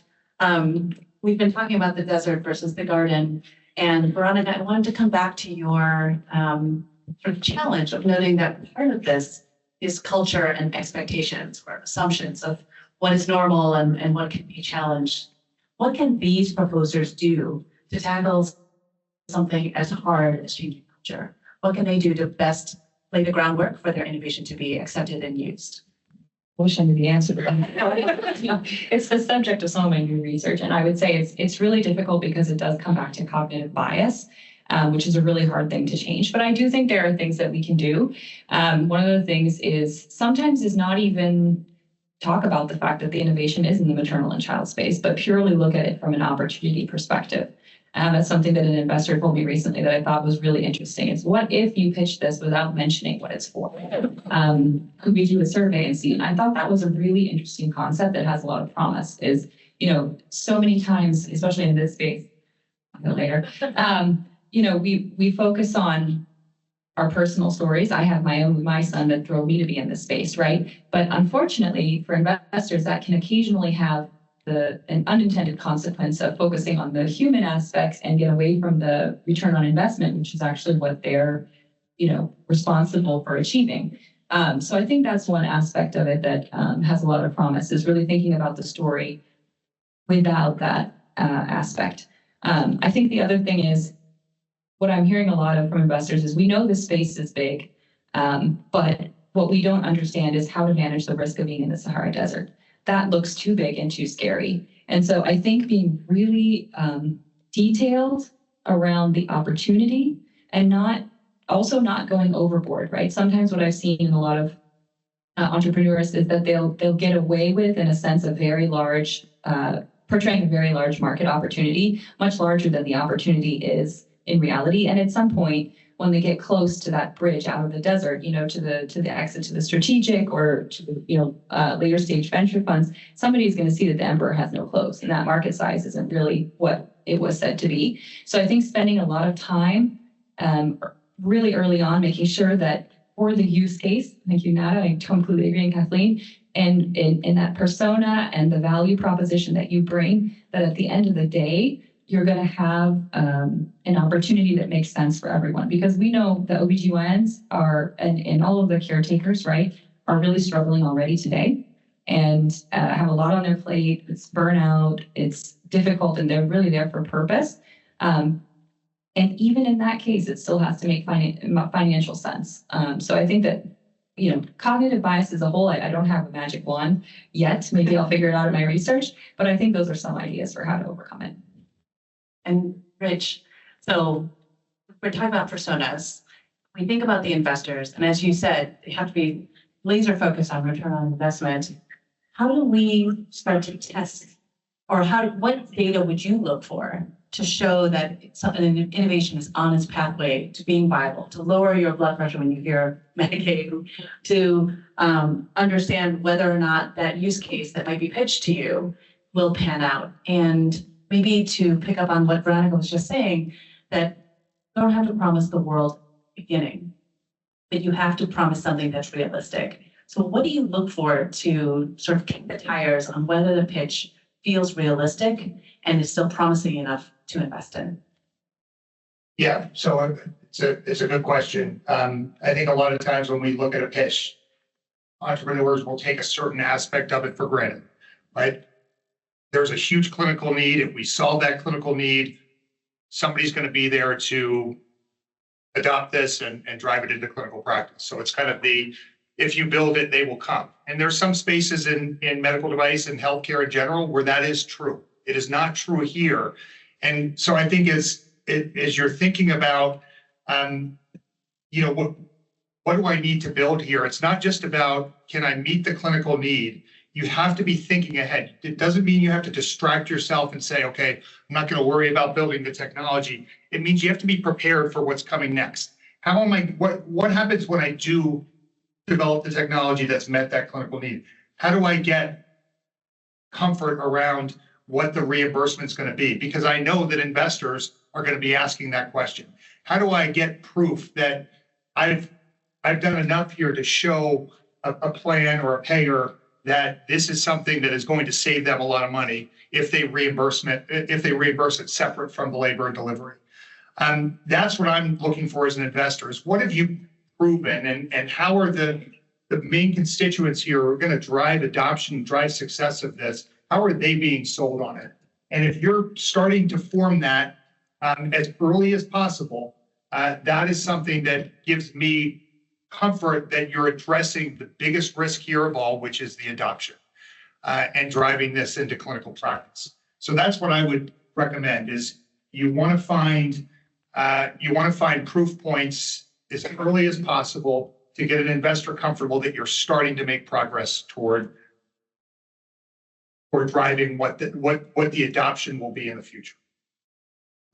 O: We've been talking about the desert versus the garden. And Veronica, I wanted to come back to your sort of challenge of noting that part of this is culture and expectations or assumptions of what is normal and what can be challenged. What can these proposers do to tackle something as hard as changing culture? What can they do to best lay the groundwork for their innovation to be accepted and used?
S: Wish I knew the answer to that. It's the subject of so many research, and I would say it's really difficult because it does come back to cognitive bias, which is a really hard thing to change. But I do think there are things that we can do. One of the things is sometimes is not even talk about the fact that the innovation is in the maternal and child space, but purely look at it from an opportunity perspective. That's something that an investor told me recently that I thought was really interesting. Is what if you pitch this without mentioning what it's for? Could we do a survey and see? And I thought that was a really interesting concept that has a lot of promise. Is, so many times, especially in this space, later, we focus on our personal stories. I have my son that drove me to be in this space, right? But unfortunately, for investors, that can occasionally have an unintended consequence of focusing on the human aspects and get away from the return on investment, which is actually what they're, responsible for achieving. So I think that's one aspect of it that has a lot of promise, is really thinking about the story without that aspect. I think the other thing is, what I'm hearing a lot of from investors is we know this space is big, but what we don't understand is how to manage the risk of being in the Sahara Desert. That looks too big and too scary. And so I think being really detailed around the opportunity and not going overboard, right? Sometimes what I've seen in a lot of entrepreneurs is that they'll get away with, in a sense, a very large, portraying a very large market opportunity, much larger than the opportunity is in reality. And at some point, when they get close to that bridge out of the desert, to the exit to the strategic or to later stage venture funds, somebody is going to see that the emperor has no clothes, and that market size isn't really what it was said to be. So I think spending a lot of time really early on, making sure that for the use case, thank you, Nada, I completely agree, and Kathleen, and in that persona and the value proposition that you bring, that at the end of the day, you're going to have an opportunity that makes sense for everyone. Because we know the OBGYNs are, and all of the caretakers, right, are really struggling already today and have a lot on their plate. It's burnout, it's difficult, and they're really there for purpose. And even in that case, it still has to make financial sense. So I think that, cognitive bias as a whole, I don't have a magic wand yet. Maybe I'll figure it out in my research, but I think those are some ideas for how to overcome it.
O: And Rich, so we're talking about personas. We think about the investors, and as you said, they have to be laser focused on return on investment. How do we start to test, or what data would you look for to show that an innovation is on its pathway to being viable, to lower your blood pressure when you hear Medicaid, to understand whether or not that use case that might be pitched to you will pan out? And maybe to pick up on what Veronica was just saying, that you don't have to promise the world beginning, but you have to promise something that's realistic. So what do you look for to sort of kick the tires on whether the pitch feels realistic and is still promising enough to invest in?
U: Yeah, so it's a good question. I think a lot of times when we look at a pitch, entrepreneurs will take a certain aspect of it for granted, right? There's a huge clinical need. If we solve that clinical need, somebody's going to be there to adopt this and drive it into clinical practice. So it's kind of if you build it, they will come. And there's some spaces in medical device and healthcare in general where that is true. It is not true here. And so I think as you're thinking about, what do I need to build here? It's not just about, can I meet the clinical need? You have to be thinking ahead. It doesn't mean you have to distract yourself and say, okay, I'm not going to worry about building the technology. It means you have to be prepared for what's coming next. What happens when I do develop the technology that's met that clinical need? How do I get comfort around what the reimbursement is going to be? Because I know that investors are going to be asking that question. How do I get proof that I've done enough here to show a plan or a payer that this is something that is going to save them a lot of money if they reimburse it separate from the labor and delivery? That's what I'm looking for as an investor, is what have you proven, and how are the main constituents here who are going to drive adoption, drive success of this, how are they being sold on it? And if you're starting to form that as early as possible, that is something that gives me comfort that you're addressing the biggest risk here of all, which is the adoption, and driving this into clinical practice. So that's what I would recommend: is you want to find proof points as early as possible to get an investor comfortable that you're starting to make progress toward driving what the adoption will be in the future.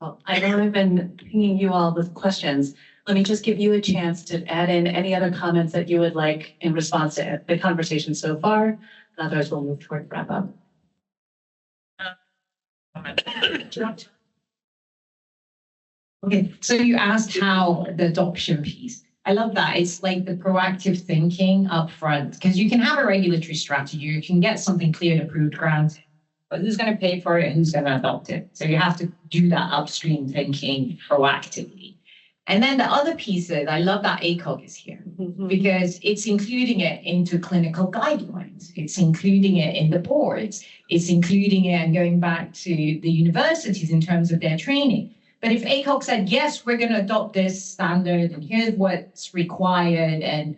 O: Well, I know I've been pinging you all with questions. Let me just give you a chance to add in any other comments that you would like in response to the conversation so far, and otherwise we'll move toward wrap up.
P: Okay, so you asked how the adoption piece. I love that. It's like the proactive thinking up front, because you can have a regulatory strategy, you can get something cleared, approved, granted, but who's going to pay for it and who's going to adopt it? So you have to do that upstream thinking proactively. And then the other piece is, I love that ACOG is here, because it's including it into clinical guidelines. It's including it in the boards. It's including it and going back to the universities in terms of their training. But if ACOG said, yes, we're going to adopt this standard and here's what's required, and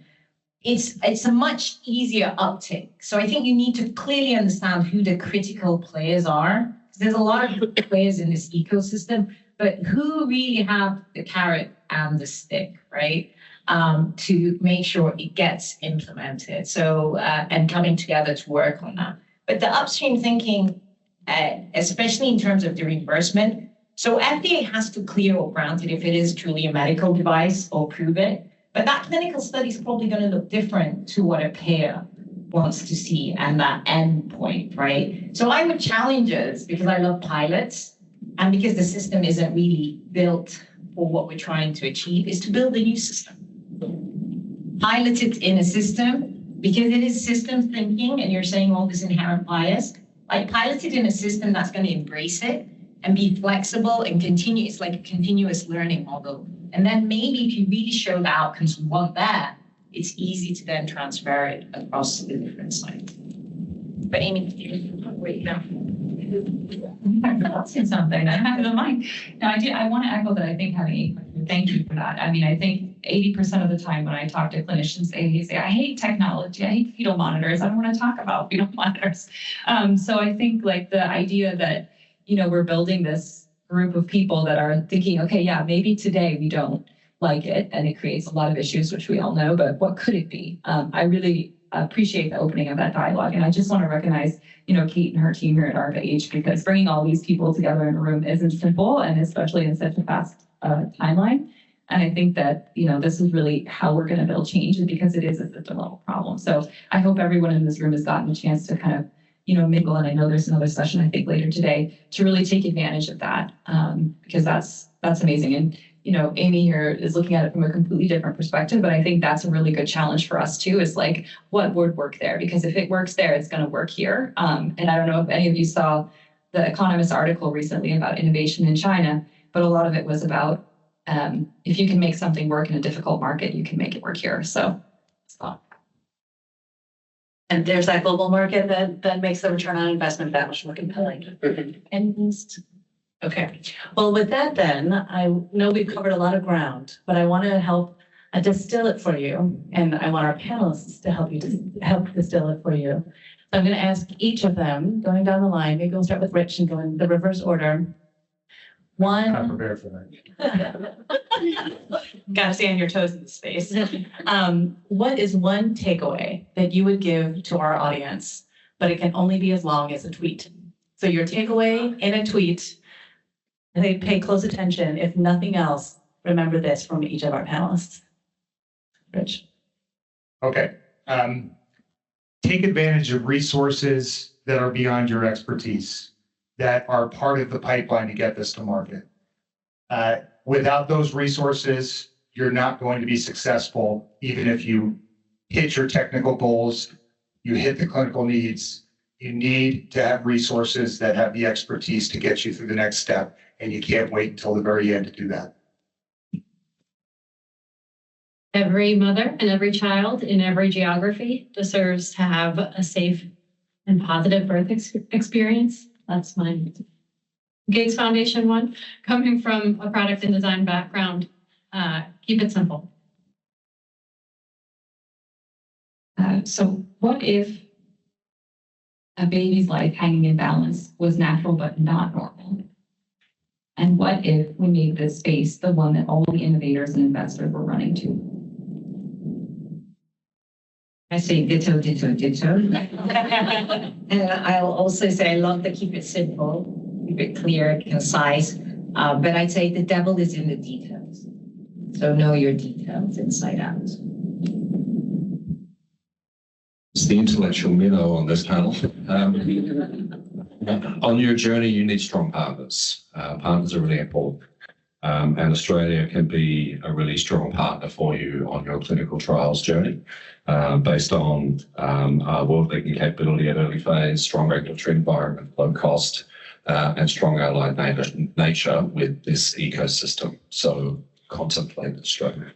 P: it's a much easier uptake. So I think you need to clearly understand who the critical players are. There's a lot of good players in this ecosystem, but who really have the carrot and the stick, right?
R: to make sure it gets implemented. So, and coming together to work on that. But the upstream thinking, especially in terms of the reimbursement, so FDA has to clear or grant it if it is truly a medical device or prove it. But that clinical study is probably going to look different to what a payer wants to see and that end point, right? So I would challenge us, because I love pilots and because the system isn't really built for what we're trying to achieve, is to build a new system. Pilot it in a system, because it is system thinking and you're saying all this inherent bias, like pilot it in a system that's going to embrace it and be flexible and continue. It's like a continuous learning model. And then maybe if you really show the outcomes we want there, it's easy to then transfer it across the different sites. But Amy, wait, no.
S: I'll say something. I have it in mind. No, I want to echo that. I think having thank you for that. I mean, I think 80% of the time when I talk to clinicians, they say, I hate technology. I hate fetal monitors. I don't want to talk about fetal monitors. So I think like the idea that, we're building this group of people that are thinking, okay, yeah, maybe today we don't like it and it creates a lot of issues, which we all know, but what could it be? I really appreciate the opening of that dialogue. And I just want to recognize, Kate and her team here at ARPA-H, because bringing all these people together in a room isn't simple, and especially in such a fast timeline. And I think that, this is really how we're going to build change, because it is a system level problem. So I hope everyone in this room has gotten a chance to kind of, mingle. And I know there's another session, I think, later today to really take advantage of that, because that's amazing. And, Amy here is looking at it from a completely different perspective, but I think that's a really good challenge for us too, is like, what would work there? Because if it works there, it's going to work here. And I don't know if any of you saw the Economist article recently about innovation in China, but a lot of it was about if you can make something work in a difficult market, you can make it work here. So.
O: And there's that global market that makes the return on investment that much more compelling. And okay, well, with that then, I know we've covered a lot of ground, but I want to help distill it for you, and I want our panelists to help distill it for you. So I'm going to ask each of them, going down the line. Maybe we'll start with Rich and go in the reverse order. One.
U: Not prepared for that.
O: Got to stay on your toes in this space. What is one takeaway that you would give to our audience, but it can only be as long as a tweet? So your takeaway in a tweet, and they pay close attention. If nothing else, remember this from each of our panelists. Rich.
U: Okay. Take advantage of resources that are beyond your expertise, that are part of the pipeline to get this to market. Without those resources, you're not going to be successful, even if you hit your technical goals, you hit the clinical needs. You need to have resources that have the expertise to get you through the next step, and you can't wait until the very end to do that.
T: Every mother and every child in every geography deserves to have a safe and positive birth experience. That's my Gates Foundation one. Coming from a product and design background, keep it simple.
S: So what if a baby's life hanging in balance was natural but not normal? And what if we made this space the one that all the innovators and investors were running to?
R: I say ditto, ditto, ditto. And I'll also say I love to keep it simple, keep it clear, concise. But I'd say the devil is in the details. So know your details inside out.
Q: It's the intellectual minnow on this panel. On your journey, you need strong partners. Partners are really important. And Australia can be a really strong partner for you on your clinical trials journey, based on our world-leading capability at early phase, strong regulatory environment, low cost, and strong allied nature with this ecosystem. So contemplate Australia.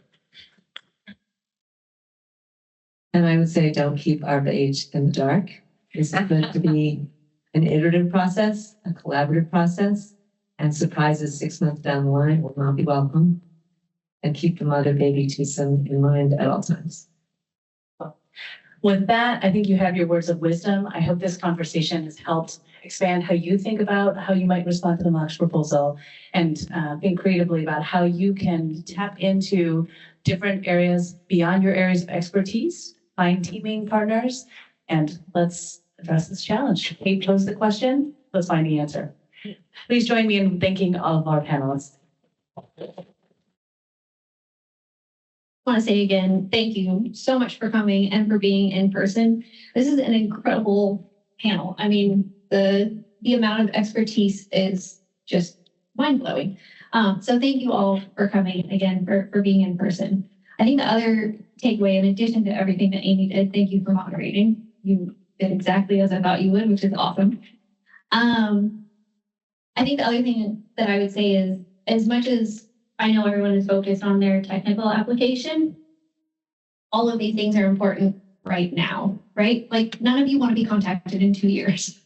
P: And I would say don't keep ARPA-H in the dark. This is going to be an iterative process, a collaborative process, and surprises 6 months down the line will not be welcome. And keep the mother-baby twosome in mind at all times.
O: With that, I think you have your words of wisdom. I hope this conversation has helped expand how you think about how you might respond to the MOCS proposal, and think creatively about how you can tap into different areas beyond your areas of expertise, find teaming partners, and let's address this challenge. Kate posed the question, let's find the answer. Please join me in thanking all of our panelists.
A: I want to say again, thank you so much for coming and for being in person. This is an incredible panel. I mean, the amount of expertise is just mind-blowing. So thank you all for coming again, for being in person. I think the other takeaway, in addition to everything that Amy did, thank you for moderating. You did exactly as I thought you would, which is awesome. I think the other thing that I would say is, as much as I know everyone is focused on their technical application, all of these things are important right now, right? Like, none of you want to be contacted in 2 years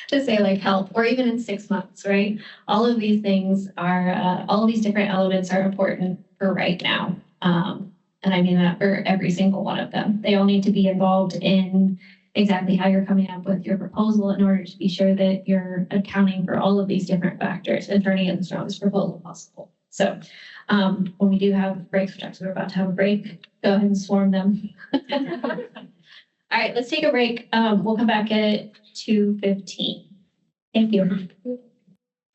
A: to say like help, or even in 6 months, right? All of these things are, all of these different elements are important for right now. And I mean that for every single one of them. They all need to be involved in exactly how you're coming up with your proposal in order to be sure that you're accounting for all of these different factors and turning in the strongest proposal possible. So when we do have breaks, which actually we're about to have a break, go ahead and swarm them. All right, let's take a break. We'll come back at 2:15. Thank you.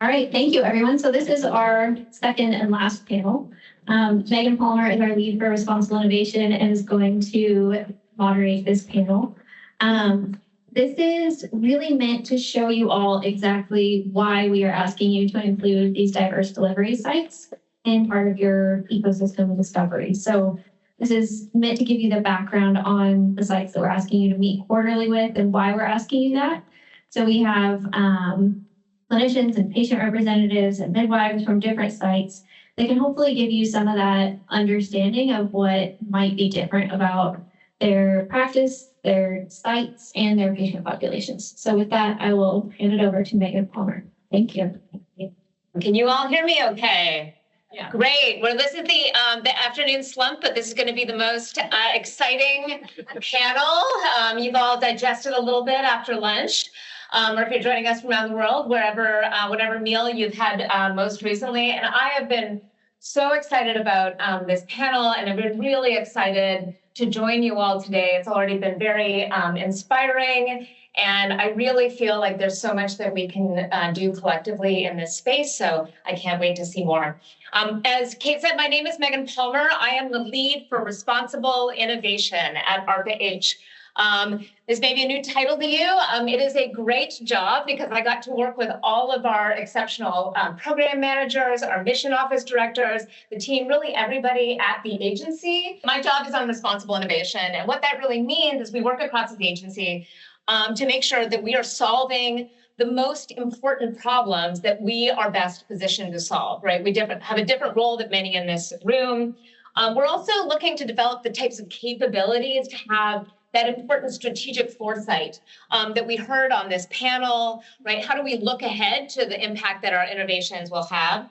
A: All right, thank you, everyone. So this is our second and last panel. Megan Palmer is our lead for responsible innovation and is going to moderate this panel. This is really meant to show you all exactly why we are asking you to include these diverse delivery sites in part of your ecosystem discovery. So this is meant to give you the background on the sites that we're asking you to meet quarterly with and why we're asking you that. So we have clinicians and patient representatives and midwives from different sites. They can hopefully give you some of that understanding of what might be different about their practice, their sites, and their patient populations. So with that, I will hand it over to Megan Palmer. Thank you.
D: Can you all hear me okay? Yeah. Great. Well, this is the afternoon slump, but this is going to be the most exciting panel. You've all digested a little bit after lunch. Or if you're joining us from around the world, wherever, whatever meal you've had most recently. And I have been so excited about this panel, and I've been really excited to join you all today. It's already been very inspiring, and I really feel like there's so much that we can do collectively in this space, so I can't wait to see more. As Kate said, my name is Megan Palmer. I am the lead for responsible innovation at ARPA-H. This may be a new title to you. It is a great job because I got to work with all of our exceptional program managers, our mission office directors, the team, really everybody at the agency. My job is on responsible innovation. And what that really means is we work across the agency to make sure that we are solving the most important problems that we are best positioned to solve, right? We have a different role than many in this room. We're also looking to develop the types of capabilities to have that important strategic foresight that we heard on this panel, right? How do we look ahead to the impact that our innovations will have?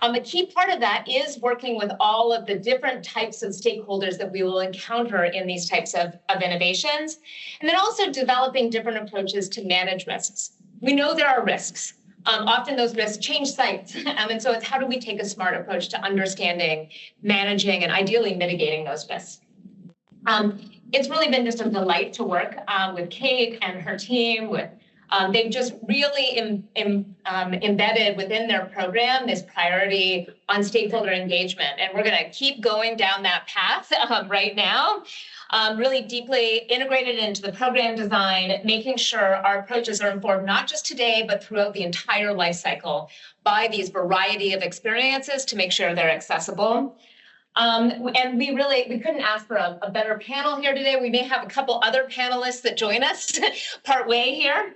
D: A key part of that is working with all of the different types of stakeholders that we will encounter in these types of innovations. And then also developing different approaches to manage risks. We know there are risks. Often those risks change sites. And so it's how do we take a smart approach to understanding, managing, and ideally mitigating those risks. It's really been just a delight to work with Kate and her team. They've just really embedded within their program this priority on stakeholder engagement. And we're going to keep going down that path right now, really deeply integrated into the program design, making sure our approaches are informed not just today, but throughout the entire life cycle by these variety of experiences to make sure they're accessible. And we couldn't ask for a better panel here today. We may have a couple other panelists that join us part way here.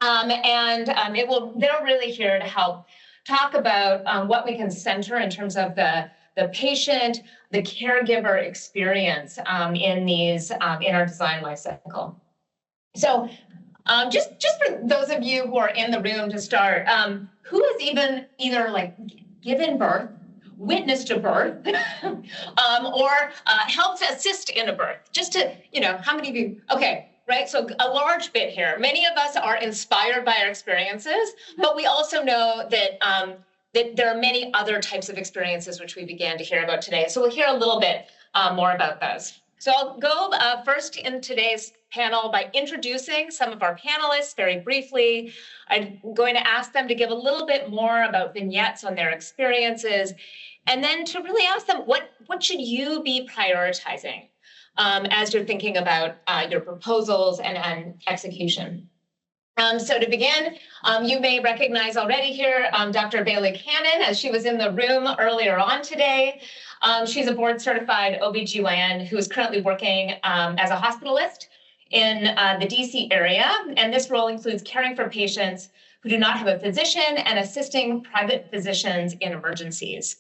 D: They're really here to help talk about what we can center in terms of the patient, the caregiver experience in our design life cycle. So just for those of you who are in the room to start, who has either like given birth, witnessed a birth, or helped assist in a birth? Just to, how many of you? Okay, right? So a large bit here. Many of us are inspired by our experiences, but we also know that there are many other types of experiences which we began to hear about today. So we'll hear a little bit more about those. So I'll go first in today's panel by introducing some of our panelists very briefly. I'm going to ask them to give a little bit more about vignettes on their experiences, and then to really ask them what should you be prioritizing as you're thinking about your proposals and execution. So to begin, you may recognize already here Dr. Bailey Cannon, as she was in the room earlier on today. She's a board certified OBGYN who is currently working as a hospitalist in the DC area. And this role includes caring for patients who do not have a physician and assisting private physicians in emergencies.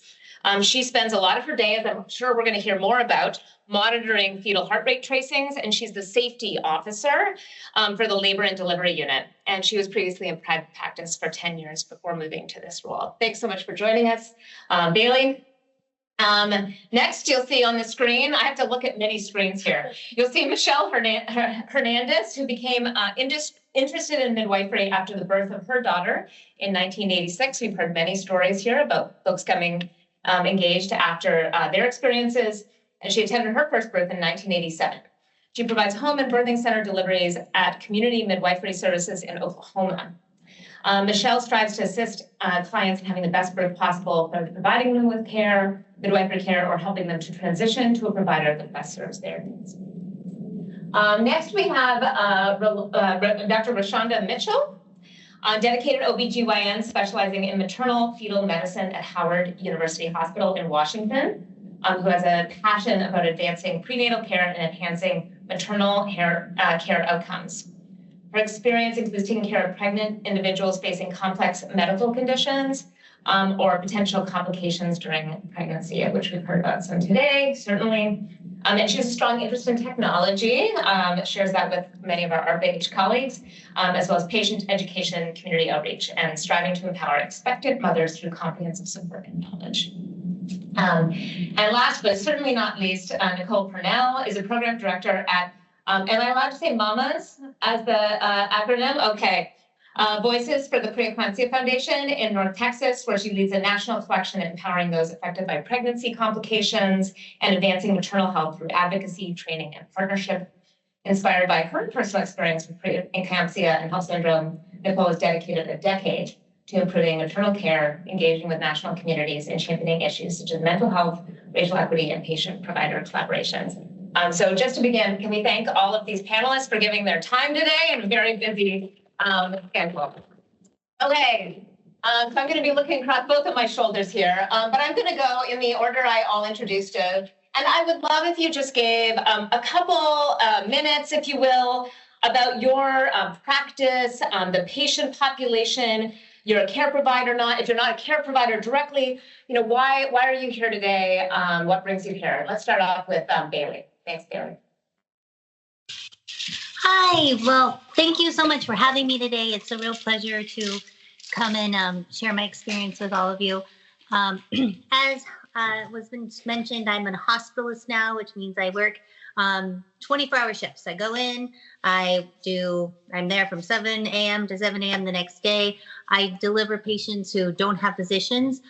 D: She spends a lot of her day, as I'm sure we're going to hear more about, monitoring fetal heart rate tracings, and she's the safety officer for the labor and delivery unit. And she was previously in private practice for 10 years before moving to this role. Thanks so much for joining us, Bailey. Next, you'll see on the screen, I have to look at many screens here. You'll see Michelle Hernandez, who became interested in midwifery after the birth of her daughter in 1986. We've heard many stories here about folks coming engaged after their experiences, and she attended her first birth in 1987. She provides home and birthing center deliveries at Community Midwifery Services in Oklahoma. Michelle strives to assist clients in having the best birth possible, whether providing them with care, midwifery care, or helping them to transition to a provider that best serves their needs. Next, we have Dr. Rashonda Mitchell, dedicated OBGYN specializing in maternal fetal medicine at Howard University Hospital in Washington, who has a passion about advancing prenatal care and enhancing maternal care outcomes. Her experience includes taking care of pregnant individuals facing complex medical conditions or potential complications during pregnancy, which we've heard about some today, certainly. And she has a strong interest in technology, shares that with many of our ARPA-H colleagues, as well as patient education, community outreach, and striving to empower expectant mothers through comprehensive support and knowledge. And last but certainly not least, Nicole Purnell is a program director at, am I allowed to say MAMAs as the acronym? Okay. Voices for the Preeclampsia Foundation in North Texas, where she leads a national collection empowering those affected by pregnancy complications and advancing maternal health through advocacy, training, and partnership. Inspired by her personal experience with preeclampsia and health syndrome, Nicole has dedicated a decade to improving maternal care, engaging with national communities, and championing issues such as mental health, racial equity, and patient-provider collaborations. So just to begin, can we thank all of these panelists for giving their time today and a very busy schedule. Okay, so I'm going to be looking across both of my shoulders here, but I'm going to go in the order I all introduced you. And I would love if you just gave a couple minutes, if you will, about your practice, the patient population. You're a care provider, not if you're not a care provider directly, you know, why are you here today? What brings you here? Let's start off with Bailey. Thanks, Bailey.
E: Hi, well, thank you so much for having me today. It's a real pleasure to come and share my experience with all of you. As was mentioned, I'm a hospitalist now, which means I work 24-hour shifts. I go in, I'm there from 7 a.m. to 7 a.m. the next day. I deliver patients who don't have physicians.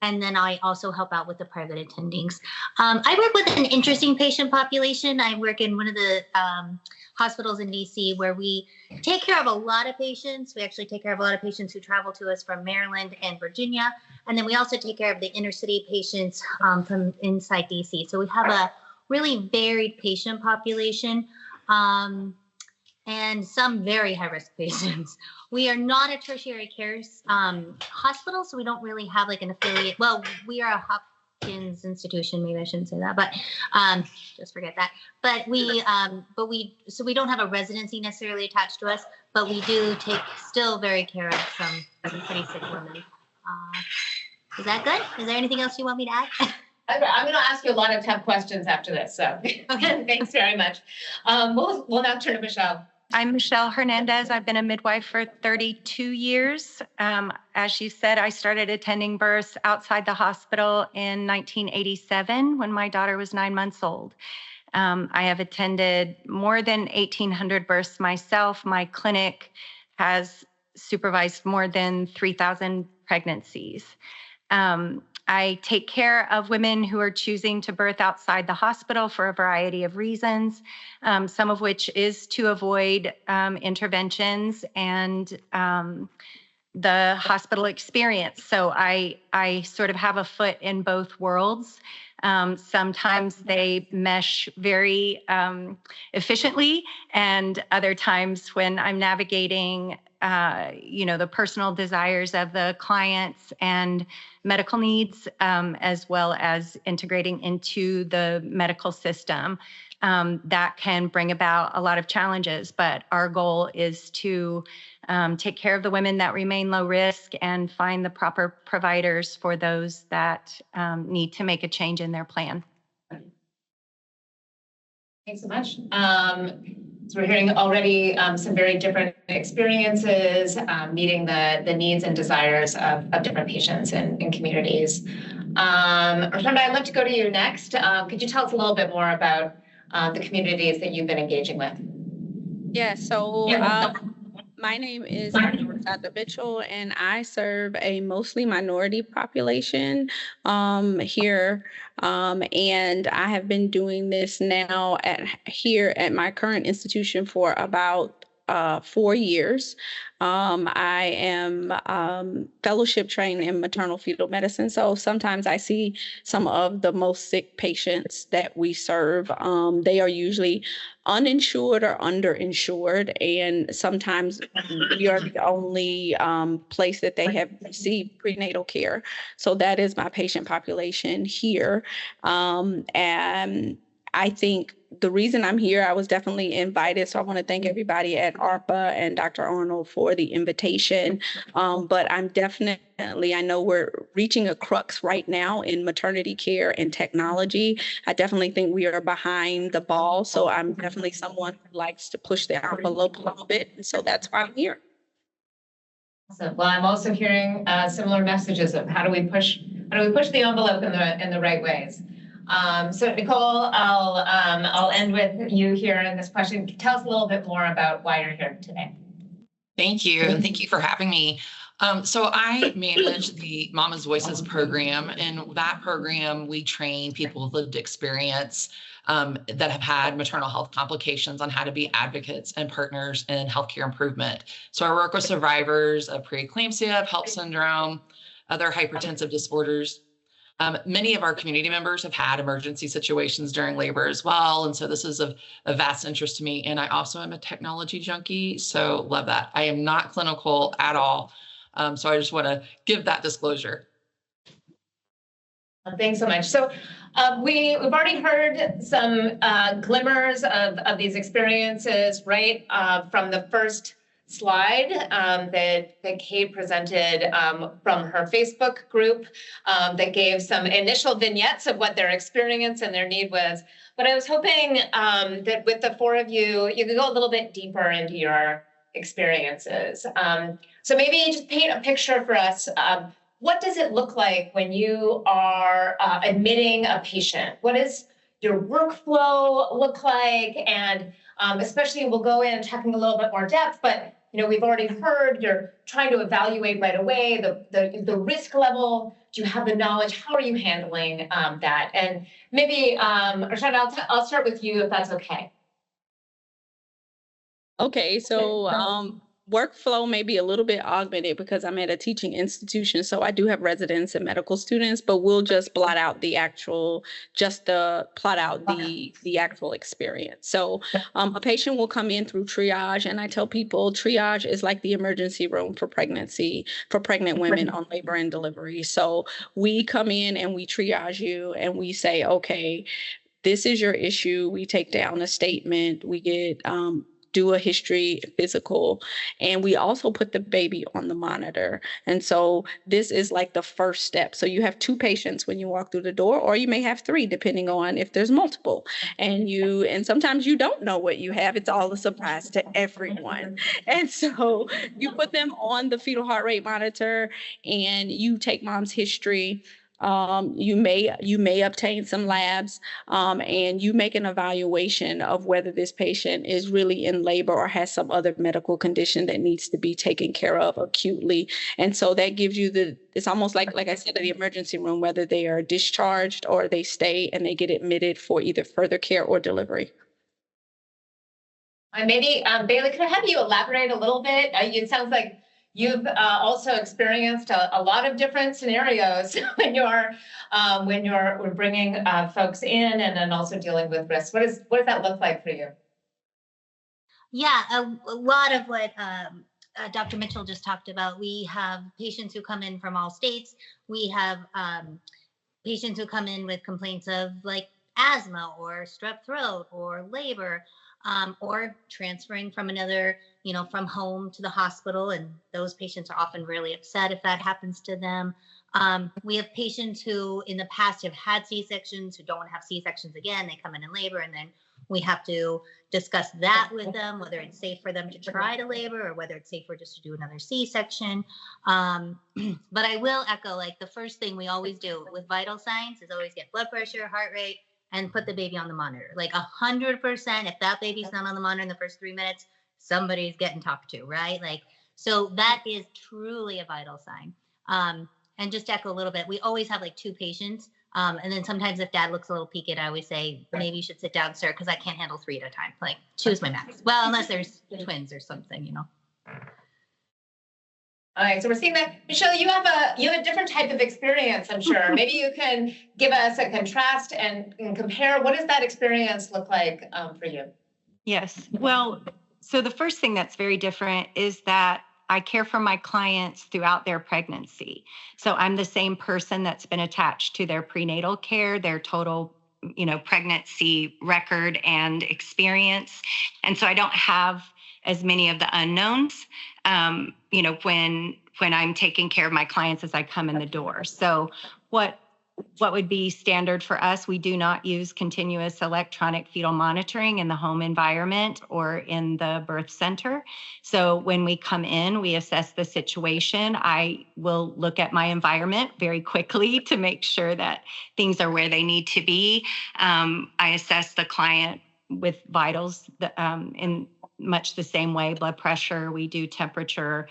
E: And then I also help out with the private attendings. I work with an interesting patient population. I work in one of the hospitals in DC where we take care of a lot of patients. We actually take care of a lot of patients who travel to us from Maryland and Virginia. And then we also take care of the inner city patients from inside DC. So we have a really varied patient population and some very high-risk patients. We are not a tertiary care hospital, so we don't really have like an affiliate. Well, we are a Hopkins institution. Maybe I shouldn't say that, but just forget that. But we don't have a residency necessarily attached to us, but we do still very care of some pretty sick women. Is that good? Is there anything else you want me to add?
D: I'm going to ask you a lot of tough questions after this, so thanks very much. We'll now turn to Michelle.
V: I'm Michelle Hernandez. I've been a midwife for 32 years. As she said, I started attending births outside the hospital in 1987 when my daughter was 9 months old. I have attended more than 1,800 births myself. My clinic has supervised more than 3,000 pregnancies. I take care of women who are choosing to birth outside the hospital for a variety of reasons, some of which is to avoid interventions and the hospital experience. So I sort of have a foot in both worlds. Sometimes they mesh very efficiently, and other times when I'm navigating the personal desires of the clients and medical needs, as well as integrating into the medical system, that can bring about a lot of challenges. But our goal is to take care of the women that remain low risk and find the proper providers for those that need to make a change in their plan.
D: Thanks so much. So we're hearing already some very different experiences, meeting the needs and desires of different patients and communities. Rashonda, I'd love to go to you next. Could you tell us a little bit more about the communities that you've been engaging with?
H: Yeah, so my name is Dr. Mitchell, and I serve a mostly minority population here. And I have been doing this now here at my current institution for about 4 years. I am fellowship trained in maternal fetal medicine. So sometimes I see some of the most sick patients that we serve. They are usually uninsured or underinsured. And sometimes we are the only place that they have received prenatal care. So that is my patient population here. And I think the reason I'm here, I was definitely invited. So I want to thank everybody at ARPA and Dr. Arnold for the invitation. But I'm definitely, I know we're reaching a crux right now in maternity care and technology. I definitely think we are behind the ball. So I'm definitely someone who likes to push the envelope a little bit. And so that's why I'm here.
D: Awesome. Well, I'm also hearing similar messages of how do we push the envelope in the right ways. So Nicole, I'll end with you here in this question. Tell us a little bit more about why you're here today.
J: Thank you. And thank you for having me. So I manage the Mama's Voices program. In that program, we train people with lived experience that have had maternal health complications on how to be advocates and partners in healthcare improvement. So I work with survivors of preeclampsia, of HELLP syndrome, other hypertensive disorders. Many of our community members have had emergency situations during labor as well. And so this is of vast interest to me. And I also am a technology junkie, so love that. I am not clinical at all. So I just want to give that disclosure.
D: Thanks so much. So we've already heard some glimmers of these experiences, right? From the first slide that Kate presented from her Facebook group that gave some initial vignettes of what their experience and their need was. But I was hoping that with the four of you, you could go a little bit deeper into your experiences. So maybe just paint a picture for us. What does it look like when you are admitting a patient? What does your workflow look like? And especially we'll go in talking a little bit more depth, but we've already heard you're trying to evaluate right away the risk level. Do you have the knowledge? How are you handling that? And maybe, Rashonda, I'll start with you if that's okay.
H: Okay, so workflow may be a little bit augmented because I'm at a teaching institution. So I do have residents and medical students, but we'll just plot out the actual experience. So a patient will come in through triage, and I tell people triage is like the emergency room for pregnancy, for pregnant women on labor and delivery. So we come in and we triage you and we say, okay, this is your issue. We take down a statement. We get do a history physical, and we also put the baby on the monitor. And so this is like the first step. So you have 2 patients when you walk through the door, or you may have 3 depending on if there's multiple. And sometimes you don't know what you have. It's all a surprise to everyone. And so you put them on the fetal heart rate monitor and you take mom's history. You may obtain some labs, and you make an evaluation of whether this patient is really in labor or has some other medical condition that needs to be taken care of acutely. And so that gives you it's almost like I said, the emergency room, whether they are discharged or they stay and they get admitted for either further care or delivery.
D: Maybe, Bailey, could I have you elaborate a little bit? It sounds like you've also experienced a lot of different scenarios when we're bringing folks in and then also dealing with risk. What does that look like for you?
E: Yeah, a lot of what Dr. Mitchell just talked about. We have patients who come in from all states. We have patients who come in with complaints of like asthma or strep throat or labor, or transferring from another, from home to the hospital. And those patients are often really upset if that happens to them. We have patients who in the past have had C-sections who don't want to have C-sections again. They come in labor, and then we have to discuss that with them, whether it's safe for them to try to labor or whether it's safer just to do another C-section. But I will echo, like, the first thing we always do with vital signs is always get blood pressure, heart rate, and put the baby on the monitor. Like 100%, if that baby's not on the monitor in the first 3 minutes, somebody's getting talked to, right? Like, so that is truly a vital sign. And just to echo a little bit, we always have like 2 patients. And then sometimes if dad looks a little peaked, I always say, maybe you should sit down, sir, because I can't handle 3 at a time. Like, 2 is my max. Well, unless there's twins or something,
D: All right, so we're seeing that. Michelle, you have a different type of experience, I'm sure. Maybe you can give us a contrast and compare. What does that experience look like for you?
V: Yes. Well, so the first thing that's very different is that I care for my clients throughout their pregnancy. So I'm the same person that's been attached to their prenatal care, their total, pregnancy record and experience. And so I don't have as many of the unknowns, when I'm taking care of my clients as I come in the door. So what would be standard for us? We do not use continuous electronic fetal monitoring in the home environment or in the birth center. So when we come in, we assess the situation. I will look at my environment very quickly to make sure that things are where they need to be. I assess the client with vitals in much the same way, blood pressure, we do temperature,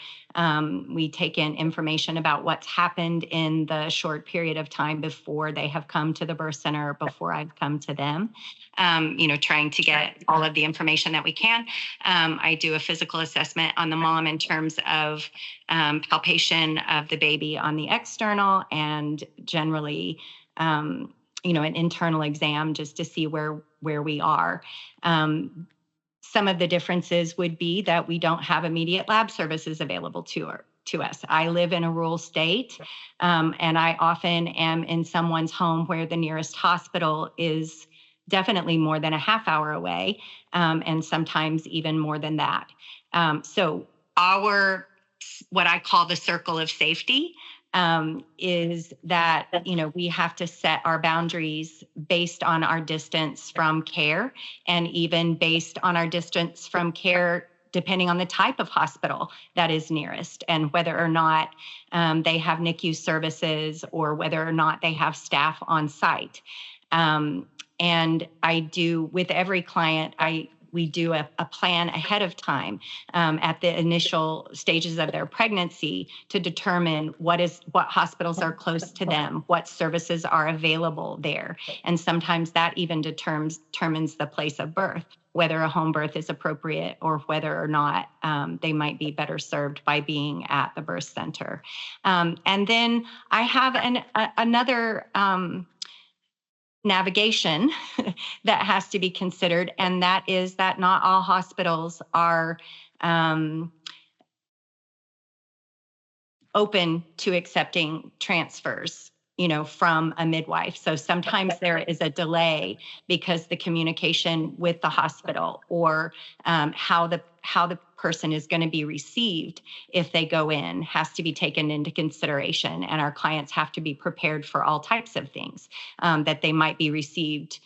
V: we take in information about what's happened in the short period of time before they have come to the birth center, before I've come to them, trying to get all of the information that we can. I do a physical assessment on the mom in terms of palpation of the baby on the external, and generally, an internal exam just to see where we are. Some of the differences would be that we don't have immediate lab services available to us. I live in a rural state, and I often am in someone's home where the nearest hospital is definitely more than a half hour away, and sometimes even more than that. So what I call the circle of safety, is that, we have to set our boundaries based on our distance from care, and even based on our distance from care, depending on the type of hospital that is nearest, and whether or not they have NICU services, or whether or not they have staff on site. And I do, with every client, we do a plan ahead of time at the initial stages of their pregnancy to determine what hospitals are close to them, what services are available there. And sometimes that even determines the place of birth, whether a home birth is appropriate or whether or not they might be better served by being at the birth center. And then I have another navigation that has to be considered, and that is that not all hospitals are open to accepting transfers, from a midwife. So sometimes there is a delay because the communication with the hospital, or how the person is going to be received if they go in, has to be taken into consideration. And our clients have to be prepared for all types of things, that they might be received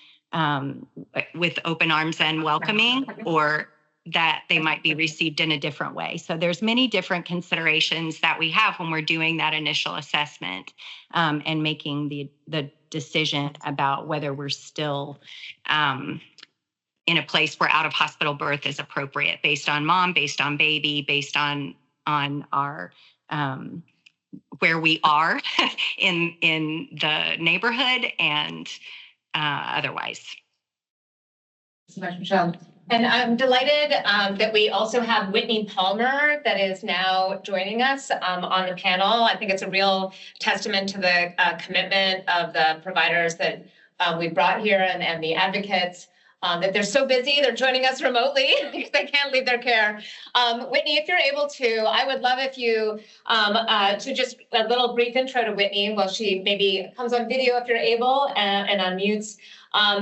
V: with open arms and welcoming, or
B: that they might be received in a different way. So there's many different considerations that we have when we're doing that initial assessment and making the decision about whether we're still in a place where out of hospital birth is appropriate based on mom, based on baby, based on our where we are in the neighborhood and otherwise.
D: So much, Michelle. And I'm delighted that we also have Whitney Palmer that is now joining us on the panel. I think it's a real testament to the commitment of the providers that we brought here and the advocates. That they're so busy, they're joining us remotely because they can't leave their care. Whitney, if you're able to, I would love if you, to just a little brief intro to Whitney while she maybe comes on video if you're able and unmutes.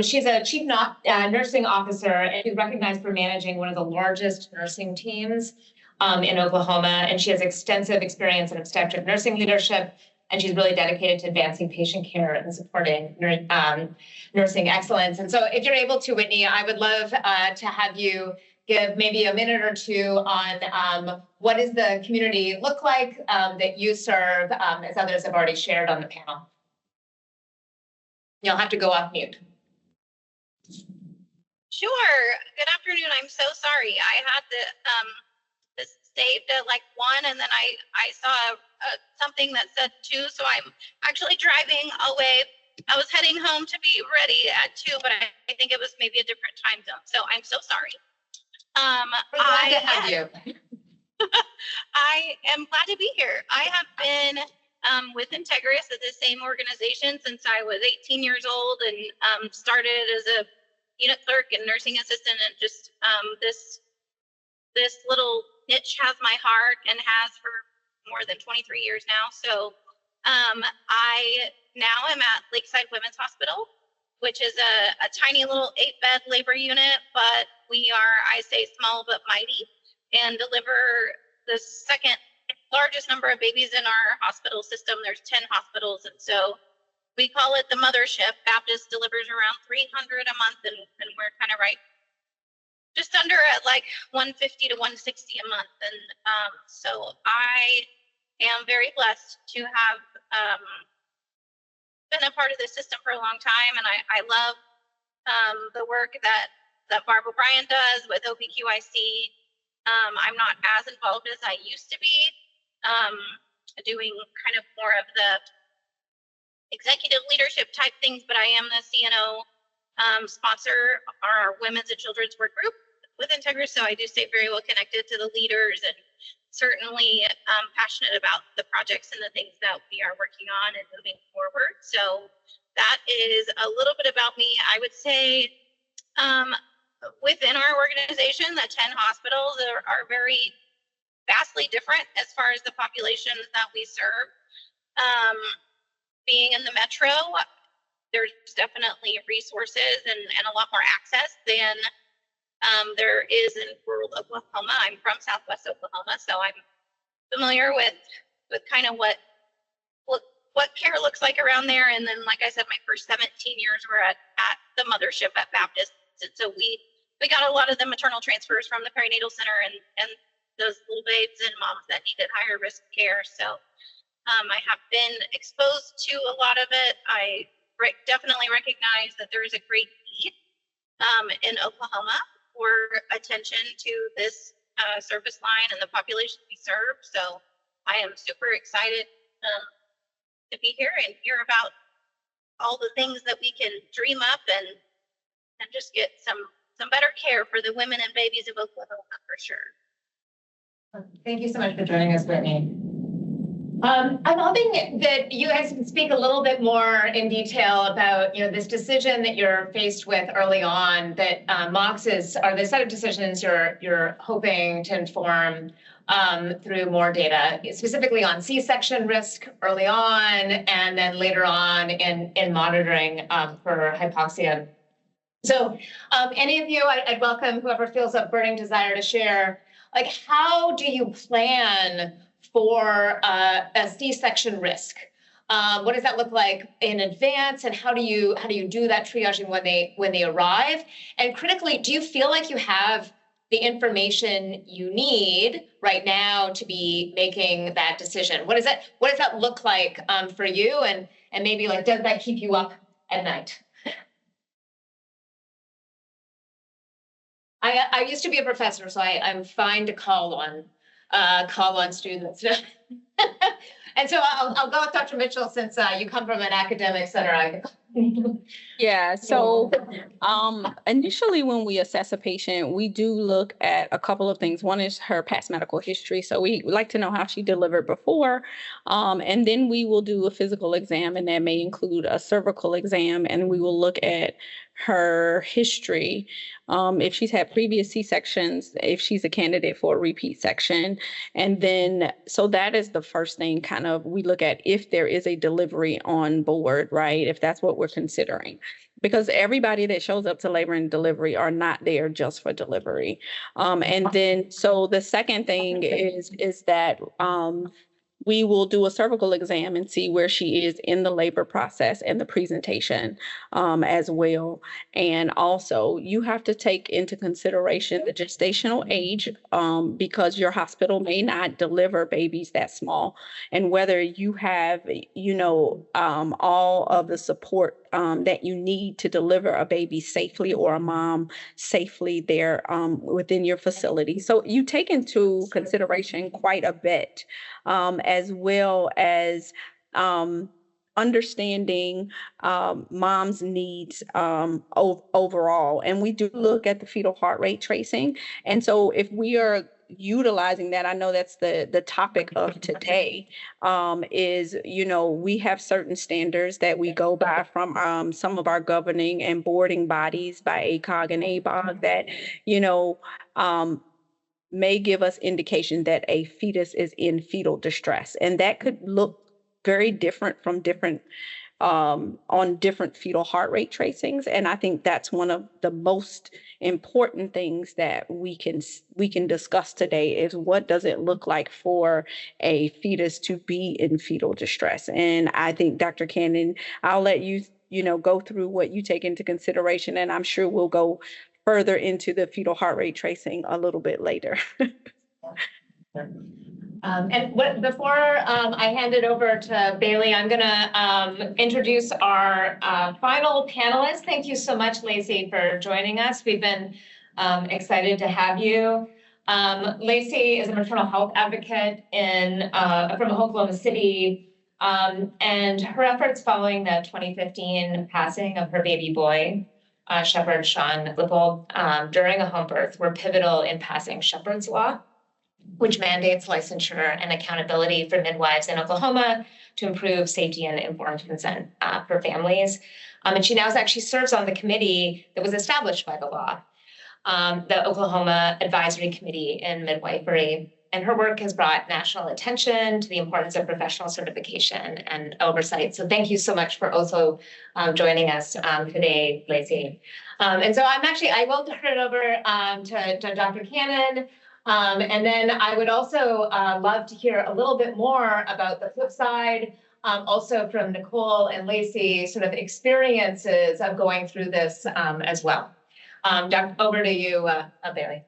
D: She's a chief nursing officer and she's recognized for managing one of the largest nursing teams in Oklahoma. And she has extensive experience in obstetric nursing leadership. And she's really dedicated to advancing patient care and supporting nursing excellence. And so if you're able to, Whitney, I would love to have you give maybe a minute or two on what does the community look like that you serve, as others have already shared on the panel. You'll have to go off mute.
K: Sure. Good afternoon. I'm so sorry. I had this saved at like 1 and then I saw something that said 2, so I'm actually driving away. I was heading home to be ready at 2, but I think it was maybe a different time zone, so I'm so sorry.
D: We're glad to have you.
K: I am glad to be here. I have been with Integris at the same organization since I was 18 years old and started as a unit clerk and nursing assistant, and just this little niche has my heart and has for more than 23 years now. So I now am at Lakeside Women's Hospital, which is a tiny little 8-bed labor unit, but we are, I say, small but mighty, and deliver the second largest number of babies in our hospital system. There's 10 hospitals, and so we call it the mothership. Baptist delivers around 300 a month, and we're kind of right just under at like 150 to 160 a month. And so I am very blessed to have been a part of this system for a long time. And I love the work that Barb O'Brien does with OPQIC. I'm not as involved as I used to be, doing kind of more of the executive leadership type things, but I am the CNO sponsor our women's and children's work group with Integris, so I do stay very well connected to the leaders and certainly passionate about the projects and the things that we are working on and moving forward. So that is a little bit about me. I would say within our organization, the 10 hospitals are very vastly different as far as the populations that we serve. Being in the metro, there's definitely resources and a lot more access than there is in rural Oklahoma. I'm from Southwest Oklahoma, so I'm familiar with kind of what care looks like around there. And then, like I said, my first 17 years were at the mothership at Baptist, and so we got a lot of the maternal transfers from the perinatal center and those little babes and moms that needed higher risk care. So I have been exposed to a lot of it. I definitely recognize that there is a great need in Oklahoma for attention to this service line and the population we serve. So I am super excited to be here and hear about all the things that we can dream up and just get some better care for the women and babies of Oklahoma for sure.
D: Thank you so much for joining us, Whitney. I'm hoping that you guys can speak a little bit more in detail about, this decision that you're faced with early on, that MOCS are the set of decisions you're hoping to inform through more data, specifically on C-section risk early on, and then later on in monitoring for hypoxia. So any of you, I'd welcome whoever feels a burning desire to share, like, how do you plan for a C-section risk? What does that look like in advance, and how do you do that triaging when they arrive? And critically, do you feel like you have the information you need right now to be making that decision? What does that look like for you? And maybe like, does that keep you up at night? I used to be a professor, so I'm fine to call on students. And so I'll go with Dr. Mitchell since you come from an academic center.
H: Yeah, so initially when we assess a patient, we do look at a couple of things. One is her past medical history. So we like to know how she delivered before. And then we will do a physical exam, and that may include a cervical exam, and we will look at her history. If she's had previous C-sections, if she's a candidate for a repeat section. And then, so that is the first thing kind of we look at if there is a delivery on board, right? If that's what we're considering. Because everybody that shows up to labor and delivery are not there just for delivery. And then, so the second thing is that we will do a cervical exam and see where she is in the labor process and the presentation as well. And also, you have to take into consideration the gestational age because your hospital may not deliver babies that small. And whether you have, all of the support that you need to deliver a baby safely or a mom safely there within your facility. So you take into consideration quite a bit, as well as understanding mom's needs overall. And we do look at the fetal heart rate tracing. And so if we are utilizing that, I know that's the topic of today, is, we have certain standards that we go by from some of our governing and boarding bodies by ACOG and ABOG that, may give us indication that a fetus is in fetal distress. And that could look very different from different on different fetal heart rate tracings. And I think that's one of the most important things that we can discuss today is what does it look like for a fetus to be in fetal distress. And I think Dr. Cannon, I'll let you, go through what you take into consideration, and I'm sure we'll go further into the fetal heart rate tracing a little bit later.
D: Before I hand it over to Bailey, I'm going to introduce our final panelist. Thank you so much, Lacey, for joining us. We've been excited to have you. Lacey is a maternal health advocate from Oklahoma City, and her efforts following the 2015 passing of her baby boy, Shepherd Sean Lippold, during a home birth were pivotal in passing Shepherd's Law, which mandates licensure and accountability for midwives in Oklahoma to improve safety and informed consent for families. And she now actually serves on the committee that was established by the law, the Oklahoma Advisory Committee in Midwifery. And her work has brought national attention to the importance of professional certification and oversight. So thank you so much for also joining us today, Lacey. And so I will turn it over to Dr. Cannon. And then I would also love to hear a little bit more about the flip side, also from Nicole and Lacey, sort of experiences of going through this as well. Over to you, Bailey.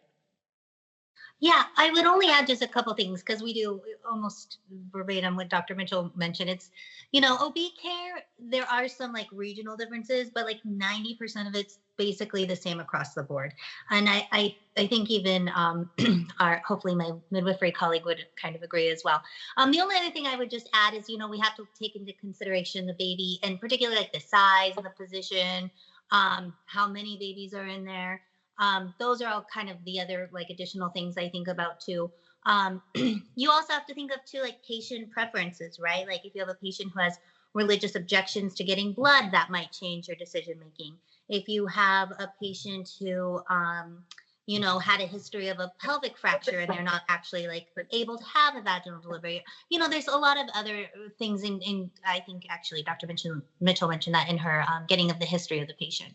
E: Yeah, I would only add just a couple things because we do almost verbatim what Dr. Mitchell mentioned. It's, OB care, there are some like regional differences, but like 90% of it's basically the same across the board. And I think even hopefully my midwifery colleague would kind of agree as well. The only other thing I would just add is, we have to take into consideration the baby and particularly like the size and the position, how many babies are in there. Those are all kind of the other like additional things I think about too. You also have to think of too, like patient preferences, right? Like if you have a patient who has religious objections to getting blood, that might change your decision making. If you have a patient who, had a history of a pelvic fracture and they're not actually like able to have a vaginal delivery, there's a lot of other things in I think actually Dr. Mitchell mentioned that in her getting of the history of the patient.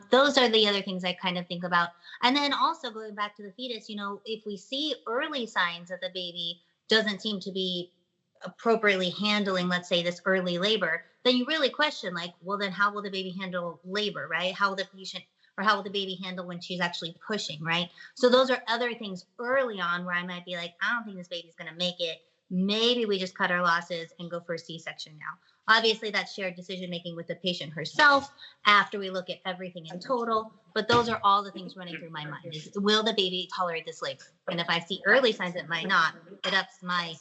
E: Those are the other things I kind of think about. And then also going back to the fetus, if we see early signs that the baby doesn't seem to be appropriately handling, let's say, this early labor, then you really question like, well, then how will the baby handle labor, right? How will the patient or how will the baby handle when she's actually pushing, right? So those are other things early on where I might be like, I don't think this baby's going to make it. Maybe we just cut our losses and go for a C-section now. Obviously, that's shared decision making with the patient herself after we look at everything in total. But those are all the things running through my mind is, will the baby tolerate this labor? And if I see early signs it might not, it ups my,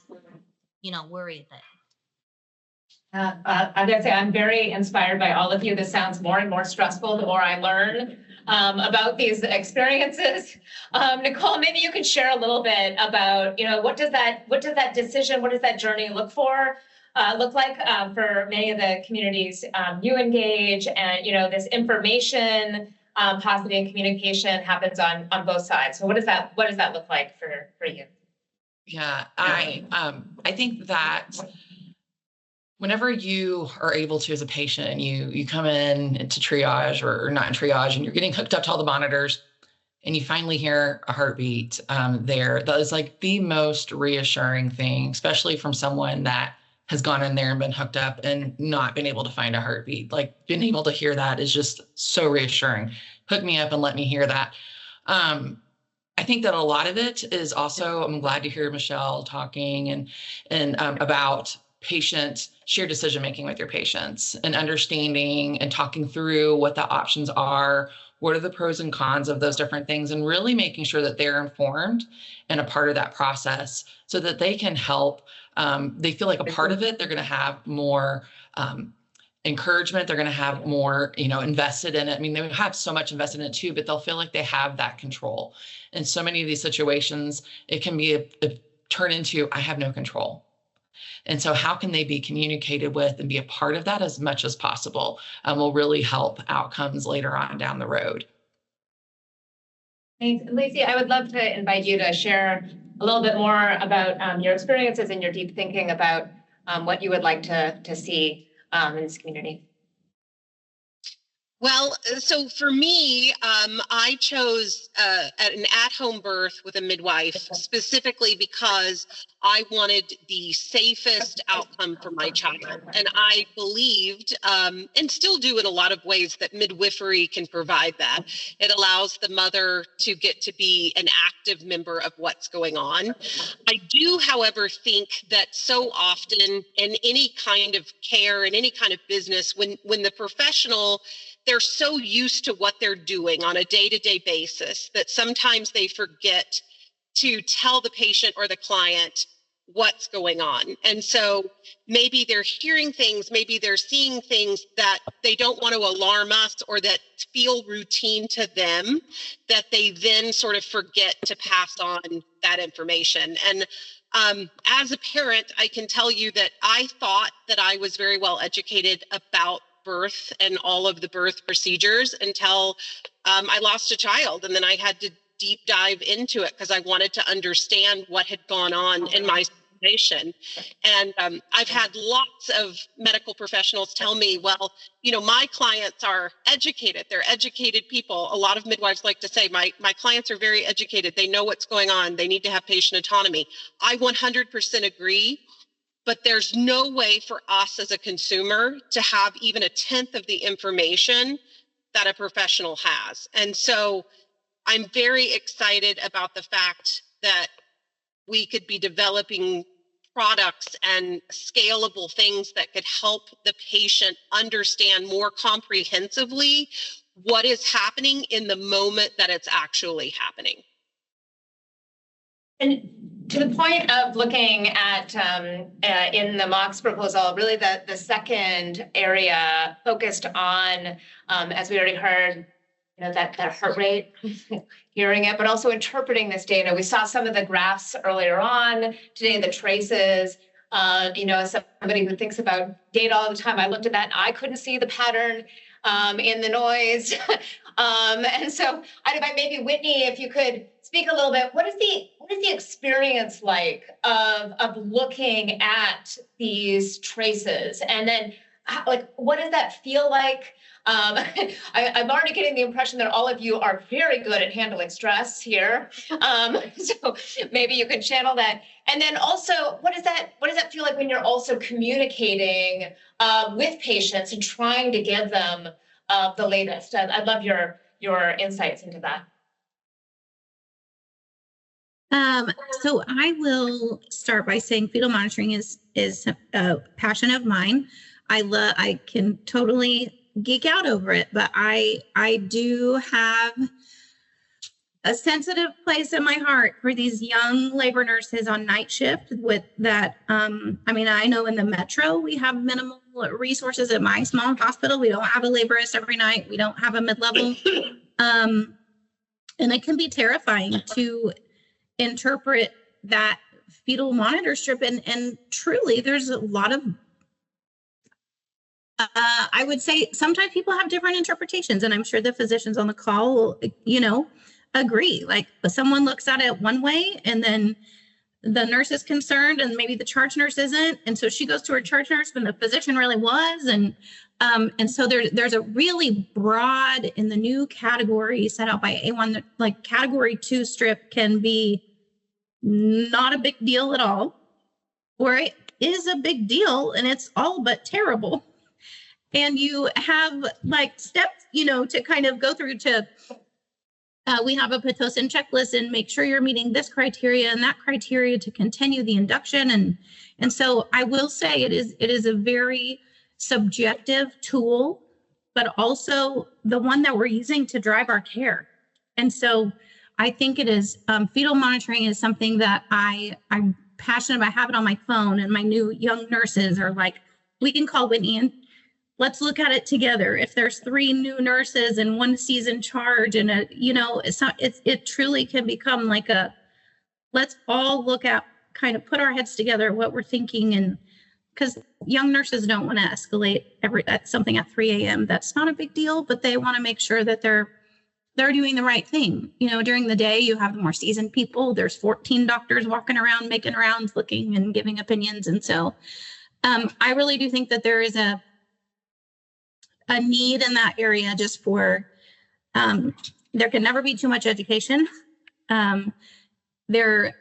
E: worry a bit.
D: I'm going to say I'm very inspired by all of you. This sounds more and more stressful the more I learn about these experiences. Nicole, maybe you could share a little bit about, what does that decision, what does that journey look like for many of the communities you engage, and this information positive and communication happens on both sides. So what does that look like for you?
J: Yeah, I think that whenever you are able to, as a patient, and you come in to triage or not in triage, and you're getting hooked up to all the monitors, and you finally hear a heartbeat that is like the most reassuring thing, especially from someone that has gone in there and been hooked up and not been able to find a heartbeat. Like, being able to hear that is just so reassuring. Hook me up and let me hear that. I think that a lot of it is also, I'm glad to hear Michelle talking and about patient shared decision making with your patients, and understanding and talking through what the options are, what are the pros and cons of those different things, and really making sure that they're informed and a part of that process so that they can help. They feel like a part of it. They're going to have more encouragement. They're going to have more, invested in it. I mean, they have so much invested in it too, but they'll feel like they have that control. In so many of these situations, it can be turn into, I have no control. And so how can they be communicated with and be a part of that as much as possible will really help outcomes later on down the road.
D: Thanks. Lacey, I would love to invite you to share a little bit more about your experiences and your deep thinking about what you would like to see in this community.
G: Well, so for me, I chose an at-home birth with a midwife specifically because I wanted the safest outcome for my child. And I believed, and still do in a lot of ways, that midwifery can provide that. It allows the mother to get to be an active member of what's going on. I do, however, think that so often in any kind of care, in any kind of business, when the professional, they're so used to what they're doing on a day-to-day basis that sometimes they forget to tell the patient or the client what's going on. And so maybe they're hearing things, maybe they're seeing things that they don't want to alarm us or that feel routine to them, that they then sort of forget to pass on that information. And as a parent, I can tell you that I thought that I was very well educated about birth and all of the birth procedures until I lost a child. And then I had to deep dive into it because I wanted to understand what had gone on in my situation. And I've had lots of medical professionals tell me, well, my clients are educated. They're educated people. A lot of midwives like to say, my clients are very educated. They know what's going on. They need to have patient autonomy. I 100% agree. But there's no way for us as a consumer to have even a tenth of the information that a professional has. And so I'm very excited about the fact that we could be developing products and scalable things that could help the patient understand more comprehensively what is happening in the moment that it's actually happening.
D: And to the point of looking at in the MOCS proposal, really the second area focused on, as we already heard, that heart rate, hearing it, but also interpreting this data. We saw some of the graphs earlier on today, the traces. As somebody who thinks about data all the time, I looked at that and I couldn't see the pattern in the noise. And so I'd invite maybe Whitney, if you could speak a little bit. What is the experience like of looking at these traces? And then what does that feel like? I'm already getting the impression that all of you are very good at handling stress here. So maybe you can channel that. And then also, what does that feel like when you're also communicating with patients and trying to give them the latest? I'd love your your insights into that.
C: So I will start by saying fetal monitoring is a passion of mine. I can totally geek out over it, but I do have a sensitive place in my heart for these young labor nurses on night shift with that. I mean, I know in the metro, we have minimal resources at my small hospital. We don't have a laborist every night. We don't have a mid-level. And it can be terrifying to interpret that fetal monitor strip. And truly, there's a lot of, I would say sometimes people have different interpretations, and I'm sure the physicians on the call will, agree. Like someone looks at it one way, and then the nurse is concerned, and maybe the charge nurse isn't. And so she goes to her charge nurse when the physician really was. And so there's a really broad, in the new category set out by A1, like category 2 strip can be not a big deal at all, or it is a big deal and it's all but terrible. And you have like steps, to kind of go through to, we have a Pitocin checklist and make sure you're meeting this criteria and that criteria to continue the induction. And so I will say it is a very subjective tool, but also the one that we're using to drive our care. And so I think it is, fetal monitoring is something that I'm passionate about. I have it on my phone, and my new young nurses are like, we can call Whitney and let's look at it together. If there's 3 new nurses and 1 seasoned charge, and it truly can become like let's all look at, kind of put our heads together, what we're thinking. And because young nurses don't want to escalate something at 3 a.m. That's not a big deal, but they want to make sure that they're doing the right thing. During the day, you have more seasoned people. There's 14 doctors walking around, making rounds, looking and giving opinions. And so I really do think that there is a need in that area just for, there can never be too much education. There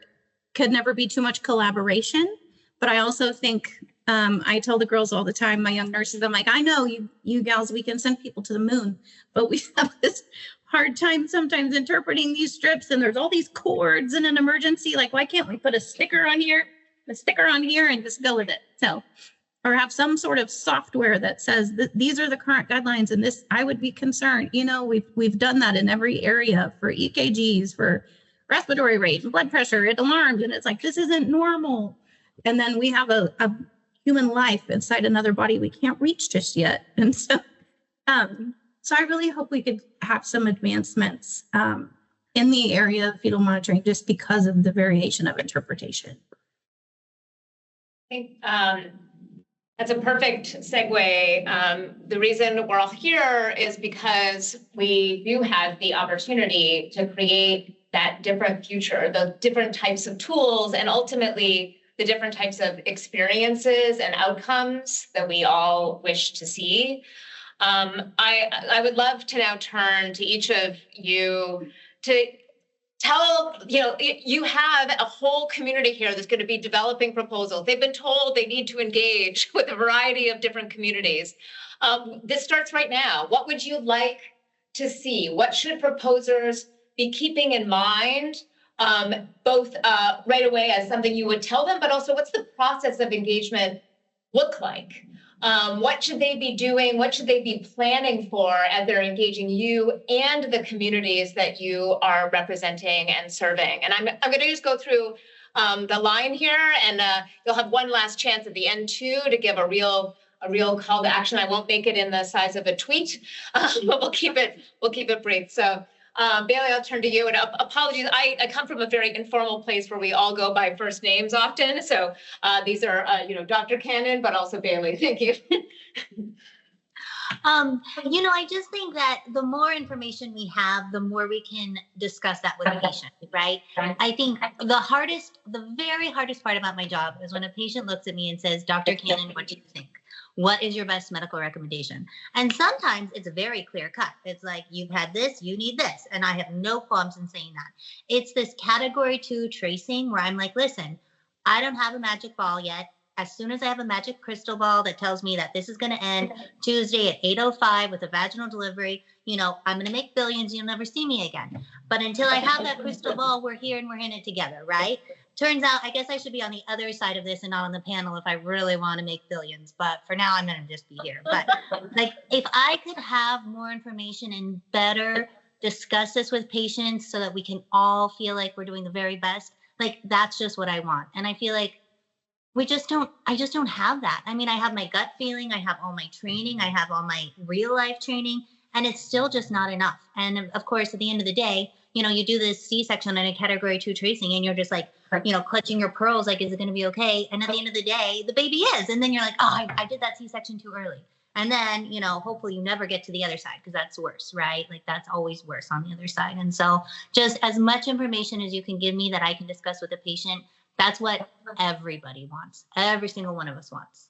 C: could never be too much collaboration. But I also think, I tell the girls all the time, my young nurses, I'm like, I know you gals, we can send people to the moon, but we have this hard time sometimes interpreting these strips, and there's all these cords in an emergency. Like, why can't we put a sticker on here, and just go with it? So, or have some sort of software that says that these are the current guidelines, and this, I would be concerned. We've done that in every area for EKGs, for respiratory rate and blood pressure. It alarms, and it's like, this isn't normal. And then we have a human life inside another body we can't reach just yet. And so, so I really hope we could have some advancements in the area of fetal monitoring, just because of the variation of interpretation.
D: I think that's a perfect segue. The reason we're all here is because we do have the opportunity to create that different future, the different types of tools, and ultimately the different types of experiences and outcomes that we all wish to see. I would love to now turn to each of you to tell, you have a whole community here that's going to be developing proposals. They've been told they need to engage with a variety of different communities. This starts right now. What would you like to see? What should proposers be keeping in mind, both right away as something you would tell them, but also what's the process of engagement look like? What should they be doing? What should they be planning for as they're engaging you and the communities that you are representing and serving? And I'm going to just go through the line here, and you'll have one last chance at the end too to give a real call to action. I won't make it in the size of a tweet, but we'll keep it brief. So Bailey, I'll turn to you, and apologies. I come from a very informal place where we all go by first names often. So these are, Dr. Cannon, but also Bailey. Thank you.
E: I just think that the more information we have, the more we can discuss that with a patient, right? I think the very hardest part about my job is when a patient looks at me and says, Dr. Cannon, what do you think? What is your best medical recommendation? And sometimes it's very clear cut. It's like, you've had this, you need this. And I have no qualms in saying that. It's this category 2 tracing where I'm like, listen, I don't have a magic ball yet. as soon as I have a magic crystal ball that tells me that this is going to end Tuesday at 8:05 with a vaginal delivery, I'm going to make billions. You'll never see me again. But until I have that crystal ball, we're here and we're in it together, right? Turns out, I guess I should be on the other side of this and not on the panel if I really want to make billions. But for now, I'm going to just be here. But if I could have more information and better discuss this with patients so that we can all feel like we're doing the very best, that's just what I want. And I feel like I just don't have that. I mean, I have my gut feeling, I have all my training, I have all my real life training, and it's still just not enough. And of course, at the end of the day, you do this C-section and a category 2 tracing and you're just clutching your pearls, is it going to be okay? And at the end of the day, the baby is. And then you're like, oh, I did that C-section too early. And then, hopefully you never get to the other side because that's worse, right? That's always worse on the other side. And so just as much information as you can give me that I can discuss with the patient, that's what everybody wants. Every single one of us wants.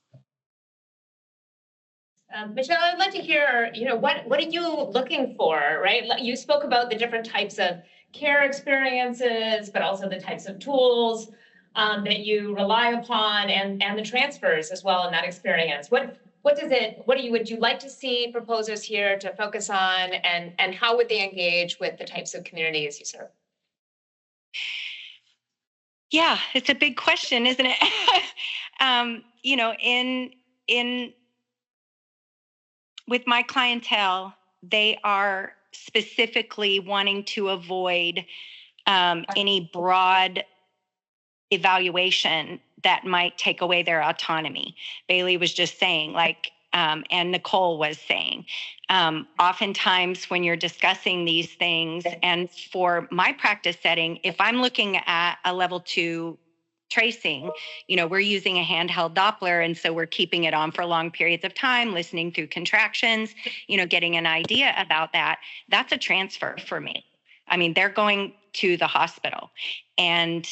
D: Michelle, I'd like to hear, what are you looking for, right? You spoke about the different types of care experiences, but also the types of tools that you rely upon and the transfers as well in that experience. Would you like to see proposers here to focus on, and how would they engage with the types of communities you serve?
V: Yeah, it's a big question, isn't it? With my clientele, they are specifically wanting to avoid any broad evaluation that might take away their autonomy. Bailey was just saying, and Nicole was saying, oftentimes when you're discussing these things, and for my practice setting, if I'm looking at a level 2 tracing, we're using a handheld Doppler, and so we're keeping it on for long periods of time, listening through contractions, getting an idea about that. That's a transfer for me. I mean, they're going to the hospital, and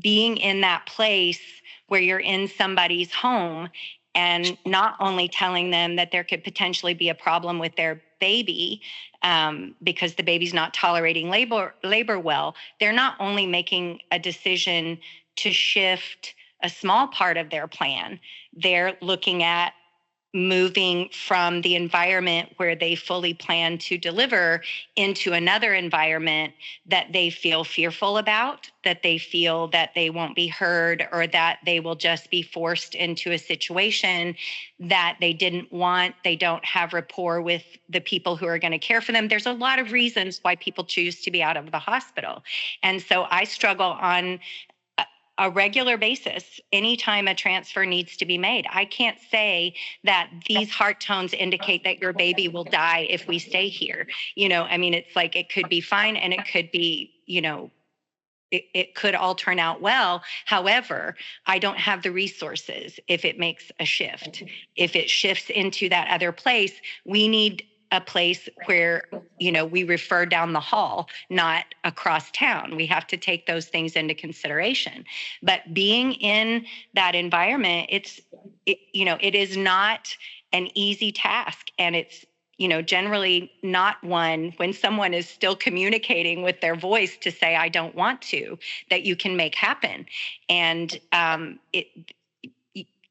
V: being in that place where you're in somebody's home and not only telling them that there could potentially be a problem with their baby because the baby's not tolerating labor well, they're not only making a decision to shift a small part of their plan, they're looking at moving from the environment where they fully plan to deliver into another environment that they feel fearful about, that they feel that they won't be heard, or that they will just be forced into a situation that they didn't want. They don't have rapport with the people who are going to care for them. There's a lot of reasons why people choose to be out of the hospital. And so I struggle on a regular basis anytime a transfer needs to be made. I can't say that these heart tones indicate that your baby will die if we stay here. It's it could be fine, and it could be, it could all turn out well. However, I don't have the resources if it makes a shift. If it shifts into that other place, we need a place where, we refer down the hall, not across town. We have to take those things into consideration. But being in that environment, it is not an easy task. And it's, generally not one when someone is still communicating with their voice to say, I don't want to, that you can make happen. And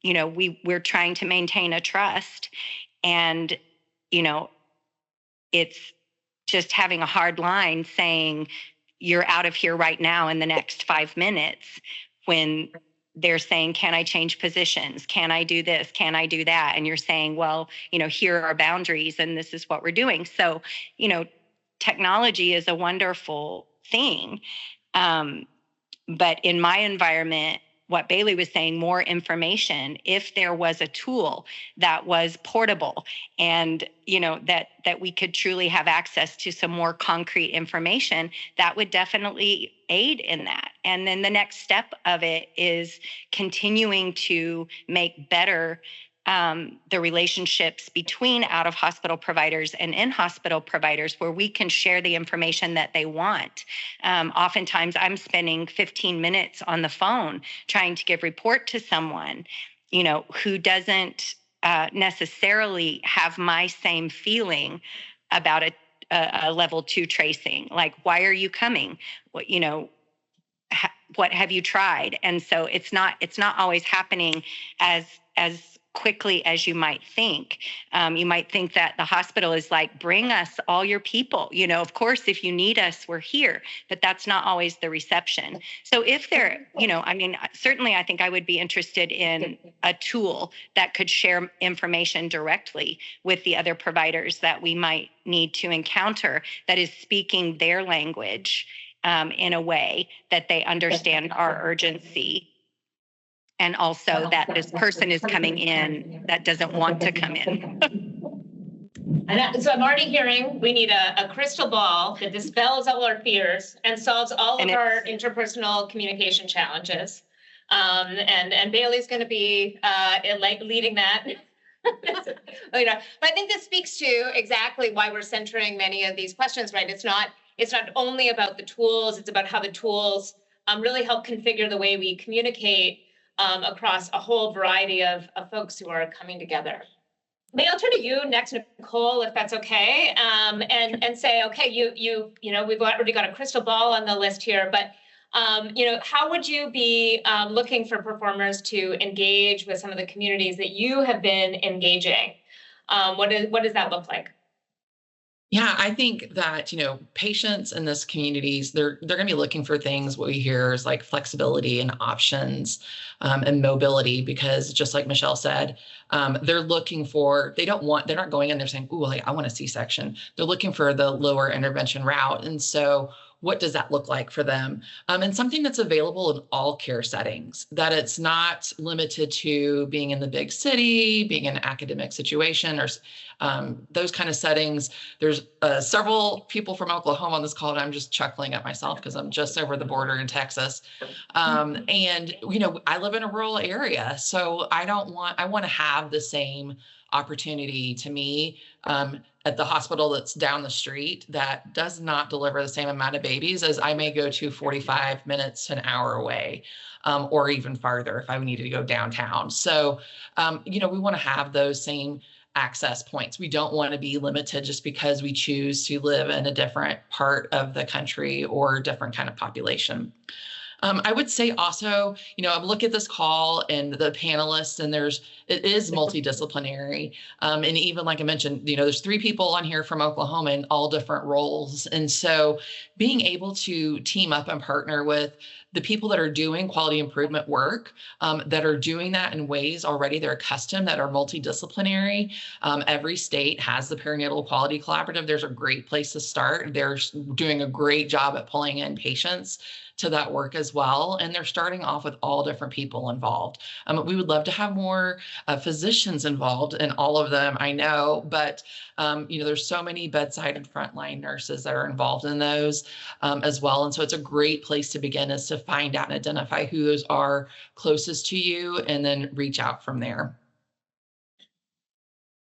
V: we're trying to maintain a trust, and, it's just having a hard line saying you're out of here right now in the next 5 minutes when they're saying, can I change positions? Can I do this? Can I do that? And you're saying, well, here are our boundaries and this is what we're doing. So, technology is a wonderful thing. But in my environment, what Bailey was saying, more information, if there was a tool that was portable and, that we could truly have access to some more concrete information, that would definitely aid in that. And then the next step of it is continuing to make better the relationships between out-of-hospital providers and in-hospital providers, where we can share the information that they want. Oftentimes, I'm spending 15 minutes on the phone trying to give report to someone, who doesn't necessarily have my same feeling about a level 2 tracing. Like, why are you coming? what have you tried? And so it's not always happening as quickly as you might think. You might think that the hospital is like, bring us all your people. You know, of course, if you need us, we're here, but that's not always the reception. So if there, you know, I mean, certainly I think I would be interested in a tool that could share information directly with the other providers that we might need to encounter that is speaking their language in a way that they understand our urgency. And also that this person is coming in that doesn't want to come in.
D: And so I'm already hearing we need a crystal ball that dispels all our fears and solves all of our interpersonal communication challenges. And Bailey's going to be leading that. But I think this speaks to exactly why we're centering many of these questions, right? It's not only about the tools, it's about how the tools really help configure the way we communicate across a whole variety of folks who are coming together. May I'll turn to you next, Nicole, if that's okay, and say, okay, you know, we've already got a crystal ball on the list here, but you know, how would you be looking for performers to engage with some of the communities that you have been engaging? What does that look like?
J: Yeah, I think that, you know, patients in this communities, they're going to be looking for things. What we hear is like flexibility and options and mobility, because just like Michelle said, they're looking for, they're not going in there saying, ooh, like, I want a C-section. They're looking for the lower intervention route. And so what does that look like for them? And something that's available in all care settings, that it's not limited to being in the big city, being in an academic situation, or those kind of settings. There's several people from Oklahoma on this call, and I'm just chuckling at myself because I'm just over the border in Texas. And, you know, I live in a rural area, so I want to have the same opportunity to me at the hospital that's down the street that does not deliver the same amount of babies as I may go to 45 minutes to an hour away, or even farther if I needed to go downtown. So, you know, we want to have those same access points. We don't want to be limited just because we choose to live in a different part of the country or a different kind of population. I would say also, you know, I'm looking at this call and the panelists, and it is multidisciplinary. And even like I mentioned, you know, there's 3 people on here from Oklahoma in all different roles. And so being able to team up and partner with the people that are doing quality improvement work, that are doing that in ways already they're accustomed, that are multidisciplinary. Every state has the Perinatal Quality Collaborative. There's a great place to start. They're doing a great job at pulling in patients to that work as well. And they're starting off with all different people involved. We would love to have more physicians involved in all of them, I know, but you know, there's so many bedside and frontline nurses that are involved in those as well. And so it's a great place to begin, is to find out and identify who those are closest to you and then reach out from there.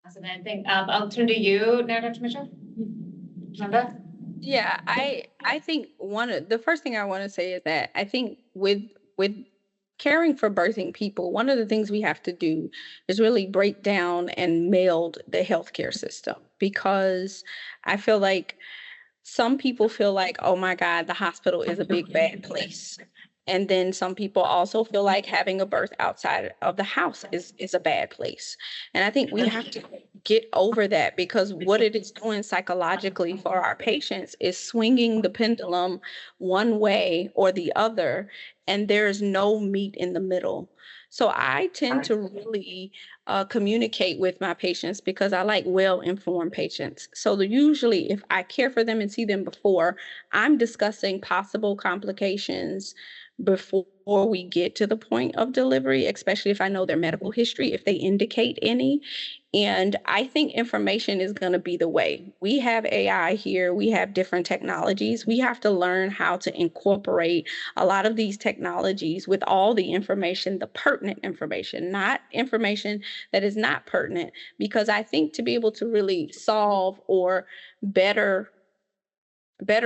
D: Awesome. I think I'll turn to you now, Dr. Mitchell. Amanda?
H: Yeah, I think the first thing I want to say is that I think with caring for birthing people, one of the things we have to do is really break down and meld the healthcare system, because I feel like some people feel like, oh my God, the hospital is a big bad place. And then some people also feel like having a birth outside of the house is a bad place. And I think we have to get over that, because what it is doing psychologically for our patients is swinging the pendulum one way or the other, and there's no meat in the middle. So I tend to really communicate with my patients, because I like well-informed patients. So usually if I care for them and see them before, I'm discussing possible complications before we get to the point of delivery, especially if I know their medical history, if they indicate any. And I think information is going to be the way. We have AI here. We have different technologies. We have to learn how to incorporate a lot of these technologies with all the information, the pertinent information, not information that is not pertinent. Because I think to be able to really solve or better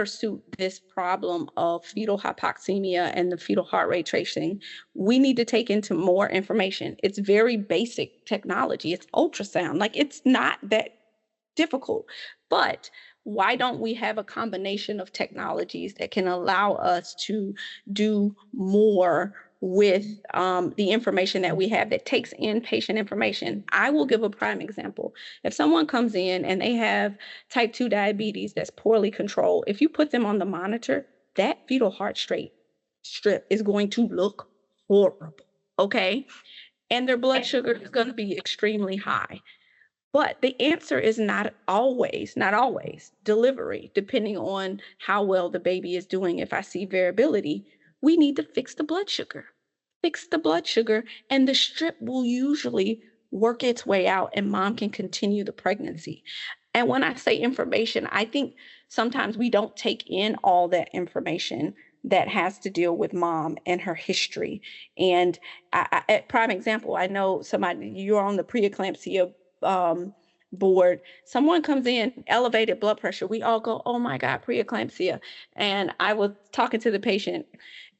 H: suit this problem of fetal hypoxemia and the fetal heart rate tracing, we need to take into more information. It's very basic technology. It's ultrasound. Like, it's not that difficult, but why don't we have a combination of technologies that can allow us to do more with the information that we have that takes in patient information? I will give a prime example. If someone comes in and they have type 2 diabetes that's poorly controlled, if you put them on the monitor, that fetal heart strip is going to look horrible, okay? And their blood sugar is going to be extremely high. But the answer is not always delivery, depending on how well the baby is doing. If I see variability, we need to fix the blood sugar. Fix the blood sugar, and the strip will usually work its way out, and mom can continue the pregnancy. And when I say information, I think sometimes we don't take in all that information that has to deal with mom and her history. And at prime example, I know you're on the preeclampsia board. Someone comes in, elevated blood pressure. We all go, oh my God, preeclampsia. And I was talking to the patient,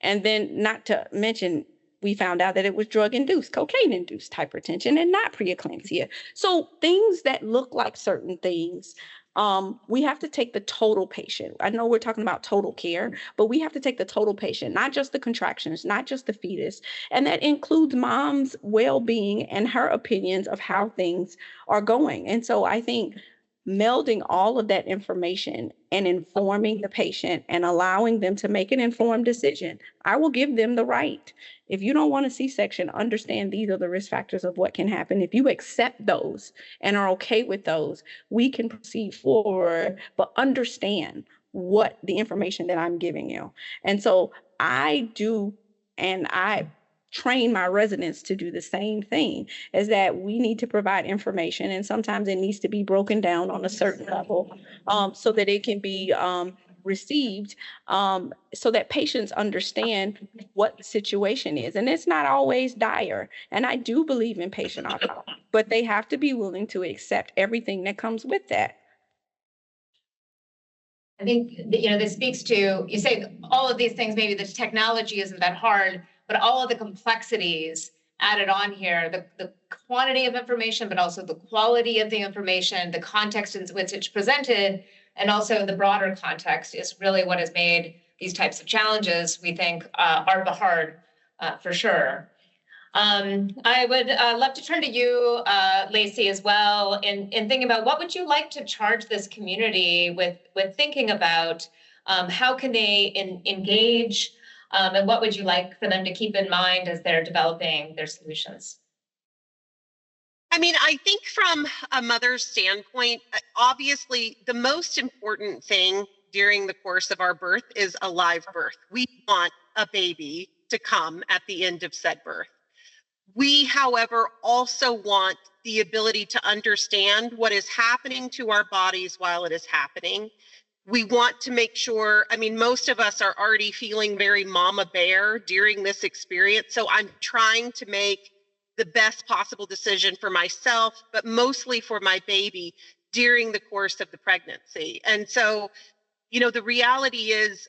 H: and then not to mention, we found out that it was drug-induced, cocaine-induced hypertension and not preeclampsia. So things that look like certain things, we have to take the total patient. I know we're talking about total care, but we have to take the total patient, not just the contractions, not just the fetus. And that includes mom's well-being and her opinions of how things are going. And so I think melding all of that information and informing the patient and allowing them to make an informed decision. I will give them the right. If you don't want a C-section, understand these are the risk factors of what can happen. If you accept those and are okay with those, we can proceed forward, but understand what the information that I'm giving you. And so I do, and I train my residents to do the same thing, is that we need to provide information, and sometimes it needs to be broken down on a certain level so that it can be received, so that patients understand what the situation is. And it's not always dire. And I do believe in patient autonomy, but they have to be willing to accept everything that comes with that.
D: I think, this speaks to, you say all of these things, maybe the technology isn't that hard, but all of the complexities added on here, the quantity of information, but also the quality of the information, the context in which it's presented, and also the broader context is really what has made these types of challenges, we think, ARPA hard for sure. I would love to turn to you, Lacey, as well, in thinking about what would you like to charge this community with thinking about how can they engage, and what would you like for them to keep in mind as they're developing their solutions?
G: I mean, I think from a mother's standpoint, obviously the most important thing during the course of our birth is a live birth. We want a baby to come at the end of said birth. We, however, also want the ability to understand what is happening to our bodies while it is happening. We want to make sure, I mean, most of us are already feeling very mama bear during this experience. So I'm trying to make the best possible decision for myself, but mostly for my baby during the course of the pregnancy. And so, the reality is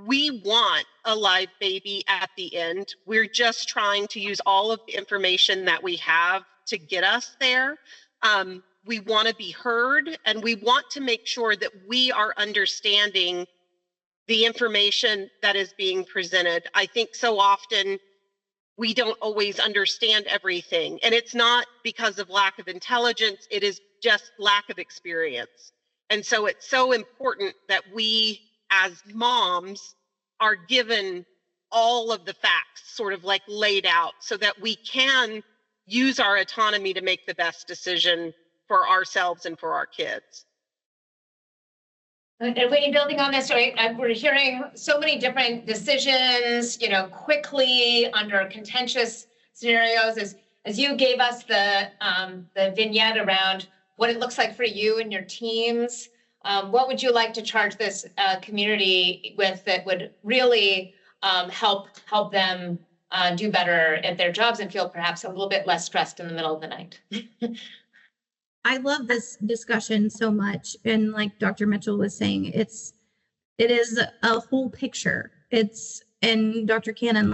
G: we want a live baby at the end. We're just trying to use all of the information that we have to get us there. We want to be heard, and we want to make sure that we are understanding the information that is being presented. I think so often we don't always understand everything, and it's not because of lack of intelligence, it is just lack of experience. And so it's so important that we as moms are given all of the facts sort of like laid out so that we can use our autonomy to make the best decision for ourselves and for our kids.
D: And when you're building on this, right, we're hearing so many different decisions, quickly under contentious scenarios. As you gave us the vignette around what it looks like for you and your teams, what would you like to charge this community with that would really help them do better at their jobs and feel perhaps a little bit less stressed in the middle of the night?
C: I love this discussion so much. And like Dr. Mitchell was saying, it is a whole picture. And Dr. Cannon,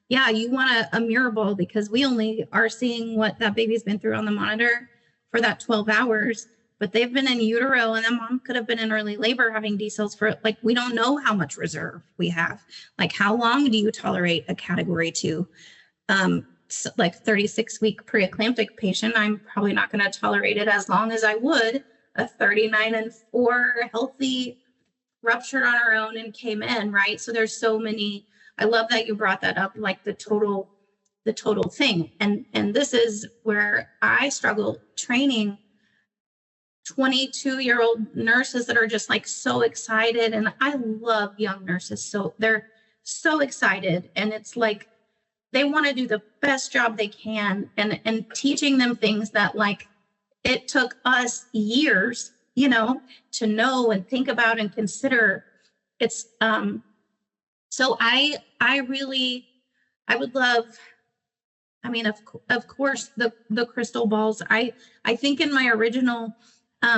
C: yeah, you want a mirror ball because we only are seeing what that baby's been through on the monitor for that 12 hours. but they've been in utero, and the mom could have been in early labor having D cells for, like, we don't know how much reserve we have. Like, how long do you tolerate a category 2? So like 36-week preeclamptic patient, I'm probably not going to tolerate it as long as I would a 39 and 4 healthy, ruptured on her own and came in, right? So there's so many. I love that you brought that up, like the total thing. And this is where I struggle training 22-year-old nurses that are just like so excited. And I love young nurses. So they're so excited. And it's like, they want to do the best job they can, and teaching them things that, like, it took us years, you know, to know and think about and consider. It's so I would love, I mean, of course, the crystal balls. I think in my original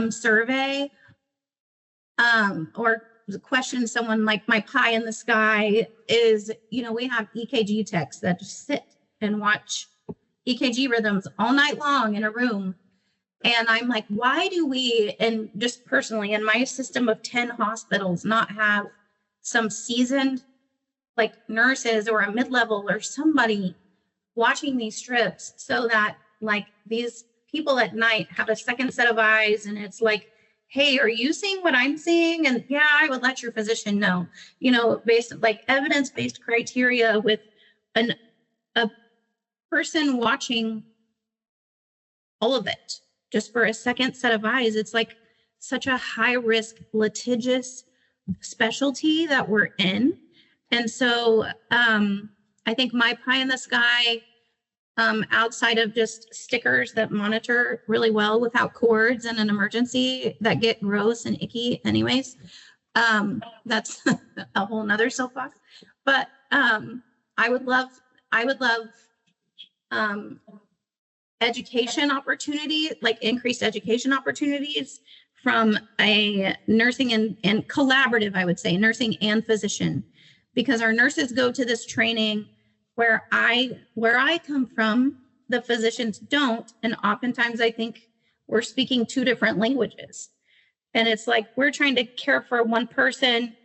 C: survey, or the question, someone like, my pie in the sky is, you know, we have EKG techs that just sit and watch EKG rhythms all night long in a room. And I'm like, why do we, and just personally in my system of 10 hospitals, not have some seasoned like nurses or a mid-level or somebody watching these strips, so that like these people at night have a second set of eyes, and it's like, hey, are you seeing what I'm seeing? And yeah, I would let your physician know, you know, based like evidence-based criteria with a person watching all of it just for a second set of eyes. It's like such a high risk, litigious specialty that we're in. And so I think my pie in the sky, outside of just stickers that monitor really well without cords in an emergency that get gross and icky anyways, that's a whole nother soapbox. But I would love education opportunity, like increased education opportunities from a nursing and collaborative, I would say, nursing and physician, because our nurses go to this training. Where I come from, the physicians don't. And oftentimes I think we're speaking two different languages. And it's like, we're trying to care for one person.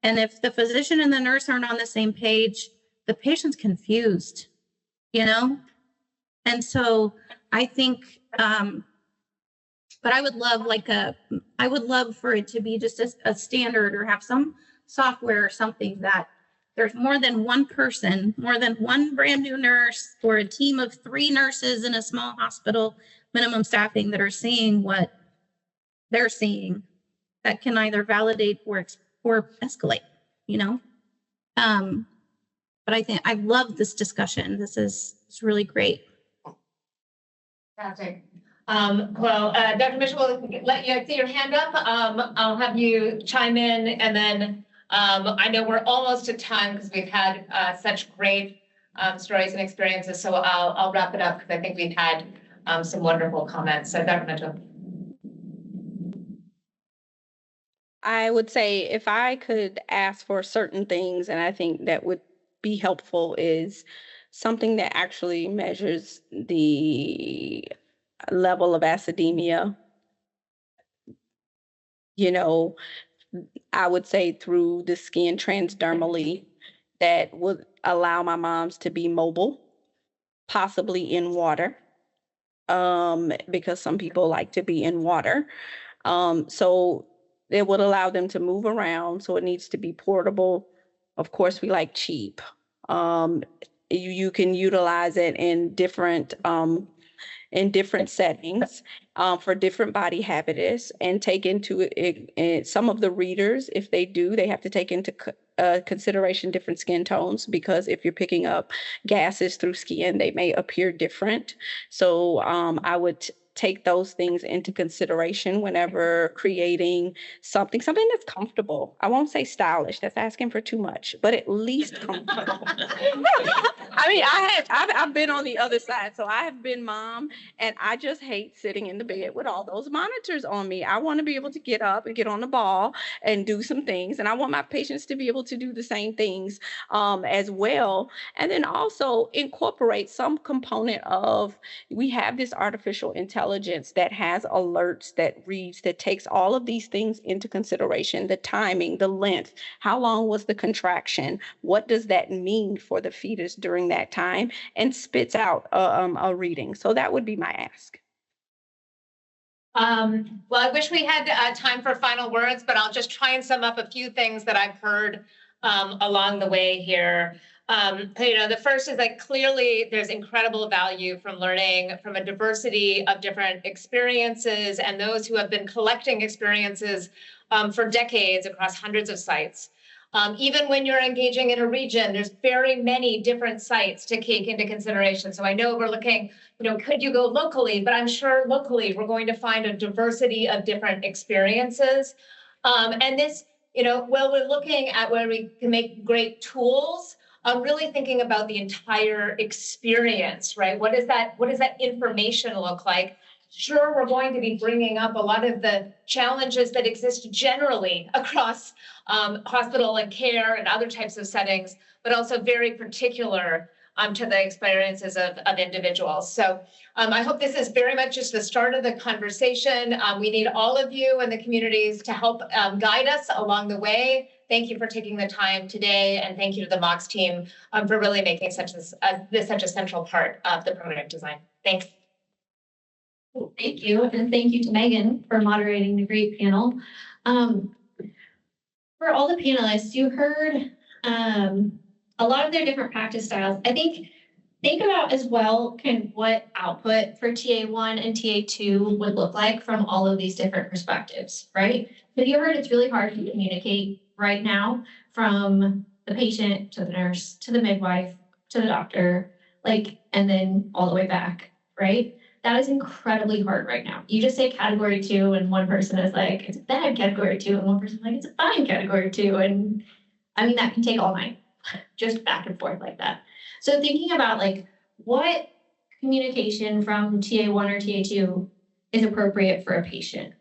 C: And if the physician and the nurse aren't on the same page, the patient's confused, you know? And so I think, but I would love for it to be just a standard, or have some software or something that there's more than one person, more than one brand new nurse, or a team of 3 nurses in a small hospital, minimum staffing, that are seeing what they're seeing, that can either validate or escalate, you know? But I think I love this discussion. It's really great.
D: Fantastic. Well, Dr. Mitchell, we'll let you see your hand up. I'll have you chime in, and then I know we're almost at time because we've had such great stories and experiences. So I'll wrap it up because I think we've had some wonderful comments. So Dr. Mitchell.
H: I would say if I could ask for certain things, and I think that would be helpful, is something that actually measures the level of acidemia. You know, I would say through the skin transdermally, that would allow my moms to be mobile, possibly in water, because some people like to be in water. So it would allow them to move around. So it needs to be portable. Of course, we like cheap. You can utilize it in different settings, for different body habitus, and take into it some of the readers. If they do, they have to take into consideration different skin tones, because if you're picking up gases through skin, they may appear different. So I would take those things into consideration whenever creating something that's comfortable. I won't say stylish, that's asking for too much, but at least comfortable. I mean, I've been on the other side. So I have been mom, and I just hate sitting in the bed with all those monitors on me. I want to be able to get up and get on the ball and do some things. And I want my patients to be able to do the same things as well. And then also incorporate some component of, we have this artificial intelligence intelligence that has alerts, that reads, that takes all of these things into consideration, the timing, the length, how long was the contraction, what does that mean for the fetus during that time, and spits out a reading. So that would be my ask.
D: Well, I wish we had time for final words, but I'll just try and sum up a few things that I've heard along the way here. The first is that clearly there's incredible value from learning from a diversity of different experiences and those who have been collecting experiences for decades across hundreds of sites. Even when you're engaging in a region, there's very many different sites to take into consideration. So I know we're looking, could you go locally? But I'm sure locally we're going to find a diversity of different experiences. And this, while we're looking at where we can make great tools, I'm really thinking about the entire experience, right? What does that information look like? Sure, we're going to be bringing up a lot of the challenges that exist generally across hospital and care and other types of settings, but also very particular to the experiences of individuals. So I hope this is very much just the start of the conversation. We need all of you in the communities to help guide us along the way. Thank you for taking the time today, and thank you to the MOCS team for really making this such a central part of the program design. Thanks.
L: Thank you, and thank you to Megan for moderating the great panel. For all the panelists, you heard a lot of their different practice styles. I think about as well kind of what output for TA1 and TA2 would look like from all of these different perspectives, right? But you heard it's really hard to communicate right now from the patient to the nurse, to the midwife, to the doctor, and then all the way back, right? That is incredibly hard right now. You just say category 2 and one person is like, it's a bad category 2, and one person is like, it's a fine category 2. And I mean, that can take all night, just back and forth like that. So thinking about what communication from TA1 or TA2 is appropriate for a patient.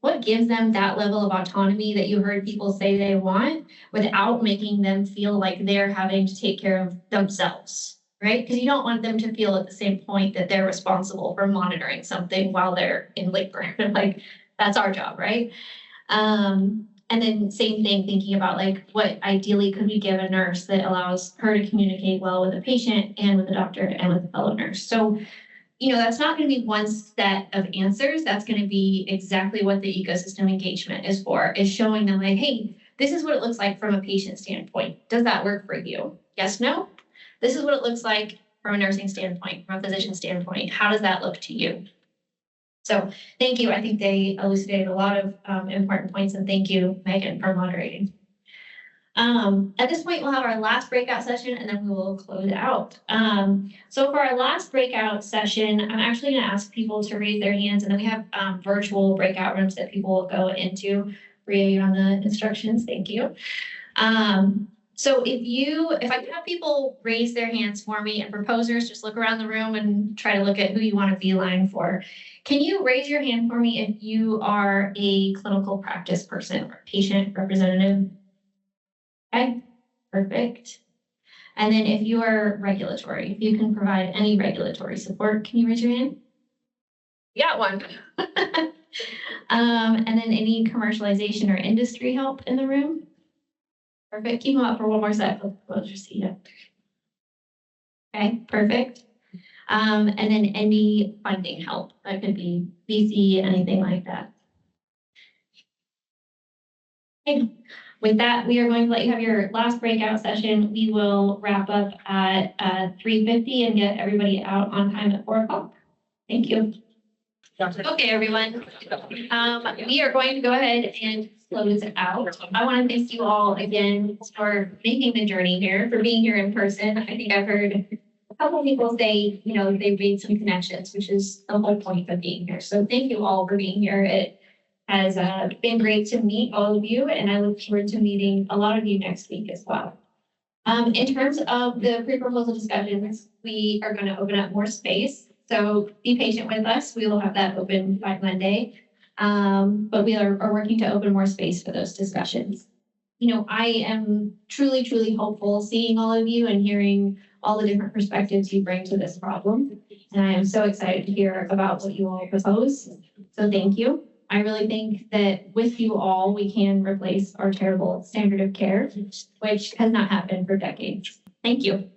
L: What gives them that level of autonomy that you heard people say they want without making them feel like they're having to take care of themselves, right? Because you don't want them to feel at the same point that they're responsible for monitoring something while they're in labor. That's our job, right? And then same thing, thinking about what ideally could we give a nurse that allows her to communicate well with a patient and with the doctor and with a fellow nurse. So, that's not going to be one set of answers. That's going to be exactly what the ecosystem engagement is for, is showing them hey, this is what it looks like from a patient standpoint. Does that work for you? Yes, no? This is what it looks like from a nursing standpoint, from a physician standpoint. How does that look to you? So thank you. I think they elucidated a lot of important points, and thank you, Megan, for moderating. At this point, we'll have our last breakout session, and then we will close it out. So for our last breakout session, I'm actually going to ask people to raise their hands, and then we have virtual breakout rooms that people will go into. Rhea, you're on the instructions. Thank you. So if I have people raise their hands for me, and proposers, just look around the room and try to look at who you want to beeline for. Can you raise your hand for me if you are a clinical practice person or patient representative? Okay, perfect. And then if you are regulatory, if you can provide any regulatory support, can you raise your hand? You got one. And then any commercialization or industry help in the room? Perfect. Keep them up for one more sec. We'll just see it. Okay, perfect. And then any funding help. That could be VC, anything like that. Okay. With that, we are going to let you have your last breakout session. We will wrap up at 3:50 and get everybody out on time at 4 o'clock. Thank you. Okay, everyone. We are going to go ahead and close out. I want to thank you all again for making the journey here, for being here in person. I think I've heard a couple people say, they made some connections, which is the whole point of being here. So thank you all for being here. It has been great to meet all of you, and I look forward to meeting a lot of you next week as well. In terms of the pre-proposal discussions, we are going to open up more space. So be patient with us. We will have that open by Monday. But we are working to open more space for those discussions. I am truly, truly hopeful seeing all of you and hearing all the different perspectives you bring to this problem. And I am so excited to hear about what you all propose. So thank you. I really think that with you all, we can replace our terrible standard of care, which has not happened for decades. Thank you.